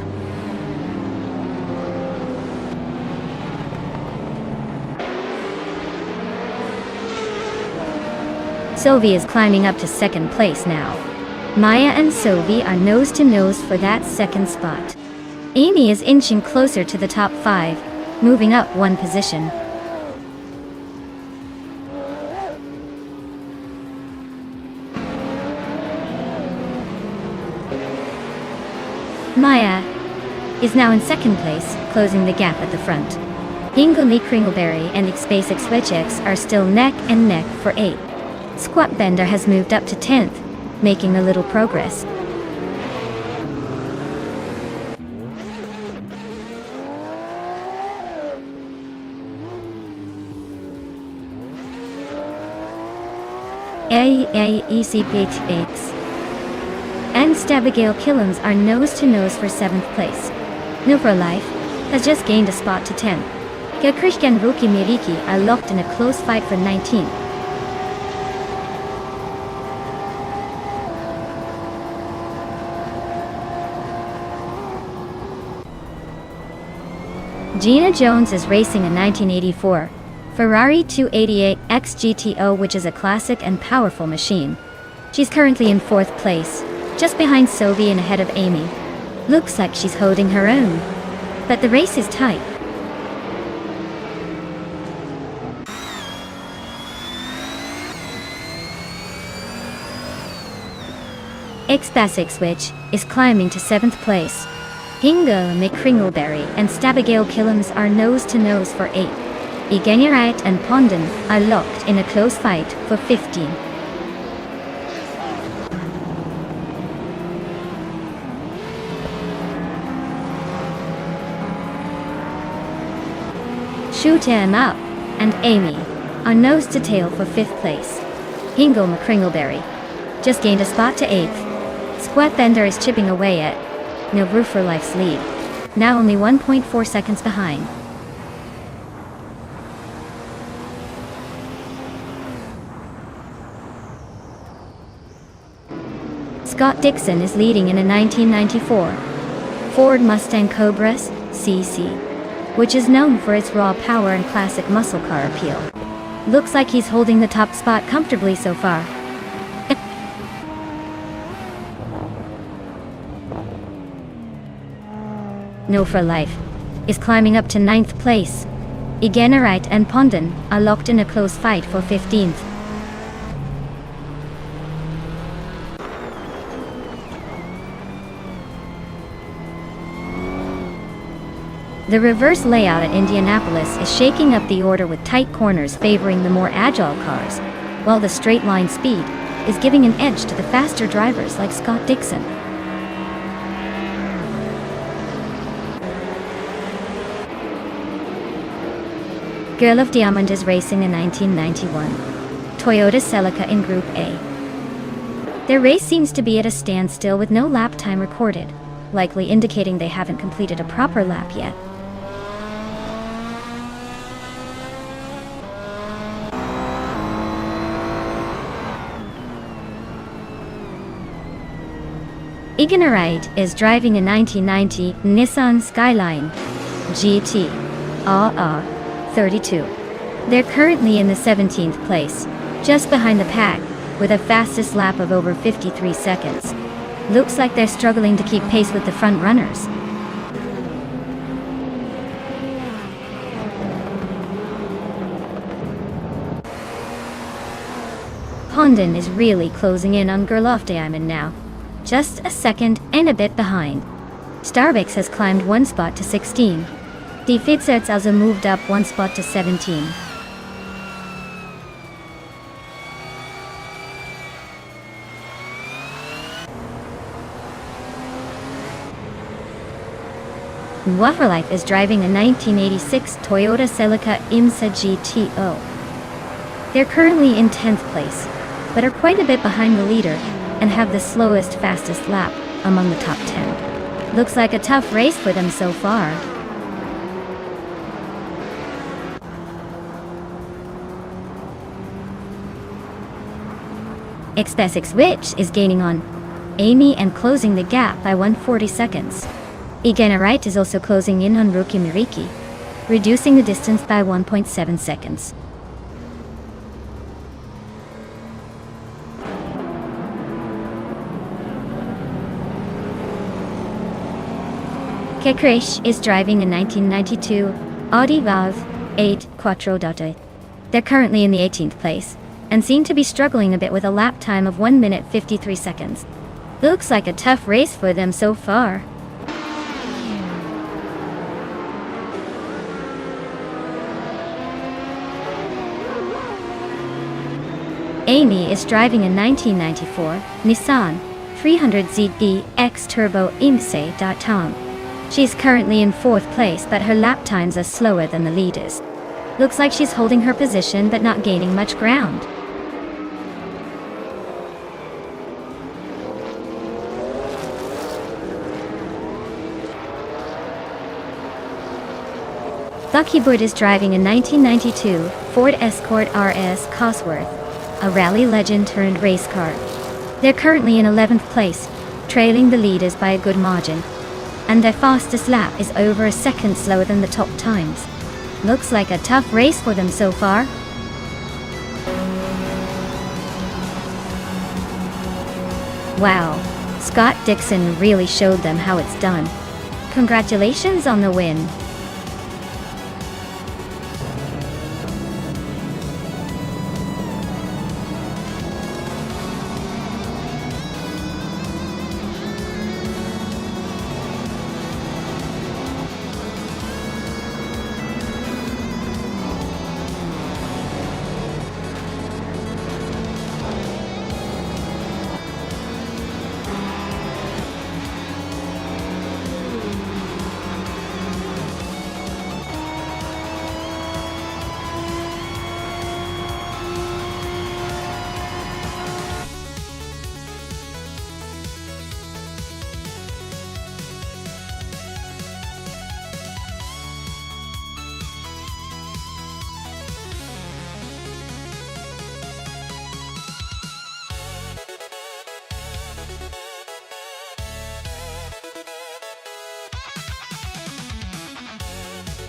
Sovi is climbing up to 2nd place now. Maya and Sovi are nose-to-nose for that 2nd spot. Amy is inching closer to the top 5, moving up 1 position. Maya is now in 2nd place, closing the gap at the front. Ingoli Kringleberry and Xpacix Switchx are still neck and neck for 8th. Squat Bender has moved up to 10th, making a little progress. AAECPHX. And Abigail Killens are nose-to-nose for 7th place. No for Life has just gained a spot to 10. Christian Ruki Miriki are locked in a close fight for 19. Gina Jones is racing a 1984 Ferrari 288 XGTO, which is a classic and powerful machine. She's currently in 4th place, just behind Sophie and ahead of Amy. Looks like she's holding her own, but the race is tight. X-Basic Switch is climbing to 7th place. Hingo McCringleberry and Abigail Killens are nose-to-nose for 8. Igenyarite and Pondon are locked in a close fight for 15. Shoot 'em Up and Amy are nose-to-tail for 5th place. Hingo McCringleberry just gained a spot to 8th. Squat Bender is chipping away at No Roof for Life's lead, now only 1.4 seconds behind. Scott Dixon is leading in a 1994 Ford Mustang Cobra CC, which is known for its raw power and classic muscle car appeal. Looks like he's holding the top spot comfortably so far. No for Life is climbing up to 9th place. Igenerite and Pondon are locked in a close fight for 15th. The reverse layout at Indianapolis is shaking up the order with tight corners favoring the more agile cars, while the straight line speed is giving an edge to the faster drivers like Scott Dixon. Girl of Diamond is racing a 1991 Toyota Celica in Group A. Their race seems to be at a standstill with no lap time recorded, likely indicating they haven't completed a proper lap yet. Igenerite is driving a 1990 Nissan Skyline GT RR 32. They're currently in the 17th place, just behind the pack, with a fastest lap of over 53 seconds. Looks like they're struggling to keep pace with the front runners. Pondon is really closing in on Girl of Diamond now. Just a second and a bit behind. Starbucks has climbed 1 spot to 16. Die Fitzerts also moved up 1 spot to 17. Waferlife is driving a 1986 Toyota Celica IMSA GTO. They're currently in 10th place, but are quite a bit behind the leader and have the slowest, fastest lap among the top 10. Looks like a tough race for them so far. X-Basic Switch is gaining on Amy and closing the gap by 140 seconds. Igenerite is also closing in on Ruki Miriki, reducing the distance by 1.7 seconds. Kekrish is driving a 1992 Audi VAV 8 Quattro. They're currently in the 18th place, and seem to be struggling a bit with a lap time of 1 minute 53 seconds. Looks like a tough race for them so far. Amy is driving a 1994 Nissan 300ZE X Turbo IMSA.Tom. She's currently in 4th place, but her lap times are slower than the leaders. Looks like she's holding her position but not gaining much ground. Buckybird is driving a 1992 Ford Escort RS Cosworth, a rally legend turned race car. They're currently in 11th place, trailing the leaders by a good margin. And their fastest lap is over a second slower than the top times. Looks like a tough race for them so far. Wow, Scott Dixon really showed them how it's done. Congratulations on the win.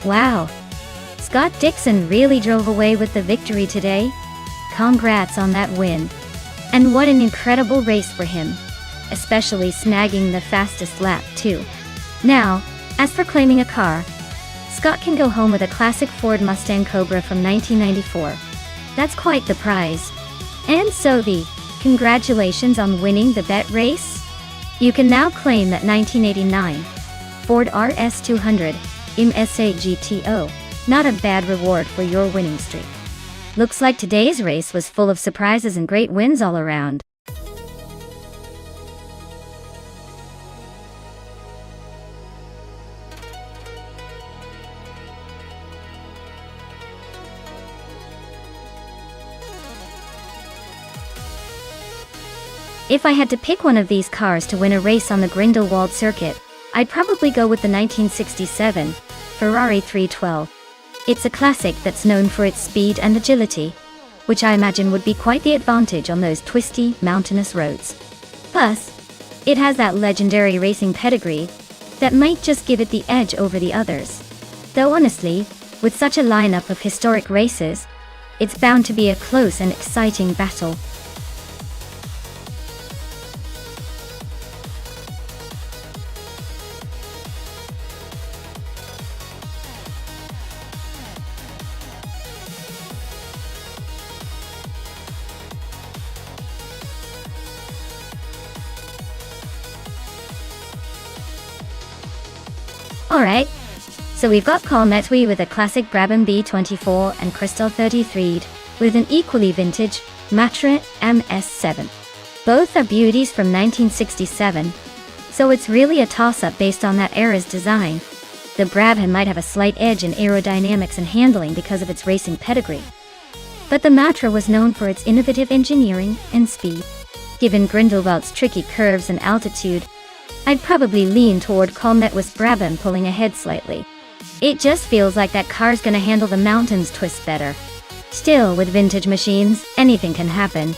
Wow, Scott Dixon really drove away with the victory today. Congrats on that win. And what an incredible race for him, especially snagging the fastest lap too. Now, as for claiming a car, Scott can go home with a classic Ford Mustang Cobra from 1994. That's quite the prize. And so congratulations on winning the bet race. You can now claim that 1989 Ford RS200 MSA GTO. Not a bad reward for your winning streak. Looks like today's race was full of surprises and great wins all around. If I had to pick one of these cars to win a race on the Grindelwald circuit, I'd probably go with the 1967 Ferrari 312. It's a classic that's known for its speed and agility, which I imagine would be quite the advantage on those twisty, mountainous roads. Plus, it has that legendary racing pedigree that might just give it the edge over the others. Though honestly, with such a lineup of historic races, it's bound to be a close and exciting battle. Alright, so we've got Carl Metwee with a classic Brabham B24 and Crystal 33 with an equally vintage Matra MS7. Both are beauties from 1967, so it's really a toss-up based on that era's design. The Brabham might have a slight edge in aerodynamics and handling because of its racing pedigree, but the Matra was known for its innovative engineering and speed. Given Grindelwald's tricky curves and altitude, I'd probably lean toward Carl Metwee's Brabham pulling ahead slightly. It just feels like that car's gonna handle the mountains twist better. Still, with vintage machines, anything can happen,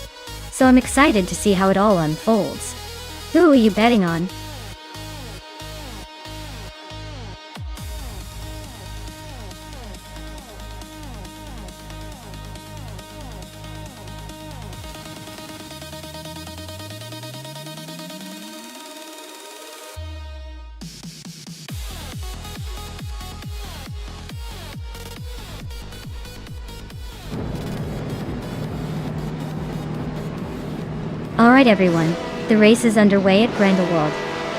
so I'm excited to see how it all unfolds. Who are you betting on? Alright everyone, the race is underway at Grindelwald,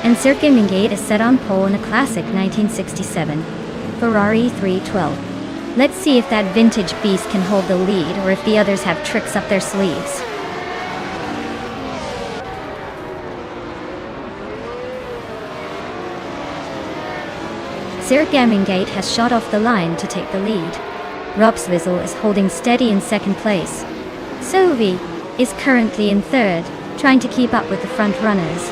and Sergei Mingate is set on pole in a classic 1967 Ferrari 312. Let's see if that vintage beast can hold the lead or if the others have tricks up their sleeves. Sergei Mingate has shot off the line to take the lead. Ropswiesel is holding steady in second place. Sovi is currently in third, trying to keep up with the front runners.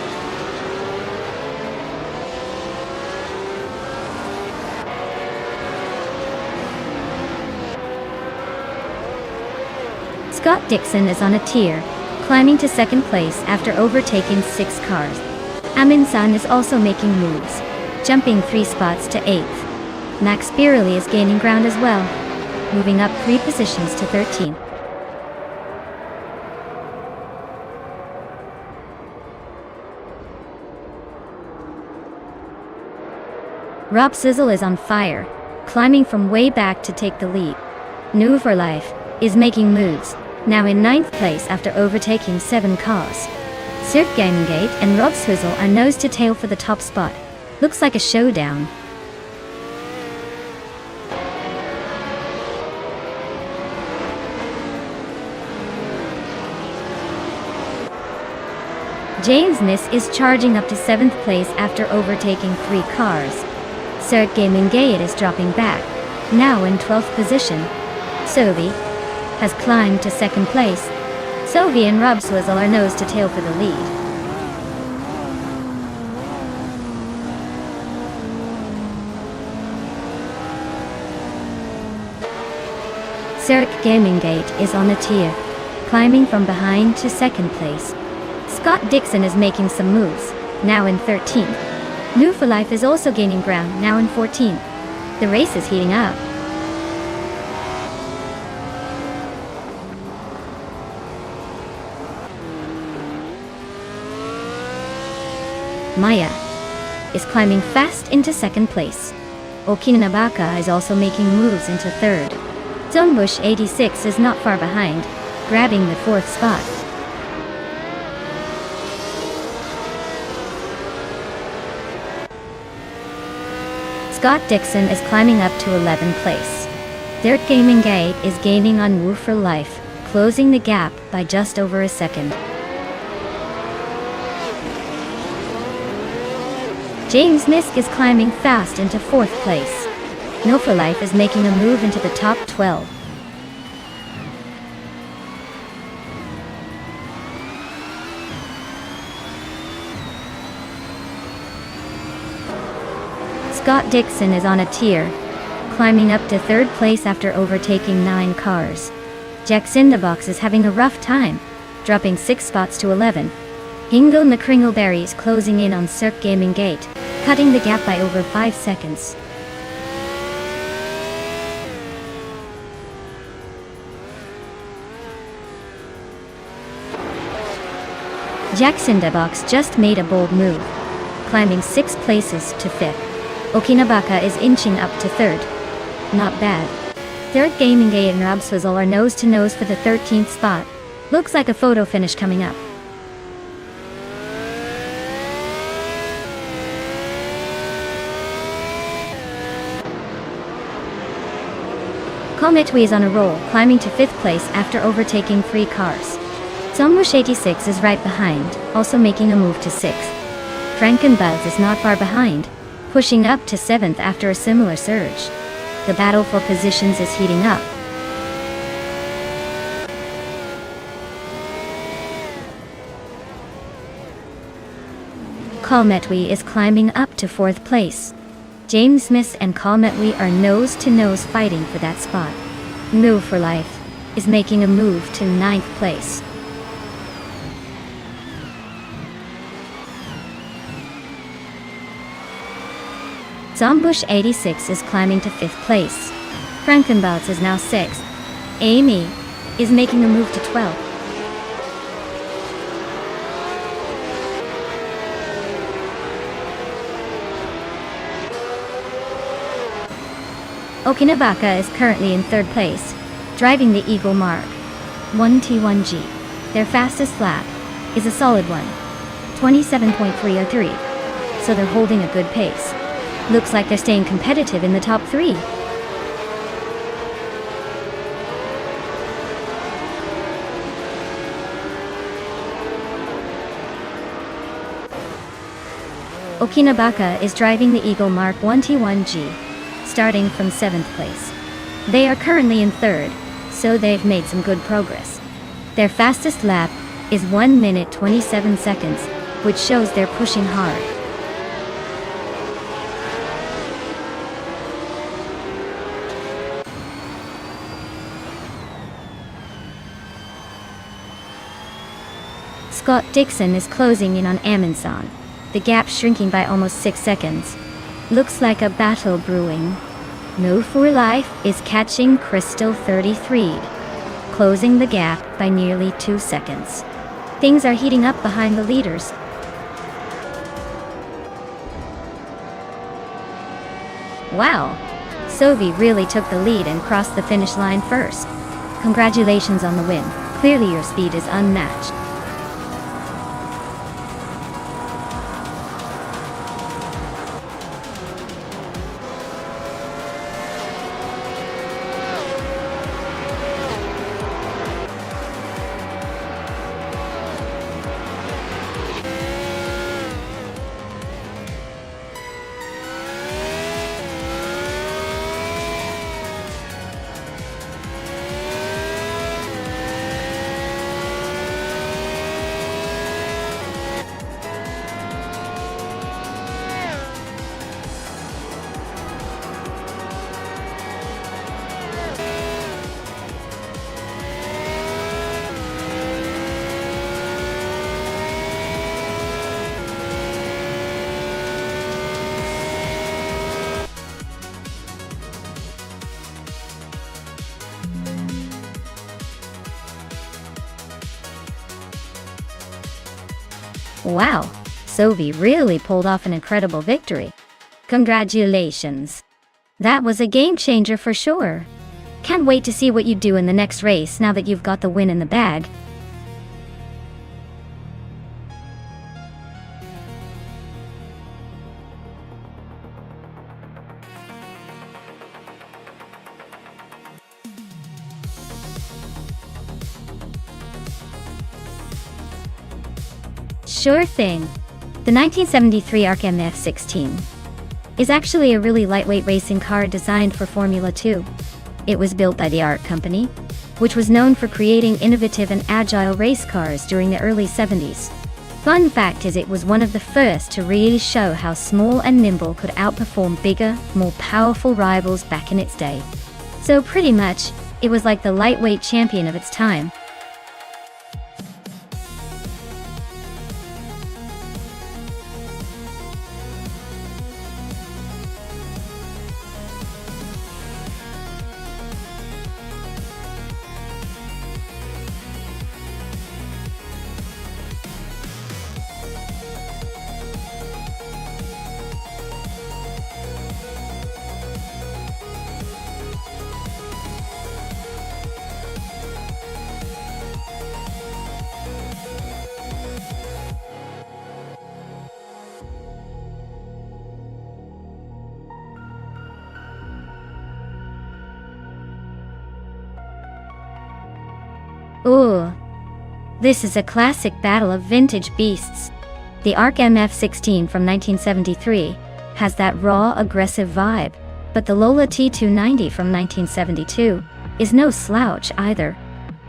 Scott Dixon is on a tier, climbing to second place after overtaking 6 cars. Amin San is also making moves, jumping 3 spots to 8th. Max Birelli is gaining ground as well, moving up 3 positions to 13th. Rob Sizzle is on fire, climbing from way back to take the lead. New for Life is making moves, now in 9th place after overtaking 7 cars. Sirk Gamingate and Rob Sizzle are nose to tail for the top spot. Looks like a showdown. James Miss is charging up to 7th place after overtaking 3 cars. Sirk Gamingate is dropping back, now in 12th position. Sovi has climbed to 2nd place. Sovi and Rob Swizzle are nose to tail for the lead. Sirk Gamingate is on a tier, climbing from behind to 2nd place. Scott Dixon is making some moves, now in 13th. New for Life is also gaining ground, now in 14th. The race is heating up. Maya is climbing fast into 2nd place. Okinabaka is also making moves into 3rd. Zonebush 86 is not far behind, grabbing the 4th spot. Scott Dixon is climbing up to 11th place. Dirt Gaming Gate is gaining on Woo for Life, closing the gap by just over a second. James Misk is climbing fast into 4th place. No for Life is making a move into the top 12. Scott Dixon is on a tier, climbing up to 3rd place after overtaking 9 cars. Jack Cinderbox is having a rough time, dropping 6 spots to 11. Hingle McCringleberry is closing in on Cirque Gaming Gate, cutting the gap by over 5 seconds. Jack Cinderbox just made a bold move, climbing 6 places to 5th. Okinabaka is inching up to 3rd. Not bad. Third Gaming Gate and Rob Swizzle are nose to nose for the 13th spot. Looks like a photo finish coming up. Cometwe is on a roll, climbing to 5th place after overtaking 3 cars. Zonebush 86 is right behind, also making a move to 6th. Frankenbuzz is not far behind, pushing up to 7th after a similar surge. The battle for positions is heating up. Cometwe is climbing up to 4th place. James Smith and Cometwe are nose to nose fighting for that spot. Move for Life is making a move to 9th place. Zonebush 86 is climbing to 5th place. Frankenbouts is now 6th. Amy is making a move to 12th. Okinabaka is currently in 3rd place, driving the Eagle Mark 1T1G. Their fastest lap is a solid one, 27.303, so they're holding a good pace. Looks like they're staying competitive in the top 3. Okinabaka is driving the Eagle Mark 1T1G, starting from 7th place. They are currently in 3rd, so they've made some good progress. Their fastest lap is 1 minute 27 seconds, which shows they're pushing hard. Scott Dixon is closing in on Amundsen, the gap shrinking by almost 6 seconds. Looks like a battle brewing. No for Life is catching Crystal 33, closing the gap by nearly 2 seconds. Things are heating up behind the leaders. Wow, Sophie really took the lead and crossed the finish line first. Congratulations on the win. Clearly your speed is unmatched. Wow, Sophie really pulled off an incredible victory. Congratulations. That was a game changer for sure. Can't wait to see what you do in the next race now that you've got the win in the bag. Sure thing. The 1973 ARC MF16 is actually a really lightweight racing car designed for Formula 2. It was built by the ARC company, which was known for creating innovative and agile race cars during the early 70s. Fun fact is it was one of the first to really show how small and nimble could outperform bigger, more powerful rivals back in its day. So pretty much, it was like the lightweight champion of its time. Ooh, this is a classic battle of vintage beasts. The ARC MF16 from 1973 has that raw, aggressive vibe, but the Lola T290 from 1972 is no slouch either.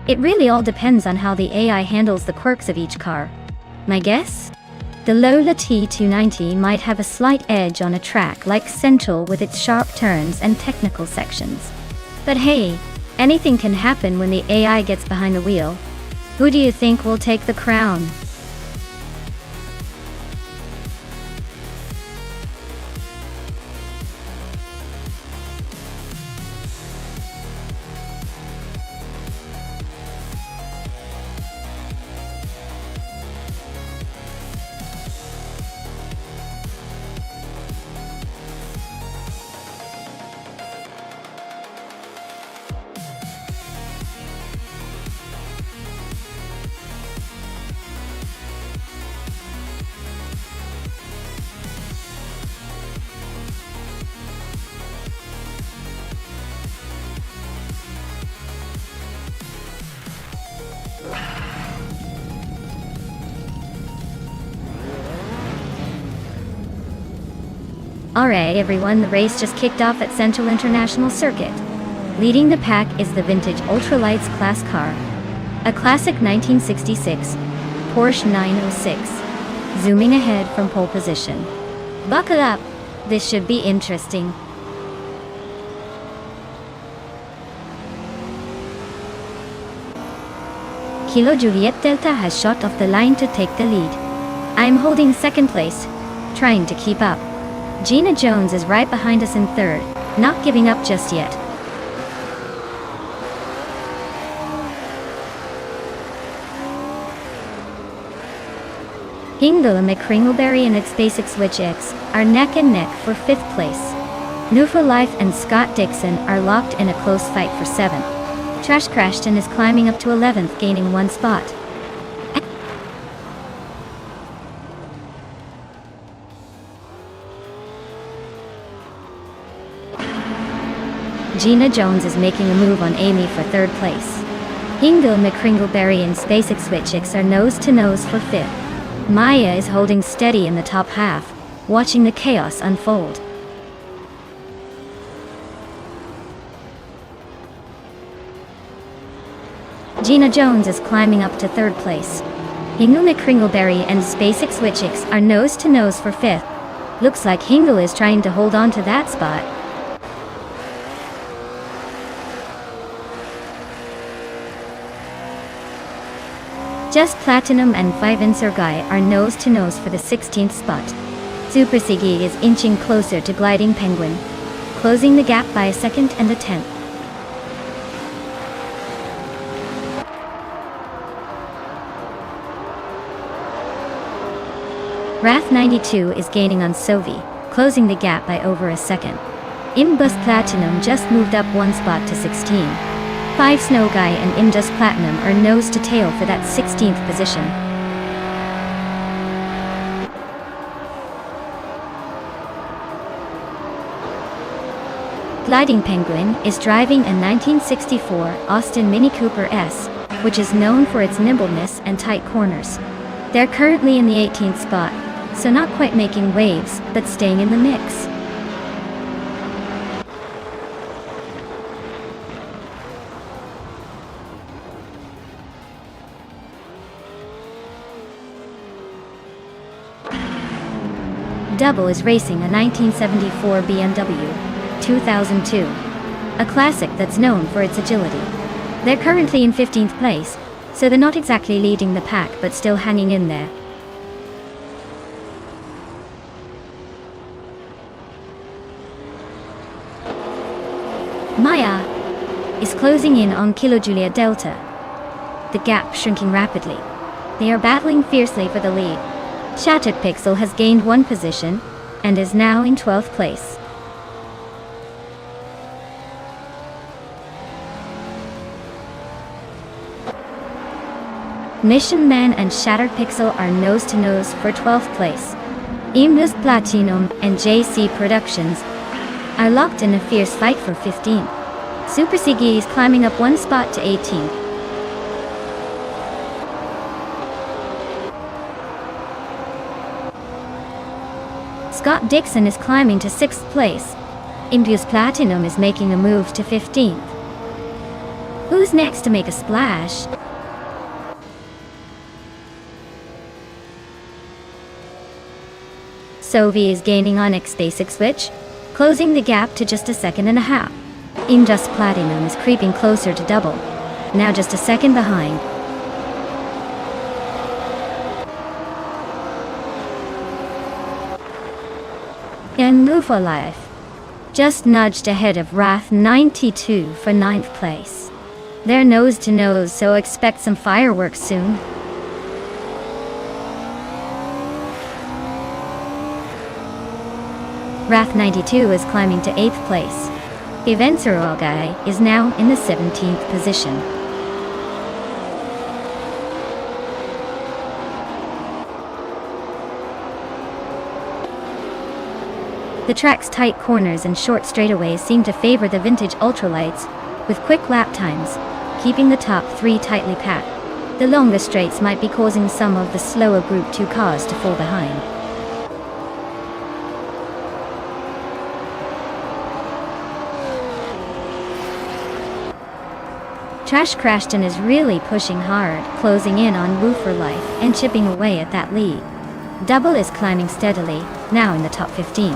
It really all depends on how the AI handles the quirks of each car. My guess? The Lola T290 might have a slight edge on a track like Central with its sharp turns and technical sections. But hey, anything can happen when the AI gets behind the wheel. Who do you think will take the crown? Alright everyone, the race just kicked off at Central International Circuit. Leading the pack is the vintage ultralights class car, a classic 1966 Porsche 906, zooming ahead from pole position. Buckle up, this should be interesting. Kilo Juliet Delta has shot off the line to take the lead. I'm holding second place, trying to keep up. Gina Jones is right behind us in third, not giving up just yet. Hingle and McCringleberry and its Basic Switch X are neck and neck for 5th place. New for Life and Scott Dixon are locked in a close fight for 7th. Trash Crashton is climbing up to 11th, gaining 1 spot. Gina Jones is making a move on Amy for 3rd place. Hingle, McCringleberry and Basic Switch X are nose to nose for 5th. Maya is holding steady in the top half, watching the chaos unfold. Gina Jones is climbing up to 3rd place. Hingle, McCringleberry and Basic Switch X are nose to nose for 5th. Looks like Hingle is trying to hold on to that spot. Just Platinum and 5 Insurgai are nose to nose for the 16th spot. Super Siggy is inching closer to Gliding Penguin, closing the gap by a 2nd and a 10th. Wrath 92 is gaining on Sovi, closing the gap by over a 2nd. Imbus Platinum just moved up 1 spot to 16. 5 Snow Guy and Indus Platinum are nose to tail for that 16th position. Gliding Penguin is driving a 1964 Austin Mini Cooper S, which is known for its nimbleness and tight corners. They're currently in the 18th spot, so not quite making waves, but staying in the mix. Double is racing a 1974 BMW 2002, a classic that's known for its agility. They're currently in 15th place, so they're not exactly leading the pack but still hanging in there. Maya is closing in on Kilo Juliet Delta, the gap shrinking rapidly. They are battling fiercely for the lead. Shattered Pixel has gained 1 position and is now in 12th place. Mission Man and Shattered Pixel are nose to nose for 12th place. Imbus Platinum and JC Productions are locked in a fierce fight for 15th. Super Siggy is climbing up 1 spot to 18th. Scott Dixon is climbing to 6th place. Imbus Platinum is making a move to 15th. Who's next to make a splash? Sovi is gaining on X Basic Switch, closing the gap to just a 2.5 seconds. Indus Platinum is creeping closer to double, now just a 2nd behind. And Move for Life just nudged ahead of Wrath 92 for 9th place. They're nose to nose, so expect some fireworks soon. Wrath 92 is climbing to 8th place. Eventurogai is now in the 17th position. The track's tight corners and short straightaways seem to favor the vintage ultralights, with quick lap times, keeping the top 3 tightly packed. The longer straights might be causing some of the slower Group 2 cars to fall behind. Trash Crashton is really pushing hard, closing in on Woo for Life and chipping away at that lead. Double is climbing steadily, now in the top 15.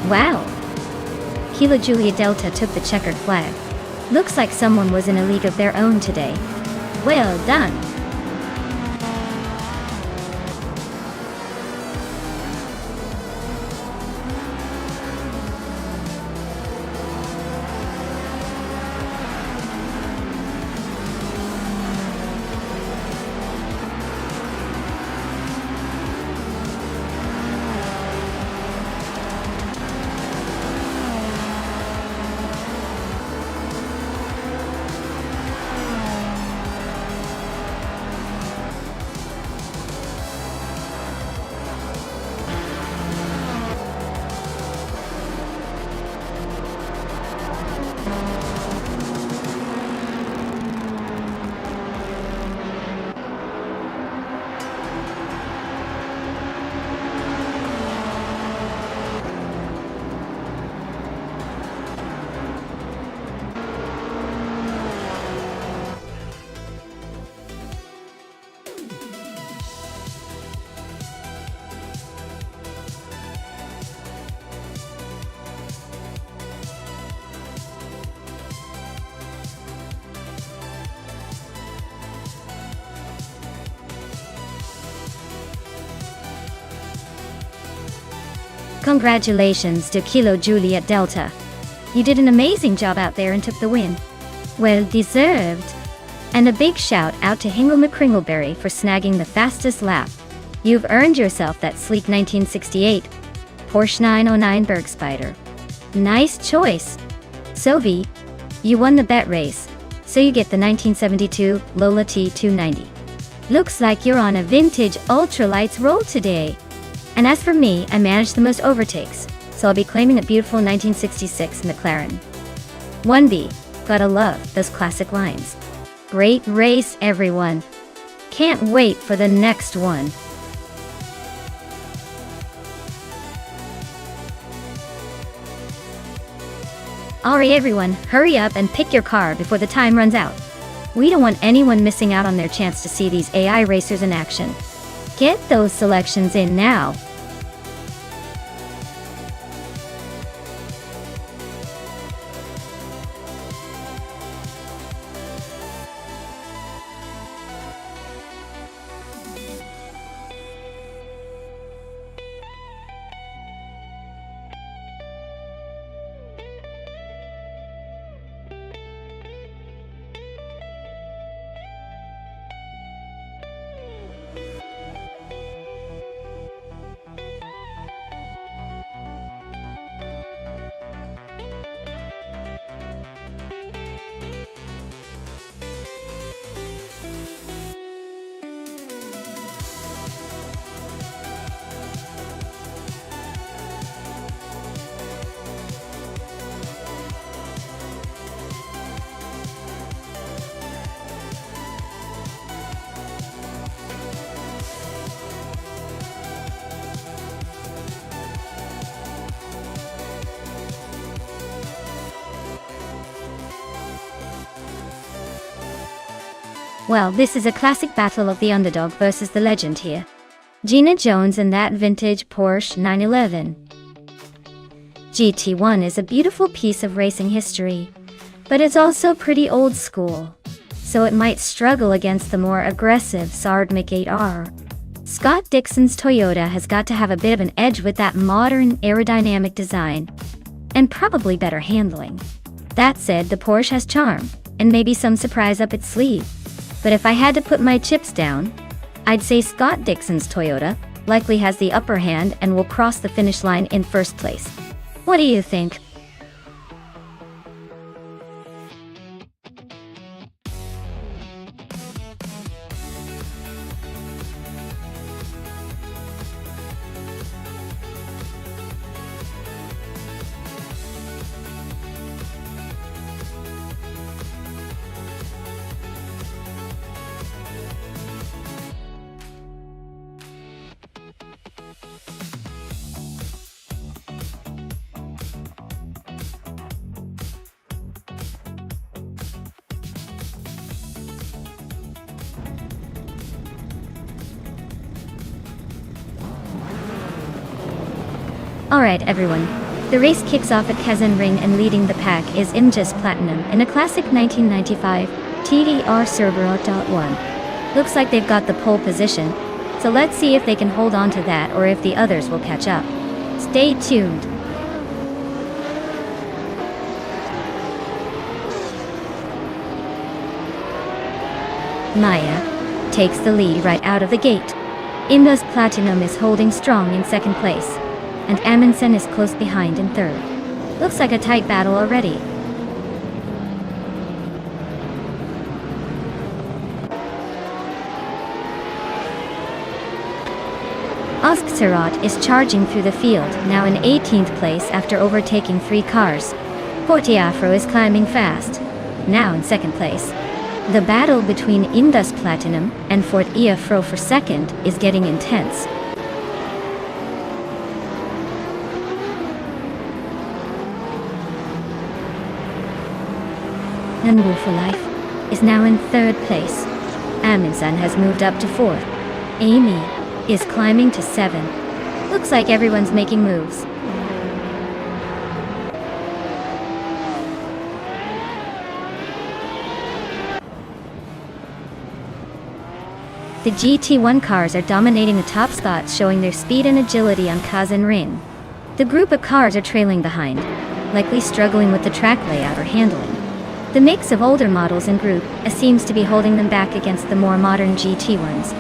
Wow! Kilo Juliet Delta took the checkered flag. Looks like someone was in a league of their own today. Well done! Congratulations to Kilo Juliet Delta. You did an amazing job out there and took the win. Well deserved. And a big shout out to Hingle McCringleberry for snagging the fastest lap. You've earned yourself that sleek 1968 Porsche 909 Bergspider. Nice choice. So V, you won the bet race, so you get the 1972 Lola T290. Looks like you're on a vintage ultralights roll today. And as for me, I managed the most overtakes, so I'll be claiming that beautiful 1966 McLaren. 1B, gotta love those classic lines. Great race, everyone. Can't wait for the next one. Alright everyone, hurry up and pick your car before the time runs out. We don't want anyone missing out on their chance to see these AI racers in action. Get those selections in now. Well, this is a classic battle of the underdog versus the legend here. Gina Jones and that vintage Porsche 911. GT1 is a beautiful piece of racing history, but it's also pretty old school, so it might struggle against the more aggressive Sardmic 8R. Scott Dixon's Toyota has got to have a bit of an edge with that modern aerodynamic design, and probably better handling. That said, the Porsche has charm, and maybe some surprise up its sleeve. But if I had to put my chips down, I'd say Scott Dixon's Toyota likely has the upper hand and will cross the finish line in first place. What do you think? Alright everyone, The race kicks off at Kazan Ring and leading the pack is Imjas Platinum in a classic 1995 TDR Cerberus.1. Looks like they've got the pole position, so let's see if they can hold on to that or if the others will catch up. Stay tuned. Maya takes the lead right out of the gate. Imjas Platinum is holding strong in second place, and Amundsen is close behind in third. Looks like a tight battle already. Oskserot is charging through the field, now in 18th place after overtaking 3 cars. Portiafro is climbing fast, now in second place. The battle between Imjas Platinum and Fort Iafro for second is getting intense. Nonstop for Life is now in third place. Amundsen has moved up to fourth. Amy is climbing to 7. Looks like everyone's making moves. The GT1 cars are dominating the top spots, showing their speed and agility on Kazan Ring. The group of cars are trailing behind, likely struggling with the track layout or handling. The mix of older models in group seems to be holding them back against the more modern GT1s.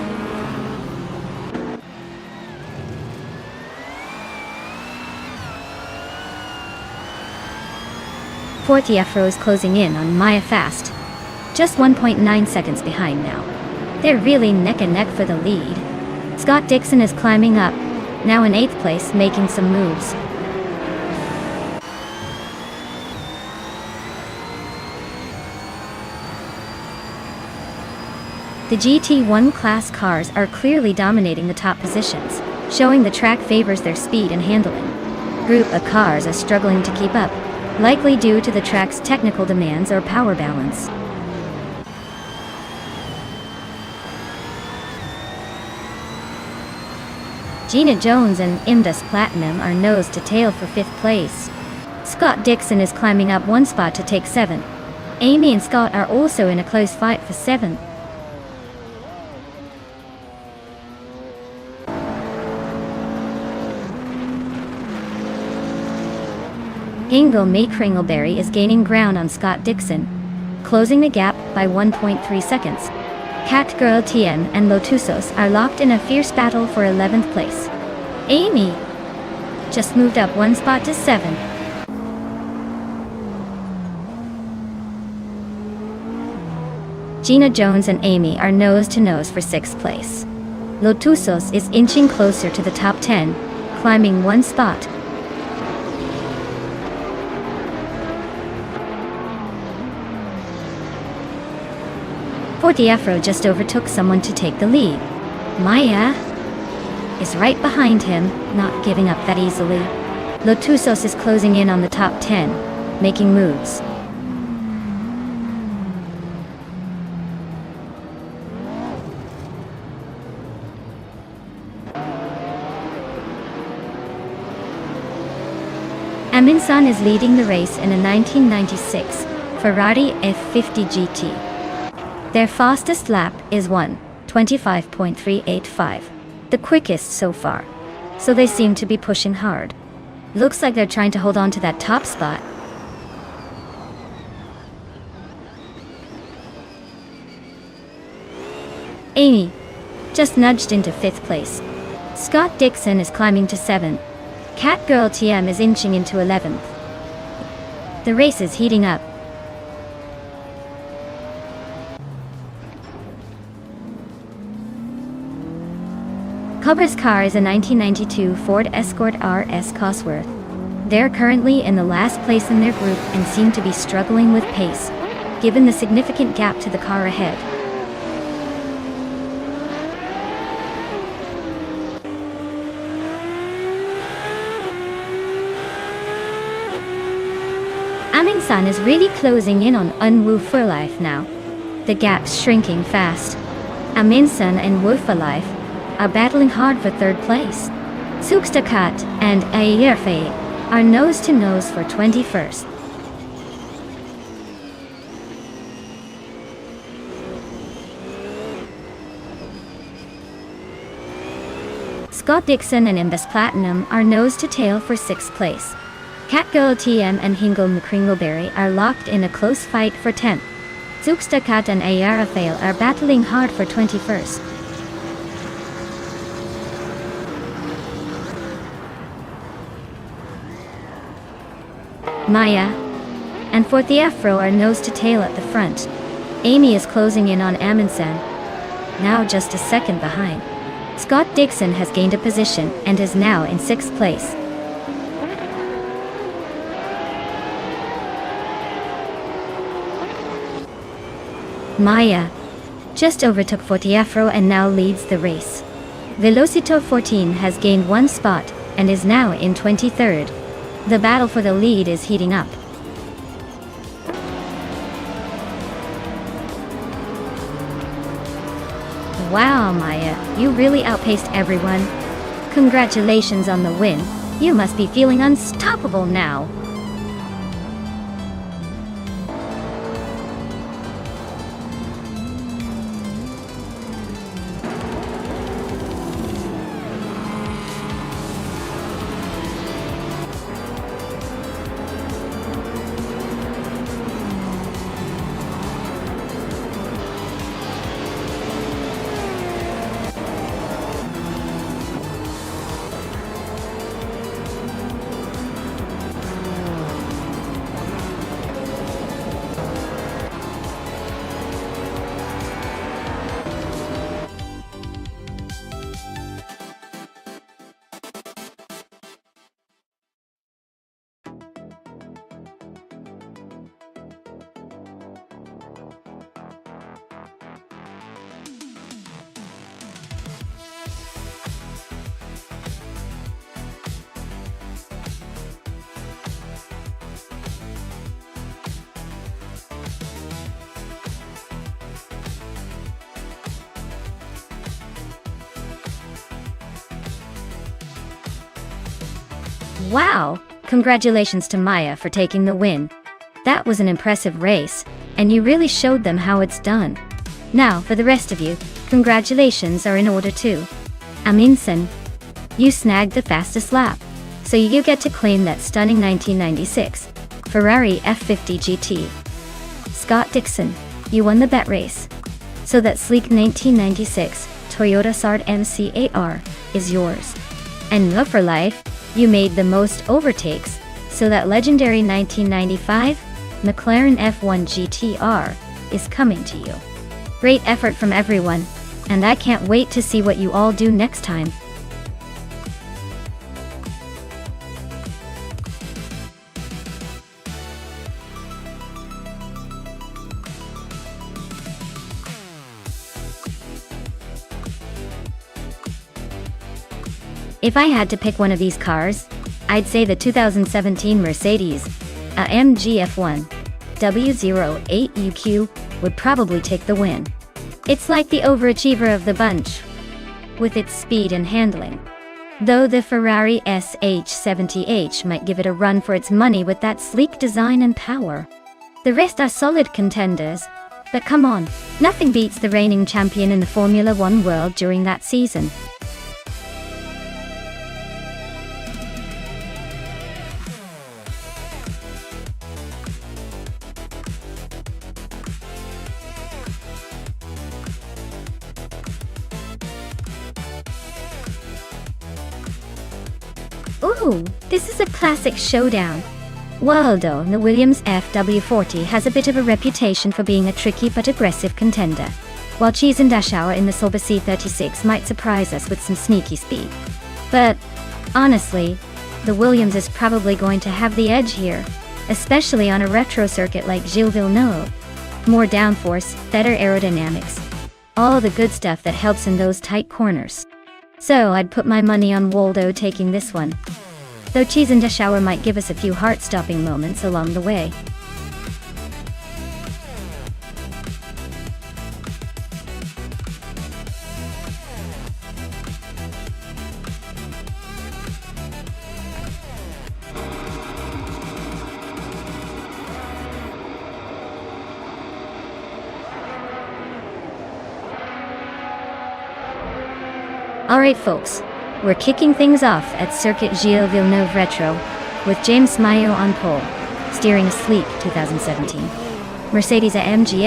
Portiafro is closing in on Maya fast, just 1.9 seconds behind now. They're really neck and neck for the lead. Scott Dixon is climbing up, now in 8th place, making some moves. The GT1 class cars are clearly dominating the top positions, showing the track favors their speed and handling. Group of cars are struggling to keep up, likely due to the track's technical demands or power balance. Gina Jones and Imjas Platinum are nose to tail for 5th place. Scott Dixon is climbing up 1 spot to take 7th. Amy and Scott are also in a close fight for 7th. Ingo May Kringleberry is gaining ground on Scott Dixon, closing the gap by 1.3 seconds. Catgirl TM and Lotusos are locked in a fierce battle for 11th place. Amy just moved up 1 spot to 7th. Gina Jones and Amy are nose to nose for 6th place. Lotusos is inching closer to the top 10, climbing 1 spot. Portiafro just overtook someone to take the lead. Maya is right behind him, not giving up that easily. Lotusos is closing in on the top 10, making moves. Amundsen is leading the race in a 1996 Ferrari F50 GT. Their fastest lap is 1:25.385, the quickest so far, so they seem to be pushing hard. Looks like they're trying to hold on to that top spot. Amy just nudged into 5th place. Scott Dixon is climbing to 7th. Catgirl TM is inching into 11th. The race is heating up. Cobra's car is a 1992 Ford Escort RS Cosworth. They're currently in the last place in their group and seem to be struggling with pace, given the significant gap to the car ahead. Amundsen is really closing in on Unwoo for Life now. The gap's shrinking fast. Amundsen and Woo for Life are battling hard for 3rd place. Sukstakat and Aierfe are nose to nose for 21st. Scott Dixon and Imbus Platinum are nose to tail for 6th place. Catgirl TM and Hingle McCringleberry are locked in a close fight for 10th. Zookstakat and Ayara Fail are battling hard for 21st. Maya and Fortiafro are nose to tail at the front. Amy is closing in on Amundsen, now just a second behind. Scott Dixon has gained a position and is now in 6th place. Maya just overtook Fortiafro and now leads the race. Velocito 14 has gained 1 spot and is now in 23rd. The battle for the lead is heating up. Wow, Maya, you really outpaced everyone. Congratulations on the win. You must be feeling unstoppable now. Wow! Congratulations to Maya for taking the win. That was an impressive race, and you really showed them how it's done. Now, for the rest of you, congratulations are in order too. Amundsen, you snagged the fastest lap, so you get to claim that stunning 1996 Ferrari F50 GT. Scott Dixon, you won the bet race, so that sleek 1996 Toyota Sard MC8R is yours. And Love for Life, you made the most overtakes, so that legendary 1995 McLaren F1 GTR is coming to you. Great effort from everyone, and I can't wait to see what you all do next time. If I had to pick one of these cars, I'd say the 2017 Mercedes AMG F1 W08UQ would probably take the win. It's like the overachiever of the bunch, with its speed and handling. Though the Ferrari SH70H might give it a run for its money with that sleek design and power. The rest are solid contenders, but come on, nothing beats the reigning champion in the Formula One world during that season. Ooh, this is a classic showdown. Waldo, the Williams FW40 has a bit of a reputation for being a tricky but aggressive contender, while Cheese and Dashauer in the Sauber C36 might surprise us with some sneaky speed. But, honestly, the Williams is probably going to have the edge here, especially on a retro circuit like Gilles Villeneuve. More downforce, better aerodynamics, all the good stuff that helps in those tight corners. So I'd put my money on Waldo taking this one. Though Cheese and Dashauer might give us a few heart-stopping moments along the way. Alright folks, we're kicking things off at Circuit Gilles Villeneuve Retro, with James Mayo on pole, steering a sleek 2017 Mercedes AMG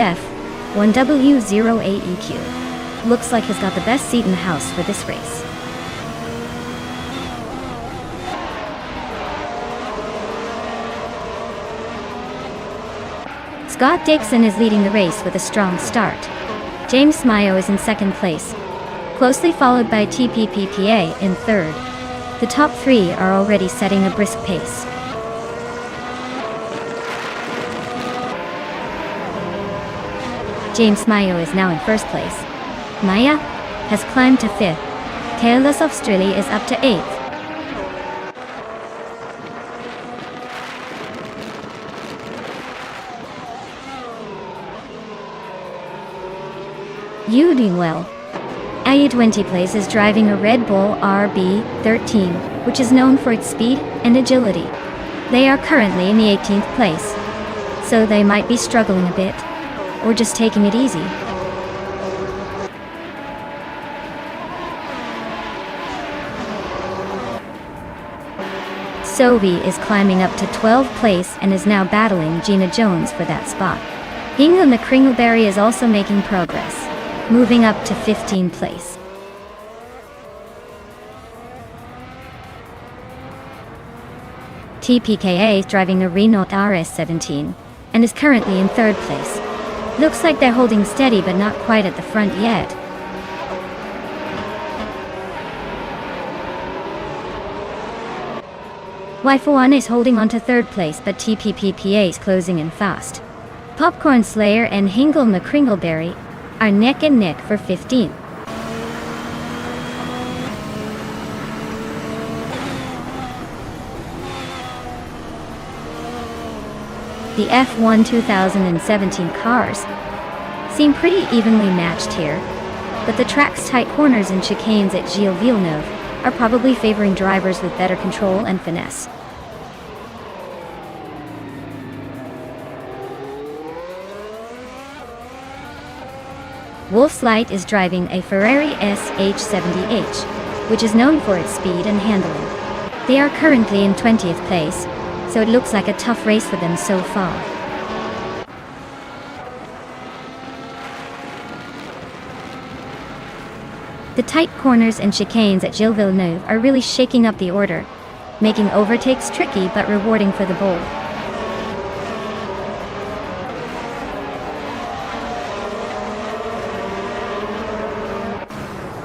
F1W08EQ. Looks like he's got the best seat in the house for this race. Scott Dixon is leading the race with a strong start. James Mayo is in second place, closely followed by TPPPA in third. The top three are already setting a brisk pace. James Mayo is now in first place. Maya has climbed to fifth. Carlos Australi is up to eighth. You doing well. IU20 Place is driving a Red Bull RB13, which is known for its speed and agility. They are currently in the 18th place, so they might be struggling a bit, or just taking it easy. Sophie is climbing up to 12th place and is now battling Gina Jones for that spot. Inga McCringleberry is also making progress, moving up to 15th place. TPKA is driving a Renault RS17 and is currently in third place. Looks like they're holding steady but not quite at the front yet. Y41 is holding on to third place, but TPPPA is closing in fast. Popcorn Slayer and Hingle McCringleberry are neck and neck for 15th. The F1 2017 cars seem pretty evenly matched here, but the track's tight corners and chicanes at Gilles Villeneuve are probably favoring drivers with better control and finesse. Wolf's Light is driving a Ferrari SH70H, which is known for its speed and handling. They are currently in 20th place, so it looks like a tough race for them so far. The tight corners and chicanes at Gilles Villeneuve are really shaking up the order, making overtakes tricky but rewarding for the bold.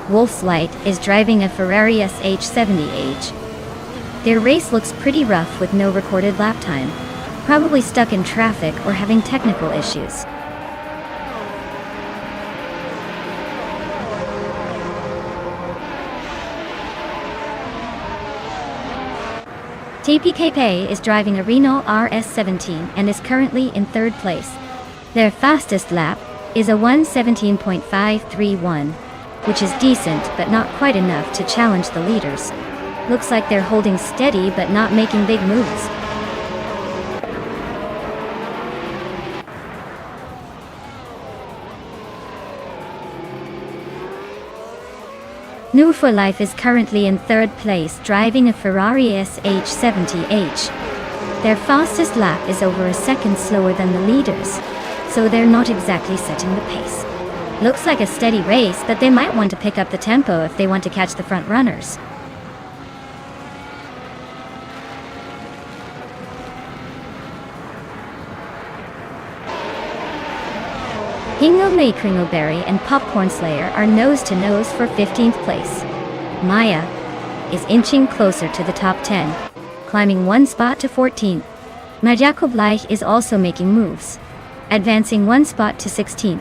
Wolf's Light is driving a Ferrari SH70H. Their race looks pretty rough with no recorded lap time, probably stuck in traffic or having technical issues. TPKP is driving a Renault RS17 and is currently in third place. Their fastest lap is a 1:17.531, which is decent but not quite enough to challenge the leaders. Looks like they're holding steady but not making big moves. New for Life is currently in third place, driving a Ferrari SH70H. Their fastest lap is over a second slower than the leaders, so they're not exactly setting the pace. Looks like a steady race, but they might want to pick up the tempo if they want to catch the front runners. Hingle McCringleberry and Popcorn Slayer are nose-to-nose for 15th place. Maya is inching closer to the top 10, climbing one spot to 14th. Jacob Leich is also making moves, advancing one spot to 16th.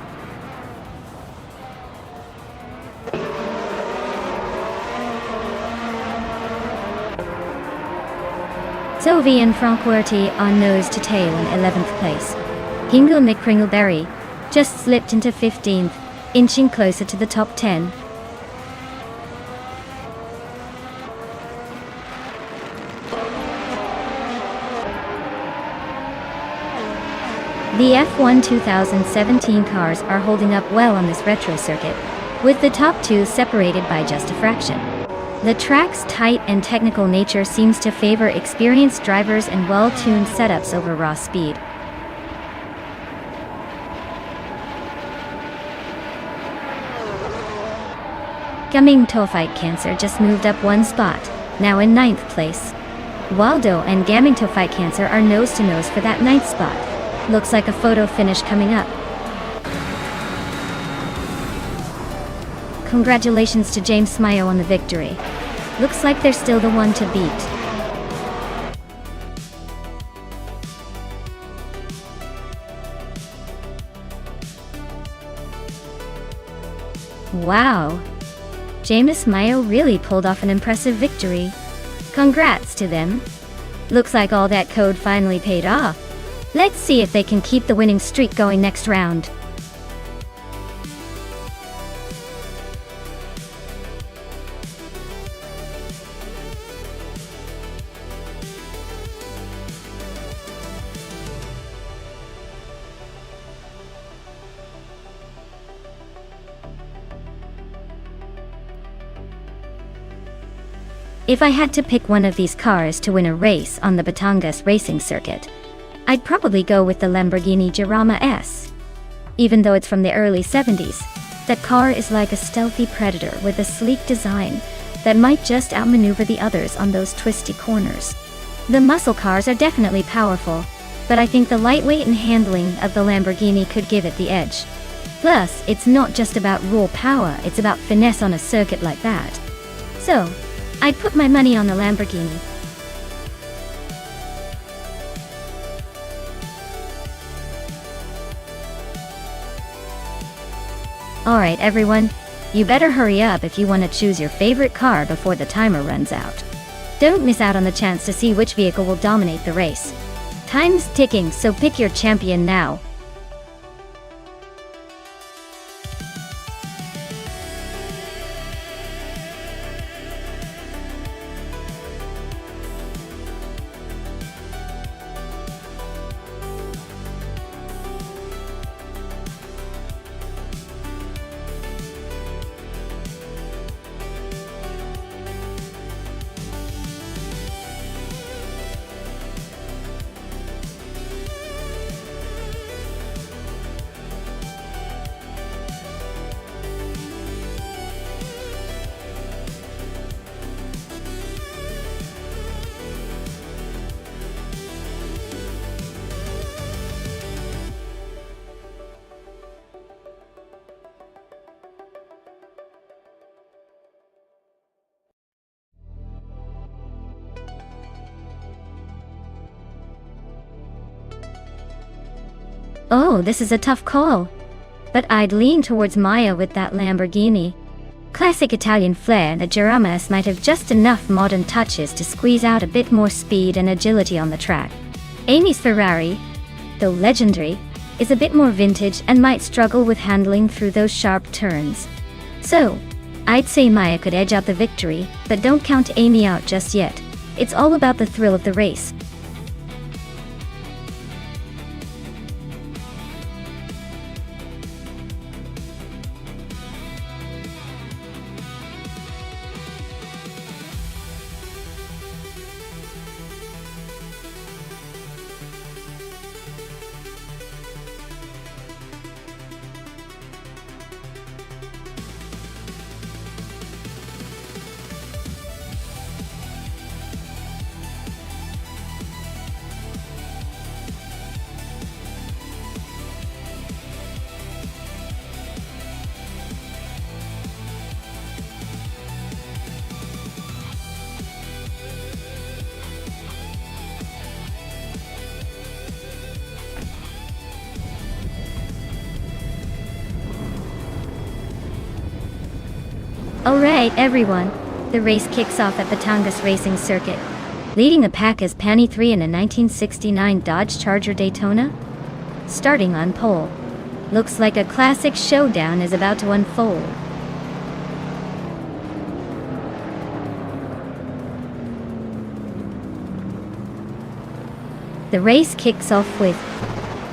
Sophie and Francourty on nose to tail in 11th place. Hingle McCringleberry just slipped into 15th, inching closer to the top 10. The F1 2017 cars are holding up well on this retro circuit, with the top two separated by just a fraction. The track's tight and technical nature seems to favor experienced drivers and well-tuned setups over raw speed. Gaming Fight Cancer just moved up one spot, now in 9th place. Waldo and Gaming Fight Cancer are nose-to-nose for that 9th spot. Looks like a photo finish coming up. Congratulations to James Mayo on the victory. Looks like they're still the one to beat. Wow! James Mayo really pulled off an impressive victory. Congrats to them. Looks like all that code finally paid off. Let's see if they can keep the winning streak going next round. If I had to pick one of these cars to win a race on the Batangas racing circuit, I'd probably go with the Lamborghini Jarama S. Even though it's from the early 70s, that car is like a stealthy predator with a sleek design that might just outmaneuver the others on those twisty corners. The muscle cars are definitely powerful, but I think the lightweight and handling of the Lamborghini could give it the edge. Plus, it's not just about raw power, it's about finesse on a circuit like that. So, I'd put my money on the Lamborghini. Alright everyone, you better hurry up if you want to choose your favorite car before the timer runs out. Don't miss out on the chance to see which vehicle will dominate the race. Time's ticking, so pick your champion now. Oh, this is a tough call. But I'd lean towards Maya with that Lamborghini. Classic Italian flair, the Jarama S might have just enough modern touches to squeeze out a bit more speed and agility on the track. Amy's Ferrari, though legendary, is a bit more vintage and might struggle with handling through those sharp turns. So, I'd say Maya could edge out the victory, but don't count Amy out just yet. It's all about the thrill of the race. Alright everyone, the race kicks off at Batangas Racing Circuit. Leading the pack is Penny 3 in a 1969 Dodge Charger Daytona. Starting on pole. Looks like a classic showdown is about to unfold. The race kicks off with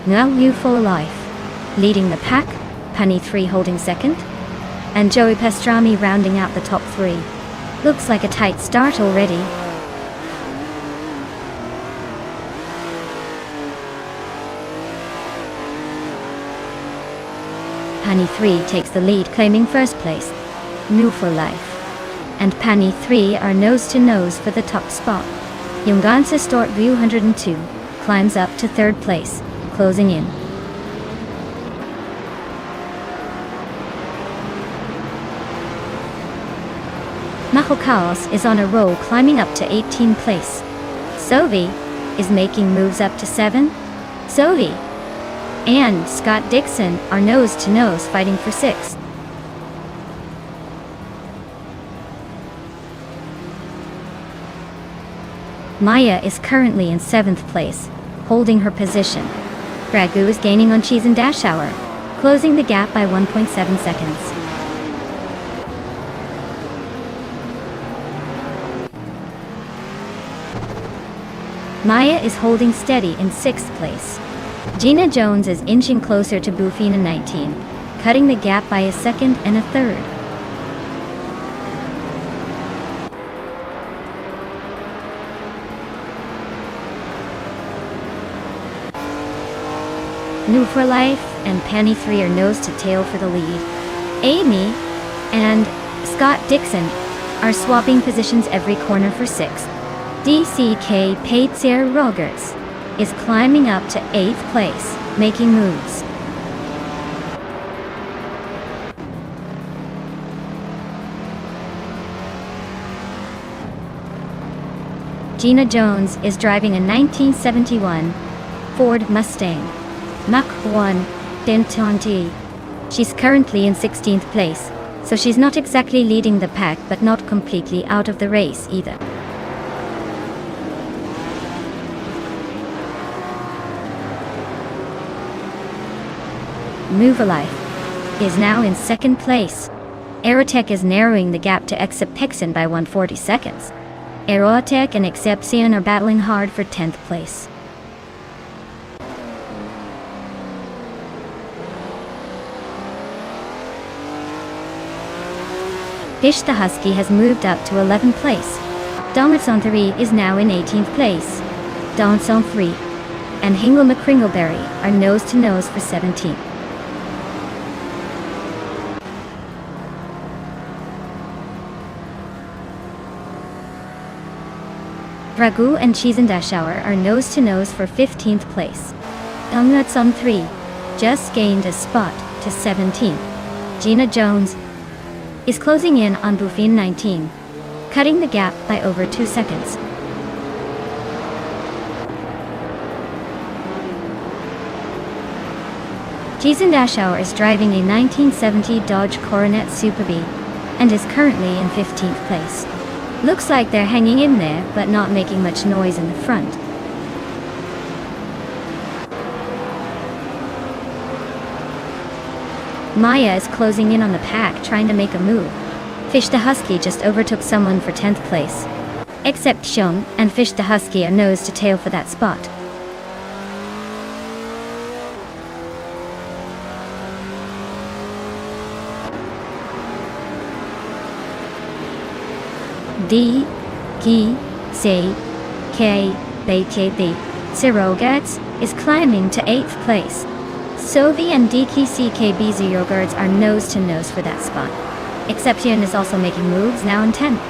Now You For Life. Leading the pack, Penny 3 holding second. and Joey Pastrami rounding out the top 3. Looks like a tight start already. Pani 3 takes the lead, claiming first place. New for Life and Pani 3 are nose to nose for the top spot. Jungansa Stort View 102 climbs up to third place, closing in. Macho Chaos is on a roll, climbing up to 18th place. Sovi is making moves up to 7. Sovi and Scott Dixon are nose to nose, fighting for 6th. Maya is currently in 7th place, holding her position. Ragu is gaining on Cheese and Dashauer, closing the gap by 1.7 seconds. Maya is holding steady in 6th place. Gina Jones is inching closer to Bufina 19, cutting the gap by a second and a third. New for Life and Pani 3 are nose to tail for the lead. Amy and Scott Dixon are swapping positions every corner for 6th. DCK Paitzer Rogerts is climbing up to 8th place, making moves. Gina Jones is driving a 1971 Ford Mustang Mach 1 Dentonti. She's currently in 16th place, so she's not exactly leading the pack, but not completely out of the race either. Move Alive is now in 2nd place. Aerotech is narrowing the gap to Exception by 140 seconds. Aerotech and Exception are battling hard for 10th place. Fish the Husky has moved up to 11th place. Donaldson 3 is now in 18th place. Donaldson 3 and Hingle McCringleberry are nose to nose for 17th. Ragu and Cheese and Dashauer are nose to nose for 15th place. Donaldson 3 just gained a spot to 17th. Gina Jones is closing in on Bufine 19, cutting the gap by over 2 seconds. Cheese and Dashauer is driving a 1970 Dodge Coronet Super B and is currently in 15th place. Looks like they're hanging in there, but not making much noise in the front. Maya is closing in on the pack, trying to make a move. Fish the Husky just overtook someone for 10th place. Exception and Fish the Husky are nose to tail for that spot. D, K, C, K, BKD, Sirogats is climbing to 8th place. Sovi and DKCKBZ Yogurts are nose to nose for that spot. Exception is also making moves, now in 10th.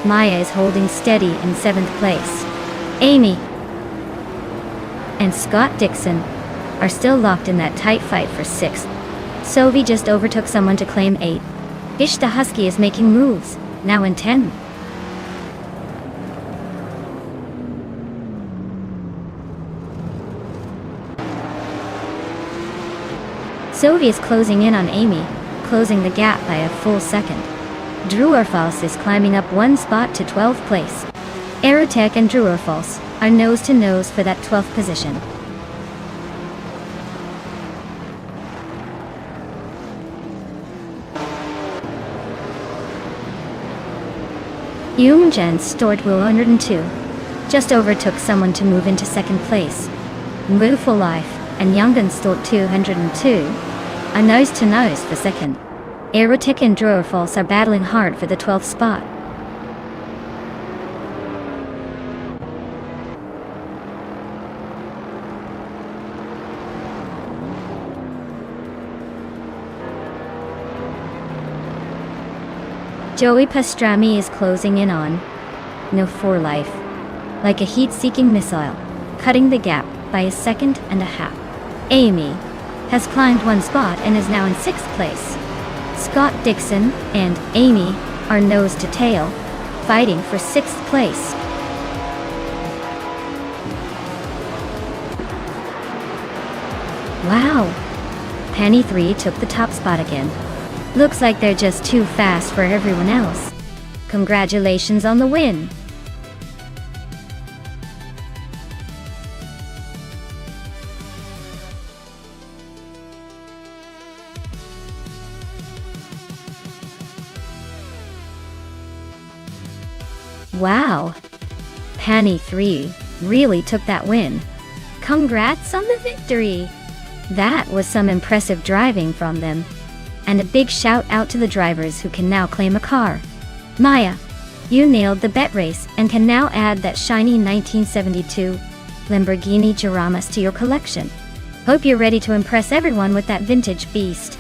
Maya is holding steady in 7th place. Amy and Scott Dixon are still locked in that tight fight for 6th. Sovi just overtook someone to claim 8th. Fish the Husky is making moves, now in 10th. Sovi is closing in on Amy, closing the gap by a full second. Druerfals is climbing up 1 spot to 12th place. Aerotech and Druerfals are nose to nose for that 12th position. Yoongjin Stort 102 just overtook someone to move into second place. Wu for Life and Younggun Stort 202 are nose to nose for second. Erotic and Droerfalls are battling hard for the 12th spot. Joey Pastrami is closing in on No for Life, like a heat-seeking missile, cutting the gap by a second and a half. Amy has climbed one spot and is now in 6th place. Scott Dixon and Amy are nose to tail, fighting for 6th place. Wow! Penny 3 took the top spot again. Looks like they're just too fast for everyone else. Congratulations on the win! Wow! Penny 3 really took that win. Congrats on the victory! That was some impressive driving from them. And a big shout out to the drivers who can now claim a car. Maya, you nailed the bet race and can now add that shiny 1972 Lamborghini Jaramas to your collection. Hope you're ready to impress everyone with that vintage beast.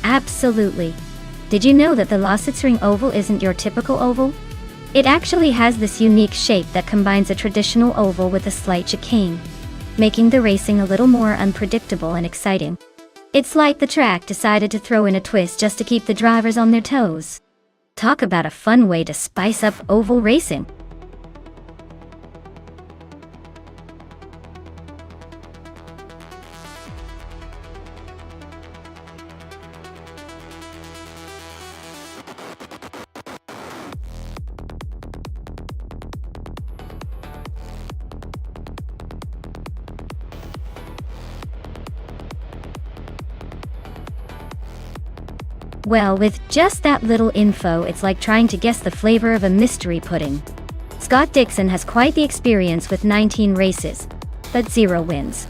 Absolutely. Did you know that the Lausitzring oval isn't your typical oval? It actually has this unique shape that combines a traditional oval with a slight chicane, making the racing a little more unpredictable and exciting. It's like the track decided to throw in a twist just to keep the drivers on their toes. Talk about a fun way to spice up oval racing. Well, with just that little info, it's like trying to guess the flavor of a mystery pudding. Scott Dixon has quite the experience with 19 races, but 0 wins.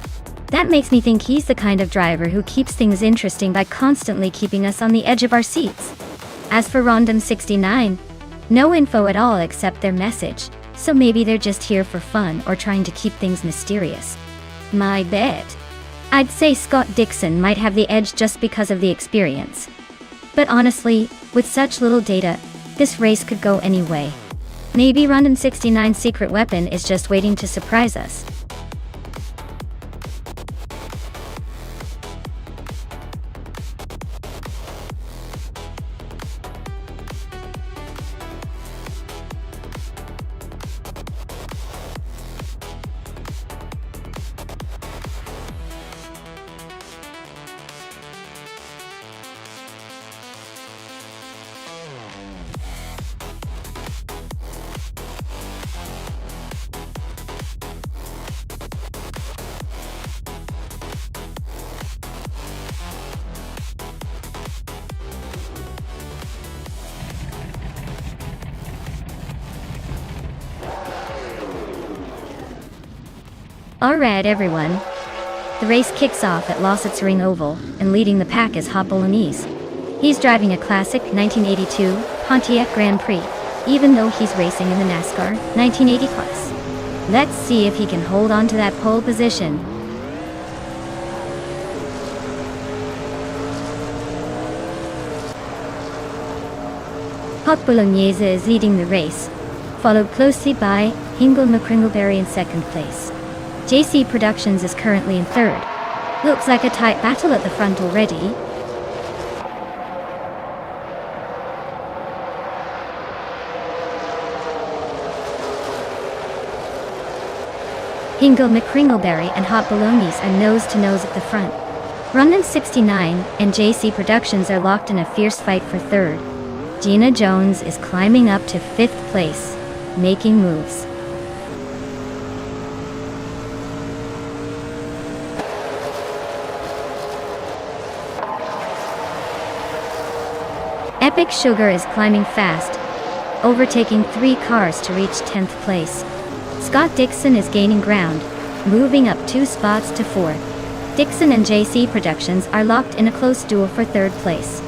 That makes me think he's the kind of driver who keeps things interesting by constantly keeping us on the edge of our seats. As for Random 69, no info at all except their message, so maybe they're just here for fun or trying to keep things mysterious. My bet. I'd say Scott Dixon might have the edge just because of the experience. But honestly, with such little data, this race could go any way. Maybe Random 69's secret weapon is just waiting to surprise us. Alright everyone, the race kicks off at Lausitzring Oval, and leading the pack is Hot Bolognese. He's driving a classic 1982 Pontiac Grand Prix, even though he's racing in the NASCAR 1980 class. Let's see if he can hold on to that pole position. Hot Bolognese is leading the race, followed closely by Hingle McCringleberry in second place. JC Productions is currently in third. Looks like a tight battle at the front already. Hingle McCringleberry and Hot Bolognese are nose to nose at the front. Rundin 69 and JC Productions are locked in a fierce fight for third. Gina Jones is climbing up to 5th place, making moves. Epic Sugar is climbing fast, overtaking 3 cars to reach 10th place. Scott Dixon is gaining ground, moving up 2 spots to 4th. Dixon and JC Productions are locked in a close duel for 3rd place.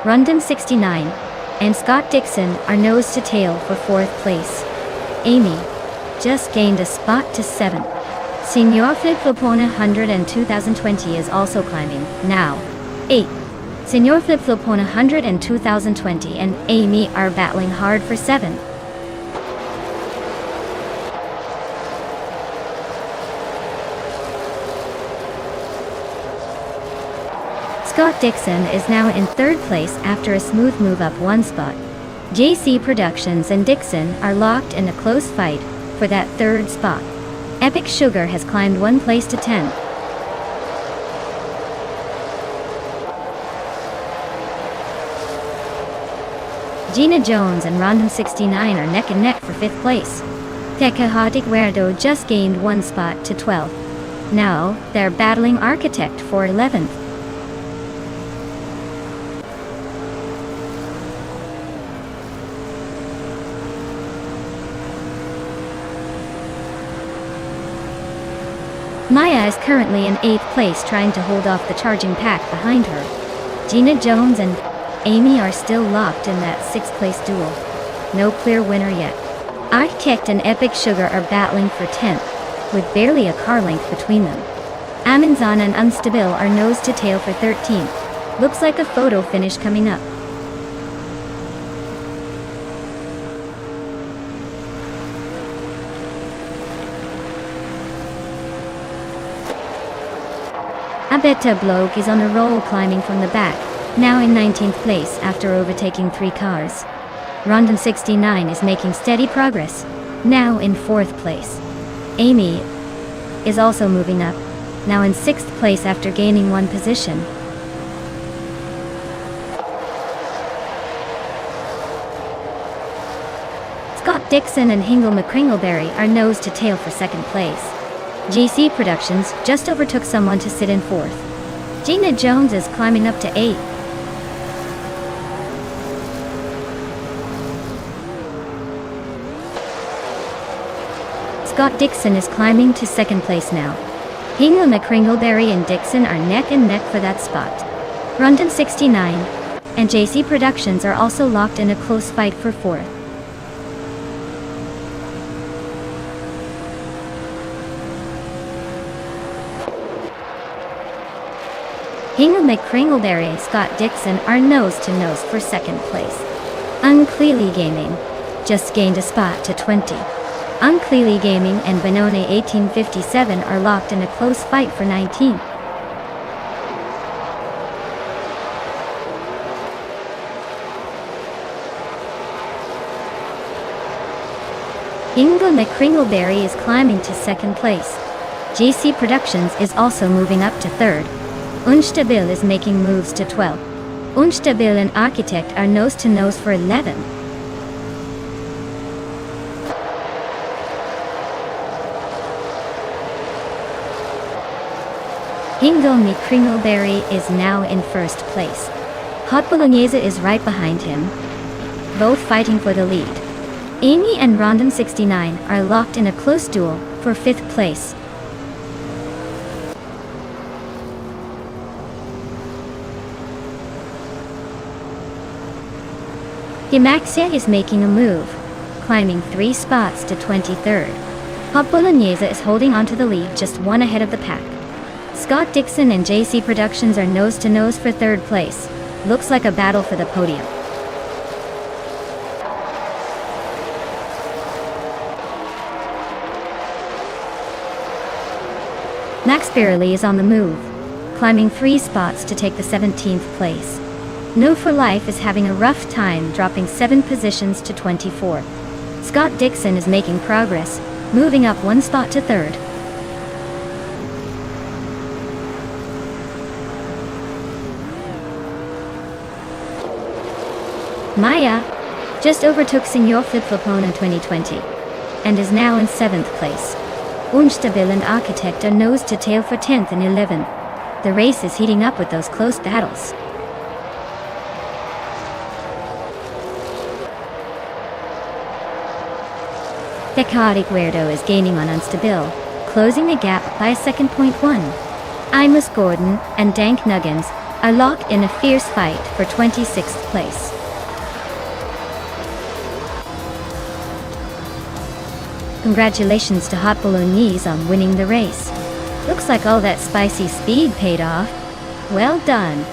Rundum 69 and Scott Dixon are nose to tail for 4th place. Amy just gained a spot to 7th. Senior Flip Flopona 100 and 2020 is also climbing, now 8. Senior Flip Flopona 100 and 2020 and Amy are battling hard for 7th. Scott Dixon is now in 3rd place after a smooth move up 1 spot. JC Productions and Dixon are locked in a close fight for that 3rd spot. Epic Sugar has climbed 1 place to 10th. Gina Jones and Rondon 69 are neck and neck for 5th place. Tekahatik Werdo just gained 1 spot to 12th. Now, they're battling Architect for 11th. Maya is currently in 8th place trying to hold off the charging pack behind her. Gina Jones and Amy are still locked in that 6th place duel. No clear winner yet. Architect and Epic Sugar are battling for 10th, with barely a car length between them. Amazon and Unstable are nose to tail for 13th. Looks like a photo finish coming up. Abeta Bloke is on a roll climbing from the back, now in 19th place after overtaking 3 cars. Rondon 69 is making steady progress, now in 4th place. Amy is also moving up, now in 6th place after gaining 1 position. Scott Dixon and Hingle McCringleberry are nose to tail for 2nd place. JC Productions just overtook someone to sit in 4th. Gina Jones is climbing up to 8th. Scott Dixon is climbing to 2nd place now. Hingle McCringleberry and Dixon are neck and neck for that spot. Rundon 69 and JC Productions are also locked in a close fight for 4th. Hingle McCringleberry and Scott Dixon are nose to nose for 2nd place. Unclearly Gaming just gained a spot to 20. Unclearly Gaming and Benone 1857 are locked in a close fight for 19th. Hingle McCringleberry is climbing to 2nd place. JC Productions is also moving up to 3rd. Unstable is making moves to 12. Unstable and Architect are nose to nose for 11. Hingle McCringleberry is now in 1st place. Hot Bolognese is right behind him, both fighting for the lead. Amy and Rondon 69 are locked in a close duel for 5th place. Himaxia is making a move, climbing 3 spots to 23rd. Hot Bolognese is holding onto the lead just 1 ahead of the pack. Scott Dixon and JC Productions are nose to nose for 3rd place. Looks like a battle for the podium. Max Birley is on the move, climbing 3 spots to take the 17th place. No for Life is having a rough time, dropping 7 positions to 24. Scott Dixon is making progress, moving up 1 spot to 3rd. Maya just overtook Senor Flip Flopona 2020. and is now in 7th place. Unstabil and Architect are nose to tail for 10th and 11th. The race is heating up with those close battles. The chaotic weirdo is gaining on Unstabil, closing the gap by a second. 1. Imus Gordon and Dank Nuggins are locked in a fierce fight for 26th place. Congratulations to Hot Bolognese on winning the race. Looks like all that spicy speed paid off. Well done.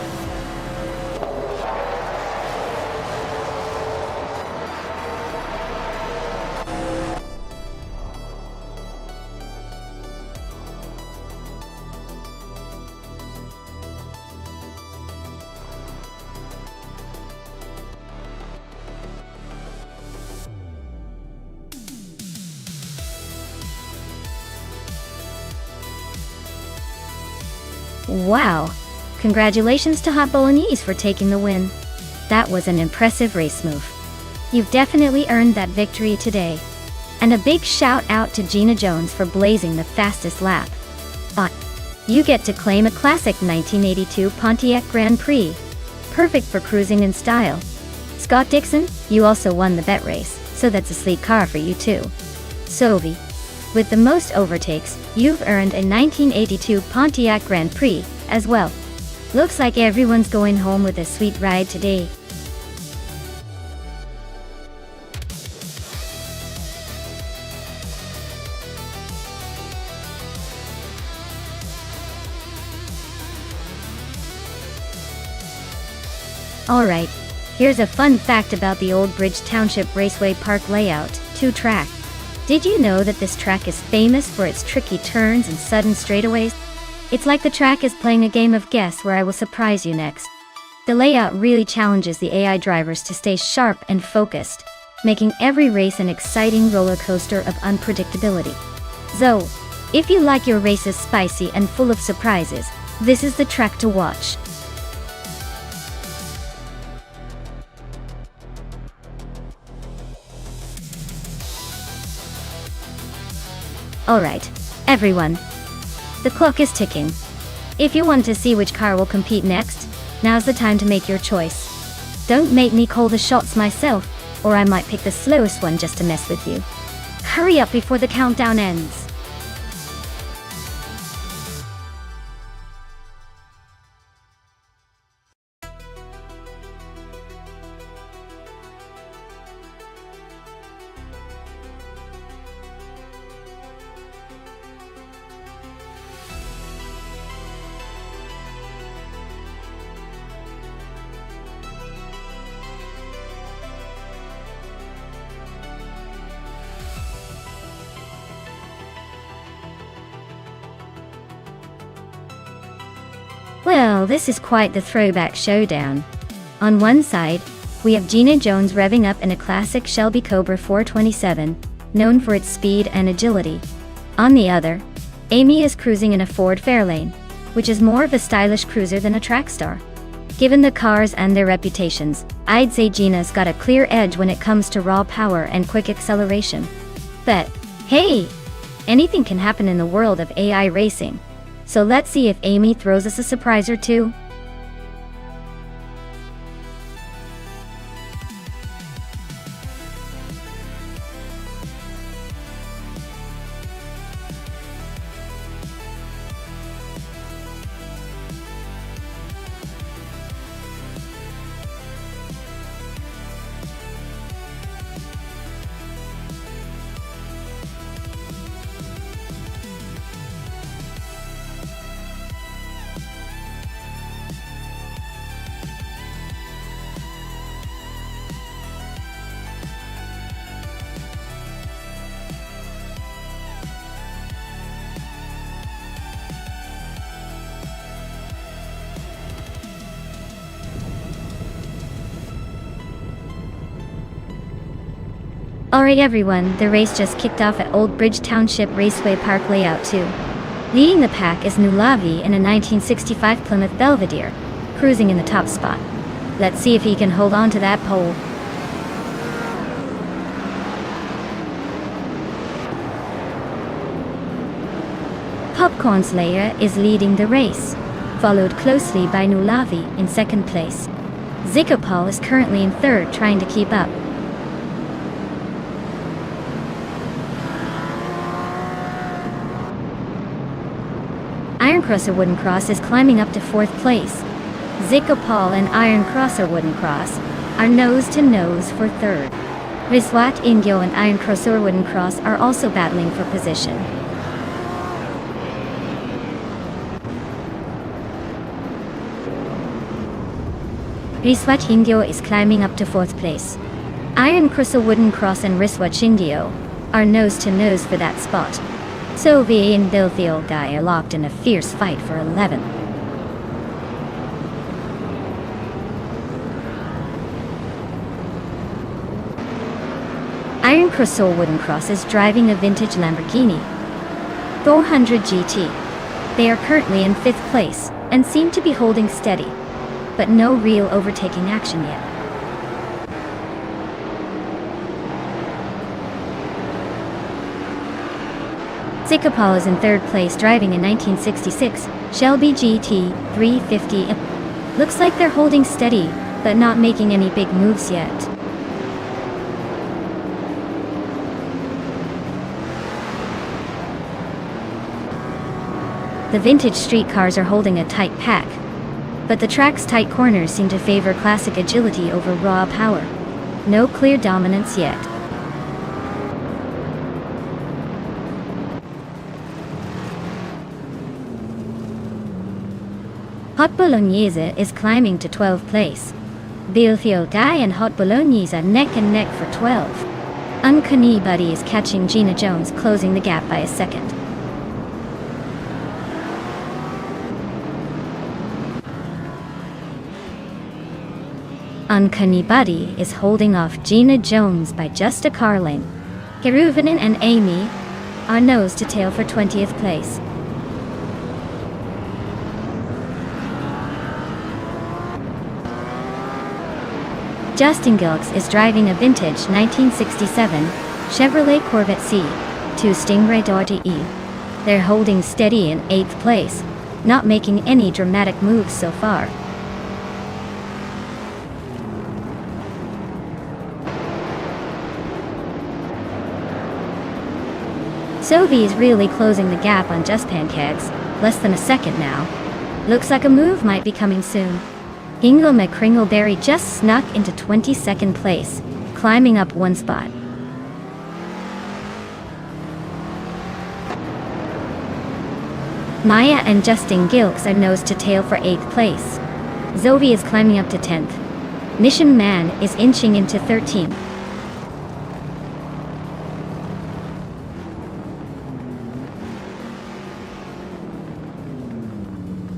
Wow! Congratulations to Hot Bolognese for taking the win. That was an impressive race move. You've definitely earned that victory today. And a big shout out to Gina Jones for blazing the fastest lap. You get to claim a classic 1982 Pontiac Grand Prix. Perfect for cruising in style. Scott Dixon, you also won the bet race, so that's a sleek car for you too. Sovi. With the most overtakes, you've earned a 1982 Pontiac Grand Prix as well. Looks like everyone's going home with a sweet ride today. Alright, here's a fun fact about the Old Bridge Township Raceway Park layout, 2-track. Did you know that this track is famous for its tricky turns and sudden straightaways? It's like the track is playing a game of guess where I will surprise you next. The layout really challenges the AI drivers to stay sharp and focused, making every race an exciting roller coaster of unpredictability. So, if you like your races spicy and full of surprises, this is the track to watch. Alright, everyone. The clock is ticking. If you want to see which car will compete next, now's the time to make your choice. Don't make me call the shots myself, or I might pick the slowest one just to mess with you. Hurry up before the countdown ends. Well, this is quite the throwback showdown. On one side, we have Gina Jones revving up in a classic Shelby Cobra 427, known for its speed and agility. On the other, Amy is cruising in a Ford Fairlane, which is more of a stylish cruiser than a track star. Given the cars and their reputations, I'd say Gina's got a clear edge when it comes to raw power and quick acceleration. But, hey! Anything can happen in the world of AI racing. So let's see if Amy throws us a surprise or two. Alright everyone, the race just kicked off at Old Bridge Township Raceway Park Layout 2. Leading the pack is Nulavi in a 1965 Plymouth Belvedere, cruising in the top spot. Let's see if he can hold on to that pole. Popcorn Slayer is leading the race, followed closely by Nulavi in second place. Zikopal is currently in third, trying to keep up. Iron Crosser Wooden Cross is climbing up to fourth place. Zikopal and Iron Crosser Wooden Cross are nose to nose for third. Riswat Ingyo and Iron Crosser Wooden Cross are also battling for position. Riswat Ingyo is climbing up to fourth place. Iron Crosser Wooden Cross and Riswat Ingyo are nose to nose for that spot. Sovi and Dilthiel Guy are locked in a fierce fight for 11th. Iron Crosser Wooden Cross is driving a vintage Lamborghini 400 GT. They are currently in 5th place and seem to be holding steady, but no real overtaking action yet. Zikopal is in third place, driving a 1966 Shelby GT 350. Looks like they're holding steady, but not making any big moves yet. The vintage street cars are holding a tight pack, but the track's tight corners seem to favor classic agility over raw power. No clear dominance yet. Hot Bolognese is climbing to 12th place. Bilthio Guy and Hot Bolognese are neck and neck for 12. Uncanny Buddy is catching Gina Jones, closing the gap by a second. Uncanny Buddy is holding off Gina Jones by just a car length. Keruvinen and Amy are nose to tail for 20th place. Justin Gilks is driving a vintage 1967 Chevrolet Corvette C2 Stingray .E. They're holding steady in 8th place, not making any dramatic moves so far. Sovi is really closing the gap on Just Pancakes, less than a second now. Looks like a move might be coming soon. Ingo McCringleberry just snuck into 22nd place, climbing up one spot. Maya and Justin Gilks are nose to tail for 8th place. Zovi is climbing up to 10th. Mission Man is inching into 13th.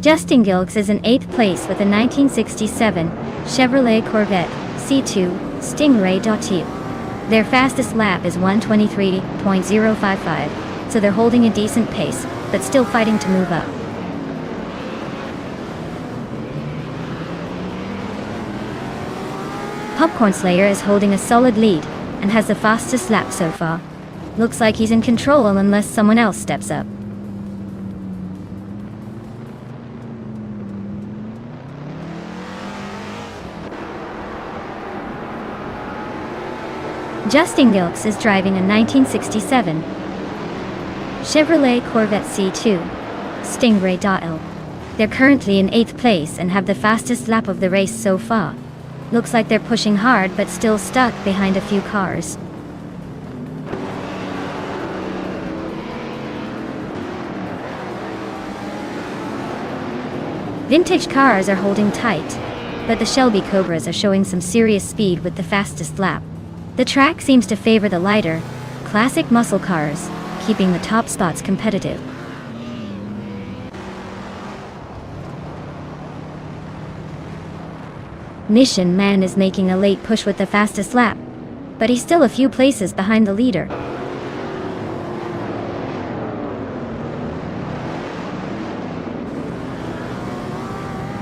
Justin Gilks is in 8th place with a 1967 Chevrolet Corvette C2 Stingray .2. Their fastest lap is 1:23.055, so they're holding a decent pace, but still fighting to move up. Popcorn Slayer is holding a solid lead and has the fastest lap so far. Looks like he's in control unless someone else steps up. Justin Gilks is driving a 1967 Chevrolet Corvette C2 Stingray .L. They're currently in 8th place and have the fastest lap of the race so far. Looks like they're pushing hard but still stuck behind a few cars. Vintage cars are holding tight, but the Shelby Cobras are showing some serious speed with the fastest lap. The track seems to favor the lighter, classic muscle cars, keeping the top spots competitive. Mission Man is making a late push with the fastest lap, but he's still a few places behind the leader.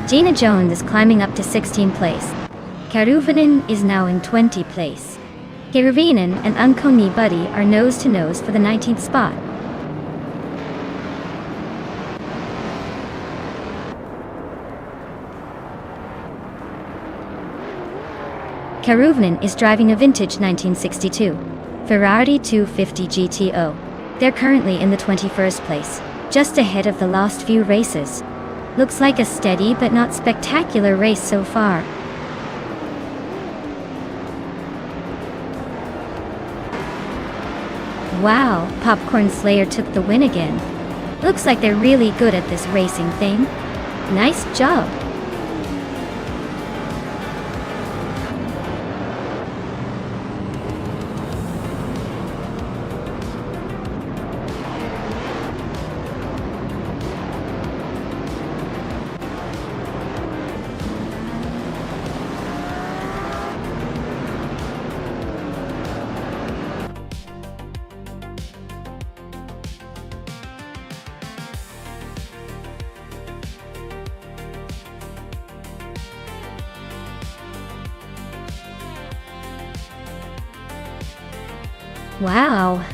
Gina Jones is climbing up to 16th place. Keruvinen is now in 20th place. Keruvinen and Uncanny Buddy are nose to nose for the 19th spot. Karuvnin is driving a vintage 1962 Ferrari 250 GTO. They're currently in the 21st place, just ahead of the last few races. Looks like a steady but not spectacular race so far. Wow, Popcorn Slayer took the win again. Looks like they're really good at this racing thing. Nice job. Wow.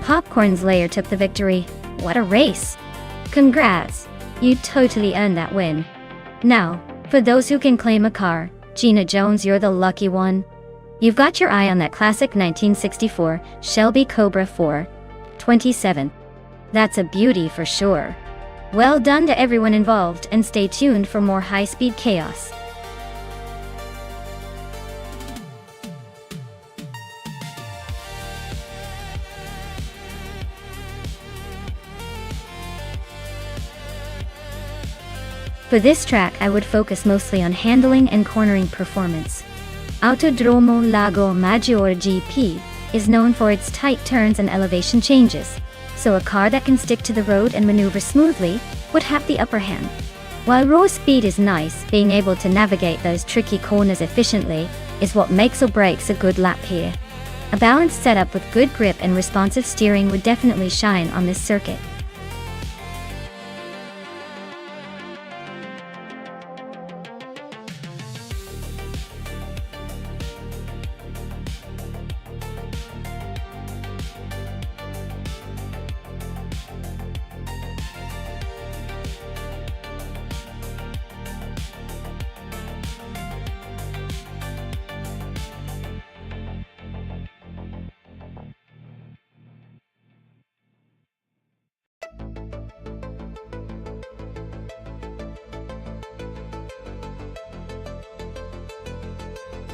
Popcorn Slayer took the victory. What a race. Congrats. You totally earned that win. Now, for those who can claim a car, Gina Jones, you're the lucky one. You've got your eye on that classic 1964 Shelby Cobra 427. That's a beauty for sure. Well done to everyone involved, and stay tuned for more high-speed chaos. For this track, I would focus mostly on handling and cornering performance. Autodromo Lago Maggiore GP is known for its tight turns and elevation changes, so a car that can stick to the road and maneuver smoothly would have the upper hand. While raw speed is nice, being able to navigate those tricky corners efficiently is what makes or breaks a good lap here. A balanced setup with good grip and responsive steering would definitely shine on this circuit.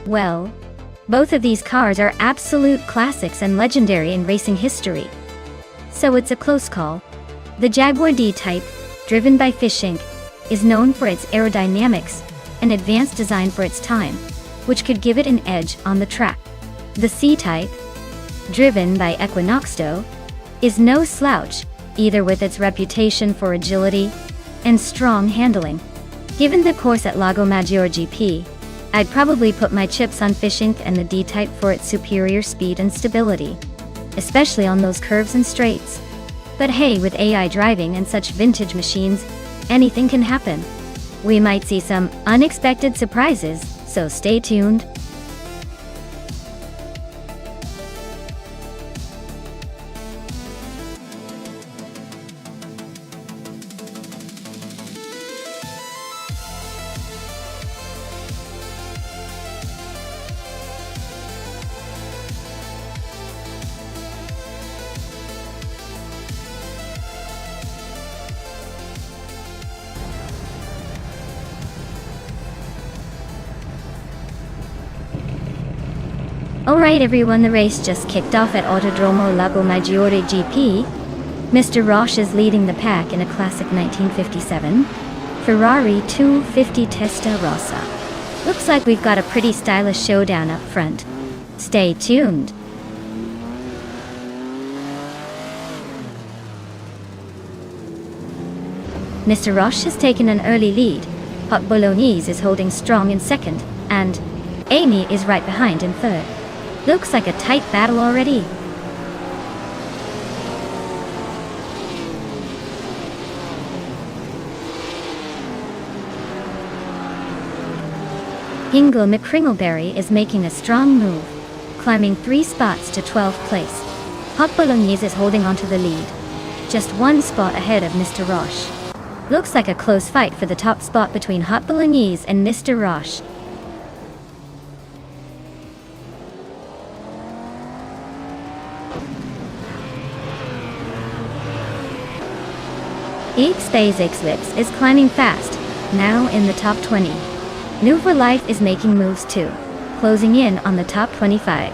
Well, both of these cars are absolute classics and legendary in racing history. So it's a close call. The Jaguar D-Type, driven by Fish Inc., is known for its aerodynamics and advanced design for its time, which could give it an edge on the track. The C-Type, driven by Equinoxto, is no slouch, either with its reputation for agility and strong handling. Given the course at Lago Maggiore GP, I'd probably put my chips on Fish Inc. and the D-Type for its superior speed and stability, especially on those curves and straights. But hey, with AI driving and such vintage machines, anything can happen. We might see some unexpected surprises, so stay tuned. Alright everyone, the race just kicked off at Autodromo Lago Maggiore GP. Mr. Roche is leading the pack in a classic 1957 Ferrari 250 Testarossa. Looks like we've got a pretty stylish showdown up front. Stay tuned. Mr. Roche has taken an early lead. Hot Bolognese is holding strong in second, and Amy is right behind in third. Looks like a tight battle already. Ingo McCringleberry is making a strong move, climbing 3 spots to 12th place. Hot Bolognese is holding onto the lead, just 1 spot ahead of Mr. Roche. Looks like a close fight for the top spot between Hot Bolognese and Mr. Roche. X is climbing fast, now in the top 20. New for Life is making moves too, closing in on the top 25.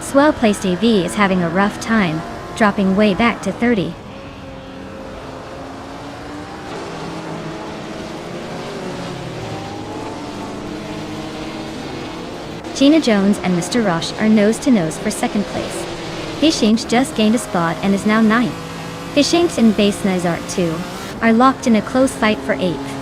Swell placed AV is having a rough time, dropping way back to 30. Gina Jones and Mr. Roche are nose to nose for second place. Fishinks just gained a spot and is now 9th. Fishinks and Base Nizart 2 are locked in a close fight for 8th.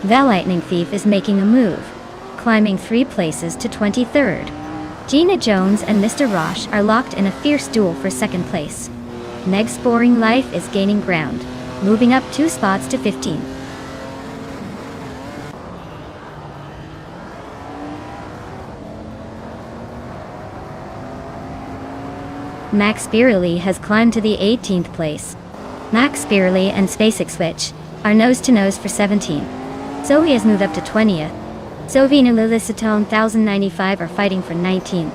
The Lightning Thief is making a move, climbing 3 places to 23rd. Gina Jones and Mr. Roche are locked in a fierce duel for second place. Meg's Boring Life is gaining ground, moving up 2 spots to 15th. Max Beerley has climbed to the 18th place. Max Beerley and SpaceX are nose to nose for 17th. Zoe has moved up to 20th. Zoe and Lilicitone 1095 are fighting for 19th.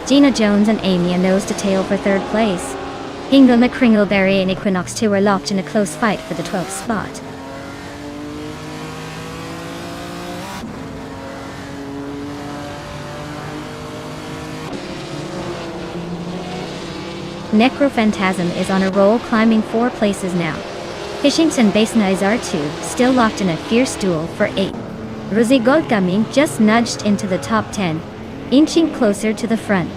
Gina Jones and Amy are nose to tail for 3rd place. Hingle McCringleberry and Equinox 2 are locked in a close fight for the 12th spot. Necrophantasm is on a roll, climbing 4 places now. Fishinks and Base Nizar 2 still locked in a fierce duel for 8. Rosie Goldgummy just nudged into the top 10, inching closer to the front.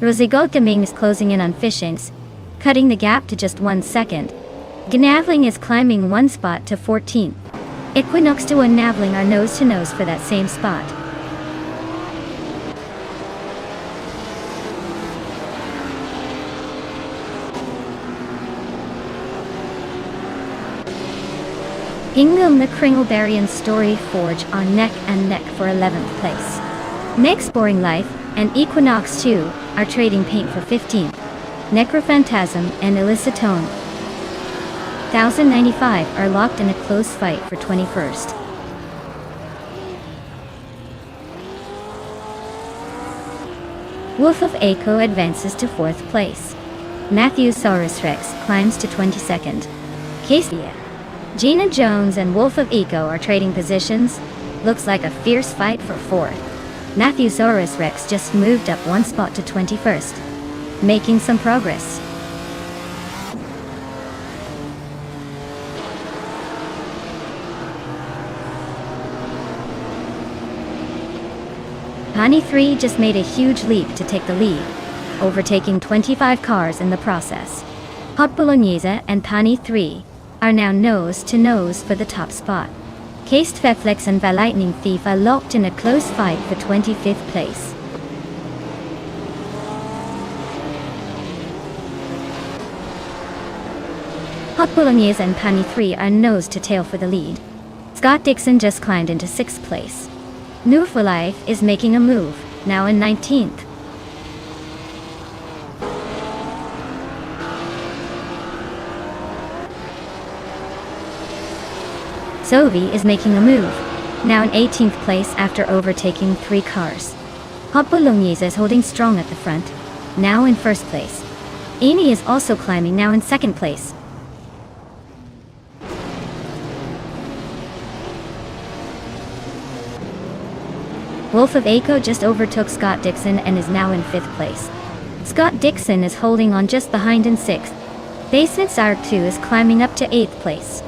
Rosie Goldgummy is closing in on Fishinks, cutting the gap to just 1 second. Gnavling is climbing 1 spot to 14th. Equinox 2 and Navling are nose to nose for that same spot. Ingham McCringleberry and Story Forge are neck and neck for 11th place. Meg's Boring Life and Equinox 2 are trading paint for 15th. Necrophantasm and Illicitone 1095 are locked in a close fight for 21st. Wolf of Echo advances to 4th place. Matthew Saurus Rex climbs to 22nd. Casey, Gina Jones and Wolf of Echo are trading positions. Looks like a fierce fight for 4th. Matthew Saurus Rex just moved up 1 spot to 21st, making some progress. Pani 3 just made a huge leap to take the lead, overtaking 25 cars in the process. Hot Bolognese and Pani 3 are now nose to nose for the top spot. Cased Feflex and The Lightning Thief are locked in a close fight for 25th place. Hot Bolognese and Pani 3 are nose to tail for the lead. Scott Dixon just climbed into 6th place. New for Life is making a move, now in 19th. Zoe is making a move, now in 18th place after overtaking 3 cars. Hot Bolognese is holding strong at the front, now in 1st place. Amy is also climbing, now in 2nd place. Wolf of Echo just overtook Scott Dixon and is now in 5th place. Scott Dixon is holding on just behind in 6th. Basement Zark 2 is climbing up to 8th place.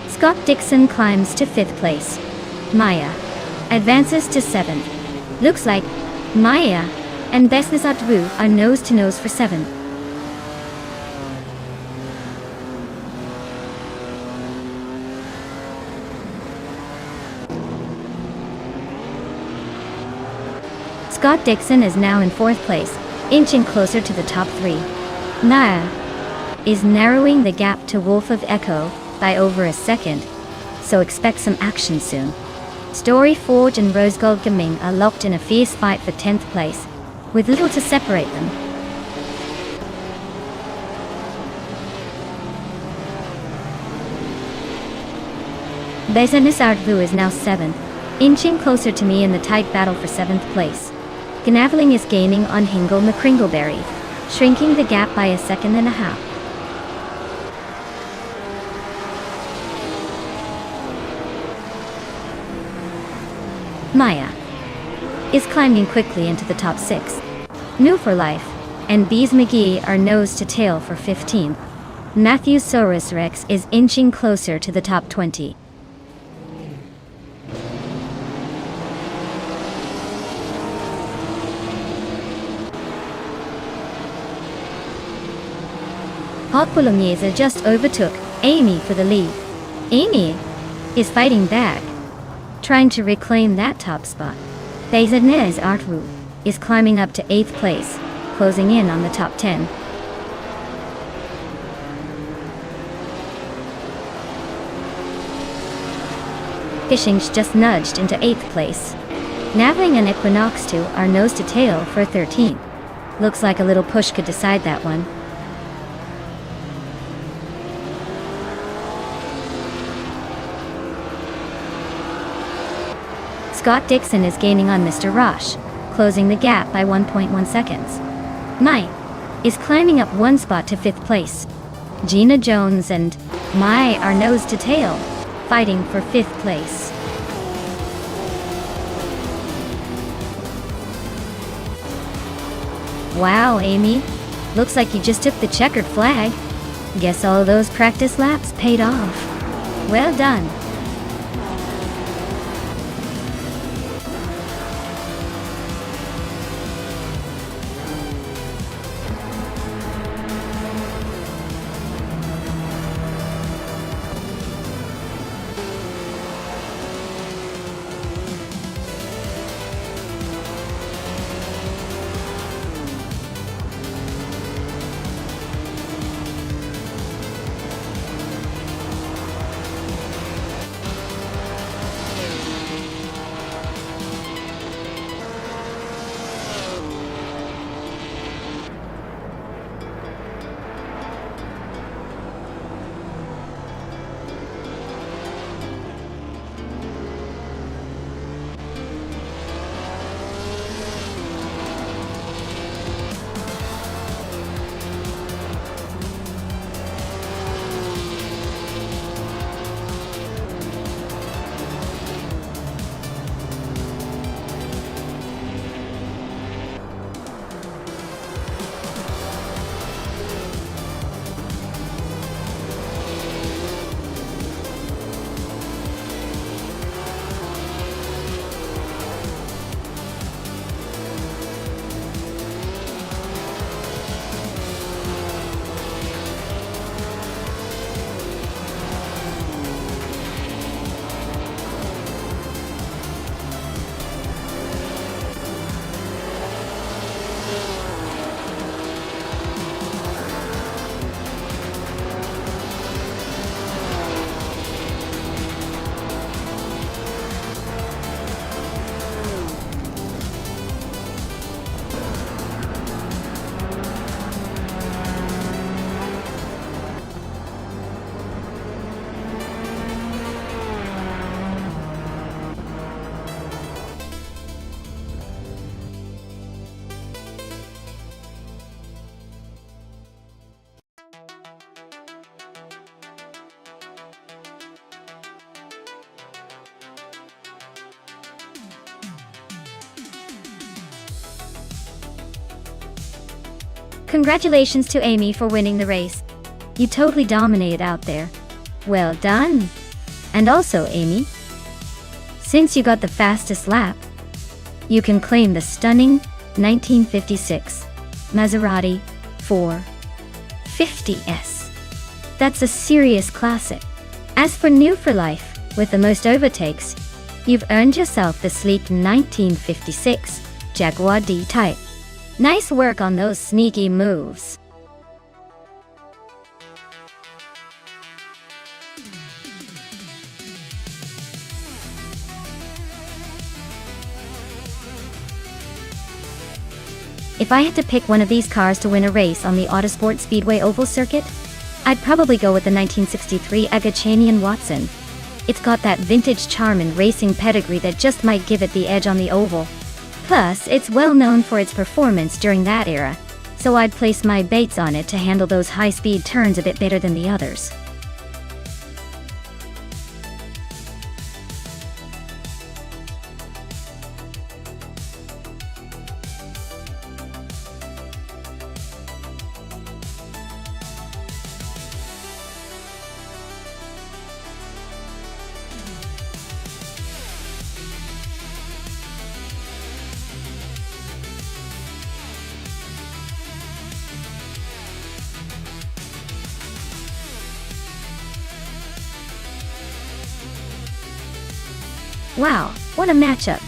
Scott Dixon climbs to 5th place. Maya advances to 7th. Looks like Maya and Besnazat Wu are nose to nose for 7th. Scott Dixon is now in 4th place, inching closer to the top 3. Naya is narrowing the gap to Wolf of Echo by over a second, so expect some action soon. Story Forge and Rose Gold Gaming are locked in a fierce fight for 10th place, with little to separate them. Bezanis Artvu is now 7th, inching closer to me in the tight battle for 7th place. Gnaveling is gaining on Hingle McCringleberry, shrinking the gap by a second and a half. Maya is climbing quickly into the top 6. New for Life and Bees McGee are nose to tail for 15th. Matthew Saurus Rex is inching closer to the top 20. Hot Bolognese just overtook Amy for the lead. Amy is fighting back, trying to reclaim that top spot. Bezanes Artru is climbing up to 8th place, closing in on the top 10. Fishing's just nudged into 8th place. Naveling and Equinox 2 are nose to tail for 13th. Looks like a little push could decide that one. Scott Dixon is gaining on Mr. Roche, closing the gap by 1.1 seconds. Mai is climbing up 1 spot to 5th place. Gina Jones and Mai are nose to tail, fighting for 5th place. Wow, Amy. Looks like you just took the checkered flag. Guess all those practice laps paid off. Well done. Congratulations to Amy for winning the race. You totally dominated out there. Well done. And also, Amy, since you got the fastest lap, you can claim the stunning 1956 Maserati 450S. That's a serious classic. As for New for Life, with the most overtakes, you've earned yourself the sleek 1956 Jaguar D-Type. Nice work on those sneaky moves. If I had to pick one of these cars to win a race on the Autosport Speedway oval circuit, I'd probably go with the 1963 Agachanian Watson. It's got that vintage charm and racing pedigree that just might give it the edge on the oval. Plus, it's well known for its performance during that era, so I'd place my bets on it to handle those high-speed turns a bit better than the others. Wow, what a matchup!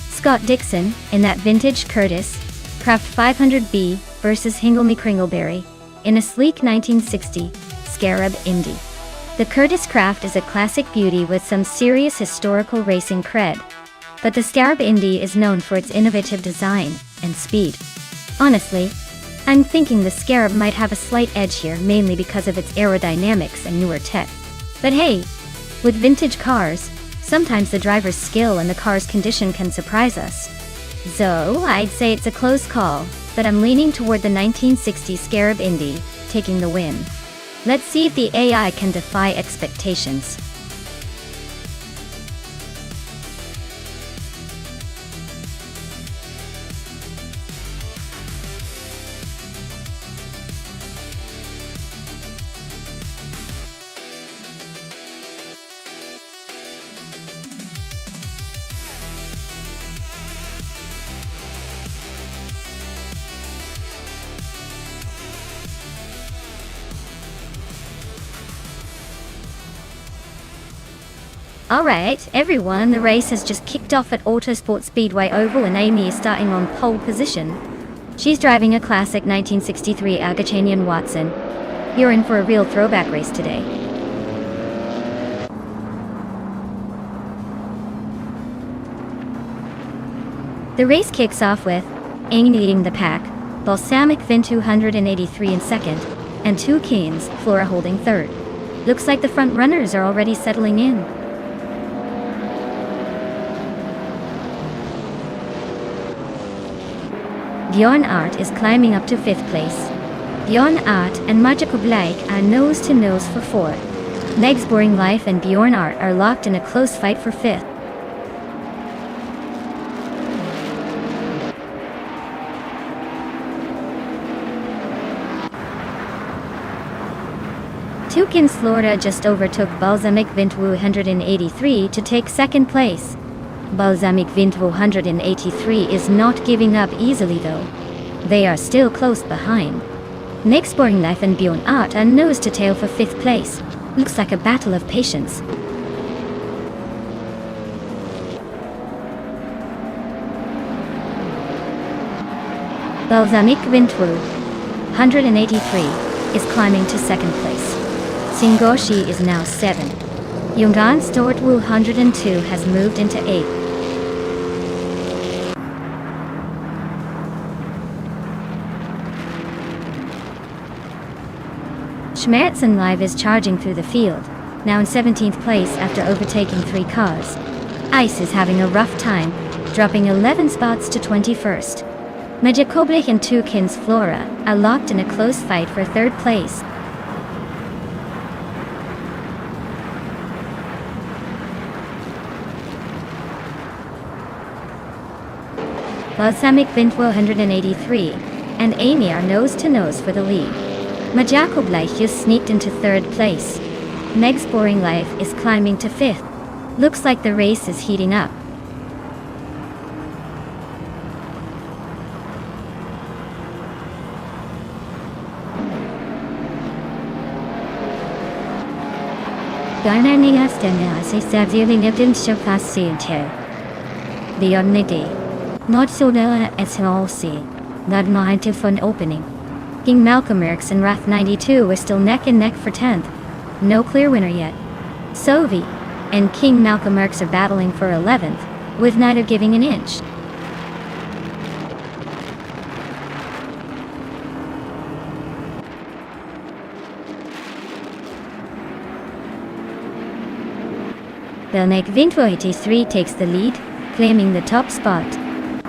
Scott Dixon, in that vintage Curtis Craft 500B versus Hinglemy Cringleberry, in a sleek 1960 Scarab Indy. The Curtis Craft is a classic beauty with some serious historical racing cred, but the Scarab Indy is known for its innovative design and speed. Honestly, I'm thinking the Scarab might have a slight edge here, mainly because of its aerodynamics and newer tech. But hey, with vintage cars, sometimes the driver's skill and the car's condition can surprise us. So, I'd say it's a close call, but I'm leaning toward the 1960 Scarab Indy, taking the win. Let's see if the AI can defy expectations. Alright, everyone, the race has just kicked off at Autosport Speedway Oval and Amy is starting on pole position. She's driving a classic 1963 Agachanian Watson. You're in for a real throwback race today. The race kicks off with Amy leading the pack, Balsamic Vin 283 in second, and Two Kings, Flora holding third. Looks like the front runners are already settling in. Bjorn Art is climbing up to 5th place. Bjorn Art and Magical Blake are nose-to-nose for 4th. Meg's Boring Life and Bjorn Art are locked in a close fight for 5th. Toucan's Flora just overtook Balsamic Vint 183 to take 2nd place. Balsamic Vint 183 is not giving up easily though. They are still close behind. Meg's Boring Life and Bjorn Art are nose to tail for 5th place. Looks like a battle of patience. Balsamic Vint 183 is climbing to 2nd place. Singoshi is now 7. Yungan Stort 102 has moved into 8th. Schmerzen Live is charging through the field, now in 17th place after overtaking 3 cars. Ice is having a rough time, dropping 11 spots to 21st. Magikoblich and Toucan's Flora are locked in a close fight for 3rd place. Balsamic Vint 183 and Amy are nose-to-nose for the lead. Majakobleich just sneaked into 3rd place. Meg's Boring Life is climbing to 5th. Looks like the race is heating up. Garnania Stenasi Savili Nibdin Shafasiente. Beyondnidi. Not Soda SLC. Not Mahante Fund opening. King Malcolm X and Wrath 92 are still neck and neck for 10th. No clear winner yet. Sovi and King Malcolm X are battling for 11th, with neither giving an inch. Belnek Vinto 83 takes the lead, claiming the top spot.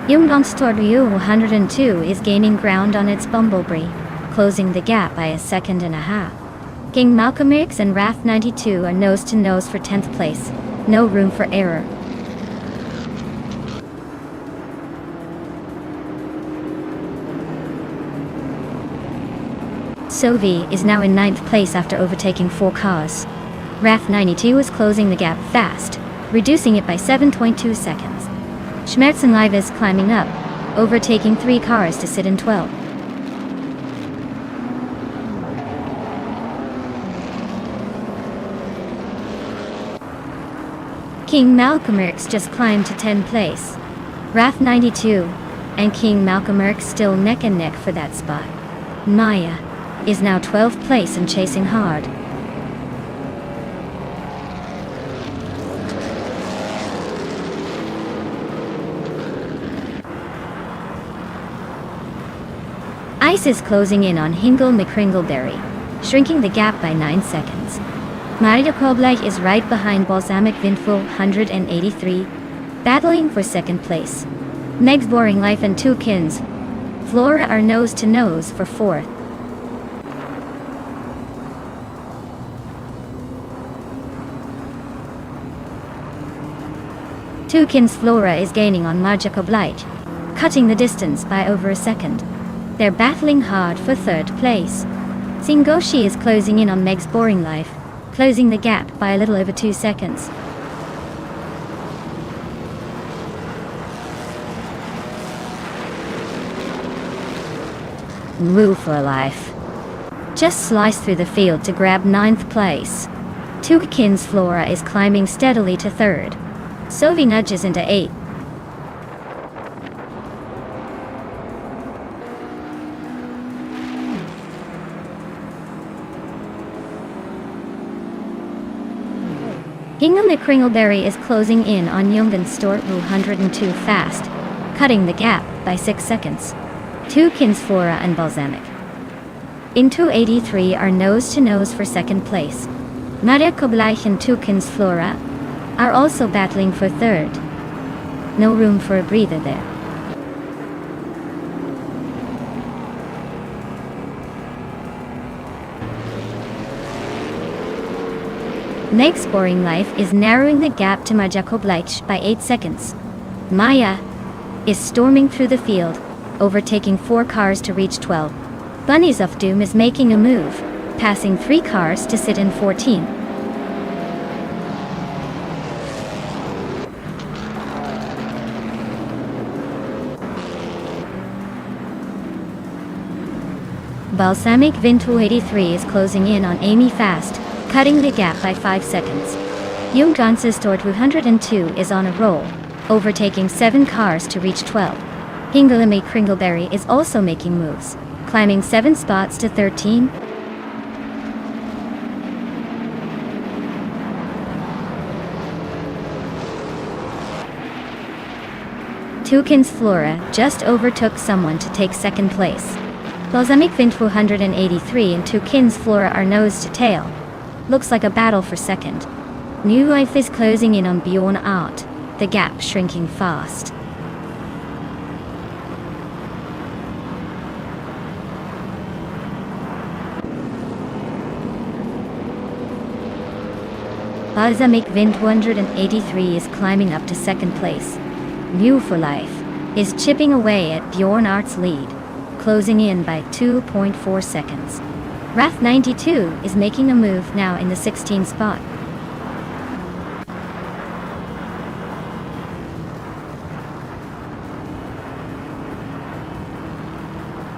Nonstop 102 is gaining ground on its Bumblebee, closing the gap by a second and a half. King Malcolm X and RAF 92 are nose to nose for 10th place. No room for error. Sovi is now in 9th place after overtaking 4 cars. RAF 92 is closing the gap fast, reducing it by 7.2 seconds. Schmerzenlive is climbing up, overtaking 3 cars to sit in 12th. King Malcolm X just climbed to 10th place. RAF 92 and King Malcolm X still neck and neck for that spot. Maya is now 12th place and chasing hard. Ice is closing in on Hingle McCringleberry, shrinking the gap by 9 seconds. Mario Koblech is right behind Balsamic Vindful 183, battling for 2nd place. Meg's Boring Life and Two Kins Flora are nose to nose for 4th. Two Kins Flora is gaining on Maja Koblech, cutting the distance by over a second. They're battling hard for 3rd place. Singoshi is closing in on Meg's Boring Life, closing the gap by a little over 2 seconds. Move for Life just sliced through the field to grab 9th place. Two Kins Flora is climbing steadily to 3rd. Sovi nudges into 8th. Hingham McCringleberry is closing in on Jungenstort 102 fast, cutting the gap by 6 seconds. Two Kins Flora and Balsamic in 283 are nose to nose for 2nd place. Maria Koblech and Two Kins Flora are also battling for 3rd. No room for a breather there. Meg's Boring Life is narrowing the gap to Maja Koblech by 8 seconds. Maya is storming through the field, overtaking 4 cars to reach 12. Bunnies of Doom is making a move, passing 3 cars to sit in 14. Balsamic Vin 283 is closing in on Amy fast, cutting the gap by 5 seconds. Jungenstort 202 is on a roll, overtaking 7 cars to reach 12. Hingle Kringleberry is also making moves, climbing 7 spots to 13. Two Kins Flora just overtook someone to take 2nd place. Balsamic Vin 283 and Two Kins Flora are nose to tail. Looks like a battle for 2nd. New Life is closing in on Bjorn Art, the gap shrinking fast. Balsamic Vin 283 is climbing up to 2nd place. New for Life is chipping away at Bjorn Art's lead, closing in by 2.4 seconds. RAF 92 is making a move now in the 16th spot.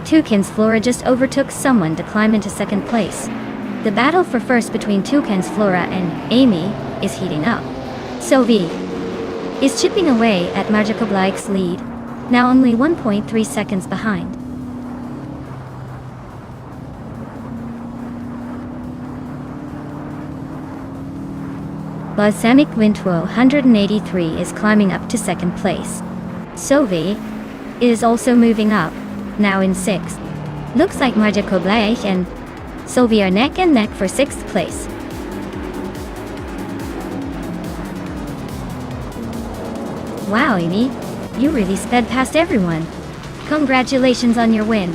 Two Kins Flora just overtook someone to climb into 2nd place. The battle for 1st between Two Kins Flora and Amy is heating up. Sovi is chipping away at Maja Koblech's lead, now only 1.3 seconds behind. Balsamic Wintwo 183 is climbing up to 2nd place. Sovi is also moving up, now in 6th. Looks like Maja Koblech and Sovi are neck and neck for 6th place. Wow, Amy, you really sped past everyone. Congratulations on your win.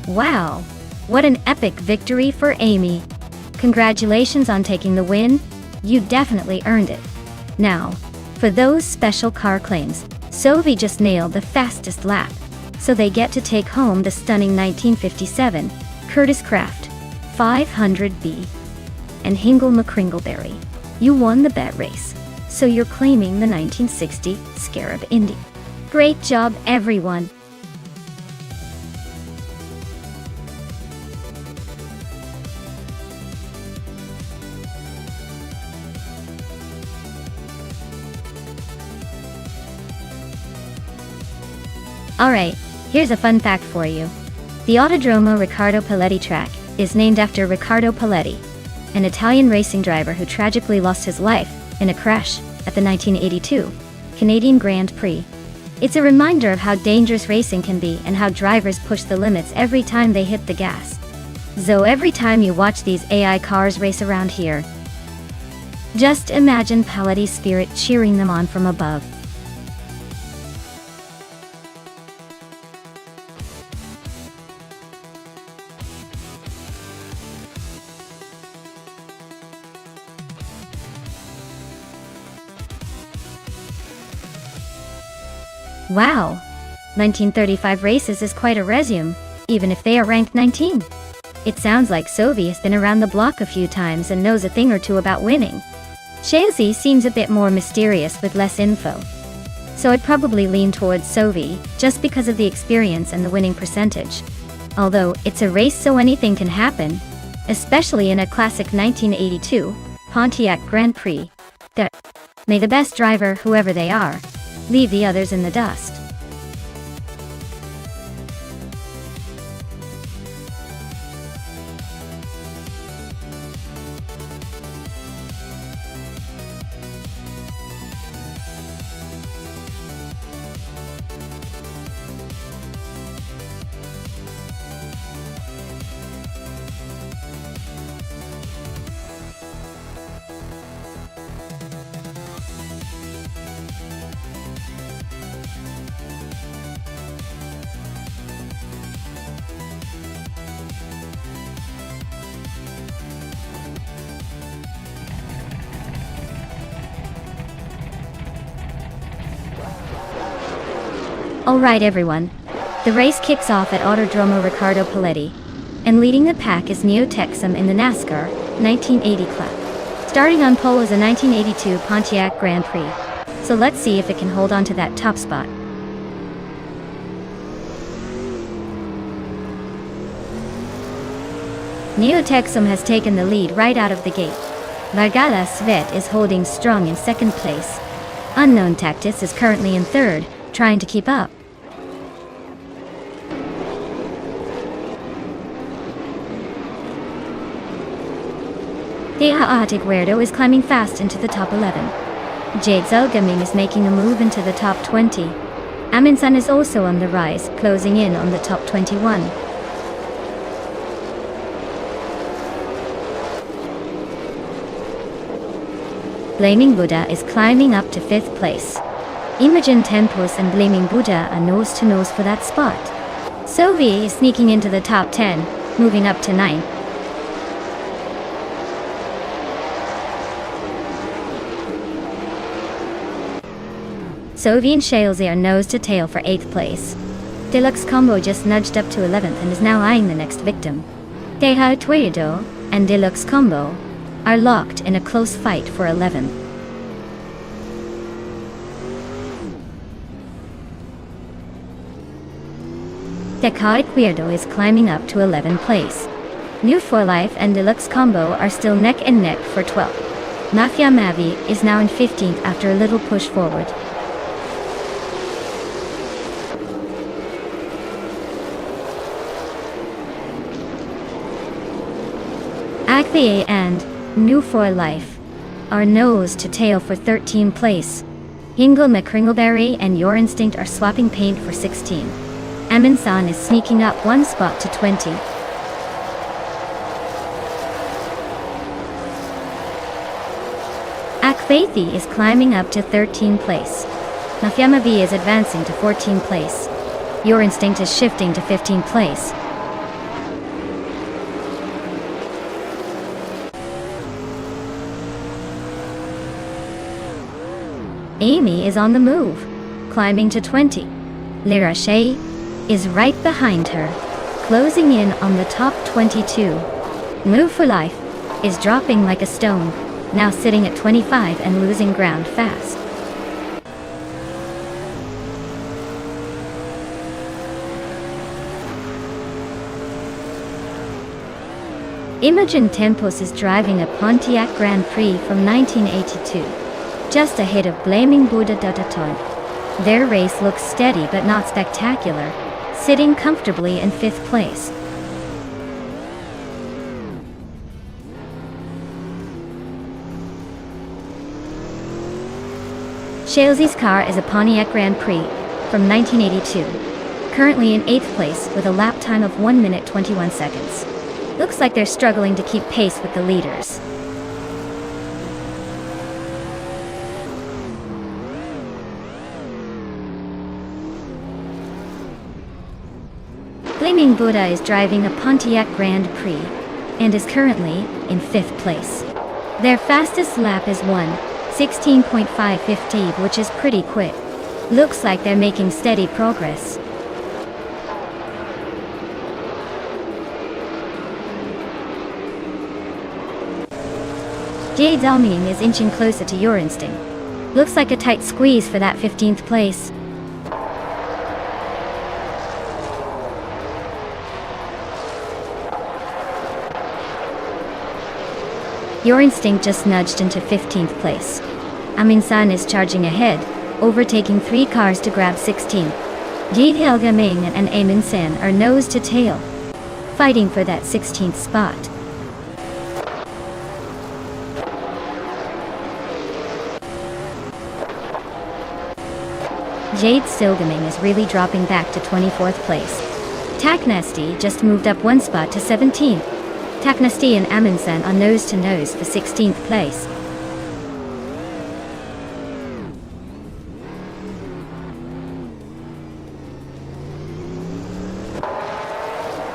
Wow, what an epic victory for Amy. Congratulations on taking the win. You definitely earned it. Now, for those special car claims, Sophie just nailed the fastest lap, so they get to take home the stunning 1957 Curtis Craft 500B. And Hingle McCringleberry, you won the bet race, so you're claiming the 1960 Scarab Indy. Great job, everyone. Alright, here's a fun fact for you. The Autodromo Riccardo Paletti track is named after Riccardo Paletti, an Italian racing driver who tragically lost his life in a crash at the 1982 Canadian Grand Prix. It's a reminder of how dangerous racing can be and how drivers push the limits every time they hit the gas. So every time you watch these AI cars race around here, just imagine Paletti's spirit cheering them on from above. Wow, 1935 races is quite a resume, even if they are ranked 19. It sounds like Sophie has been around the block a few times and knows a thing or two about winning. Shazi seems a bit more mysterious with less info. So I'd probably lean towards Sophie, just because of the experience and the winning percentage. Although, it's a race so anything can happen, especially in a classic 1982 Pontiac Grand Prix. May the best driver, whoever they are, leave the others in the dust. Alright everyone, the race kicks off at Autodromo Riccardo Paletti, and leading the pack is Neo Texum in the NASCAR 1980 club. Starting on pole is a 1982 Pontiac Grand Prix, so let's see if it can hold on to that top spot. Neo Texum has taken the lead right out of the gate. Vargala Svet is holding strong in second place. Unknown Tactis is currently in third, trying to keep up. Dea Atiguerdo is climbing fast into the top 11. Jade Zelgaming is making a move into the top 20. Aminsan is also on the rise, closing in on the top 21. Blaming Buddha is climbing up to 5th place. Imogen Tempus and Blaming Buddha are nose to nose for that spot. Sophie is sneaking into the top 10, moving up to 9th. Sovi and Shalesy are nose to tail for 8th place. Deluxe Combo just nudged up to 11th and is now eyeing the next victim. Deha Tuedo and Deluxe Combo are locked in a close fight for 11th. Dekai Queerdo is climbing up to 11th place. New For Life and Deluxe Combo are still neck and neck for 12th. Mafia Mavi is now in 15th after a little push forward. Akthea and New For Life are nose to tail for 13th place. Hingle McCringleberry and Your Instinct are swapping paint for 16. Amin-san is sneaking up one spot to 20. Akfeithi is climbing up to 13th place. Mafyama V is advancing to 14th place. Your Instinct is shifting to 15th place. Amy is on the move, climbing to 20. Lyra Shea is right behind her, closing in on the top 22. Move for Life is dropping like a stone, now sitting at 25 and losing ground fast. Imogen Tempos is driving a Pontiac Grand Prix from 1982, just ahead of Blaming Buddha Dutaton. Their race looks steady but not spectacular, sitting comfortably in 5th place. Shalesy's car is a Pontiac Grand Prix from 1982, currently in 8th place with a lap time of 1 minute 21 seconds. Looks like they're struggling to keep pace with the leaders. Blaming Buddha is driving a Pontiac Grand Prix and is currently in 5th place. Their fastest lap is 1:16.550, which is pretty quick. Looks like they're making steady progress. Jade Zalming is inching closer to Your Instinct. Looks like a tight squeeze for that 15th place. Your Instinct just nudged into 15th place. Amin-san is charging ahead, overtaking 3 cars to grab 16th. Jade Helga Ming and Amin-san are nose to tail, fighting for that 16th spot. Jade Silgaming is really dropping back to 24th place. Taknasty just moved up 1 spot to 17th. Taknasty and Amin-san are nose to nose for 16th place.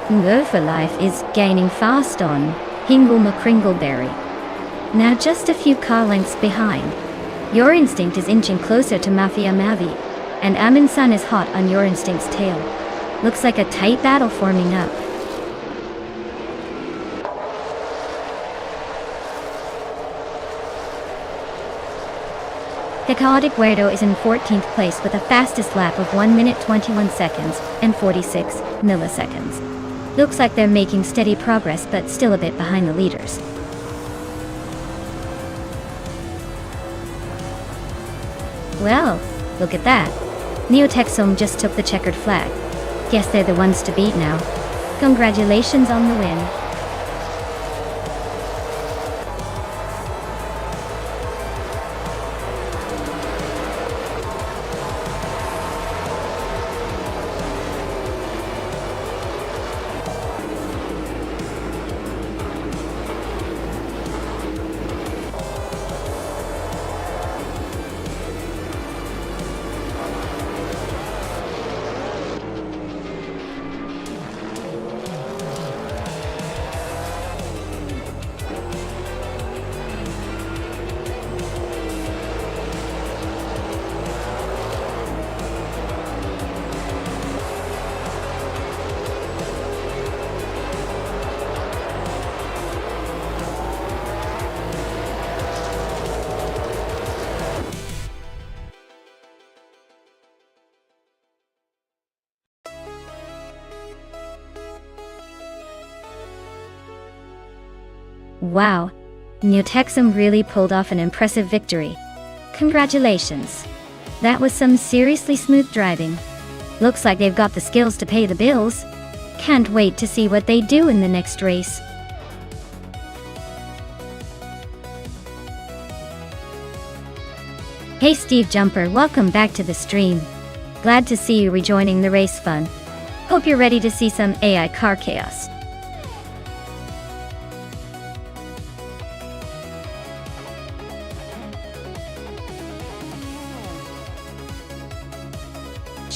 Go for Life is gaining fast on Hingle McCringleberry. Now just a few car lengths behind. Your Instinct is inching closer to Mafia Mavi, and Amin-san is hot on Your Instinct's tail. Looks like a tight battle forming up. The Chaotic Weirdo is in 14th place with a fastest lap of 1 minute 21 seconds and 46 milliseconds. Looks like they're making steady progress but still a bit behind the leaders. Well, look at that. Neotexome just took the checkered flag. Guess they're the ones to beat now. Congratulations on the win. Wow, New Texum really pulled off an impressive victory. Congratulations. That was some seriously smooth driving. Looks like they've got the skills to pay the bills. Can't wait to see what they do in the next race. Hey Steve Jumper, welcome back to the stream. Glad to see you rejoining the race fun. Hope you're ready to see some AI car chaos.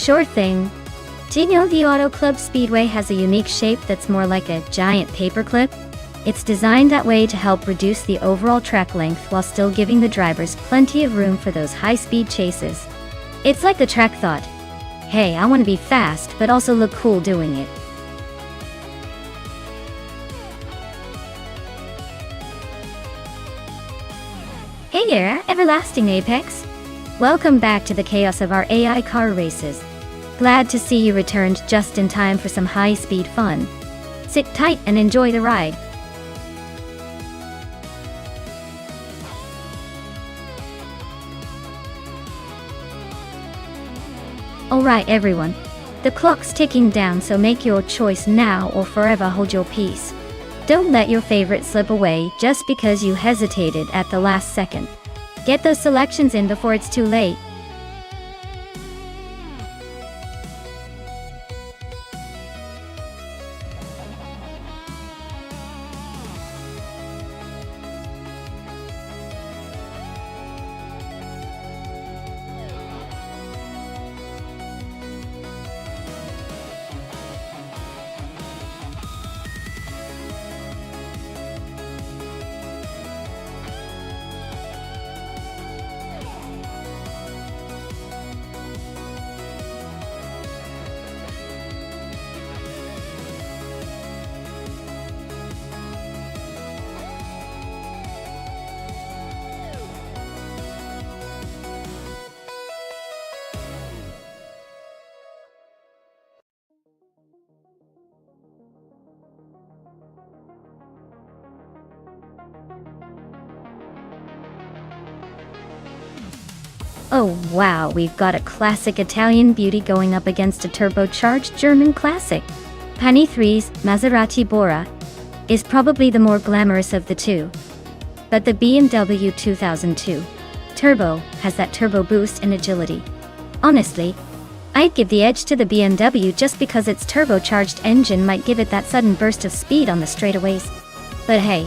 Sure thing. Do you know the Auto Club Speedway has a unique shape that's more like a giant paperclip? It's designed that way to help reduce the overall track length while still giving the drivers plenty of room for those high-speed chases. It's like the track thought, hey, I want to be fast but also look cool doing it. Hey there, Everlasting Apex. Welcome back to the chaos of our AI car races. Glad to see you returned just in time for some high-speed fun. Sit tight and enjoy the ride. Alright everyone, the clock's ticking down, so make your choice now or forever hold your peace. Don't let your favorite slip away just because you hesitated at the last second. Get those selections in before it's too late. Oh wow, we've got a classic Italian beauty going up against a turbocharged German classic. Pani 3's Maserati Bora is probably the more glamorous of the two. But the BMW 2002 Turbo has that turbo boost and agility. Honestly, I'd give the edge to the BMW just because its turbocharged engine might give it that sudden burst of speed on the straightaways. But hey,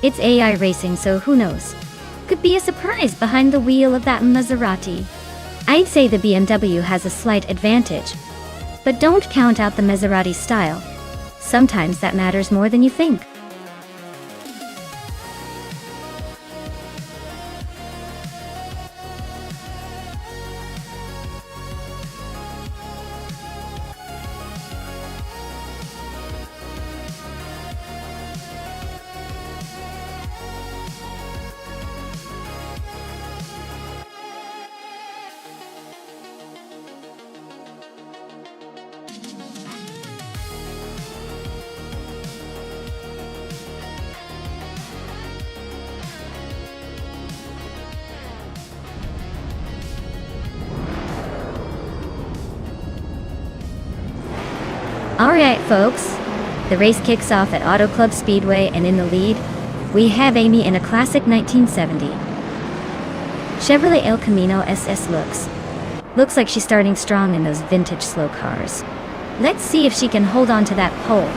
it's AI racing, so who knows? Could be a surprise behind the wheel of that Maserati. I'd say the BMW has a slight advantage. But don't count out the Maserati style. Sometimes that matters more than you think. Alright folks, the race kicks off at Auto Club Speedway, and in the lead, we have Amy in a classic 1970 Chevrolet El Camino SS Looks like she's starting strong in those vintage slow cars. Let's see if she can hold on to that pole.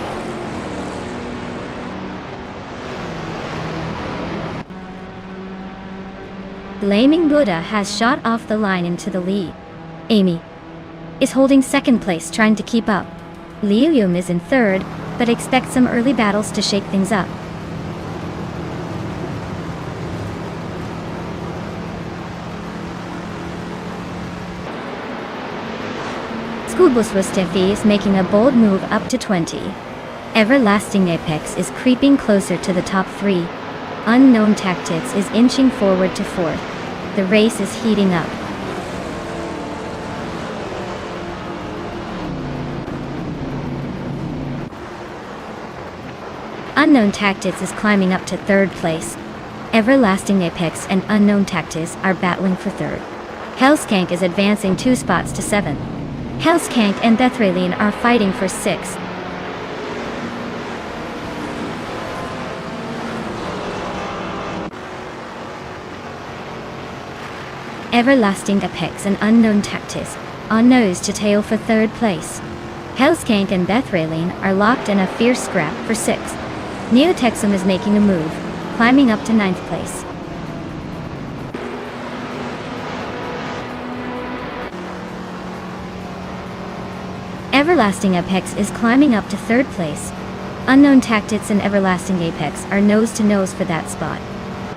Flaming Buddha has shot off the line into the lead. Amy is holding second place, trying to keep up. Liu is in third, but expect some early battles to shake things up. Skubus Rustefi is making a bold move up to 20. Everlasting Apex is creeping closer to the top 3. Unknown Tactics is inching forward to 4th. The race is heating up. Unknown Tactics is climbing up to third place. Everlasting Apex and Unknown Tactics are battling for third. Hellskank is advancing 2 spots to 7. Hellskank and Deathraylene are fighting for 6th. Everlasting Apex and Unknown Tactics are nose to tail for third place. Hellskank and Deathraylene are locked in a fierce scrap for 6th. Neotexum is making a move, climbing up to 9th place. Everlasting Apex is climbing up to 3rd place. Unknown Tactics and Everlasting Apex are nose to nose for that spot.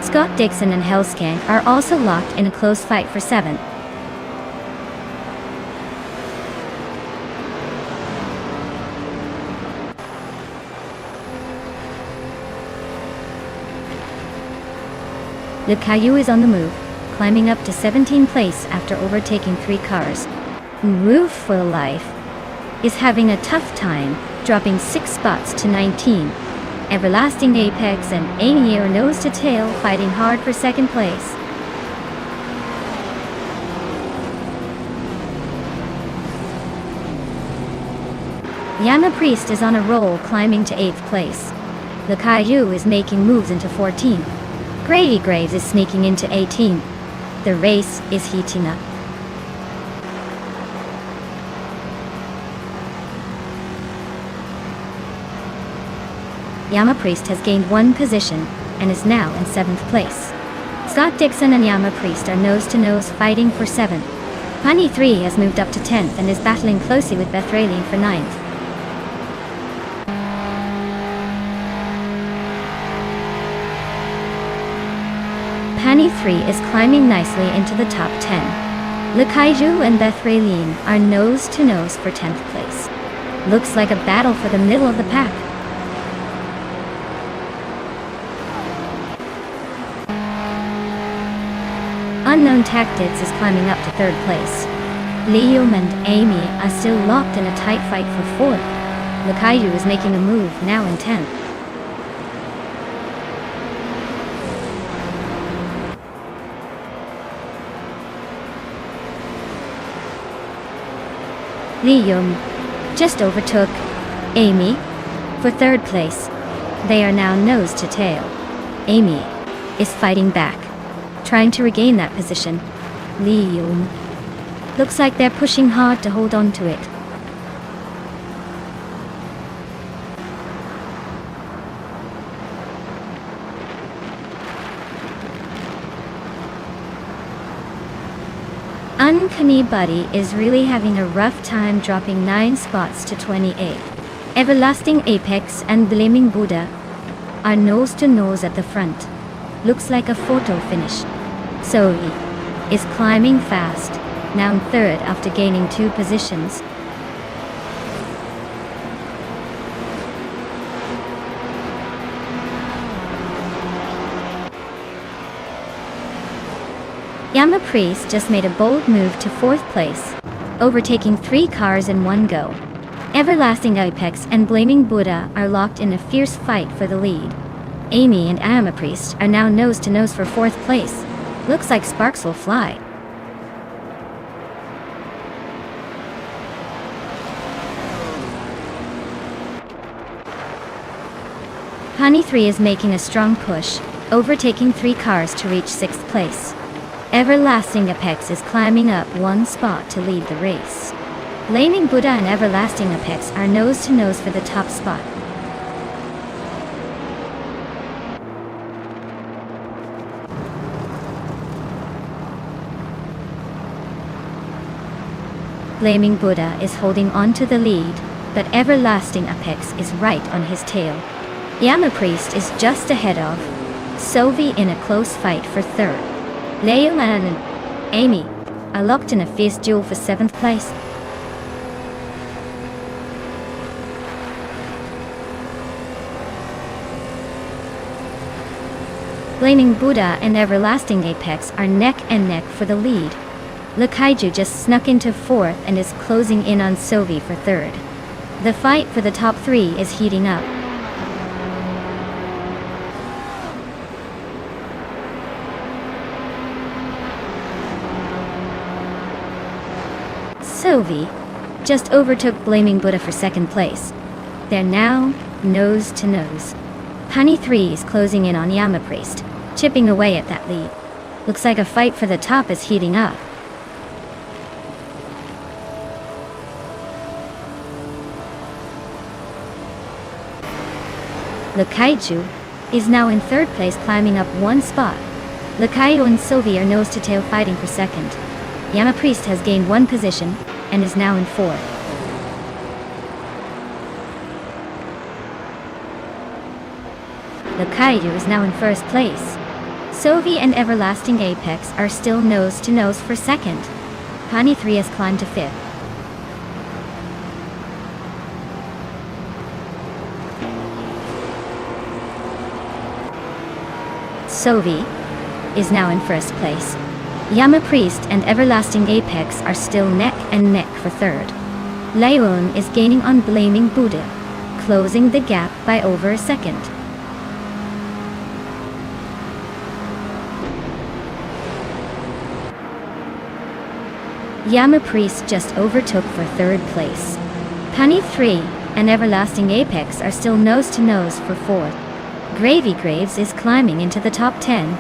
Scott Dixon and Hellskank are also locked in a close fight for 7th. Le Caillou is on the move, climbing up to 17th place after overtaking 3 cars. Roof for Life is having a tough time, dropping 6 spots to 19. Everlasting Apex and Amy are nose to tail, fighting hard for 2nd place. Yama Priest is on a roll, climbing to 8th place. Le Caillou is making moves into 14. Grady Graves is sneaking into 18. The race is heating up. Yama Priest has gained 1 position and is now in 7th place. Scott Dixon and Yama Priest are nose to nose, fighting for 7th. Honey 3 has moved up to 10th and is battling closely with Deathraylene for 9th. Honey 3 is climbing nicely into the top 10. Le Caillou and Deathraylene are nose to nose for 10th place. Looks like a battle for the middle of the pack. Unknown Tactics is climbing up to 3rd place. Liam and Amy are still locked in a tight fight for 4th. Le Caillou is making a move, now in 10th. Liam just overtook Amy for 3rd place. They are now nose to tail. Amy is fighting back, trying to regain that position. Liam looks like they're pushing hard to hold on to it. Uncanny Buddy is really having a rough time, dropping 9 spots to 28. Everlasting Apex and Blaming Buddha are nose to nose at the front. Looks like a photo finish. Zoe is climbing fast, now in 3rd after gaining 2 positions. Yama Priest just made a bold move to 4th place, overtaking 3 cars in one go. Everlasting Apex and Blaming Buddha are locked in a fierce fight for the lead. Amy and Yama Priest are now nose to nose for 4th place. Looks like sparks will fly. Honey 3 is making a strong push, overtaking 3 cars to reach 6th place. Everlasting Apex is climbing up 1 spot to lead the race. Blaming Buddha and Everlasting Apex are nose to nose for the top spot. Blaming Buddha is holding on to the lead, but Everlasting Apex is right on his tail. Yama Priest is just ahead of Sovi in a close fight for 3rd. Leo and Amy are locked in a fierce duel for 7th place. Blaming Buddha and Everlasting Apex are neck and neck for the lead. Le Caillou just snuck into 4th and is closing in on Sovi for 3rd. The fight for the top 3 is heating up. Sovi just overtook Blaming Buddha for second place. They're now nose to nose. Honey 3 is closing in on Yamapriest, chipping away at that lead. Looks like a fight for the top is heating up. Lakaiju is now in third place, climbing up one spot. Lakaiju and Sovi are nose to tail fighting for second. Yamapriest has gained one position and is now in fourth. Lakaiju is now in first place. Sovi and Everlasting Apex are still nose to nose for second. Honey 3 has climbed to fifth. Sovi is now in first place. Yamapriest and Everlasting Apex are still neck and neck for third. Leon is gaining on Blaming Buddha, closing the gap by over a second. Yamapriest just overtook for third place. Honey 3 and Everlasting Apex are still nose to nose for fourth. Gravy Graves is climbing into the top 10.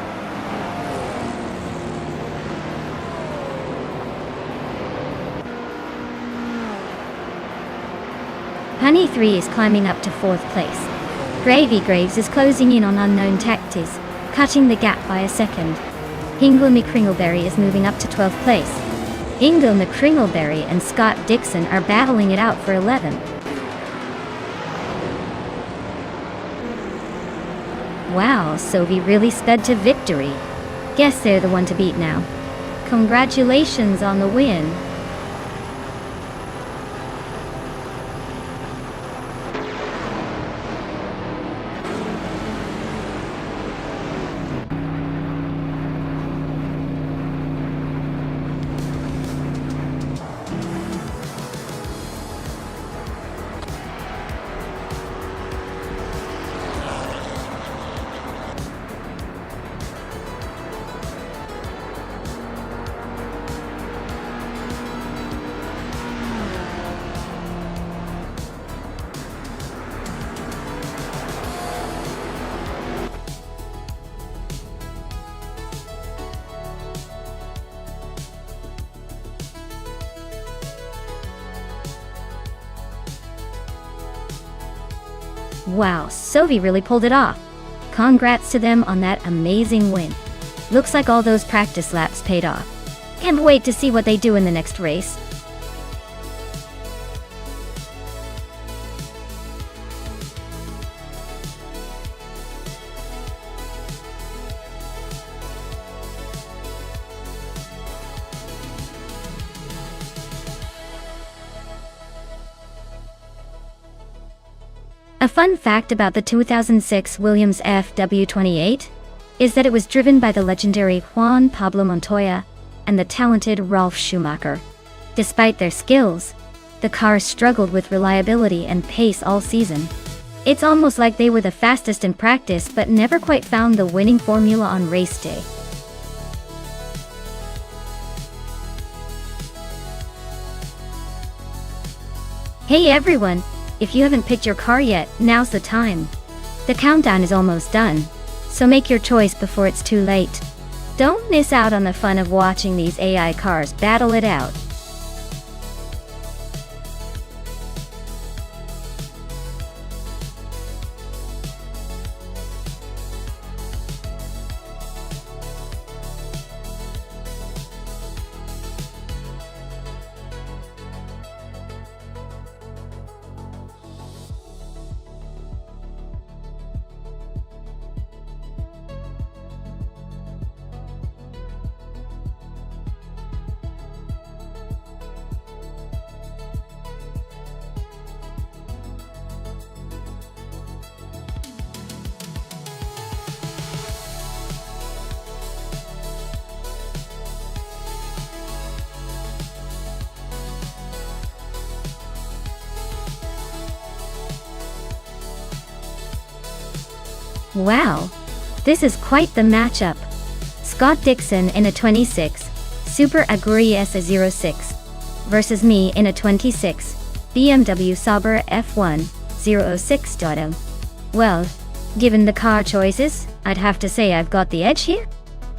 Honey 3 is climbing up to fourth place. Gravy Graves is closing in on Unknown Tactics, cutting the gap by a second. Hingle McCringleberry is moving up to 12th place. Hingle McCringleberry and Scott Dixon are battling it out for 11th. Wow, Sovi really sped to victory. Guess they're the one to beat now. Congratulations on the win. Wow, Sovi really pulled it off. Congrats to them on that amazing win. Looks like all those practice laps paid off. Can't wait to see what they do in the next race. A fun fact about the 2006 Williams FW28 is that it was driven by the legendary Juan Pablo Montoya and the talented Ralf Schumacher. Despite their skills, the car struggled with reliability and pace all season. It's almost like they were the fastest in practice but never quite found the winning formula on race day. Hey everyone! If you haven't picked your car yet, now's the time. The countdown is almost done, so make your choice before it's too late. Don't miss out on the fun of watching these AI cars battle it out. Wow, this is quite the matchup. Scott Dixon in a 26, Super Aguri S a 06. versus me in a 26 BMW Sauber F1 006. Well, given the car choices, I'd have to say I've got the edge here.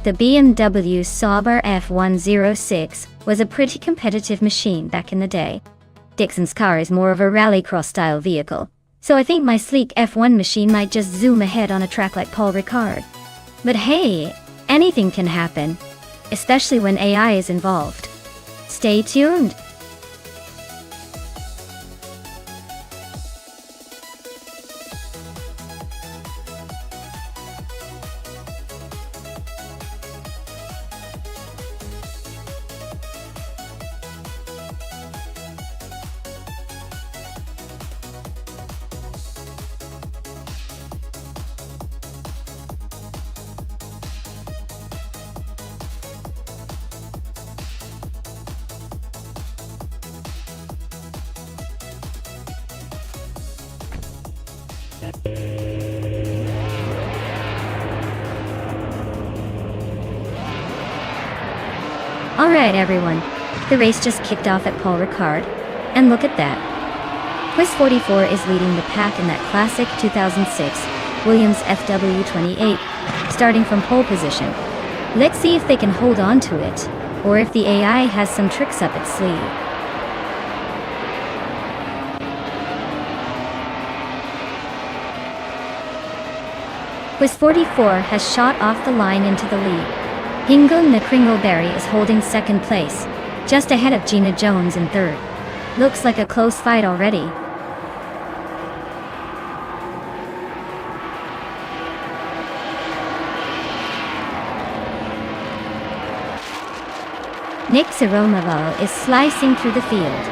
The BMW Sauber F106 was a pretty competitive machine back in the day. Dixon's car is more of a rallycross style vehicle, so I think my sleek F1 machine might just zoom ahead on a track like Paul Ricard. But hey, anything can happen, especially when AI is involved. Stay tuned. Alright everyone, the race just kicked off at Paul Ricard, and look at that. Quiz 44 is leading the pack in that classic 2006 Williams FW28, starting from pole position. Let's see if they can hold on to it, or if the AI has some tricks up its sleeve. Quiz 44 has shot off the line into the lead. Hingle McCringleberry is holding second place, just ahead of Gina Jones in third. Looks like a close fight already. Nick Soromaval is slicing through the field,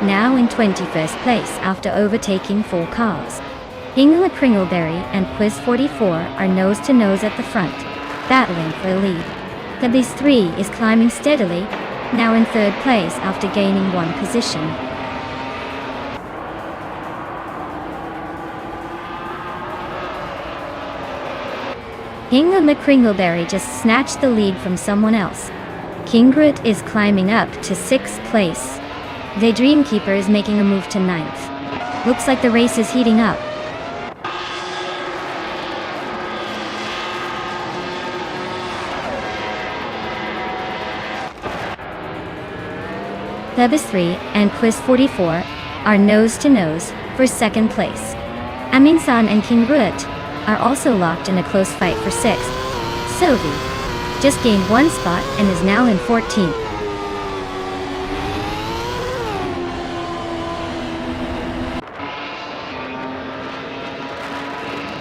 now in 21st place after overtaking 4 cars. Hingle McCringleberry and Quiz 44 are nose-to-nose at the front, battling for a lead. Quiz 3 is climbing steadily, now in third place after gaining 1 position. Hingle McCringleberry just snatched the lead from someone else. Kingroot is climbing up to 6th place. The Dreamkeeper is making a move to 9th. Looks like the race is heating up. Quiz 3 and Quiz 44 are nose-to-nose for second place. Aminsan and Kingroot are also locked in a close fight for 6th. Sovi just gained 1 spot and is now in 14th.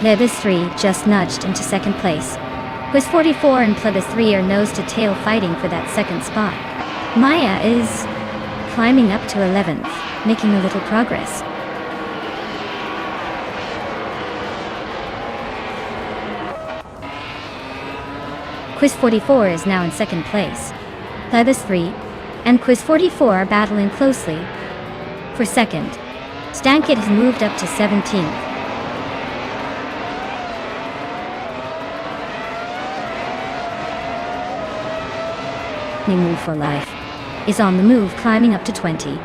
Quiz 3 just nudged into second place. Quiz 44 and Quiz 3 are nose-to-tail fighting for that second spot. Maya is climbing up to 11th, making a little progress. Quiz 44 is now in second place. Quiz 3 and Quiz 44 are battling closely for second. Stankit has moved up to 17th. New Move for Life is on the move, climbing up to 20.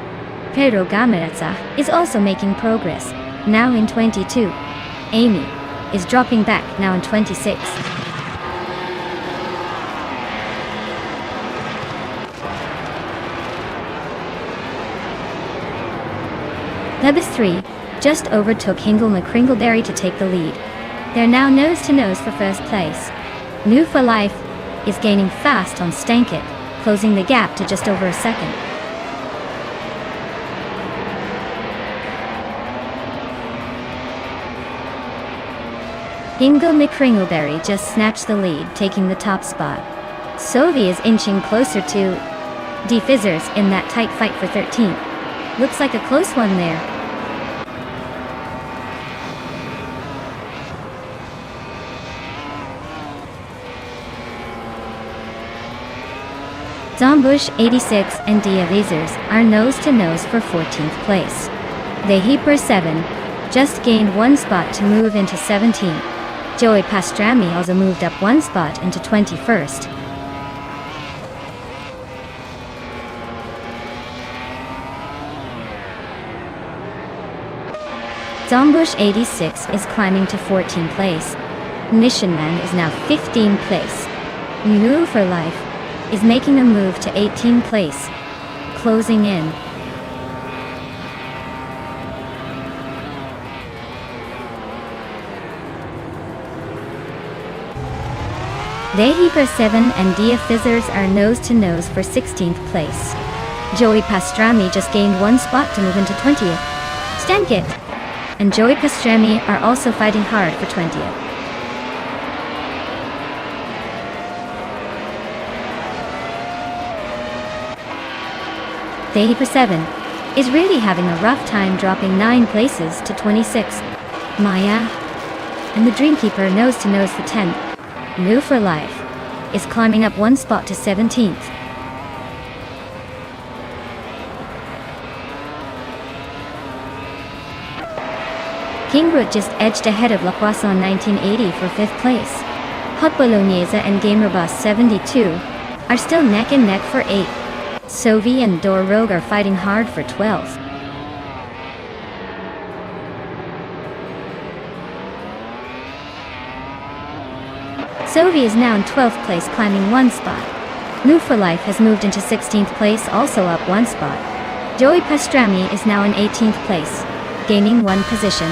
Pedro Gameretza is also making progress, now in 22. Amy is dropping back, now in 26. Quiz 3 just overtook Hingle McCringleberry to take the lead. They're now nose-to-nose for first place. New for Life is gaining fast on Stankit, closing the gap to just over a second. Hingle McCringleberry just snatched the lead, taking the top spot. Sovi is inching closer to Defizzers in that tight fight for 13th. Looks like a close one there. Dombush 86 and Dializers are nose-to-nose for 14th place. The Heaper 7 just gained 1 spot to move into 17th. Joey Pastrami also moved up 1 spot into 21st. Zombush 86 is climbing to 14th place. Mission Man is now 15th place. New for Life is making a move to 18th place, closing in. Vehiper 7 and Dia Fizzers are nose-to-nose for 16th place. Joey Pastrami just gained one spot to move into 20th. Stankit and Joey Pastrami are also fighting hard for 20th. Vehiper 7 is really having a rough time, dropping 9 places to 26th. Maya and the Dreamkeeper nose-to-nose for 10th. New for Life is climbing up one spot to 17th. Kingroot just edged ahead of La Poisson 1980 for 5th place. Hot Bolognese and Gamerboss 72 are still neck and neck for 8th. Sovi and Dor Rogue are fighting hard for 12th. Sovi is now in 12th place, climbing one spot. New for Life has moved into 16th place, also up one spot. Joey Pastrami is now in 18th place, gaining one position.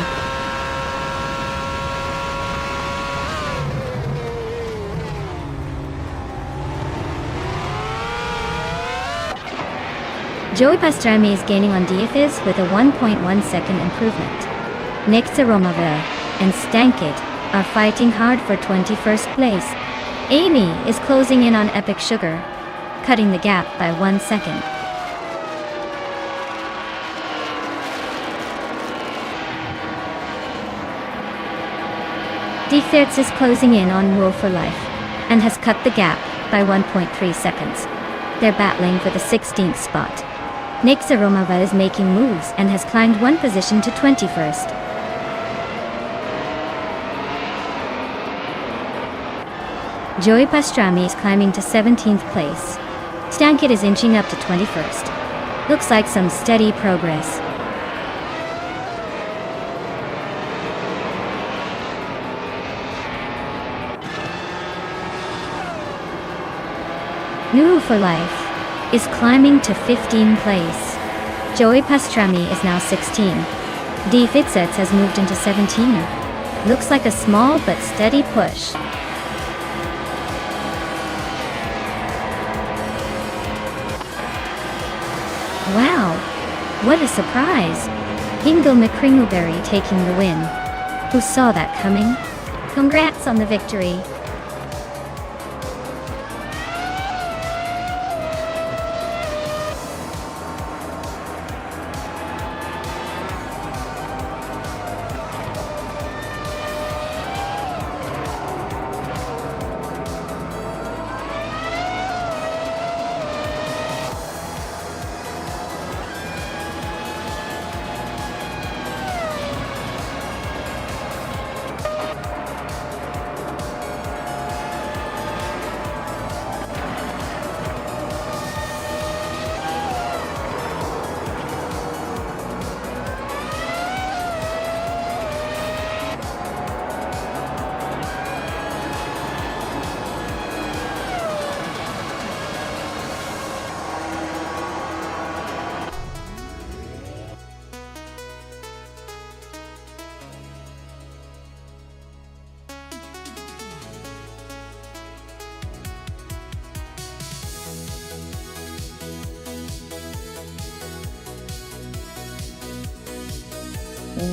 Joey Pastrami is gaining on Diafiz with a 1.1 second improvement. Nick Zaromaville and Stankit are fighting hard for 21st place. Amy is closing in on Epic Sugar, cutting the gap by 1 second. Defitz is closing in on Wolf for Life and has cut the gap by 1.3 seconds. They're battling for the 16th spot. Nick Zaromava is making moves and has climbed one position to 21st. Joey Pastrami is climbing to 17th place. Stankit is inching up to 21st. Looks like some steady progress. New for Life is climbing to 15th place. Joey Pastrami is now 16. D. Fitzets has moved into 17. Looks like a small but steady push. Wow, what a surprise! Hingle McCringleberry taking the win. Who saw that coming? Congrats on the victory!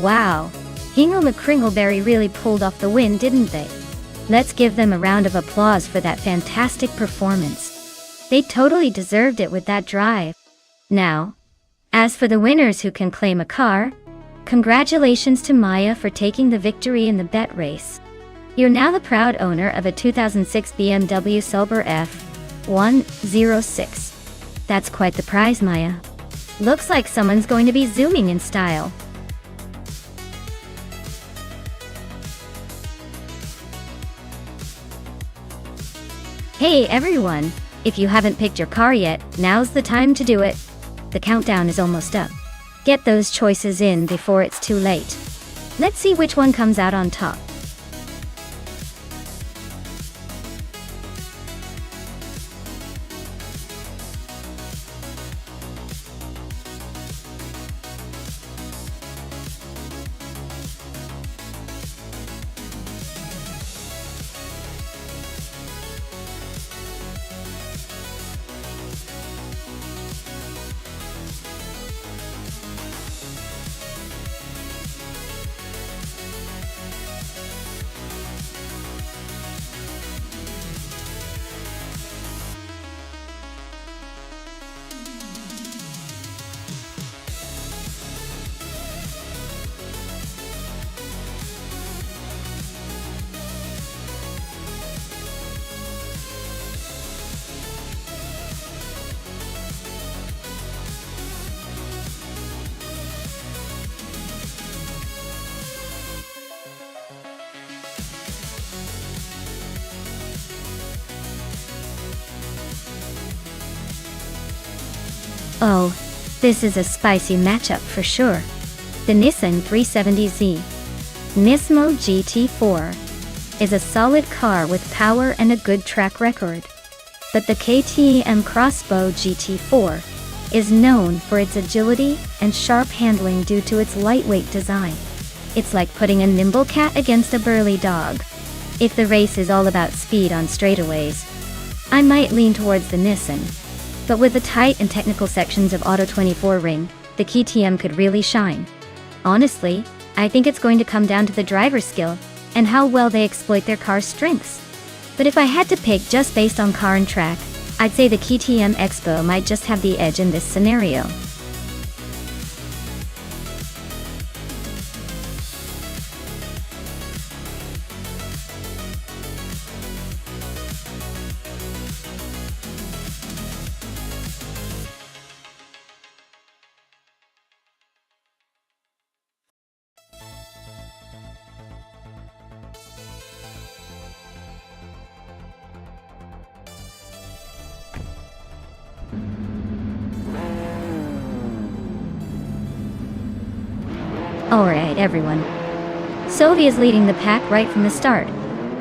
Wow, Hingle McCringleberry really pulled off the win, didn't they? Let's give them a round of applause for that fantastic performance. They totally deserved it with that drive. Now, as for the winners who can claim a car, congratulations to Maya for taking the victory in the bet race. You're now the proud owner of a 2006 BMW Sauber F106. That's quite the prize, Maya. Looks like someone's going to be zooming in style. Hey everyone, if you haven't picked your car yet, now's the time to do it. The countdown is almost up. Get those choices in before it's too late. Let's see which one comes out on top. Oh, this is a spicy matchup for sure. The Nissan 370Z Nismo GT4 is a solid car with power and a good track record. But the KTM Crossbow GT4 is known for its agility and sharp handling due to its lightweight design. It's like putting a nimble cat against a burly dog. If the race is all about speed on straightaways, I might lean towards the Nissan. But with the tight and technical sections of Auto 24 Ring, the KTM could really shine. Honestly, I think it's going to come down to the driver's skill and how well they exploit their car's strengths. But if I had to pick just based on car and track, I'd say the KTM Expo might just have the edge in this scenario. Alright everyone. Sovi is leading the pack right from the start,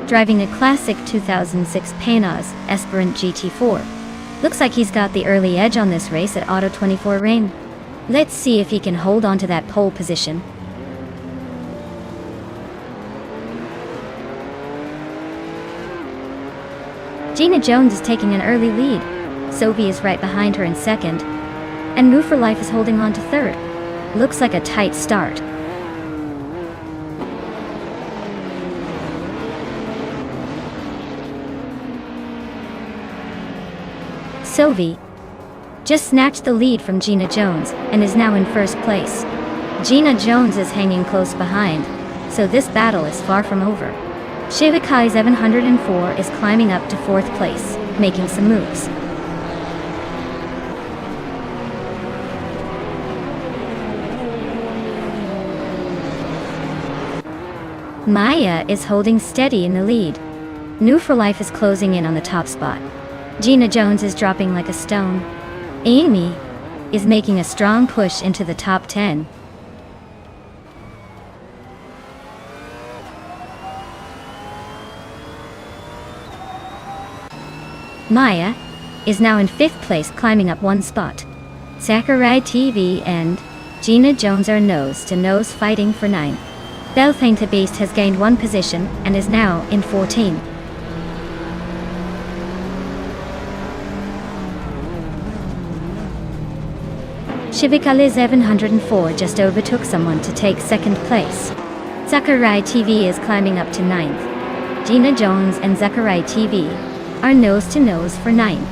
driving a classic 2006 Panoz Esperant GT4. Looks like he's got the early edge on this race at Auto 24 Ring. Let's see if he can hold on to that pole position. Gina Jones is taking an early lead. Sovi is right behind her in second, and Move for Life is holding on to third. Looks like a tight start. Sovi just snatched the lead from Gina Jones and is now in first place. Gina Jones is hanging close behind, so this battle is far from over. Shivakai 704 is climbing up to fourth place, making some moves. Maya is holding steady in the lead. New for Life is closing in on the top spot. Gina Jones is dropping like a stone. Amy is making a strong push into the top 10. Maya is now in fifth place, climbing up one spot. Sakurai TV and Gina Jones are nose-to-nose fighting for 9th. Belthainta Beast has gained one position and is now in 14. Shivikale 704 just overtook someone to take second place. Sakurai TV is climbing up to 9th. Gina Jones and Sakurai TV are nose-to-nose for 9th.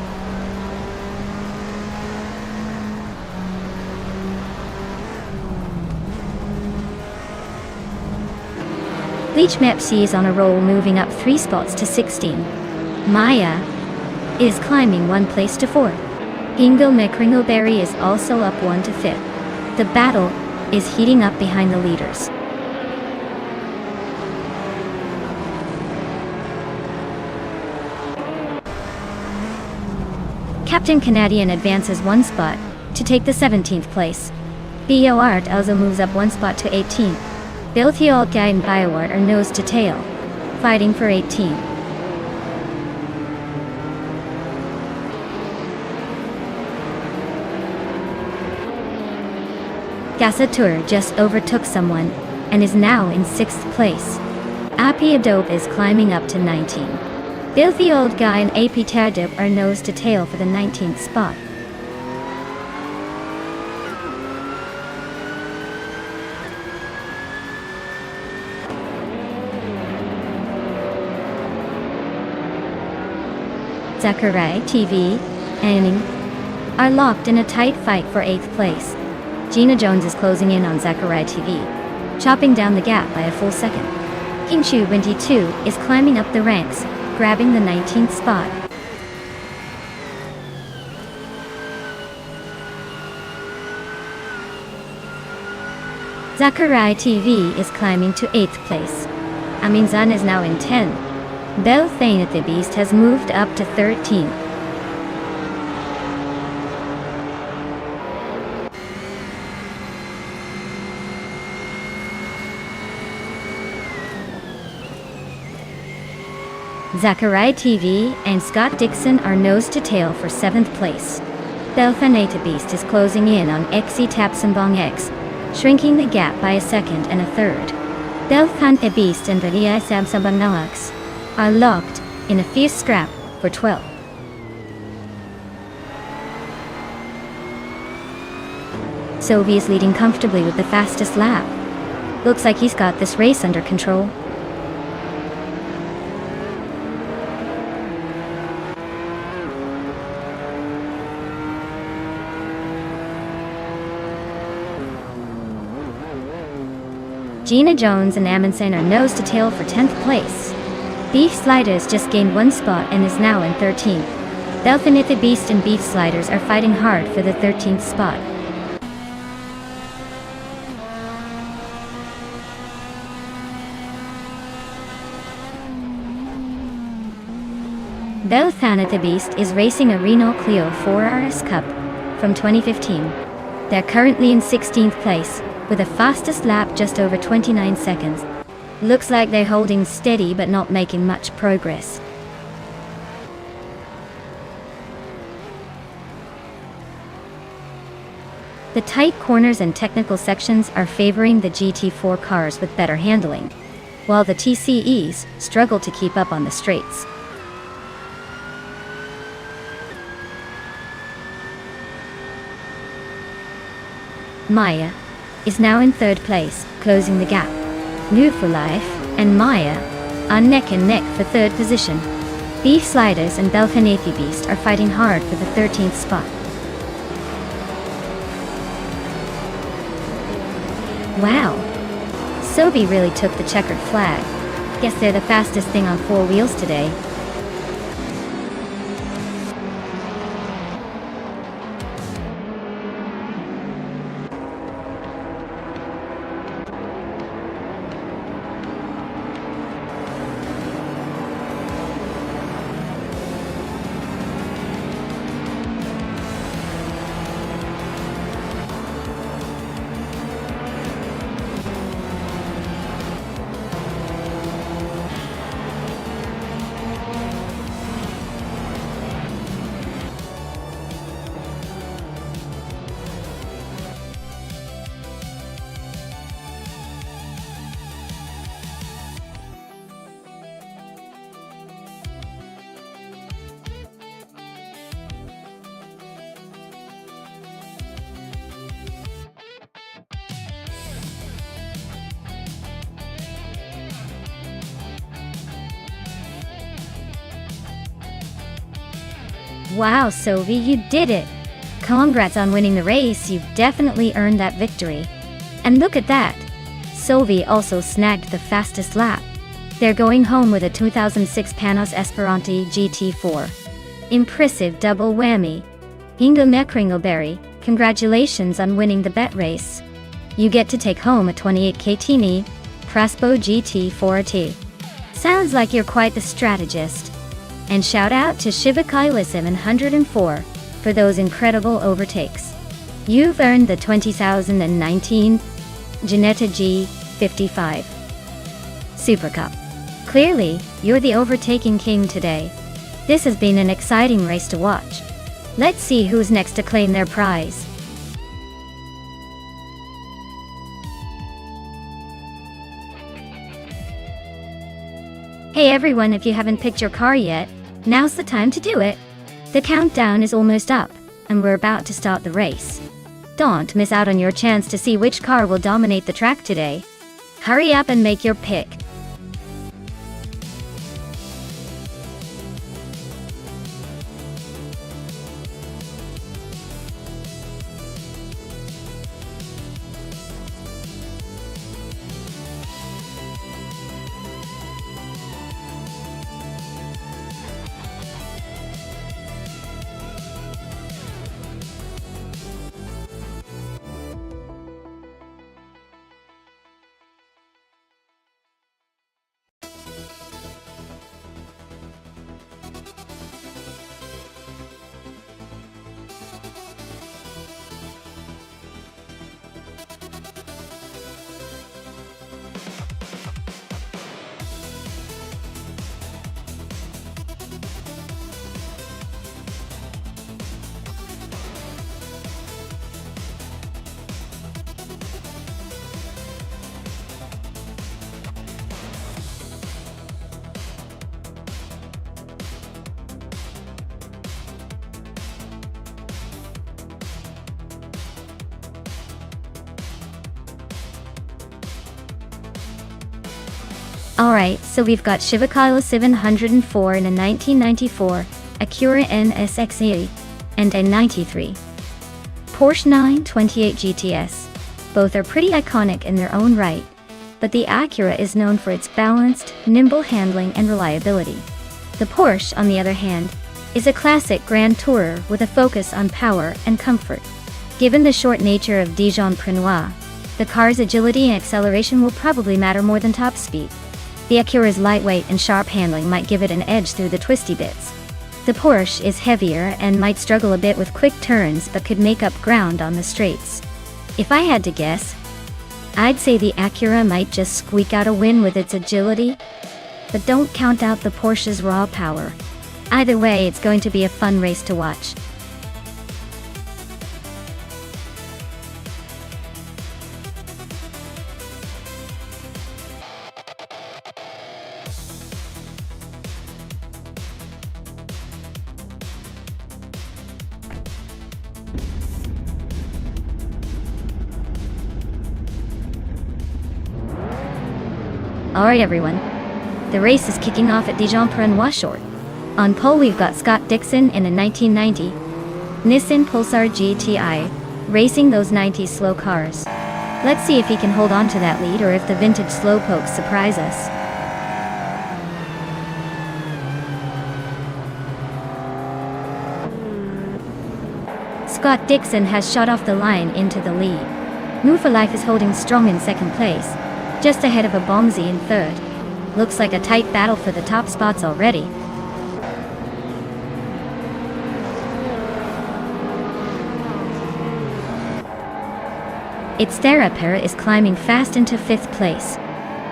Leech Mepsi is on a roll, moving up 3 spots to 16. Maya is climbing 1 place to 4th. Ingo McCringleberry is also up 1 to 5th. The battle is heating up behind the leaders. Captain Canadian advances 1 spot to take the 17th place. BO Art also moves up 1 spot to 18th. Bilthiol Guy and Biowart are nose to tail, fighting for 18. Gasatur just overtook someone, and is now in 6th place. Api Adobe is climbing up to 19. Filthy Old Guy and AP Tardip are nose to tail for the 19th spot. Zachariah TV and Ning are locked in a tight fight for 8th place. Gina Jones is closing in on Zachariah TV, chopping down the gap by a full second. Kingshu 22 is climbing up the ranks, grabbing the 19th spot. Zachariah TV is climbing to 8th place. Aminzan is now in 10. Bel Thanet the Beast has moved up to 13. Zachariah TV and Scott Dixon are nose to tail for 7th place. Belfanata Beast is closing in on XE Tapsambong X, shrinking the gap by a second and a third. Belfanata Beast and Vadia Samsabang Nalax are locked in a fierce scrap for 12. Sovi is leading comfortably with the fastest lap. Looks like he's got this race under control. Gina Jones and Amundsen are nose to tail for 10th place. Beef Sliders just gained 1 spot and is now in 13th. Belfanitha Beast and Beef Sliders are fighting hard for the 13th spot. Belfanitha Beast is racing a Renault Clio 4RS Cup from 2015. They're currently in 16th place, with a fastest lap just over 29 seconds. Looks like they're holding steady but not making much progress. The tight corners and technical sections are favoring the GT4 cars with better handling, while the TCEs struggle to keep up on the straights. Maya is now in 3rd place, closing the gap. New for Life and Maya are neck and neck for 3rd position. Beef Sliders and Belfanathi Beast are fighting hard for the 13th spot. Wow! Sobi really took the checkered flag. Guess they're the fastest thing on 4 wheels today. Wow, Sovi, you did it! Congrats on winning the race, you've definitely earned that victory. And look at that! Sovi also snagged the fastest lap. They're going home with a 2006 Panos Esperanti GT4. Impressive double whammy. Ingo Mekringelberry, congratulations on winning the bet race. You get to take home a 28K Tini Praspo GT4T. Sounds like you're quite the strategist. And shout out to Shivakai 104 for those incredible overtakes. You've earned the 2019 Janetta G 55. Super Cup. Clearly, you're the overtaking king today. This has been an exciting race to watch. Let's see who's next to claim their prize. Hey everyone, if you haven't picked your car yet, now's the time to do it. The countdown is almost up, and we're about to start the race. Don't miss out on your chance to see which car will dominate the track today. Hurry up and make your pick. Alright, so we've got Chivakilo 704 in a 1994, Acura NSX80, and a 93. Porsche 928 GTS. Both are pretty iconic in their own right, but the Acura is known for its balanced, nimble handling and reliability. The Porsche, on the other hand, is a classic grand tourer with a focus on power and comfort. Given the short nature of Dijon-Prenois, the car's agility and acceleration will probably matter more than top speed. The Acura's lightweight and sharp handling might give it an edge through the twisty bits. The Porsche is heavier and might struggle a bit with quick turns but could make up ground on the straights. If I had to guess, I'd say the Acura might just squeak out a win with its agility, but don't count out the Porsche's raw power. Either way, it's going to be a fun race to watch. Alright everyone, the race is kicking off at Dijon-Prenois Short. On pole we've got Scott Dixon in a 1990 Nissan Pulsar GTI, racing those 90s slow cars. Let's see if he can hold on to that lead or if the vintage slowpokes surprise us. Scott Dixon has shot off the line into the lead. Move for Life is holding strong in second place, just ahead of a Bomsey in third. Looks like a tight battle for the top spots already. Its Therapair is climbing fast into fifth place.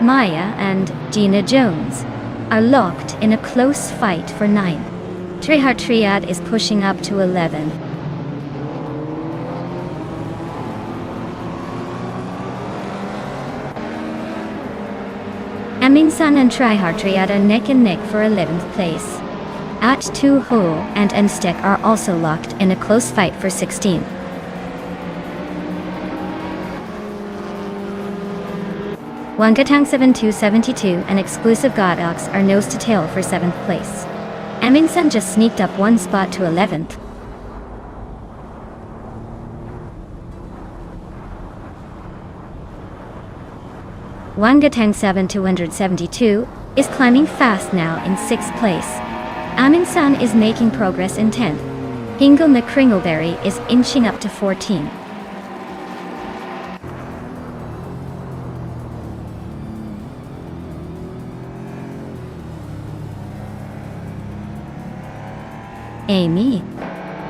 Maya and Gina Jones are locked in a close fight for ninth. Trihar Triad is pushing up to 11. Aminsan and Trihar Triad are neck and neck for 11th place. At 2 Ho and Enstek are also locked in a close fight for 16th. Wangatang 7272 and Exclusive Godox are nose to tail for 7th place. Aminsan just sneaked up one spot to 11th. Wangatang 7272 is climbing fast now in 6th place. Aminsan is making progress in 10th. Hingle McCringleberry is inching up to 14. Amy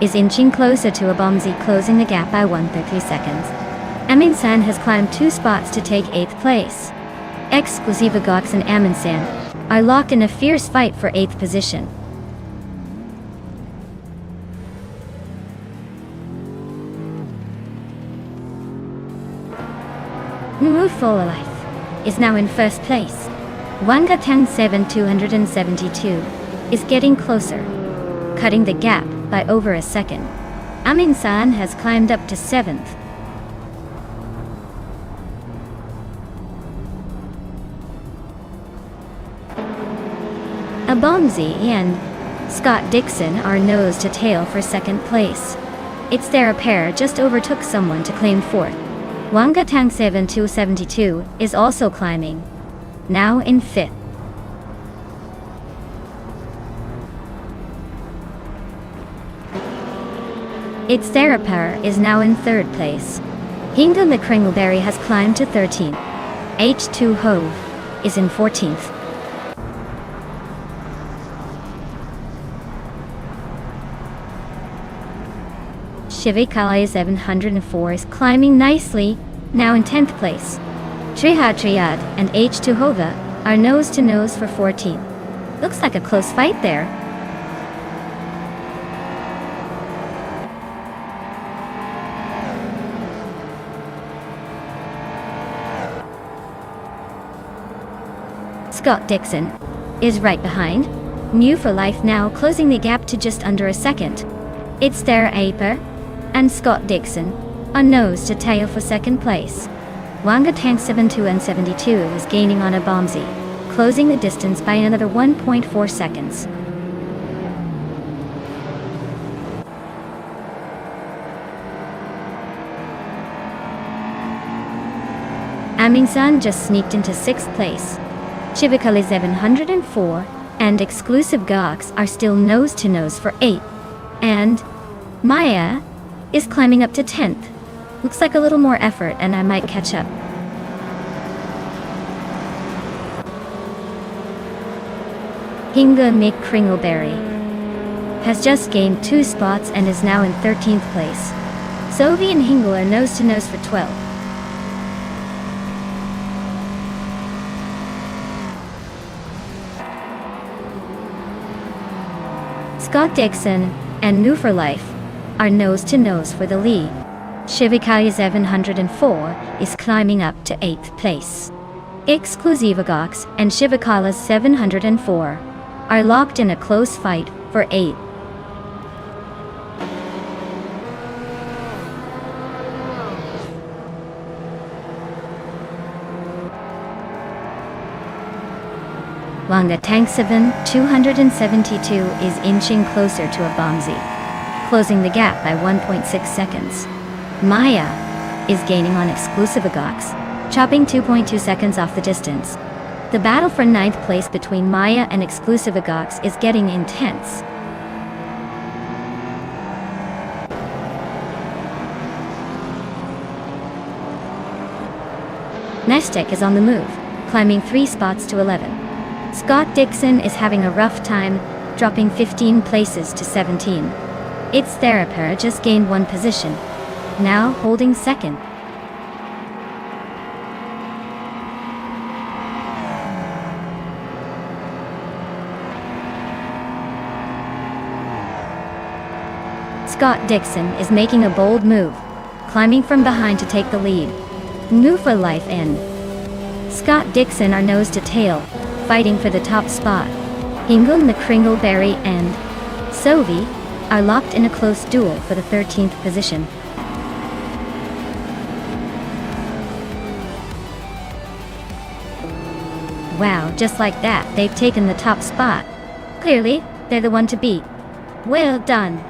is inching closer to Abomzi, closing the gap by 130 seconds. Amundsen has climbed 2 spots to take 8th place. Exclusive Gox and Amundsen are locked in a fierce fight for 8th position. Move for Life is now in 1st place. Wangatang 7272 is getting closer, cutting the gap by over a second. Amundsen has climbed up to 7th. Abomzi and Scott Dixon are nose to tail for 2nd place. It's there a pair just overtook someone to claim 4th. Wangatang 7272 is also climbing, now in 5th. Its Therapar is now in 3rd place. Hinga McCringleberry has climbed to 13th. H2 Hove is in 14th. Shivikala 704 is climbing nicely, now in 10th place. Triad and H2 Hova are nose to nose for 14th. Looks like a close fight there. Scott Dixon is right behind. New for Life now closing the gap to just under a second. It's there Aper and Scott Dixon are nose to tail for 2nd place. Wangatang 72 and 72 is gaining on Abomzi, closing the distance by another 1.4 seconds. Amundsen just sneaked into 6th place. Chivikali 704 and Exclusive Gox are still nose to nose for 8th. And Maya is climbing up to 10th. Looks like a little more effort and I might catch up. Hinga McCringleberry has just gained 2 spots and is now in 13th place. Sovi and Hingle are nose to nose for 12th. Scott Dixon and New for Life are nose to nose for the lead. Shivikaya 704 is climbing up to 8th place. Exclusive Gox and Shivikala 704 are locked in a close fight for 8th. Wangatang 272 is inching closer to Abomzi, closing the gap by 1.6 seconds. Maya is gaining on Exclusive Gox, chopping 2.2 seconds off the distance. The battle for 9th place between Maya and Exclusive Gox is getting intense. Nestek is on the move, climbing 3 spots to 11. Scott Dixon is having a rough time, dropping 15 places to 17. Its Therapar just gained 1 position, now holding 2nd. Scott Dixon is making a bold move, climbing from behind to take the lead. New for Life and Scott Dixon are nose to tail, fighting for the top spot. Hingle McCringleberry and Sovi are locked in a close duel for the 13th position. Wow, just like that, they've taken the top spot. Clearly, they're the one to beat. Well done.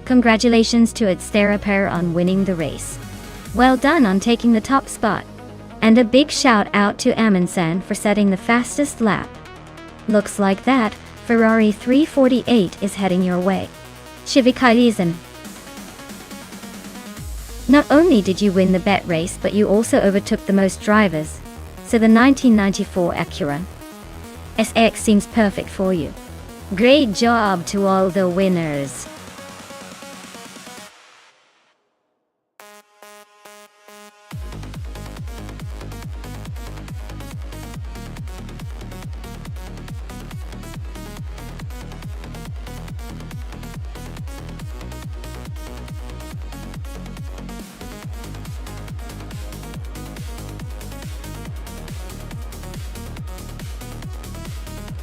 Congratulations to Edzthera pair on winning the race. Well done on taking the top spot. And a big shout out to Amundsen for setting the fastest lap. Looks like that Ferrari 348 is heading your way. Shivikaizen. Not only did you win the bet race, but you also overtook the most drivers. So the 1994 Acura SX seems perfect for you. Great job to all the winners.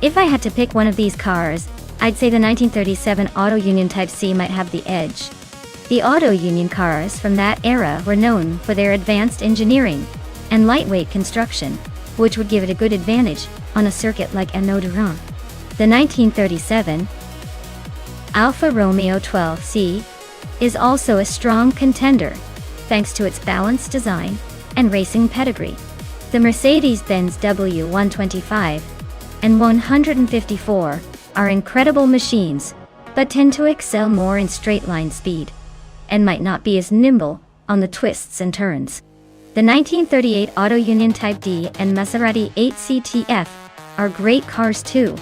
If I had to pick one of these cars, I'd say the 1937 Auto Union Type C might have the edge. The Auto Union cars from that era were known for their advanced engineering and lightweight construction, which would give it a good advantage on a circuit like Annodorant. The 1937 Alfa Romeo 12C is also a strong contender, thanks to its balanced design and racing pedigree. The Mercedes-Benz W125 and 154 are incredible machines, but tend to excel more in straight-line speed, and might not be as nimble on the twists and turns. The 1938 Auto Union Type D and Maserati 8CTF are great cars too,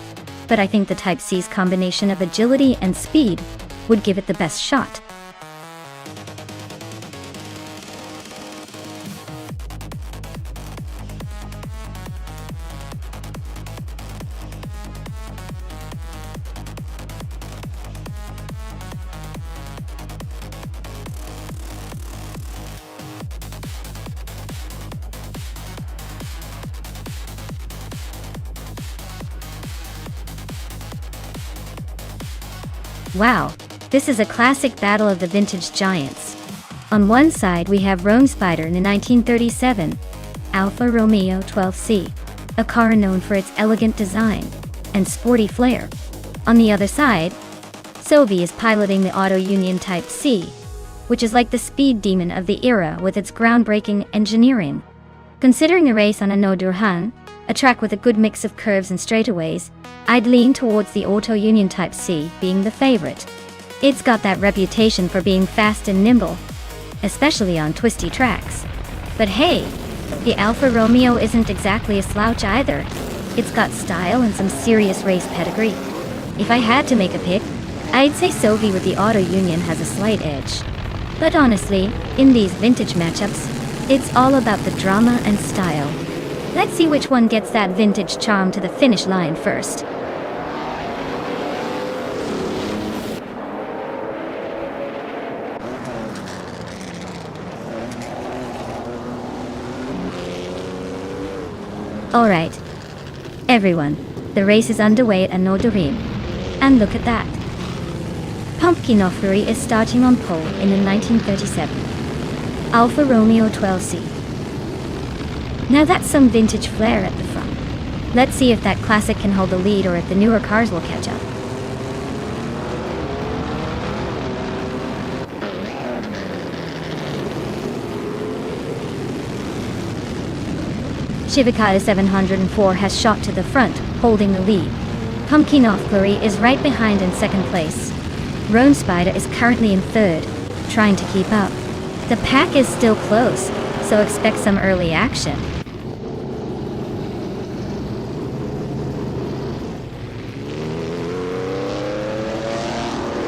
but I think the Type C's combination of agility and speed would give it the best shot. Wow, this is a classic battle of the vintage giants. On one side we have Rome Spider in the 1937 Alfa Romeo 12C, a car known for its elegant design and sporty flair. On the other side, Sovi is piloting the Auto Union Type C, which is like the speed demon of the era with its groundbreaking engineering. Considering a race on Annodorant, a track with a good mix of curves and straightaways, I'd lean towards the Auto Union Type C being the favorite. It's got that reputation for being fast and nimble, especially on twisty tracks. But hey, the Alfa Romeo isn't exactly a slouch either. It's got style and some serious race pedigree. If I had to make a pick, I'd say Sovi with the Auto Union has a slight edge. But honestly, in these vintage matchups, it's all about the drama and style. Let's see which one gets that vintage charm to the finish line first. Alright, everyone, the race is underway at Annodorant. And look at that. Pumpkinofuri is starting on pole in the 1937 Alfa Romeo 12C. Now that's some vintage flair at the front. Let's see if that classic can hold the lead or if the newer cars will catch up. Shivakata 704 has shot to the front, holding the lead. Pumpkinofuri is right behind in second place. Rome Spider is currently in third, trying to keep up. The pack is still close, so expect some early action.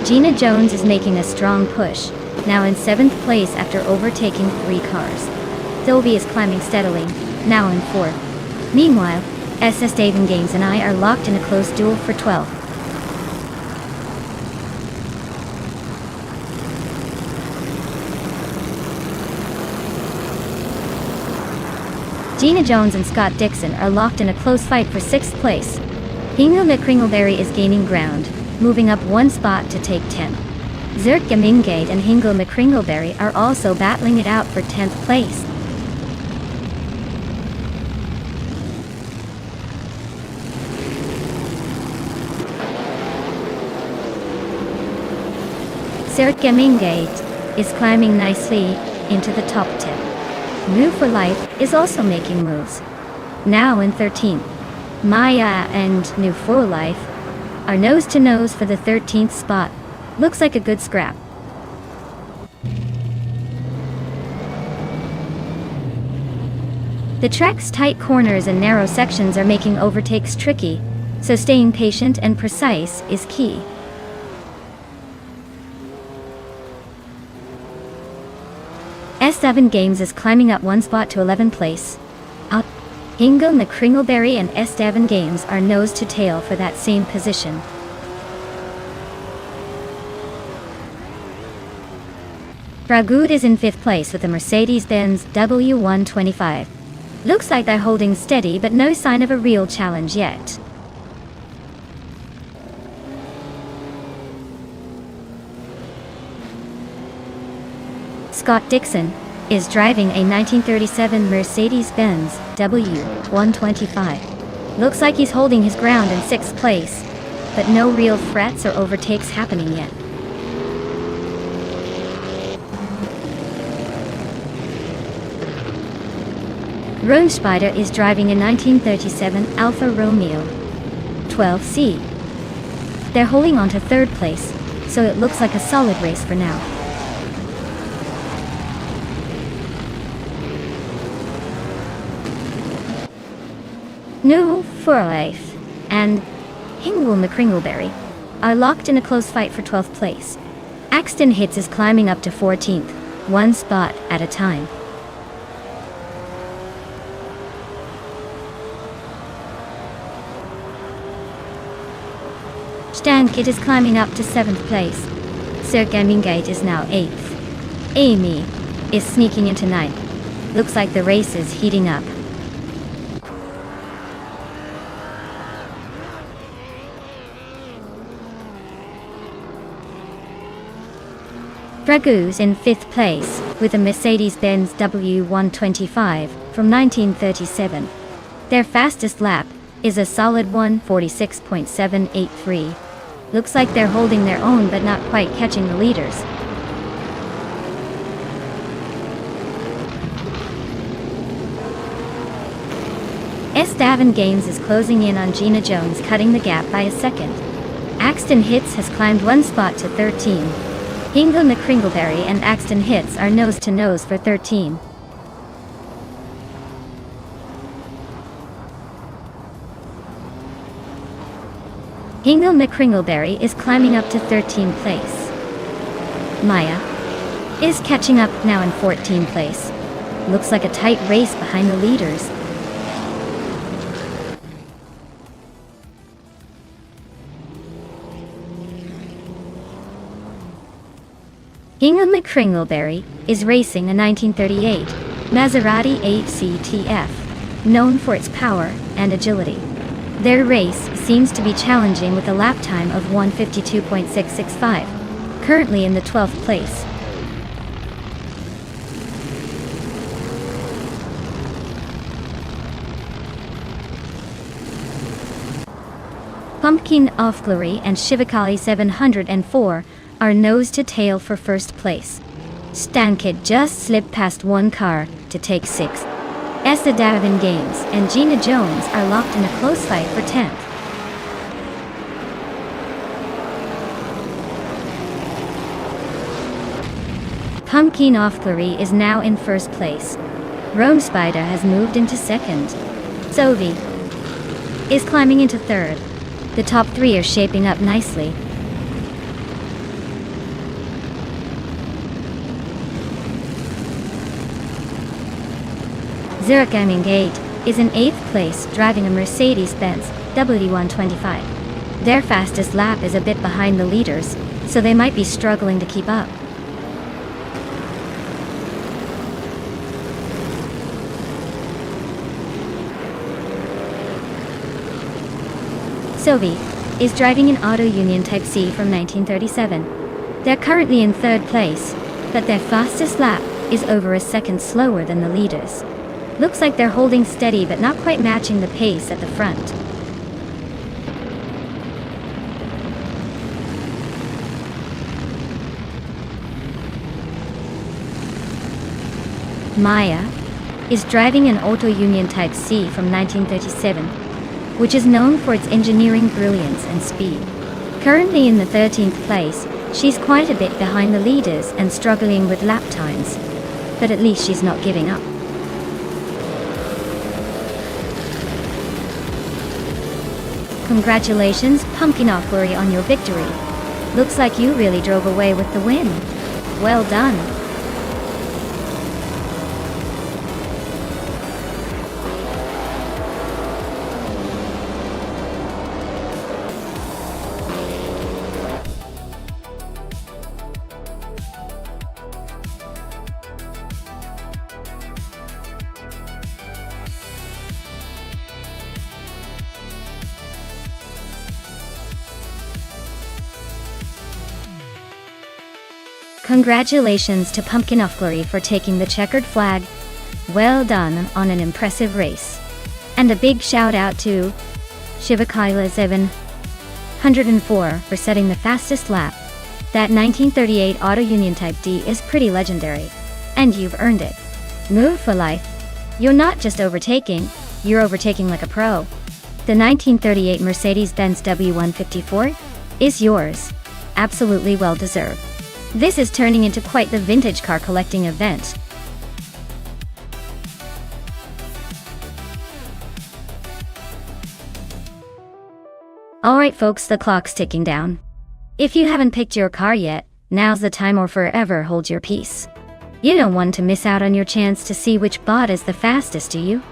Gina Jones is making a strong push, now in 7th place after overtaking 3 cars. Sylvie is climbing steadily, now in 4th. Meanwhile, SS David Gaines and I are locked in a close duel for 12th. Gina Jones and Scott Dixon are locked in a close fight for 6th place. Hingo McCringleberry is gaining ground, moving up 1 spot to take 10th. Zert Gamingate and Hingo McCringleberry are also battling it out for 10th place. Gate is climbing nicely into the top 10. New for Life is also making moves. Now in 13th. Maya and New for Life are nose to nose for the 13th spot. Looks like a good scrap. The track's tight corners and narrow sections are making overtakes tricky, so staying patient and precise is key. S7 Games is climbing up one spot to 11th place. Hingle McCringleberry and S7 Games are nose to tail for that same position. Dragood is in 5th place with a Mercedes-Benz W125. Looks like they're holding steady, but no sign of a real challenge yet. Scott Dixon is driving a 1937 Mercedes-Benz W125. Looks like he's holding his ground in 6th place, but no real threats or overtakes happening yet. Roomspider is driving a 1937 Alfa Romeo 12C. They're holding on to 3rd place, so it looks like a solid race for now. New for Life and Hingle McCringleberry are locked in a close fight for 12th place. Axton Hits is climbing up to 14th, one spot at a time. Stankit is climbing up to 7th place. Sir Gate is now 8th. Amy is sneaking into 9th. Looks like the race is heating up. Dragoos in 5th place with a Mercedes-Benz W125 from 1937. Their fastest lap is a solid 1:46.783. Looks like they're holding their own but not quite catching the leaders. S7 Games is closing in on Gina Jones, cutting the gap by a second. Axton Hits has climbed one spot to 13. Hingle McCringleberry and Axton Hits are nose to nose for 13. Hingle McCringleberry is climbing up to 13th place. Maya is catching up now in 14th place. Looks like a tight race behind the leaders. Hingle McCringleberry is racing a 1938 Maserati ACTF, known for its power and agility. Their race seems to be challenging with a lap time of 1:52.665, currently in the 12th place. Pumpkin Offglory and Shivakali 704 are nose to tail for 1st place. Stankit just slipped past one car to take 6th. S7 Games and Gina Jones are locked in a close fight for 10th. Pumpkin Offglory is now in 1st place. Roomspider has moved into 2nd. Sovi is climbing into 3rd. The top 3 are shaping up nicely. Gate is in 8th place, driving a Mercedes-Benz W125. Their fastest lap is a bit behind the leaders, so they might be struggling to keep up. Sovi is driving an Auto Union Type C from 1937. They're currently in 3rd place, but their fastest lap is over a second slower than the leaders. Looks like they're holding steady but not quite matching the pace at the front. Maya is driving an Auto Union Type C from 1937, which is known for its engineering brilliance and speed. Currently in the 13th place, she's quite a bit behind the leaders and struggling with lap times, but at least she's not giving up. Congratulations, Pumpkin Aquari, on your victory. Looks like you really drove away with the win. Well done. Congratulations to Pumpkin Aquari for taking the checkered flag. Well done on an impressive race. And a big shout out to Shivakaila 704 for setting the fastest lap. That 1938 Auto Union Type D is pretty legendary. And you've earned it. Move for life. You're not just overtaking, you're overtaking like a pro. The 1938 Mercedes-Benz W154 is yours. Absolutely well deserved. This is turning into quite the vintage car collecting event. Alright folks, the clock's ticking down. If you haven't picked your car yet, now's the time or forever hold your peace. You don't want to miss out on your chance to see which bot is the fastest, do you?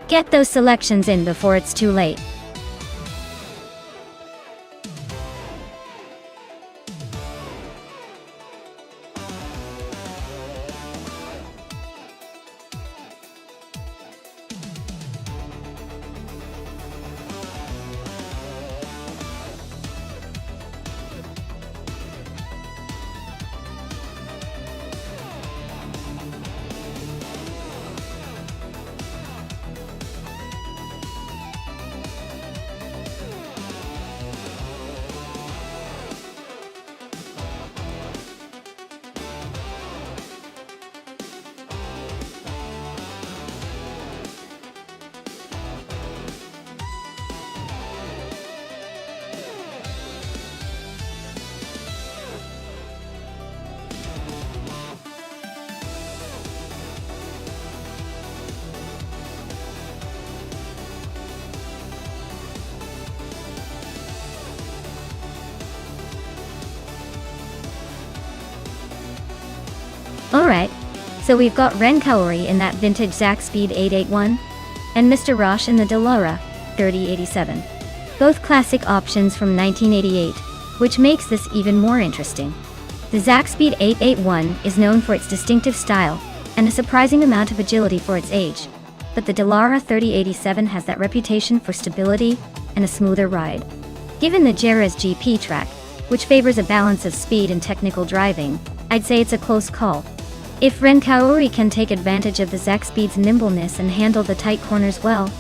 Get those selections in before it's too late. Alright, so we've got Ren Kaori in that vintage Zack Speed 881, and Mr. Roche in the Delara 3087. Both classic options from 1988, which makes this even more interesting. The Zack Speed 881 is known for its distinctive style, and a surprising amount of agility for its age, but the Delara 3087 has that reputation for stability and a smoother ride. Given the Jerez GP track, which favors a balance of speed and technical driving, I'd say it's a close call. If Ren Kaori can take advantage of the Zack Speed's nimbleness and handle the tight corners well,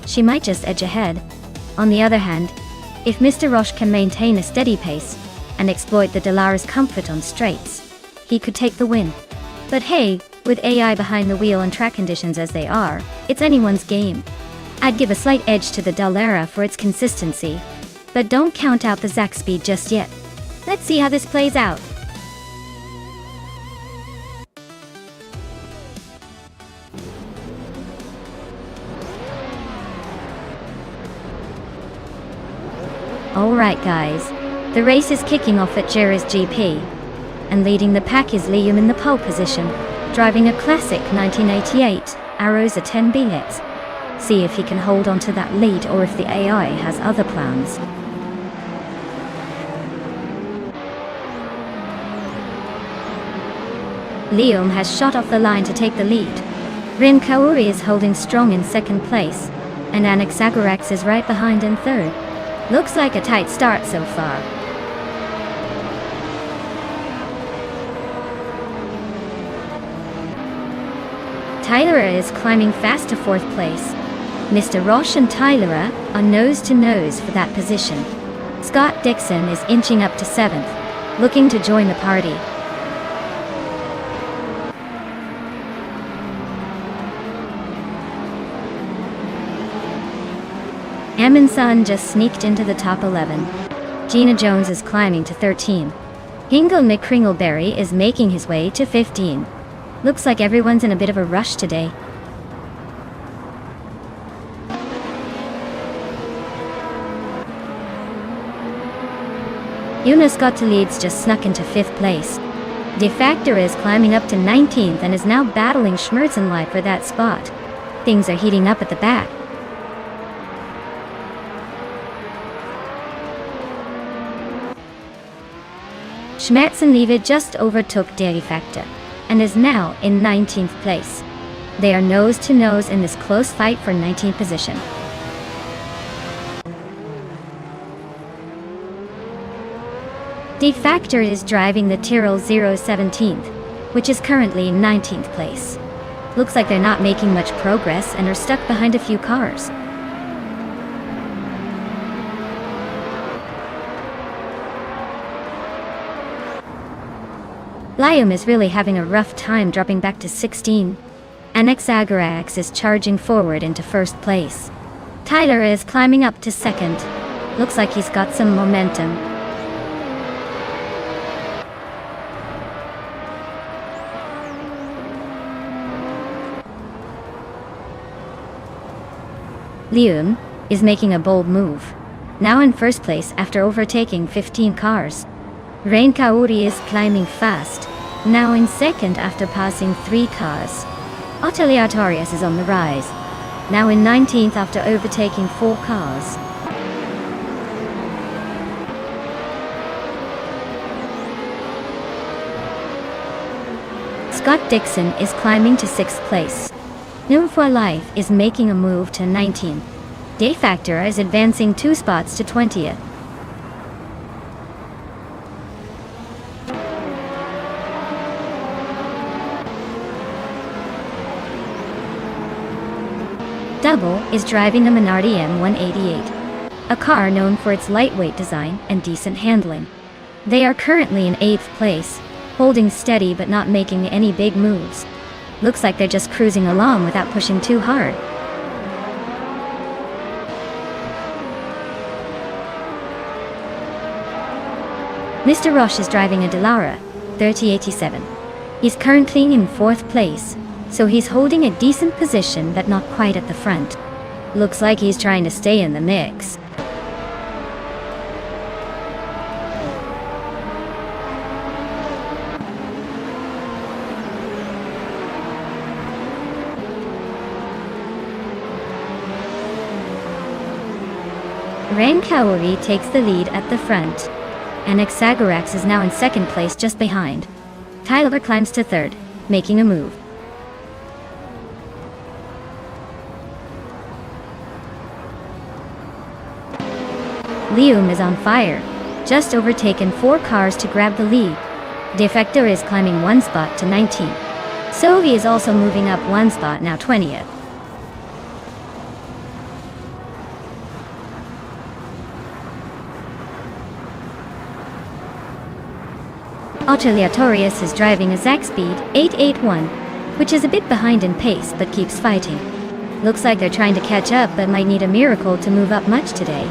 she might just edge ahead. On the other hand, if Mr. Roche can maintain a steady pace and exploit the Delara's comfort on straights, he could take the win. But hey, with AI behind the wheel and track conditions as they are, it's anyone's game. I'd give a slight edge to the Delara for its consistency, but don't count out the Zack Speed just yet. Let's see how this plays out. Alright guys, the race is kicking off at Jerez GP, and leading the pack is Liam in the pole position, driving a classic 1988 Arosa 10BX. See if he can hold on to that lead or if the AI has other plans. Liam has shot off the line to take the lead. Rin Kaori is holding strong in second place, and Anaxagorax is right behind in third. Looks like a tight start so far. Tylera is climbing fast to fourth place. Mr. Roche and Tylera are nose to nose for that position. Scott Dixon is inching up to seventh, looking to join the party. Amundsen just sneaked into the top 11. Gina Jones is climbing to 13. Hingle McCringleberry is making his way to 15. Looks like everyone's in a bit of a rush today. Jonas Gottlieb's just snuck into 5th place. De Factor is climbing up to 19th and is now battling Schmerzenleit for that spot. Things are heating up at the back. Schmerzenliebe just overtook De Factor and is now in 19th place. They are nose to nose in this close fight for 19th position. De Factor is driving the Tyrrell 017th, which is currently in 19th place. Looks like they're not making much progress and are stuck behind a few cars. Liam is really having a rough time dropping back to 16. Anaxagorax is charging forward into 1st place. Tyler is climbing up to 2nd. Looks like he's got some momentum. Liam is making a bold move. Now in 1st place after overtaking 15 cars. Rain Kaori is climbing fast, now in 2nd after passing 3 cars. Oteliatorius is on the rise, now in 19th after overtaking 4 cars. Scott Dixon is climbing to 6th place. Noom for Life is making a move to 19th. De Factor is advancing 2 spots to 20th. Double is driving a Minardi M188, a car known for its lightweight design and decent handling. They are currently in 8th place, holding steady but not making any big moves. Looks like they're just cruising along without pushing too hard. Mr. Roche is driving a Delara 3087. He's currently in 4th place, so he's holding a decent position but not quite at the front. Looks like he's trying to stay in the mix. Rain Kaori takes the lead at the front. Anaxagorax is now in 2nd place just behind. Tyler climbs to 3rd, making a move. Liam is on fire, just overtaken 4 cars to grab the lead. De Factor is climbing 1 spot to 19th. Sovi is also moving up 1 spot, now 20th. Oteliatorius is driving a Zaxpeed 881, which is a bit behind in pace but keeps fighting. Looks like they're trying to catch up but might need a miracle to move up much today.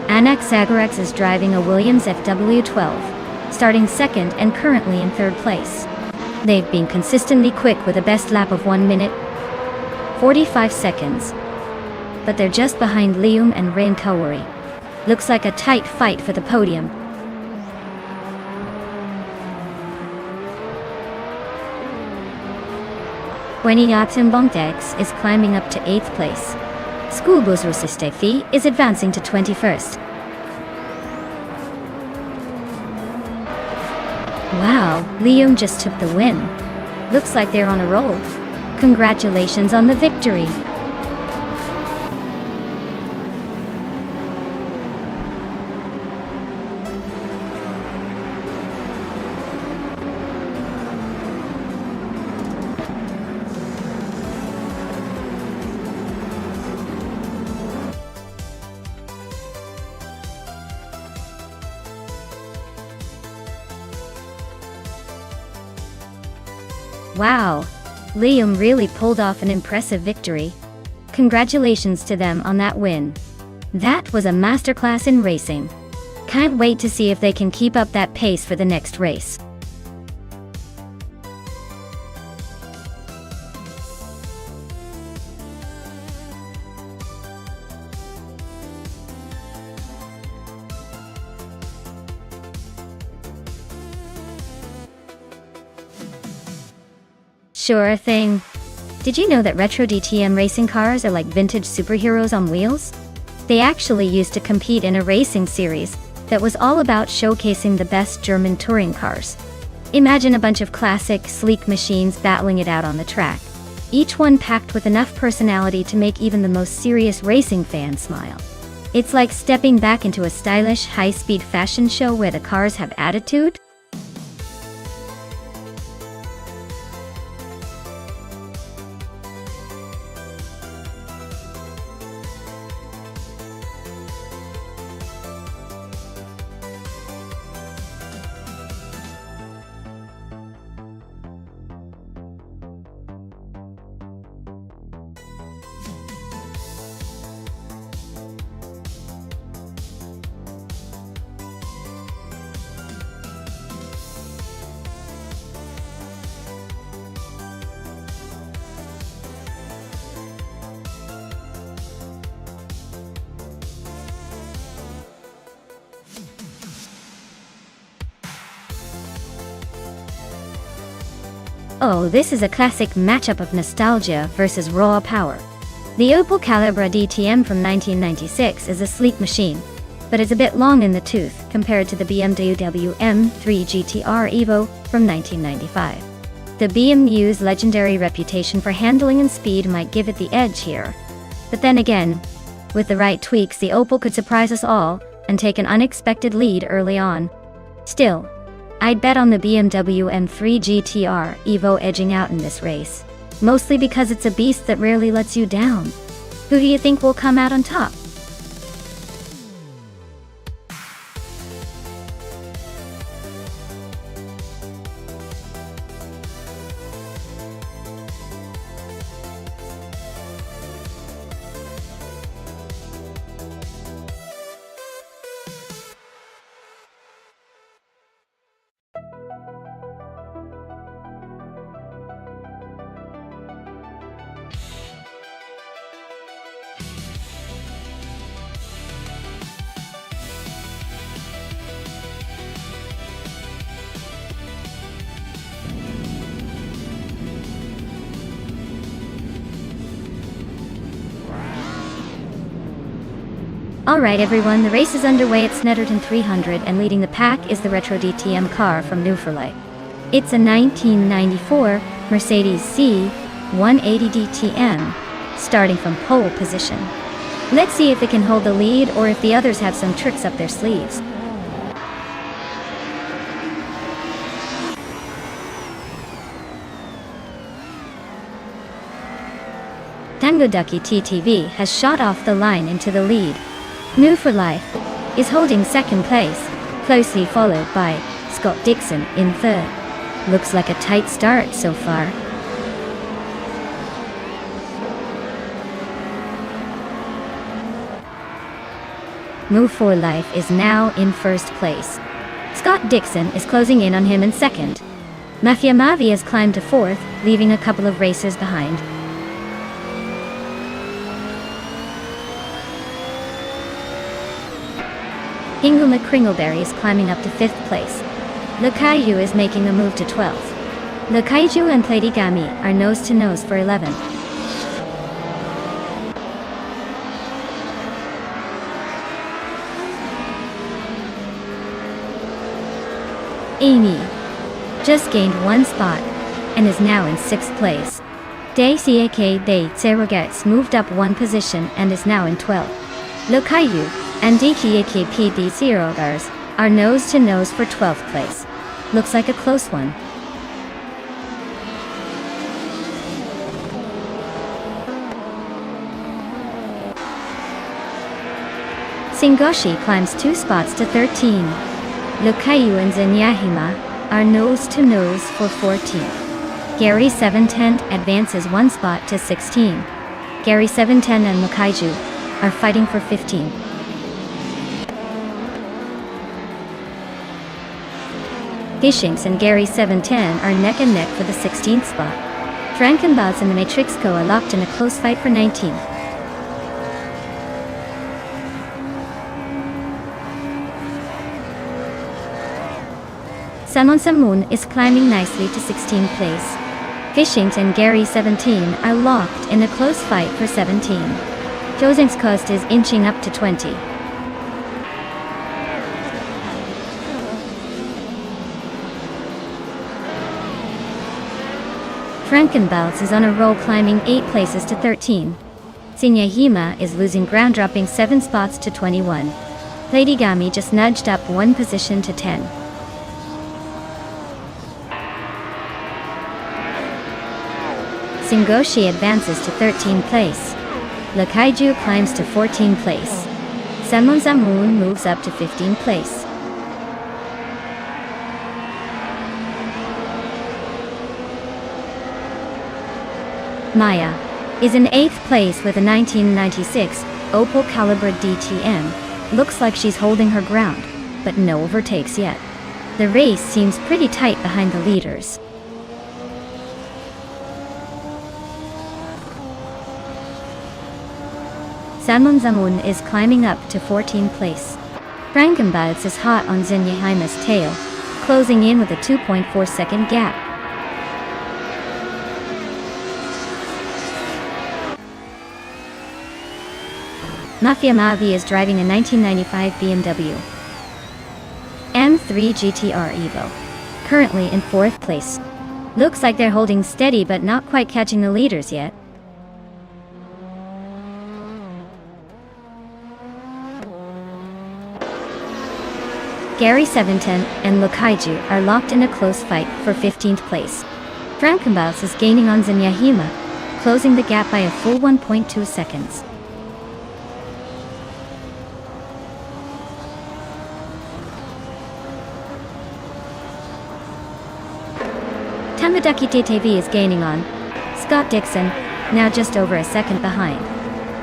Anaxagorax is driving a Williams FW12, starting 2nd and currently in 3rd place. They've been consistently quick with a best lap of 1 minute, 45 seconds. But they're just behind Liam and Rain Kaori. Looks like a tight fight for the podium. Bueniatim Bontex is climbing up to 8th place. Schoolbus Rusistefi is advancing to 21st. Wow, Liam just took the win. Looks like they're on a roll. Congratulations on the victory. Wow! Liam really pulled off an impressive victory. Congratulations to them on that win. That was a masterclass in racing. Can't wait to see if they can keep up that pace for the next race. Sure thing. Did you know that retro DTM racing cars are like vintage superheroes on wheels? They actually used to compete in a racing series that was all about showcasing the best German touring cars. Imagine a bunch of classic, sleek machines battling it out on the track, each one packed with enough personality to make even the most serious racing fan smile. It's like stepping back into a stylish, high-speed fashion show where the cars have attitude. Oh, this is a classic matchup of nostalgia versus raw power. The Opel Calibra DTM from 1996 is a sleek machine, but is a bit long in the tooth compared to the BMW M3 GTR Evo from 1995. The BMW's legendary reputation for handling and speed might give it the edge here. But then again, with the right tweaks, the Opel could surprise us all and take an unexpected lead early on. Still, I'd bet on the BMW M3 GTR Evo edging out in this race, mostly because it's a beast that rarely lets you down. Who do you think will come out on top? Alright everyone, the race is underway at Snetterton 300 and leading the pack is the retro DTM car from New for Life. It's a 1994 Mercedes C180 DTM, starting from pole position. Let's see if it can hold the lead or if the others have some tricks up their sleeves. Tango Ducky TTV has shot off the line into the lead. New for Life is holding second place, closely followed by Scott Dixon in third. Looks like a tight start so far. Move for Life is now in first place. Scott Dixon is closing in on him in second. Mafia Mavi has climbed to fourth, leaving a couple of racers behind. Hingle McCringleberry is climbing up to 5th place. Le Caillou is making a move to 12th. Le Caillou and Platigami are nose to nose for 11th. Amy just gained 1 spot and is now in 6th place. DCAK Day Zerogets moved up 1 position and is now in 12th. Le Caillou and DKAK PD Zerogars are nose to nose for 12th place. Looks like a close one. Singoshi climbs 2 spots to 13. Le Caillou and Zenyahima are nose to nose for 14th. Gary 710 advances one spot to 16. Gary 710 and Makaiju are fighting for 15. Gishinx and Gary 710 are neck and neck for the 16th spot. Frankenbouts and the Matrixco are locked in a close fight for 19. Samun is climbing nicely to 16th place. Gishinx and Gary 17 are locked in a close fight for 17. Josing's cost is inching up to 20. Frankenbouts is on a roll, climbing 8 places to 13. Tsinyahima is losing ground, dropping 7 spots to 21. Lady Gami just nudged up 1 position to 10. Singoshi advances to 13th place. Lakaiju climbs to 14th place. Samun moves up to 15th place. Maya is in 8th place with a 1996 Opal Calibre DTM. Looks like she's holding her ground, but no overtakes yet. The race seems pretty tight behind the leaders. Samun is climbing up to 14th place. Frankenbouts is hot on Zenyahima's tail, closing in with a 2.4 second gap. Mafia Mavi is driving a 1995 BMW M3 GTR Evo, currently in 4th place. Looks like they're holding steady but not quite catching the leaders yet. Gary 710 and Lakaiju are locked in a close fight for 15th place. Frankenbouts is gaining on Zenyahima, closing the gap by a full 1.2 seconds. Tamadaki TTV is gaining on Scott Dixon, now just over a second behind.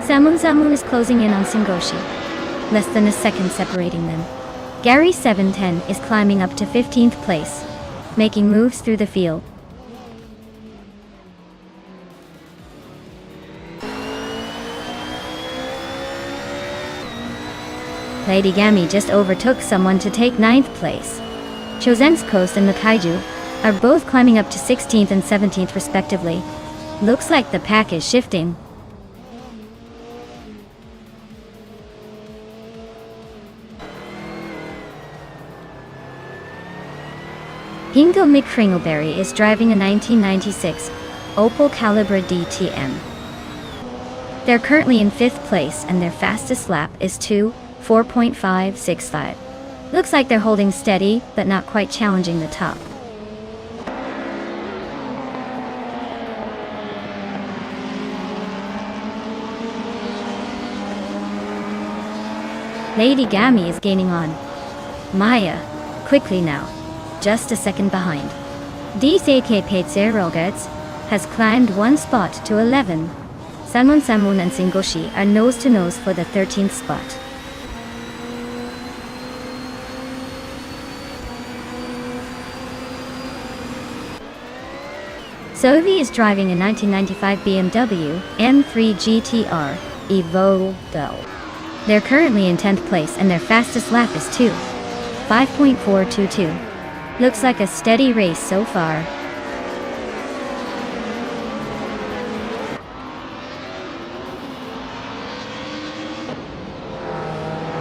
Samun is closing in on Singoshi, less than a second separating them. Gary 710 is climbing up to 15th place, making moves through the field. Lady Gami just overtook someone to take 9th place. Chosen's Coast and Makaiju are both climbing up to 16th and 17th respectively. Looks like the pack is shifting. Hingo McCringleberry is driving a 1996 Opel Calibre DTM. They're currently in 5th place and their fastest lap is 4.565. Looks like they're holding steady, but not quite challenging the top. Lady Gami is gaining on Maya quickly now, just a second behind. DCK Peitserogats has climbed 1 spot to 11. Samun and Singoshi are nose to nose for the 13th spot. Sovi is driving a 1995 BMW M3 GTR Evo Go. They're currently in 10th place and their fastest lap is 5.422. Looks like a steady race so far.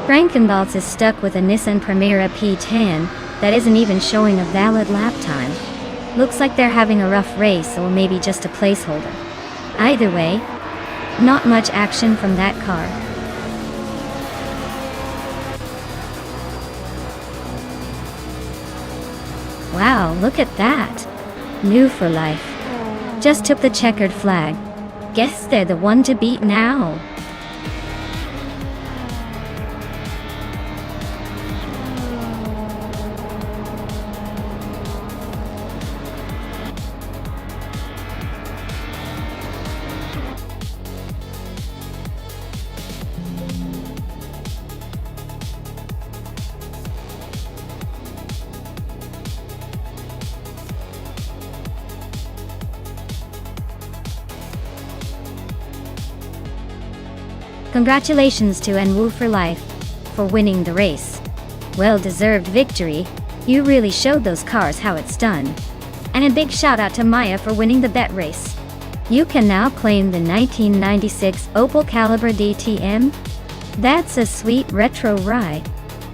Frankenbouts is stuck with a Nissan Primera P10 that isn't even showing a valid lap time. Looks like they're having a rough race or maybe just a placeholder. Either way, not much action from that car. Wow, look at that. New for life. Just took the checkered flag. Guess they're the one to beat now. Congratulations to Enwu for life for winning the race. Well-deserved victory. You really showed those cars how it's done. And a big shout out to Maya for winning the bet race. You can now claim the 1996 Opel Calibra DTM. That's a sweet retro ride.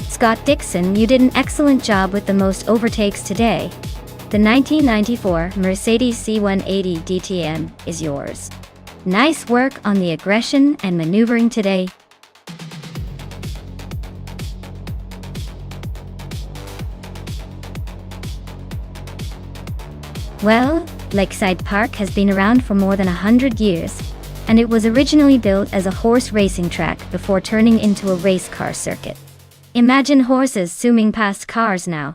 Scott Dixon, you did an excellent job with the most overtakes today. The 1994 Mercedes C180 DTM is yours. Nice work on the aggression and maneuvering today. Well, Lakeside Park has been around for more than 100 years, and it was originally built as a horse racing track before turning into a race car circuit. Imagine horses zooming past cars now.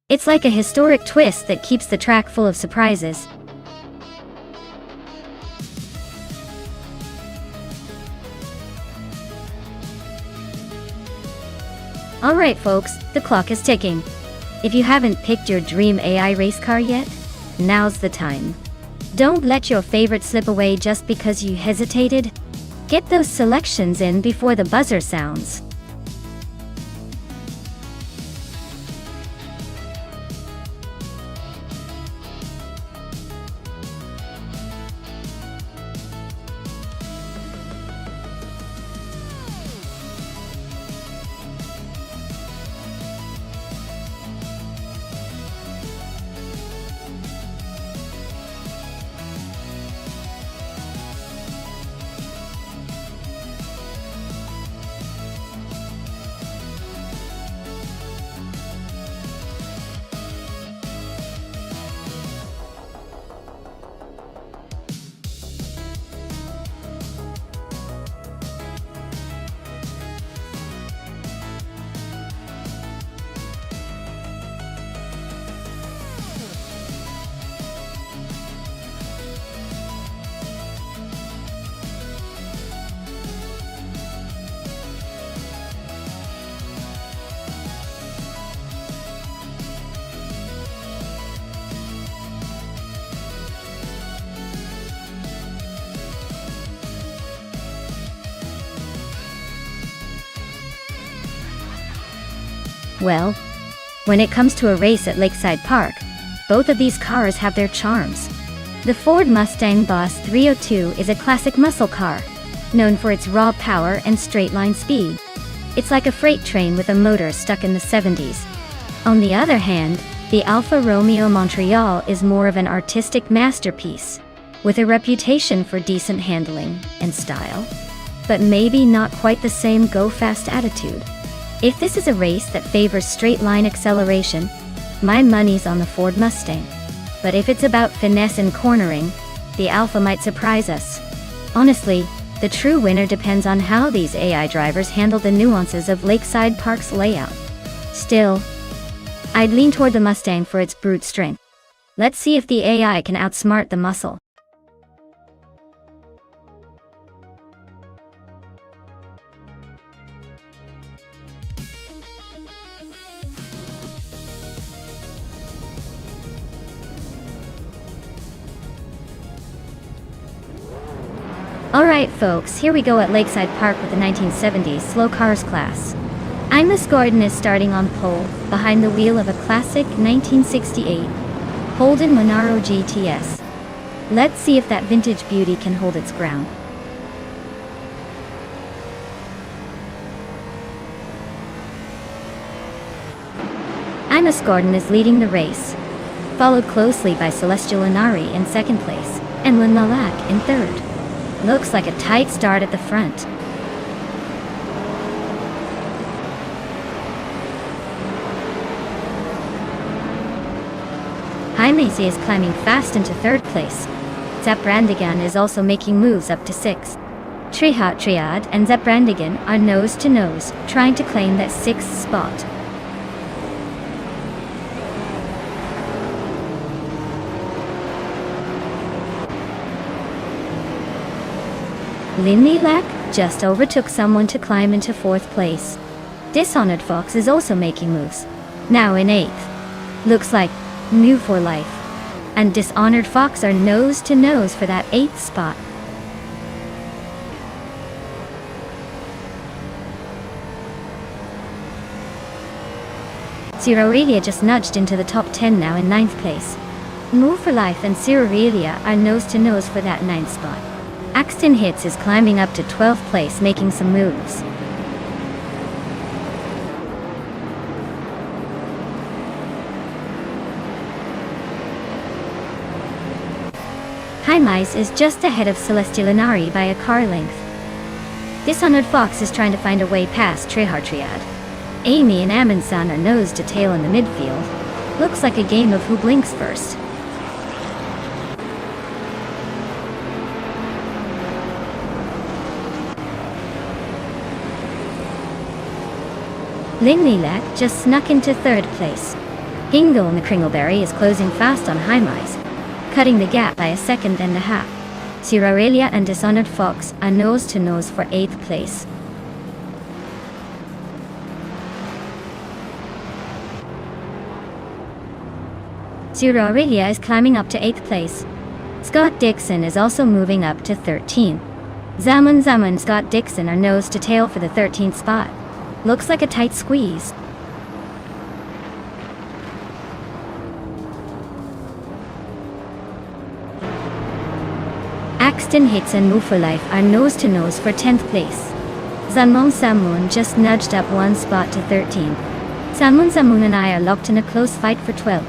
It's like a historic twist that keeps the track full of surprises. Alright folks, the clock is ticking. If you haven't picked your dream AI race car yet, now's the time. Don't let your favorite slip away just because you hesitated. Get those selections in before the buzzer sounds. Well, when it comes to a race at Lakeside Park, both of these cars have their charms. The Ford Mustang Boss 302 is a classic muscle car, known for its raw power and straight-line speed. It's like a freight train with a motor stuck in the 70s. On the other hand, the Alfa Romeo Montreal is more of an artistic masterpiece, with a reputation for decent handling and style, but maybe not quite the same go-fast attitude. If this is a race that favors straight-line acceleration, my money's on the Ford Mustang. But if it's about finesse and cornering, the Alfa might surprise us. Honestly, the true winner depends on how these AI drivers handle the nuances of Lakeside Park's layout. Still, I'd lean toward the Mustang for its brute strength. Let's see if the AI can outsmart the muscle. Alright folks, here we go at Lakeside Park with the 1970s Slow Cars class. Imus Gordon is starting on pole, behind the wheel of a classic 1968 Holden Monaro GTS. Let's see if that vintage beauty can hold its ground. Imus Gordon is leading the race, followed closely by Celestial Inari in second place, and Lynn Lalak in third. Looks like a tight start at the front. Macy is climbing fast into third place. Brandigan is also making moves up to 6. Triad and Brandigan are nose to nose, trying to claim that 6th spot. Lin Lilac just overtook someone to climb into 4th place. Dishonored Fox is also making moves, now in 8th. Looks like New for Life and Dishonored Fox are nose to nose for that 8th spot. Zero Aurelia just nudged into the top 10 now in 9th place. Move for Life and Zero Aurelia are nose to nose for that 9th spot. Axton Hits is climbing up to 12th place, making some moves. High Mice is just ahead of Celestial Inari by a car length. Dishonored Fox is trying to find a way past Trihar Triad. Amy and Amundsen are nose to tail in the midfield. Looks like a game of who blinks first. Lin Lilac just snuck into 3rd place. Hingle and the Kringleberry is closing fast on High Mice, cutting the gap by a second and a half. Zero Aurelia and Dishonored Fox are nose to nose for 8th place. Zero Aurelia is climbing up to 8th place. Scott Dixon is also moving up to 13. Zaman and Scott Dixon are nose to tail for the 13th spot. Looks like a tight squeeze. Axton Hits and Move for Life are nose to nose for 10th place. Zanmon Samun just nudged up 1 spot to 13. Zanmon Samun and I are locked in a close fight for 12.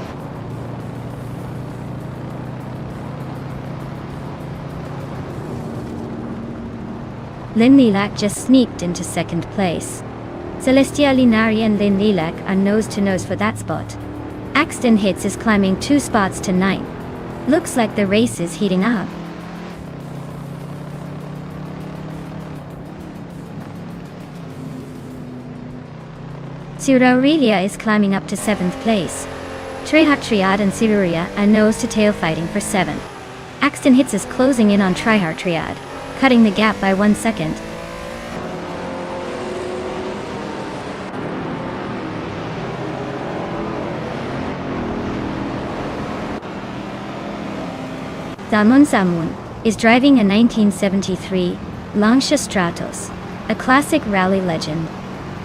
Lin Lilac just sneaked into 2nd place. Celestia Linari and Lin Lilac are nose to nose for that spot. Axton Hits is climbing 2 spots to 9. Looks like the race is heating up. Zero Aurelia is climbing up to 7th place. Trihar Triad and Siruria are nose to tail fighting for 7. Axton Hits is closing in on Trihar Triad, cutting the gap by 1 second. Damon Zamun is driving a 1973 Lancia Stratos, a classic rally legend.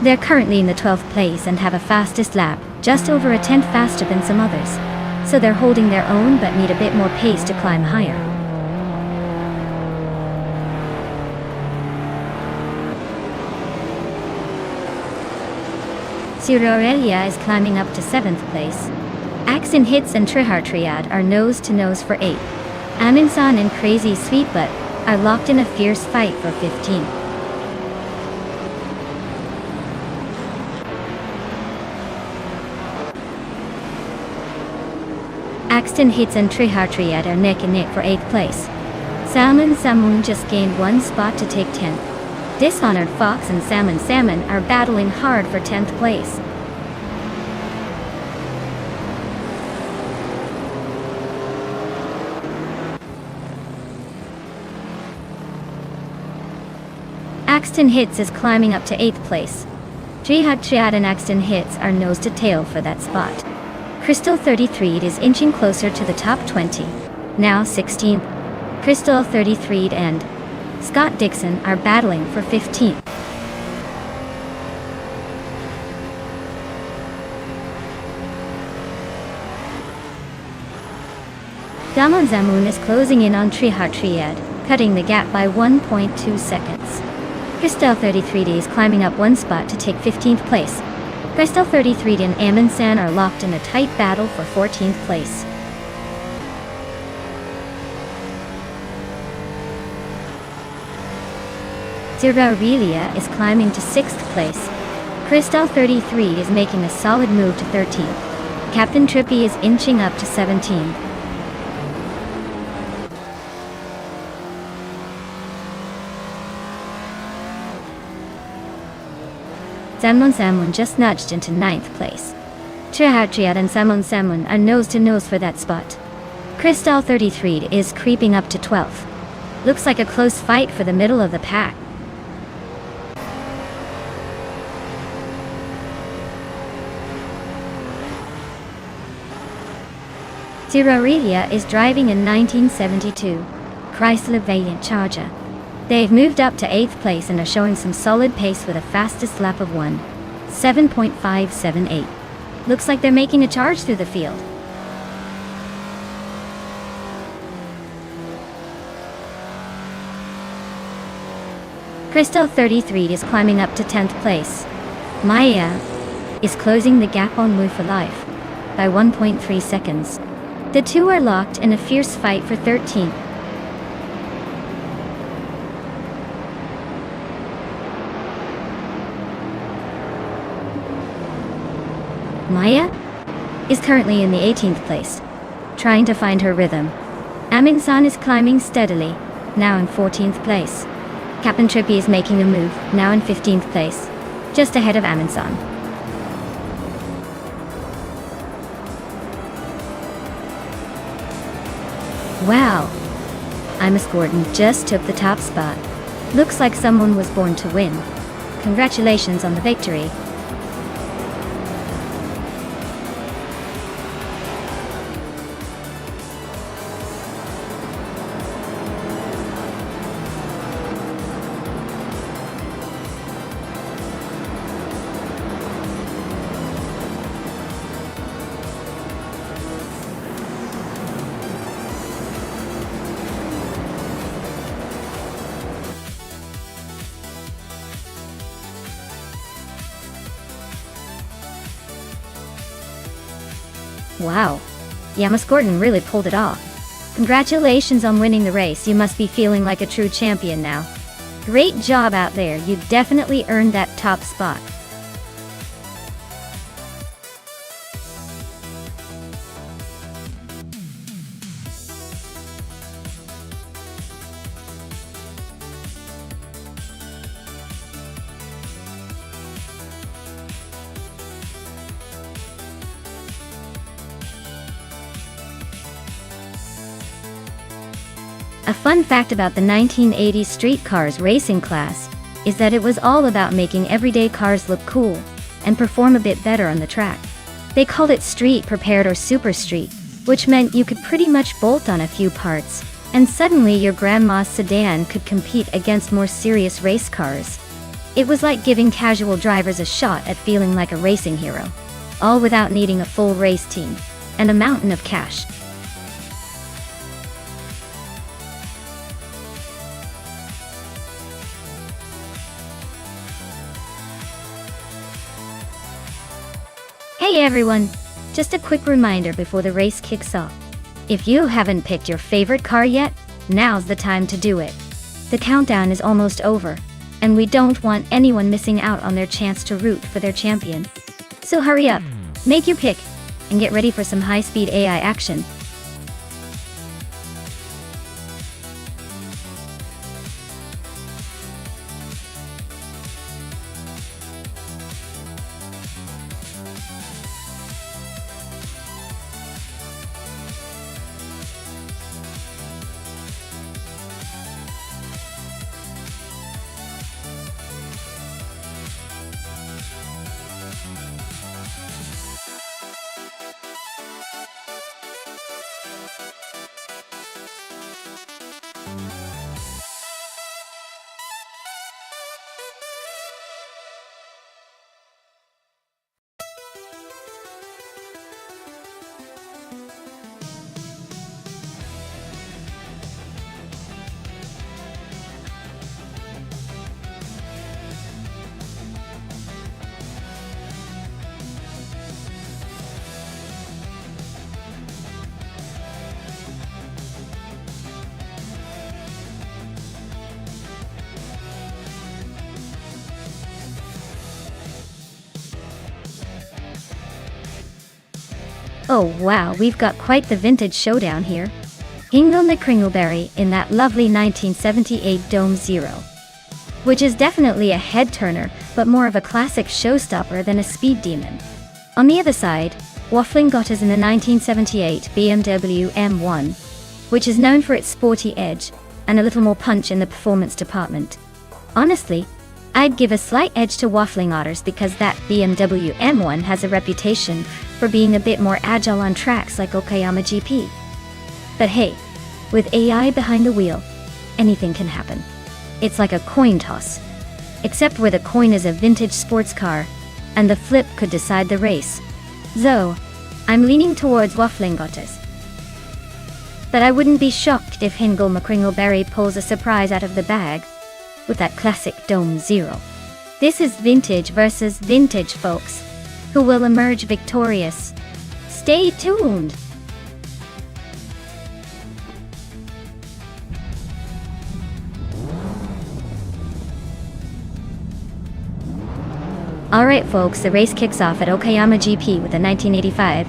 They're currently in the 12th place and have a fastest lap, just over a tenth faster than some others. So they're holding their own but need a bit more pace to climb higher. Zero Aurelia is climbing up to 7th place. Axton Hits and Trihar Triad are nose to nose for 8. Aminsan and Crazy Sweetbutt are locked in a fierce fight for 15. Axton Hits and Trihar Triad are neck and neck for 8th place. Salmon Samun just gained 1 spot to take 10th. Dishonored Fox and Salmon are battling hard for 10th place. Axton Hits is climbing up to 8th place. Trihar Triad and Axton Hits are nose to tail for that spot. Crystal 33 is inching closer to the top 20, now 16th. Crystal 33 and Scott Dixon are battling for 15th. Damon Zamun is closing in on Trihar Triad, cutting the gap by 1.2 seconds. Crystal 33 is climbing up 1 spot to take 15th place. Crystal 33 and Amundsen are locked in a tight battle for 14th place. Zero Aurelia is climbing to 6th place. Crystal 33 is making a solid move to 13th. Captain Trippy is inching up to 17th. Salmon just nudged into 9th place. Trihar Triad and Salmon are nose to nose for that spot. Crystal 33 is creeping up to 12th. Looks like a close fight for the middle of the pack. Zero Aurelia is driving a 1972 Chrysler Valiant Charger. They've moved up to 8th place and are showing some solid pace with a fastest lap of 7.578. Looks like they're making a charge through the field. Crystal 33 is climbing up to 10th place. Maya is closing the gap on Wu for life by 1.3 seconds. The two are locked in a fierce fight for 13th. Maya is currently in the 18th place, trying to find her rhythm. Amin-san is climbing steadily, now in 14th place. Captain Trippy is making a move, now in 15th place, just ahead of Amin-san. Wow! Imus Gordon just took the top spot. Looks like someone was born to win. Congratulations on the victory. Wow, Imus Gordon really pulled it off. Congratulations on winning the race. You must be feeling like a true champion now. Great job out there, you definitely earned that top spot. A fun fact about the 1980s street cars racing class is that it was all about making everyday cars look cool and perform a bit better on the track. They called it street prepared or super street, which meant you could pretty much bolt on a few parts, and suddenly your grandma's sedan could compete against more serious race cars. It was like giving casual drivers a shot at feeling like a racing hero, all without needing a full race team and a mountain of cash. Hey everyone! Just a quick reminder before the race kicks off. If you haven't picked your favorite car yet, now's the time to do it. The countdown is almost over, and we don't want anyone missing out on their chance to root for their champion. So hurry up, make your pick, and get ready for some high-speed AI action. Oh wow, we've got quite the vintage showdown here. Hingle McCringleberry in that lovely 1978 Dome Zero, which is definitely a head-turner, but more of a classic showstopper than a speed demon. On the other side, Waffling got us in the 1978 BMW M1, which is known for its sporty edge and a little more punch in the performance department. Honestly, I'd give a slight edge to Waffling Otters because that BMW M1 has a reputation for being a bit more agile on tracks like Okayama GP. But hey, with AI behind the wheel, anything can happen. It's like a coin toss, except where the coin is a vintage sports car, and the flip could decide the race. So, I'm leaning towards Wafflingotis. But I wouldn't be shocked if Hingle McCringleberry pulls a surprise out of the bag with that classic Dome Zero. This is vintage versus vintage, folks. Who will emerge victorious? Stay tuned! Alright folks, the race kicks off at Okayama GP with the 1985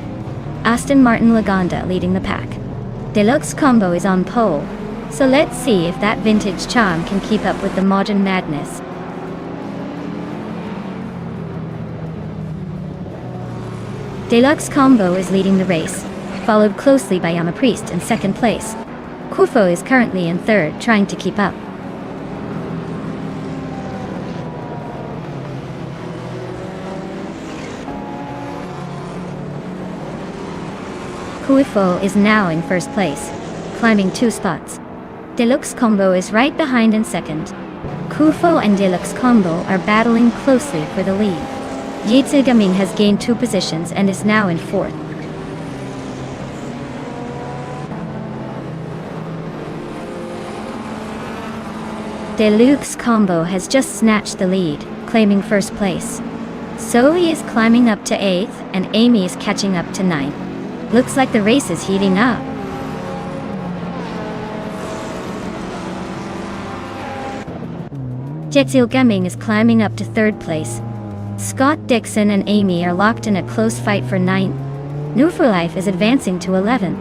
Aston Martin Lagonda leading the pack. Deluxe Combo is on pole, so let's see if that vintage charm can keep up with the modern madness. Deluxe Combo is leading the race, followed closely by Yama Priest in second place. Kufo is currently in third, trying to keep up. Kufo is now in first place, climbing 2 spots. Deluxe Combo is right behind in second. Kufo and Deluxe Combo are battling closely for the lead. Yates Gaming has gained 2 positions and is now in fourth. Deluxe Combo has just snatched the lead, claiming first place. Zoe is climbing up to 8th and Amy is catching up to 9th. Looks like the race is heating up. Jetsil Gaming is climbing up to 3rd place. Scott Dixon and Amy are locked in a close fight for 9th. New for Life is advancing to 11th.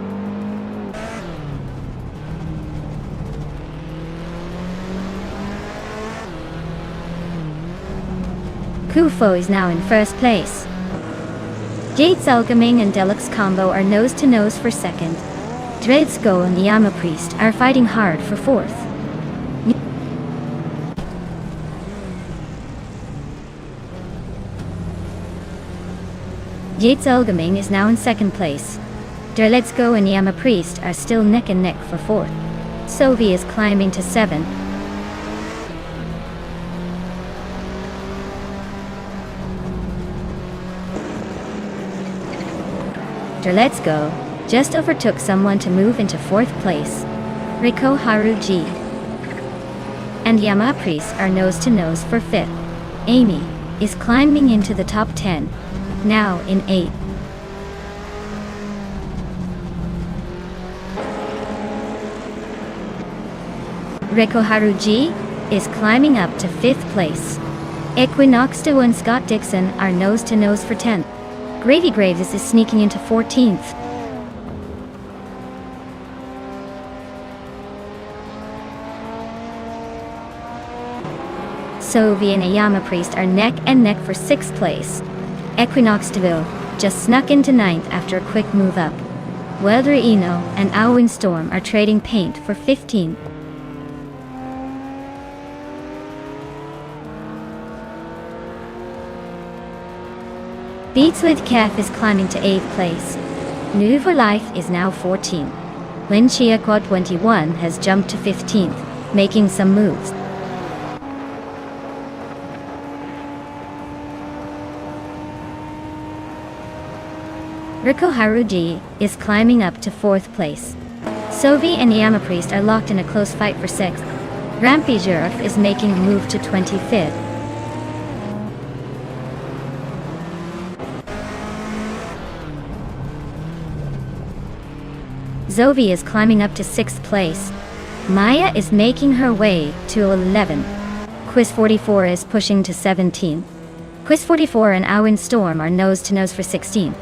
Kufo is now in first place. Jade Gaming and Deluxe Combo are nose-to-nose for second. Dreadsco and Yama Priest are fighting hard for fourth. Jade Gaming is now in second place. Dreadsco and Yama Priest are still neck and neck for fourth. Sovi is climbing to 7th. Let's Go just overtook someone to move into 4th place. Riko Haruji and Yama Priest are nose-to-nose for 5th. Amy is climbing into the top 10, now in 8th. Riko Haruji is climbing up to 5th place. Equinox Duo and Scott Dixon are nose-to-nose for 10th. Gravy Graves is sneaking into 14th. Sovi and Ayama Priest are neck and neck for 6th place. Equinox Deville just snuck into 9th after a quick move up. Welder Eno and Alwyn Storm are trading paint for 15th. Beats with Kef is climbing to 8th place. New for Life is now 14th. Lin Chia Quad 21 has jumped to 15th, making some moves. Riko Haruji is climbing up to 4th place. Sovi and Yama Priest are locked in a close fight for 6th. Rampage Earth is making a move to 25th. Zovi is climbing up to 6th place. Maya is making her way to 11th. Quiz 44 is pushing to 17th. Quiz 44 and Alwyn Storm are nose-to-nose for 16th.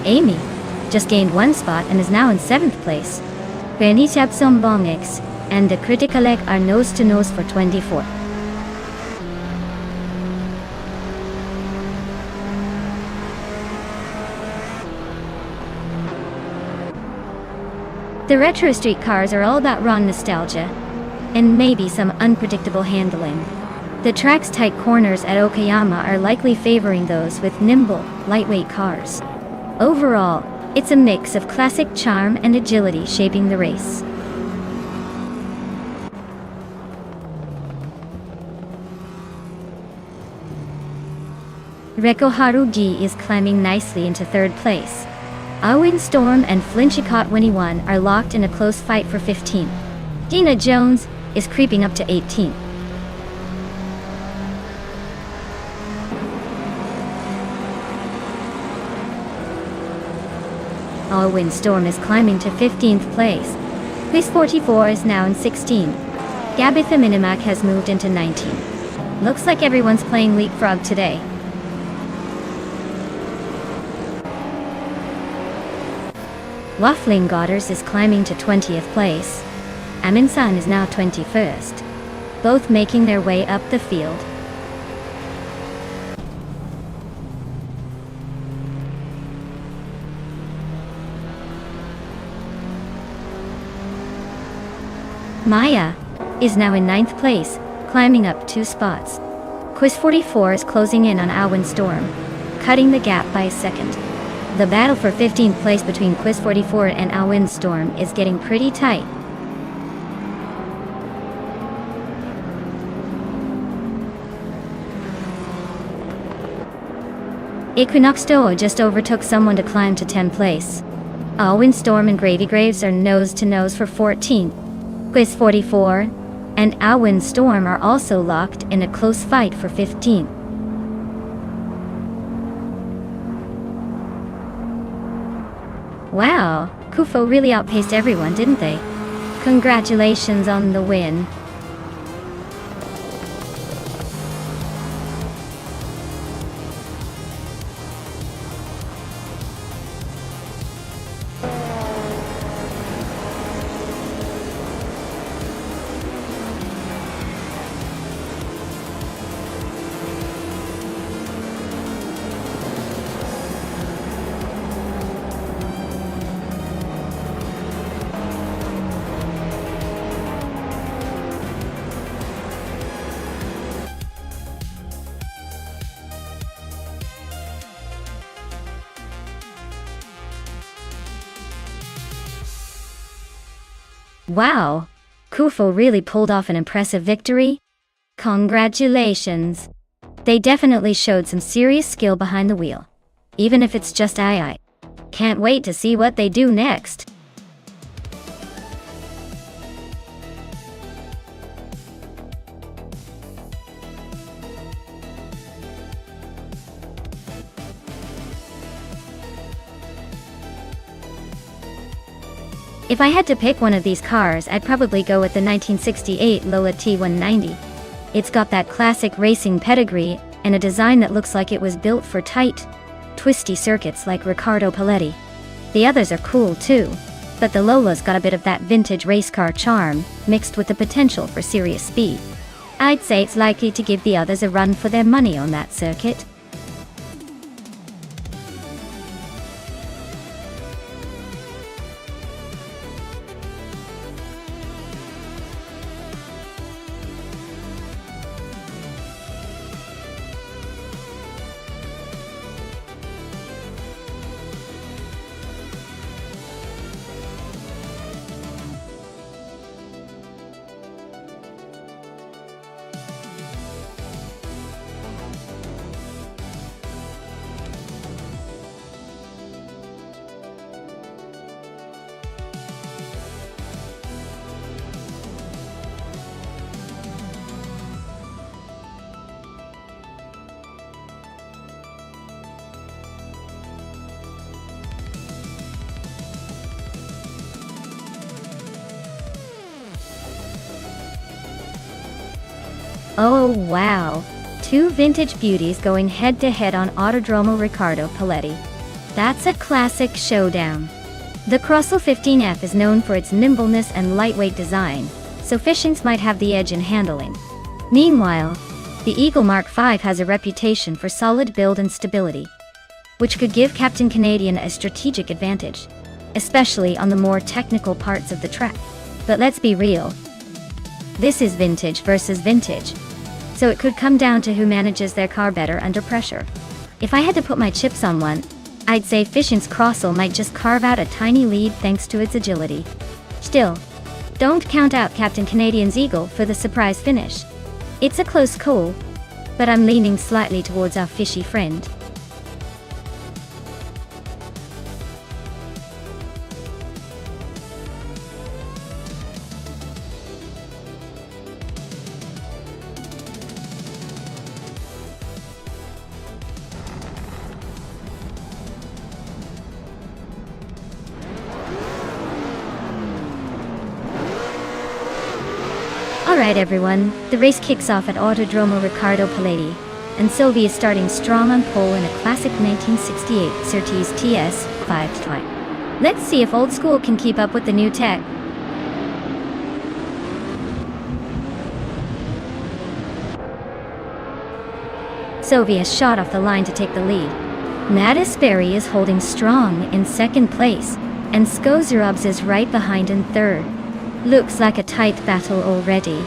Amy just gained 1 spot and is now in 7th place. Granny Chapsom Bongix and the Critical Egg are nose-to-nose for 24th. The retro street cars are all about raw nostalgia, and maybe some unpredictable handling. The track's tight corners at Okayama are likely favoring those with nimble, lightweight cars. Overall, it's a mix of classic charm and agility shaping the race. Rekoharu Gi is climbing nicely into third place. Owen Storm and Flinchicott Winnie 1 are locked in a close fight for 15th. Dina Jones is creeping up to 18th. Owen Storm is climbing to 15th place. Quiz 44 is now in 16th. Gabitha Minimac has moved into 19th. Looks like everyone's playing leapfrog today. Waffling Godders is climbing to 20th place. Aminsan is now 21st. Both making their way up the field. Maya is now in 9th place, climbing up 2 spots. Quiz 44 is closing in on Owen Storm, cutting the gap by a second. The battle for 15th place between Quiz 44 and Owen Storm is getting pretty tight. Equinox Doa just overtook someone to climb to 10th place. Owen Storm and Gravy Graves are nose to nose for 14th. Quiz 44 and Owen Storm are also locked in a close fight for 15th. Wow, Kufo really outpaced everyone, didn't they? Congratulations on the win. Wow, Kufo really pulled off an impressive victory. Congratulations. They definitely showed some serious skill behind the wheel. Even if it's just I. Can't wait to see what they do next. If I had to pick one of these cars, I'd probably go with the 1968 Lola T190. It's got that classic racing pedigree and a design that looks like it was built for tight, twisty circuits like Riccardo Paletti. The others are cool too, but the Lola's got a bit of that vintage race car charm, mixed with the potential for serious speed. I'd say it's likely to give the others a run for their money on that circuit. Oh wow, 2 vintage beauties going head to head on Autodromo Riccardo Paletti. That's a classic showdown. The Crossel 15F is known for its nimbleness and lightweight design, so Fishings might have the edge in handling. Meanwhile, the Eagle Mark V has a reputation for solid build and stability, which could give Captain Canadian a strategic advantage, especially on the more technical parts of the track. But let's be real. This is vintage versus vintage, so it could come down to who manages their car better under pressure. If I had to put my chips on one, I'd say Fishing's Crossel might just carve out a tiny lead thanks to its agility. Still, don't count out Captain Canadian's Eagle for the surprise finish. It's a close call, but I'm leaning slightly towards our fishy friend. Alright everyone, the race kicks off at Autodromo Riccardo Paleti, and Sylvie is starting strong on pole in a classic 1968 Surtees TS5 twine. Let's see if old school can keep up with the new tech. Sylvie has shot off the line to take the lead. Madisberry is holding strong in second place, and Skozerubs is right behind in third. Looks like a tight battle already.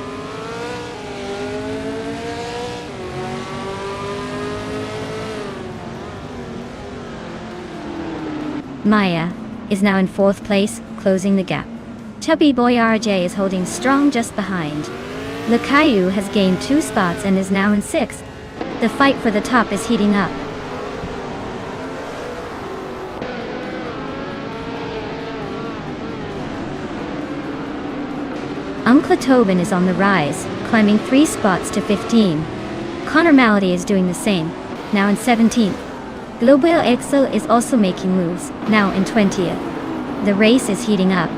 Maya is now in fourth place, closing the gap. Chubby Boy RJ is holding strong just behind. Lakayu has gained 2 spots and is now in sixth. The fight for the top is heating up. Uncle Tobin is on the rise, climbing 3 spots to 15. Connor Malady is doing the same, now in 17th. Global Excel is also making moves, now in 20th. The race is heating up.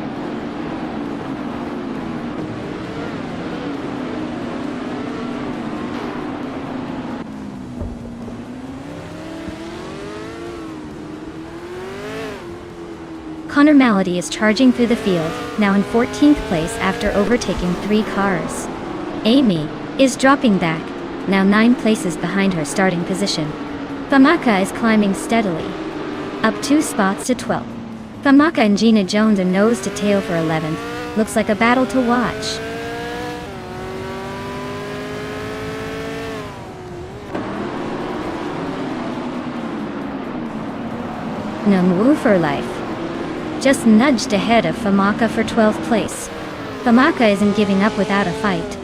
Connor Malady is charging through the field, now in 14th place after overtaking 3 cars. Amy is dropping back, now 9 places behind her starting position. Famaka is climbing steadily, up 2 spots to 12th. Famaka and Gina Jones are nose to tail for 11th. Looks like a battle to watch. Nungwu for life. Just nudged ahead of Famaka for 12th place. Famaka isn't giving up without a fight.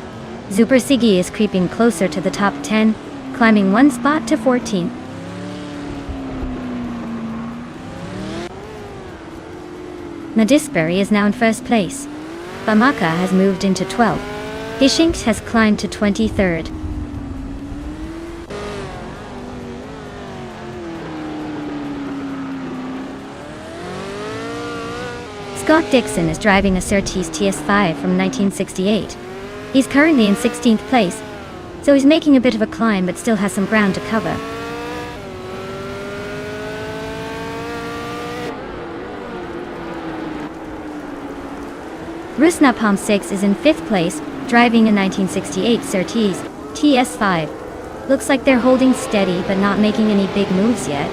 Super Siggy is creeping closer to the top 10, climbing 1 spot to 14th. Madisberry is now in first place. Famaka has moved into 12th. Hishinks has climbed to 23rd. Scott Dixon is driving a Surtees TS5 from 1968. He's currently in 16th place, so he's making a bit of a climb but still has some ground to cover. Rusna Palm 6 is in 5th place, driving a 1968 Surtees TS5. Looks like they're holding steady but not making any big moves yet.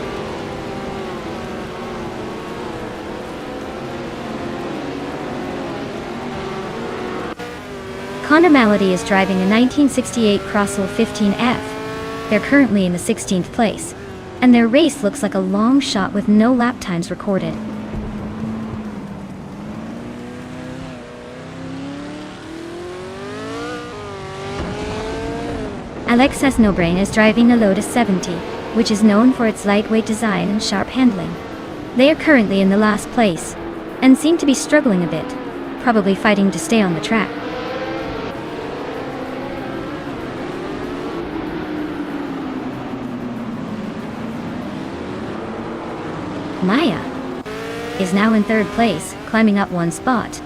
Connor Malady is driving a 1968 Crossell 15F. They're currently in the 16th place, and their race looks like a long shot with no lap times recorded. Alexis Nobrain is driving a Lotus 70, which is known for its lightweight design and sharp handling. They are currently in the last place, and seem to be struggling a bit, probably fighting to stay on the track. Maya is now in 3rd place, climbing up 1 spot.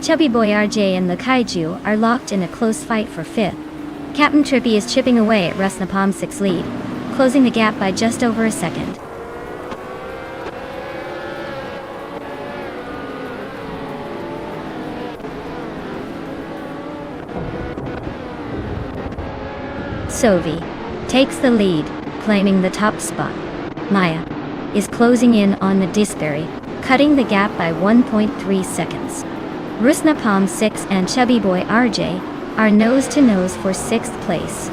Chubby Boy RJ and the Kaiju are locked in a close fight for 5th. Captain Trippy is chipping away at Rusnapalm's 6th lead, closing the gap by just over a second. Sovi takes the lead, claiming the top spot. Maya is closing in on Madisberry, cutting the gap by 1.3 seconds. Rusnapalm 6 and Chubby Boy RJ are nose-to-nose for 6th place.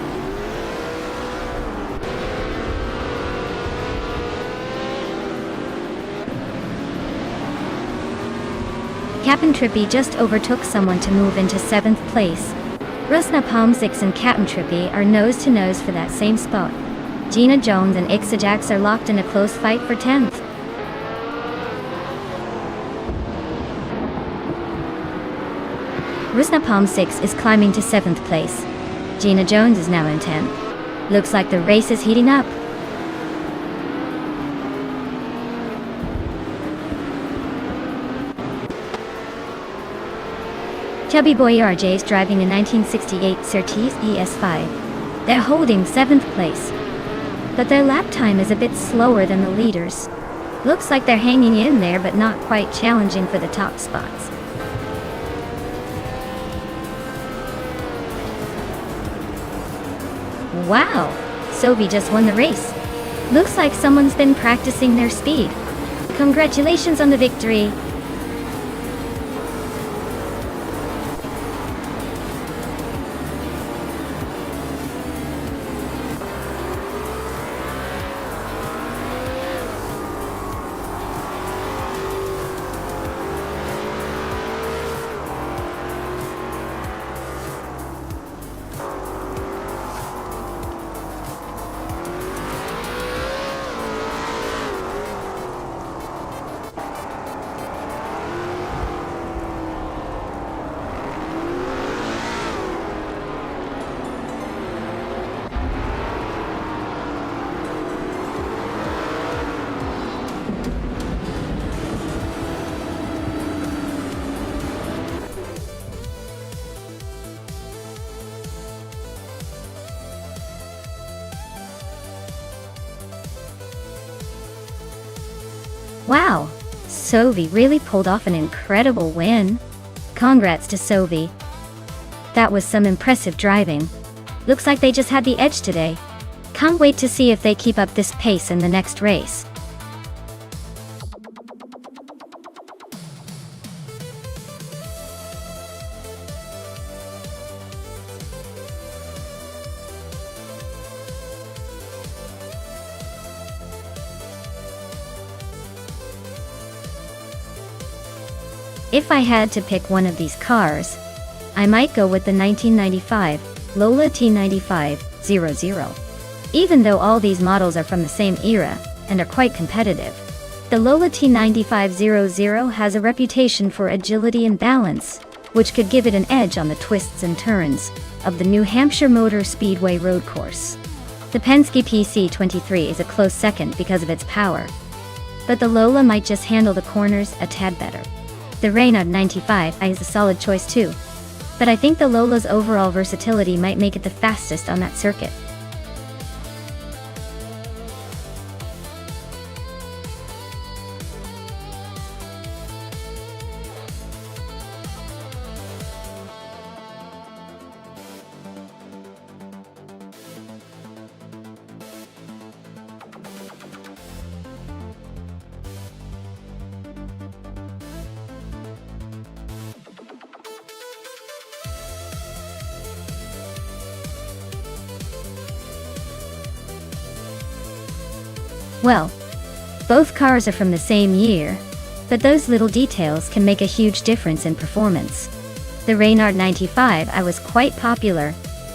Captain Trippy just overtook someone to move into 7th place. Rusna Palm 6 and Captain Trippy are nose-to-nose for that same spot. Gina Jones and Ixajax are locked in a close fight for 10th. Rusna Palm 6 is climbing to 7th place. Gina Jones is now in 10th. Looks like the race is heating up. Chubby Boy RJ is driving a 1968 Surtees ES5. They're holding 7th place, but their lap time is a bit slower than the leaders. Looks like they're hanging in there but not quite challenging for the top spots. Wow, Sovi just won the race. Looks like someone's been practicing their speed. Congratulations on the victory. Wow, Sovi really pulled off an incredible win. Congrats to Sovi. That was some impressive driving. Looks like they just had the edge today. Can't wait to see if they keep up this pace in the next race. If I had to pick one of these cars, I might go with the 1995 Lola T9500. Even though all these models are from the same era and are quite competitive, the Lola T9500 has a reputation for agility and balance, which could give it an edge on the twists and turns of the New Hampshire Motor Speedway road course. The Penske PC23 is a close second because of its power, but the Lola might just handle the corners a tad better. The Reynard 95i is a solid choice too, but I think the Lola's overall versatility might make it the fastest on that circuit. Well, both cars are from the same year, but those little details can make a huge difference in performance. The Reynard 95i was quite popular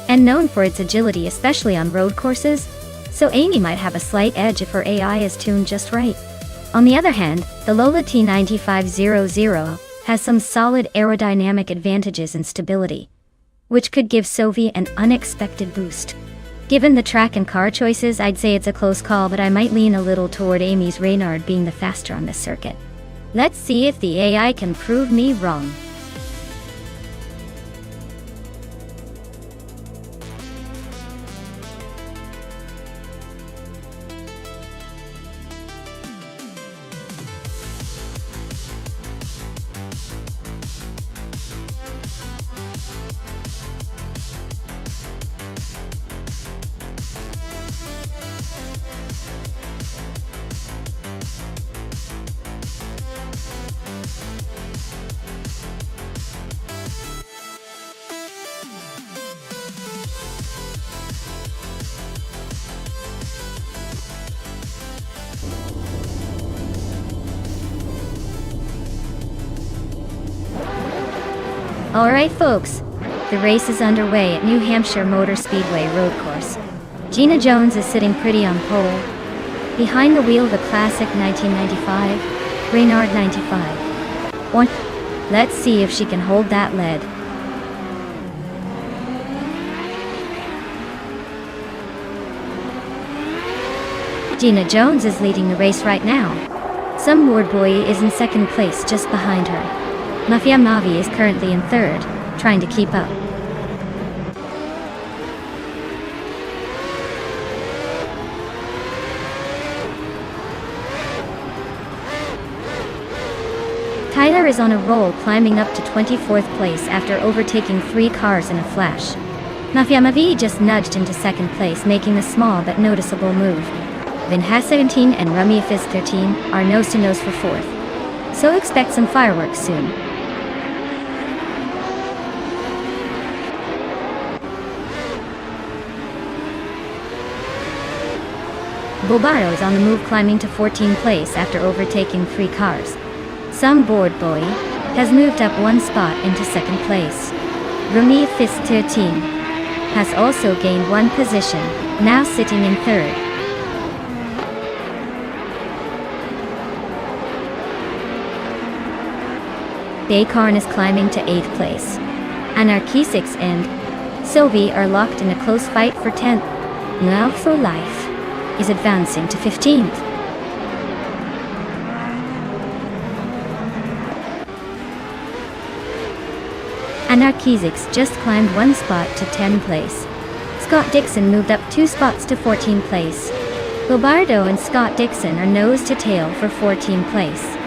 and known for its agility, especially on road courses, so Amy might have a slight edge if her AI is tuned just right. On the other hand, the Lola T9500 has some solid aerodynamic advantages and stability, which could give Sovi an unexpected boost. Given the track and car choices, I'd say it's a close call, but I might lean a little toward Amy's Reynard being the faster on this circuit. Let's see if the AI can prove me wrong. Alright folks, The race is underway at New Hampshire Motor Speedway road course. Gina Jones is sitting pretty on pole. Behind the wheel, the classic 1995 Reynard 95. Let's see if she can hold that lead. Gina Jones is leading the race right now. Some board boy is in second place just behind her. Mafia Mavi is currently in third, trying to keep up. Tyler is on a roll, climbing up to 24th place after overtaking 3 cars in a flash. Mafia Mavi just nudged into second place, making a small but noticeable move. Vin Has 17 and Rami Fizz 13 are nose-to-nose for 4th. So expect some fireworks soon. Bobardo is on the move, climbing to 14th place after overtaking 3 cars. Some board boy has moved up 1 spot into second place. Rami Fizz 13 has also gained 1 position, now sitting in third. Baykarn is climbing to 8th place. Anarchy 6 and Sylvie are locked in a close fight for 10th. Love for Life is advancing to 15th. Anarchy 6 just climbed 1 spot to 10th place. Scott Dixon moved up 2 spots to 14th place. Bobardo and Scott Dixon are nose to tail for 14th place.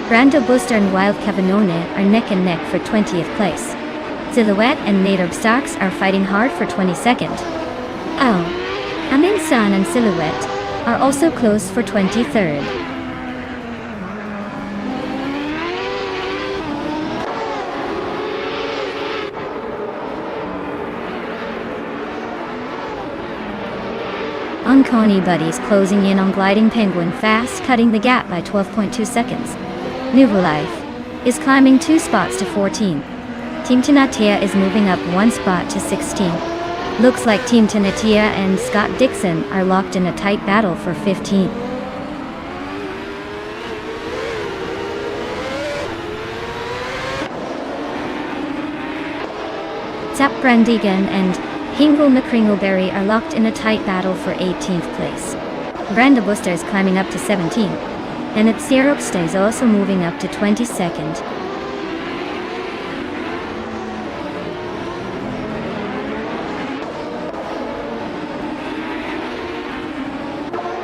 Brando Buster and Wild Cavanone are neck and neck for 20th place. Silhouette and Nader Starks are fighting hard for 22nd. Oh, Amin San and Silhouette are also close for 23rd. Uncanny Buddies closing in on Gliding Penguin fast, cutting the gap by 12.2 seconds. Nouveau Life is climbing 2 spots to 14. Team Tanatea is moving up 1 spot to 16. Looks like Team Tanatea and Scott Dixon are locked in a tight battle for 15. Zap Brandigan and Hingle McCringleberry are locked in a tight battle for 18th place. Branda Buster is climbing up to 17, and Ipsiroxta is also moving up to 22nd.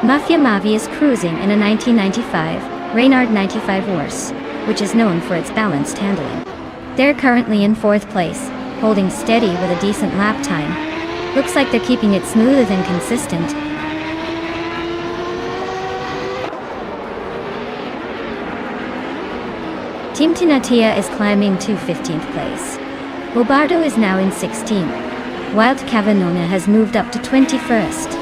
Mafia Mavi is cruising in a 1995 Reynard 95 horse, which is known for its balanced handling. They're currently in 4th place, holding steady with a decent lap time. Looks like they're keeping it smooth and consistent. Team Tinatia is climbing to 15th place. Bobardo is now in 16th. Wild Cavanona has moved up to 21st.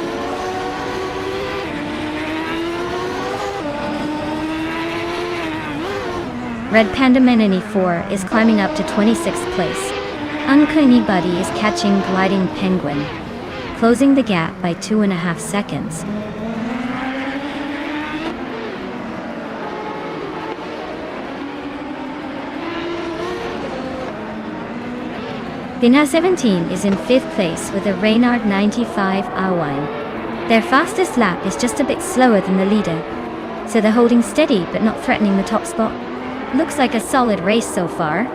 Red Panda Menini 4 is climbing up to 26th place. Uncanny Buddy is catching Gliding Penguin, closing the gap by 2.5 seconds. Vina 17 is in 5th place with a Reynard 95 Awine. Their fastest lap is just a bit slower than the leader, so they're holding steady but not threatening the top spot. Looks like a solid race so far.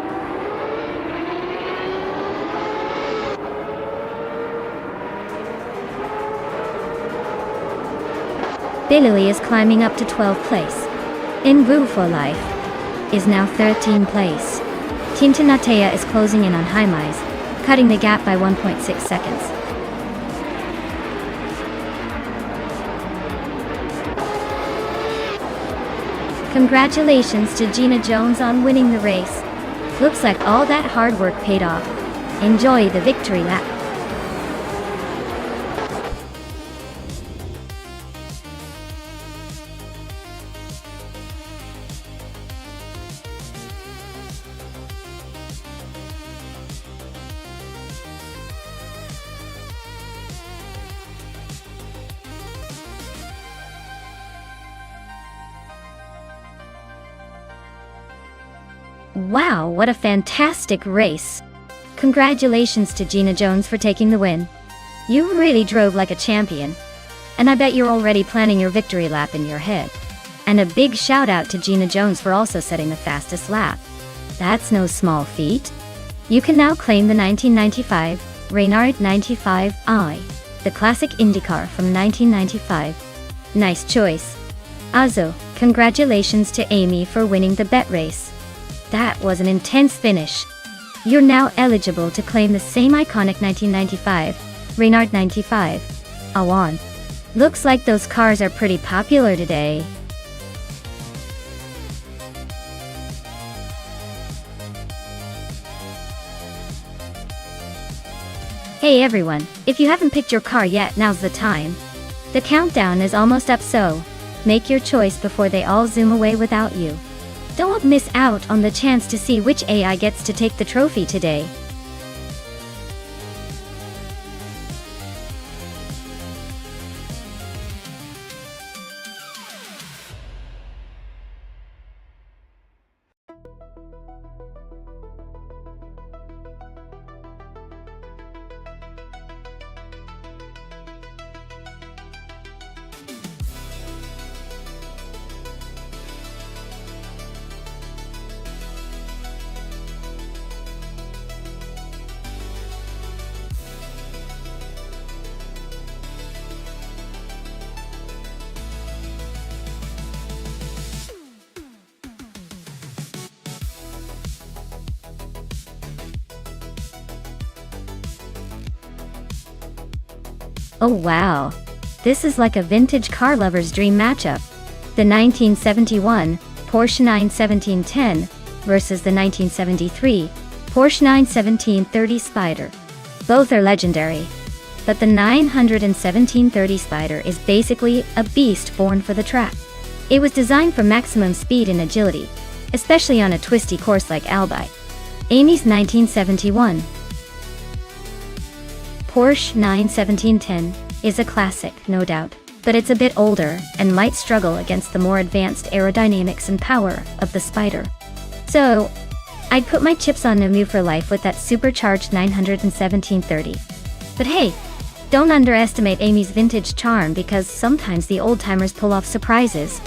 Billy is climbing up to 12th place. In Woo for Life is now 13th place. Team Tanatea is closing in on Jaimais, cutting the gap by 1.6 seconds. Congratulations to Gina Jones on winning the race. Looks like all that hard work paid off. Enjoy the victory lap. Wow, what a fantastic race! Congratulations to Gina Jones for taking the win. You really drove like a champion. And I bet you're already planning your victory lap in your head. And a big shout out to Gina Jones for also setting the fastest lap. That's no small feat. You can now claim the 1995 Reynard 95i, the classic IndyCar from 1995. Nice choice. Also, congratulations to Amy for winning the bet race. That was an intense finish. You're now eligible to claim the same iconic 1995 Reynard 95 Awan. Looks like those cars are pretty popular today. Hey everyone, if you haven't picked your car yet, now's the time. The countdown is almost up, so make your choice before they all zoom away without you. Don't miss out on the chance to see which AI gets to take the trophy today. Oh wow, this is like a vintage car lover's dream matchup. The 1971 Porsche 91710 versus the 1973 Porsche 91730 Spider. Both are legendary, but the 91730 Spider is basically a beast born for the track. It was designed for maximum speed and agility, especially on a twisty course like Albi. Amy's 1971 Porsche 91710 is a classic, no doubt, but it's a bit older and might struggle against the more advanced aerodynamics and power of the Spider. So, I'd put my chips on Namu for life with that supercharged 91730. But hey, don't underestimate Amy's vintage charm, because sometimes the old-timers pull off surprises.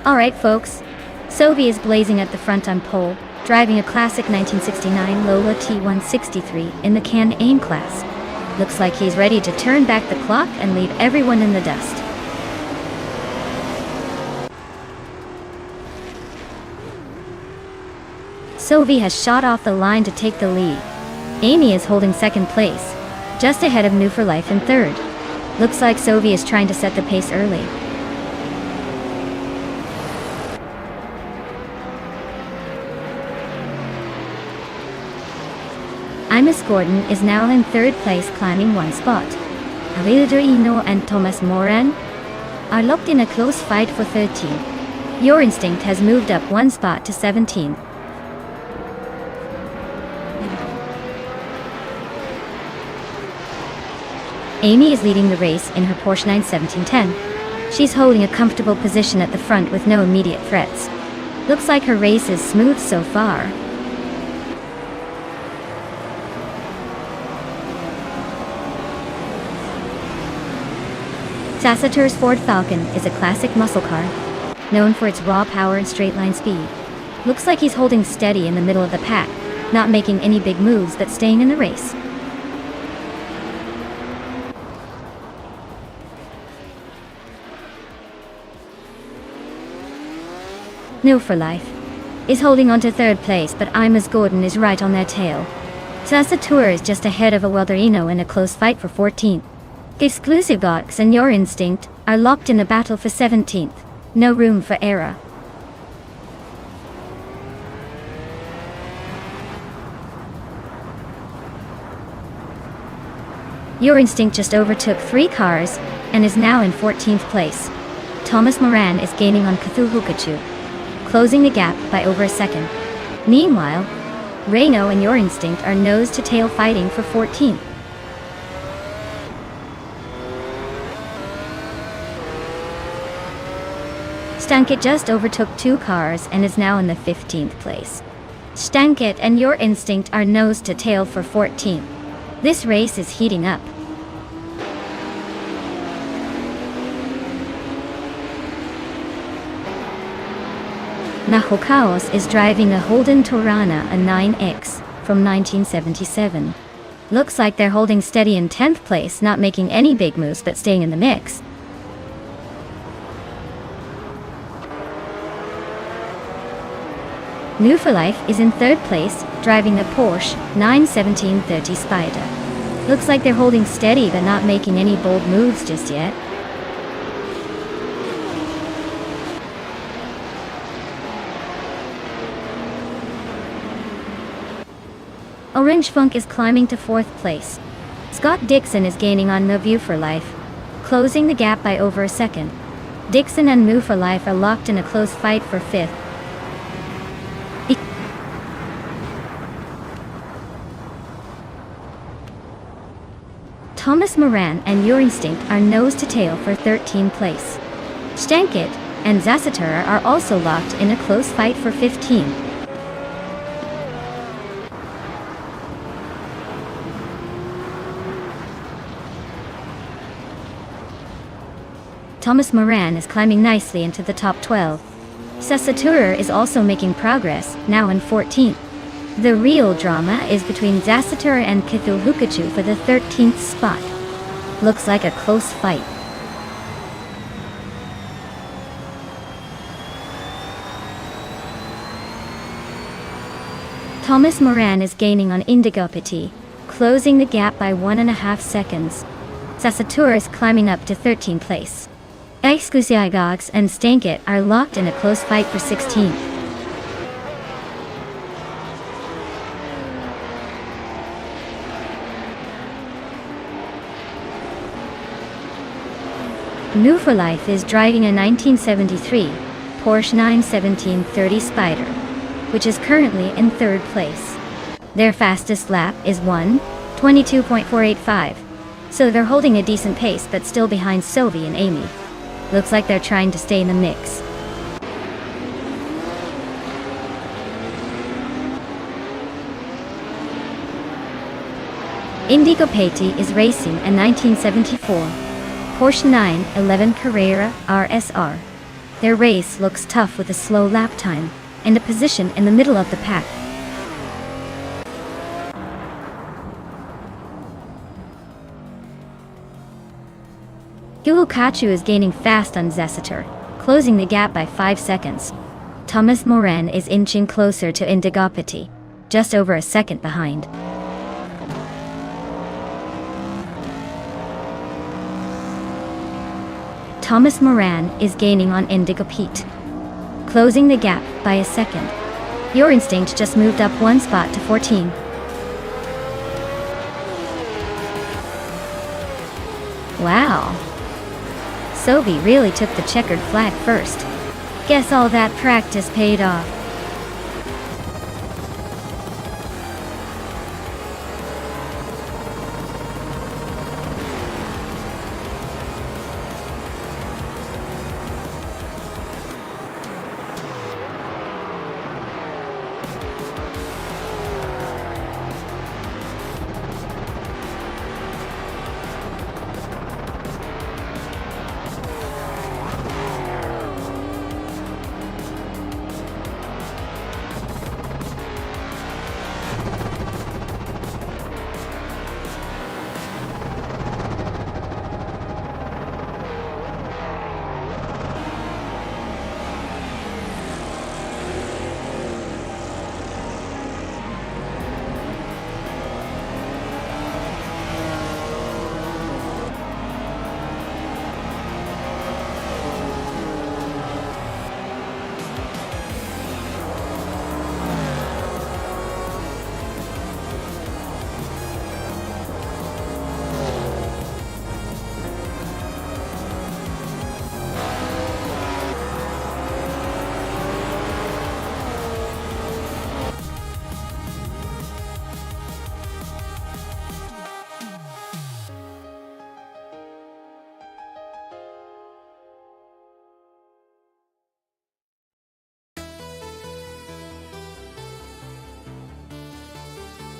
Alright folks, Sovi is blazing at the front on pole, driving a classic 1969 Lola T163 in the Can-Am class. Looks like he's ready to turn back the clock and leave everyone in the dust. Sovi has shot off the line to take the lead. Amy is holding second place, just ahead of New for Life in third. Looks like Sovi is trying to set the pace early. Miss Gordon is now in third place, climbing one spot. Ino and Thomas Moran are locked in a close fight for 13. Your Instinct has moved up one spot to 17. Amy is leading the race in her Porsche 91710. She's holding a comfortable position at the front with no immediate threats. Looks like her race is smooth so far. Sassiter's Ford Falcon is a classic muscle car, known for its raw power and straight-line speed. Looks like he's holding steady in the middle of the pack, not making any big moves but staying in the race. No for Life is holding on to third place, but Miss Gordon is right on their tail. Sassiteur is just ahead of a Welderino in a close fight for 14th. Exclusive Box and Your Instinct are locked in a battle for 17th. No room for error. Your Instinct just overtook 3 cars and is now in 14th place. Thomas Moran is gaining on Cthulhukachu, closing the gap by over a second. Meanwhile, Reno and Your Instinct are nose-to-tail fighting for 14th. Stankit just overtook 2 cars and is now in the 15th place. Stankit and Your Instinct are nose-to-tail for 14th. This race is heating up. Nahokaos is driving a Holden Torana, a 9X, from 1977. Looks like they're holding steady in 10th place, not making any big moves but staying in the mix. New for Life is in 3rd place, driving a Porsche 91730 Spider. Looks like they're holding steady but not making any bold moves just yet. Orange Funk is climbing to 4th place. Scott Dixon is gaining on View for Life, closing the gap by over a second. Dixon and Move for Life are locked in a close fight for 5th. Thomas Moran and Your Instinct are nose-to-tail for 13th place. Stankit and Zasatura are also locked in a close fight for 15th. Thomas Moran is climbing nicely into the top 12. Zasatura is also making progress, now in 14th. The real drama is between Zasatura and Cthulhukachu for the 13th spot. Looks like a close fight. Thomas Moran is gaining on Indigopity, closing the gap by 1.5 seconds. Zasatura is climbing up to 13th place. Exclusiagogs and Stankit are locked in a close fight for 16th. New for Life is driving a 1973 Porsche 91730 Spider, which is currently in 3rd place. Their fastest lap is 1:22.485, so they're holding a decent pace but still behind Sylvie and Amy. Looks like they're trying to stay in the mix. Indigopati is racing a 1974 Porsche 911 Carrera RSR. Their race looks tough with a slow lap time and a position in the middle of the pack. Cthulhukachu is gaining fast on Zasatura, closing the gap by 5 seconds. Thomas Moran is inching closer to Indigopati, just over a second behind. Thomas Moran is gaining on Indigopete, closing the gap by a second. Your Instinct just moved up 1 spot to 14. Wow. Sophie really took the checkered flag first. Guess all that practice paid off.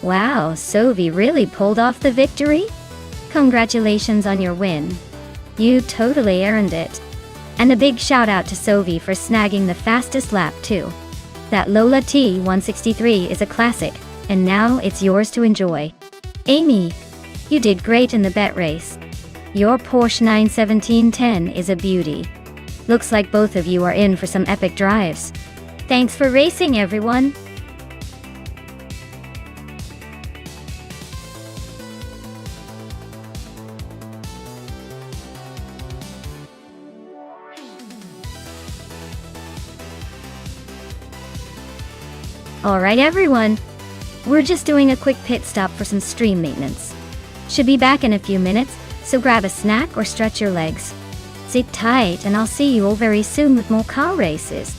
Wow, Sovi really pulled off the victory? Congratulations on your win. You totally earned it. And a big shout out to Sovi for snagging the fastest lap too. That Lola T163 is a classic, and now it's yours to enjoy. Amy, you did great in the bet race. Your Porsche 91710 is a beauty. Looks like both of you are in for some epic drives. Thanks for racing, everyone. Alright everyone, we're just doing a quick pit stop for some stream maintenance. Should be back in a few minutes, so grab a snack or stretch your legs. Sit tight and I'll see you all very soon with more car races.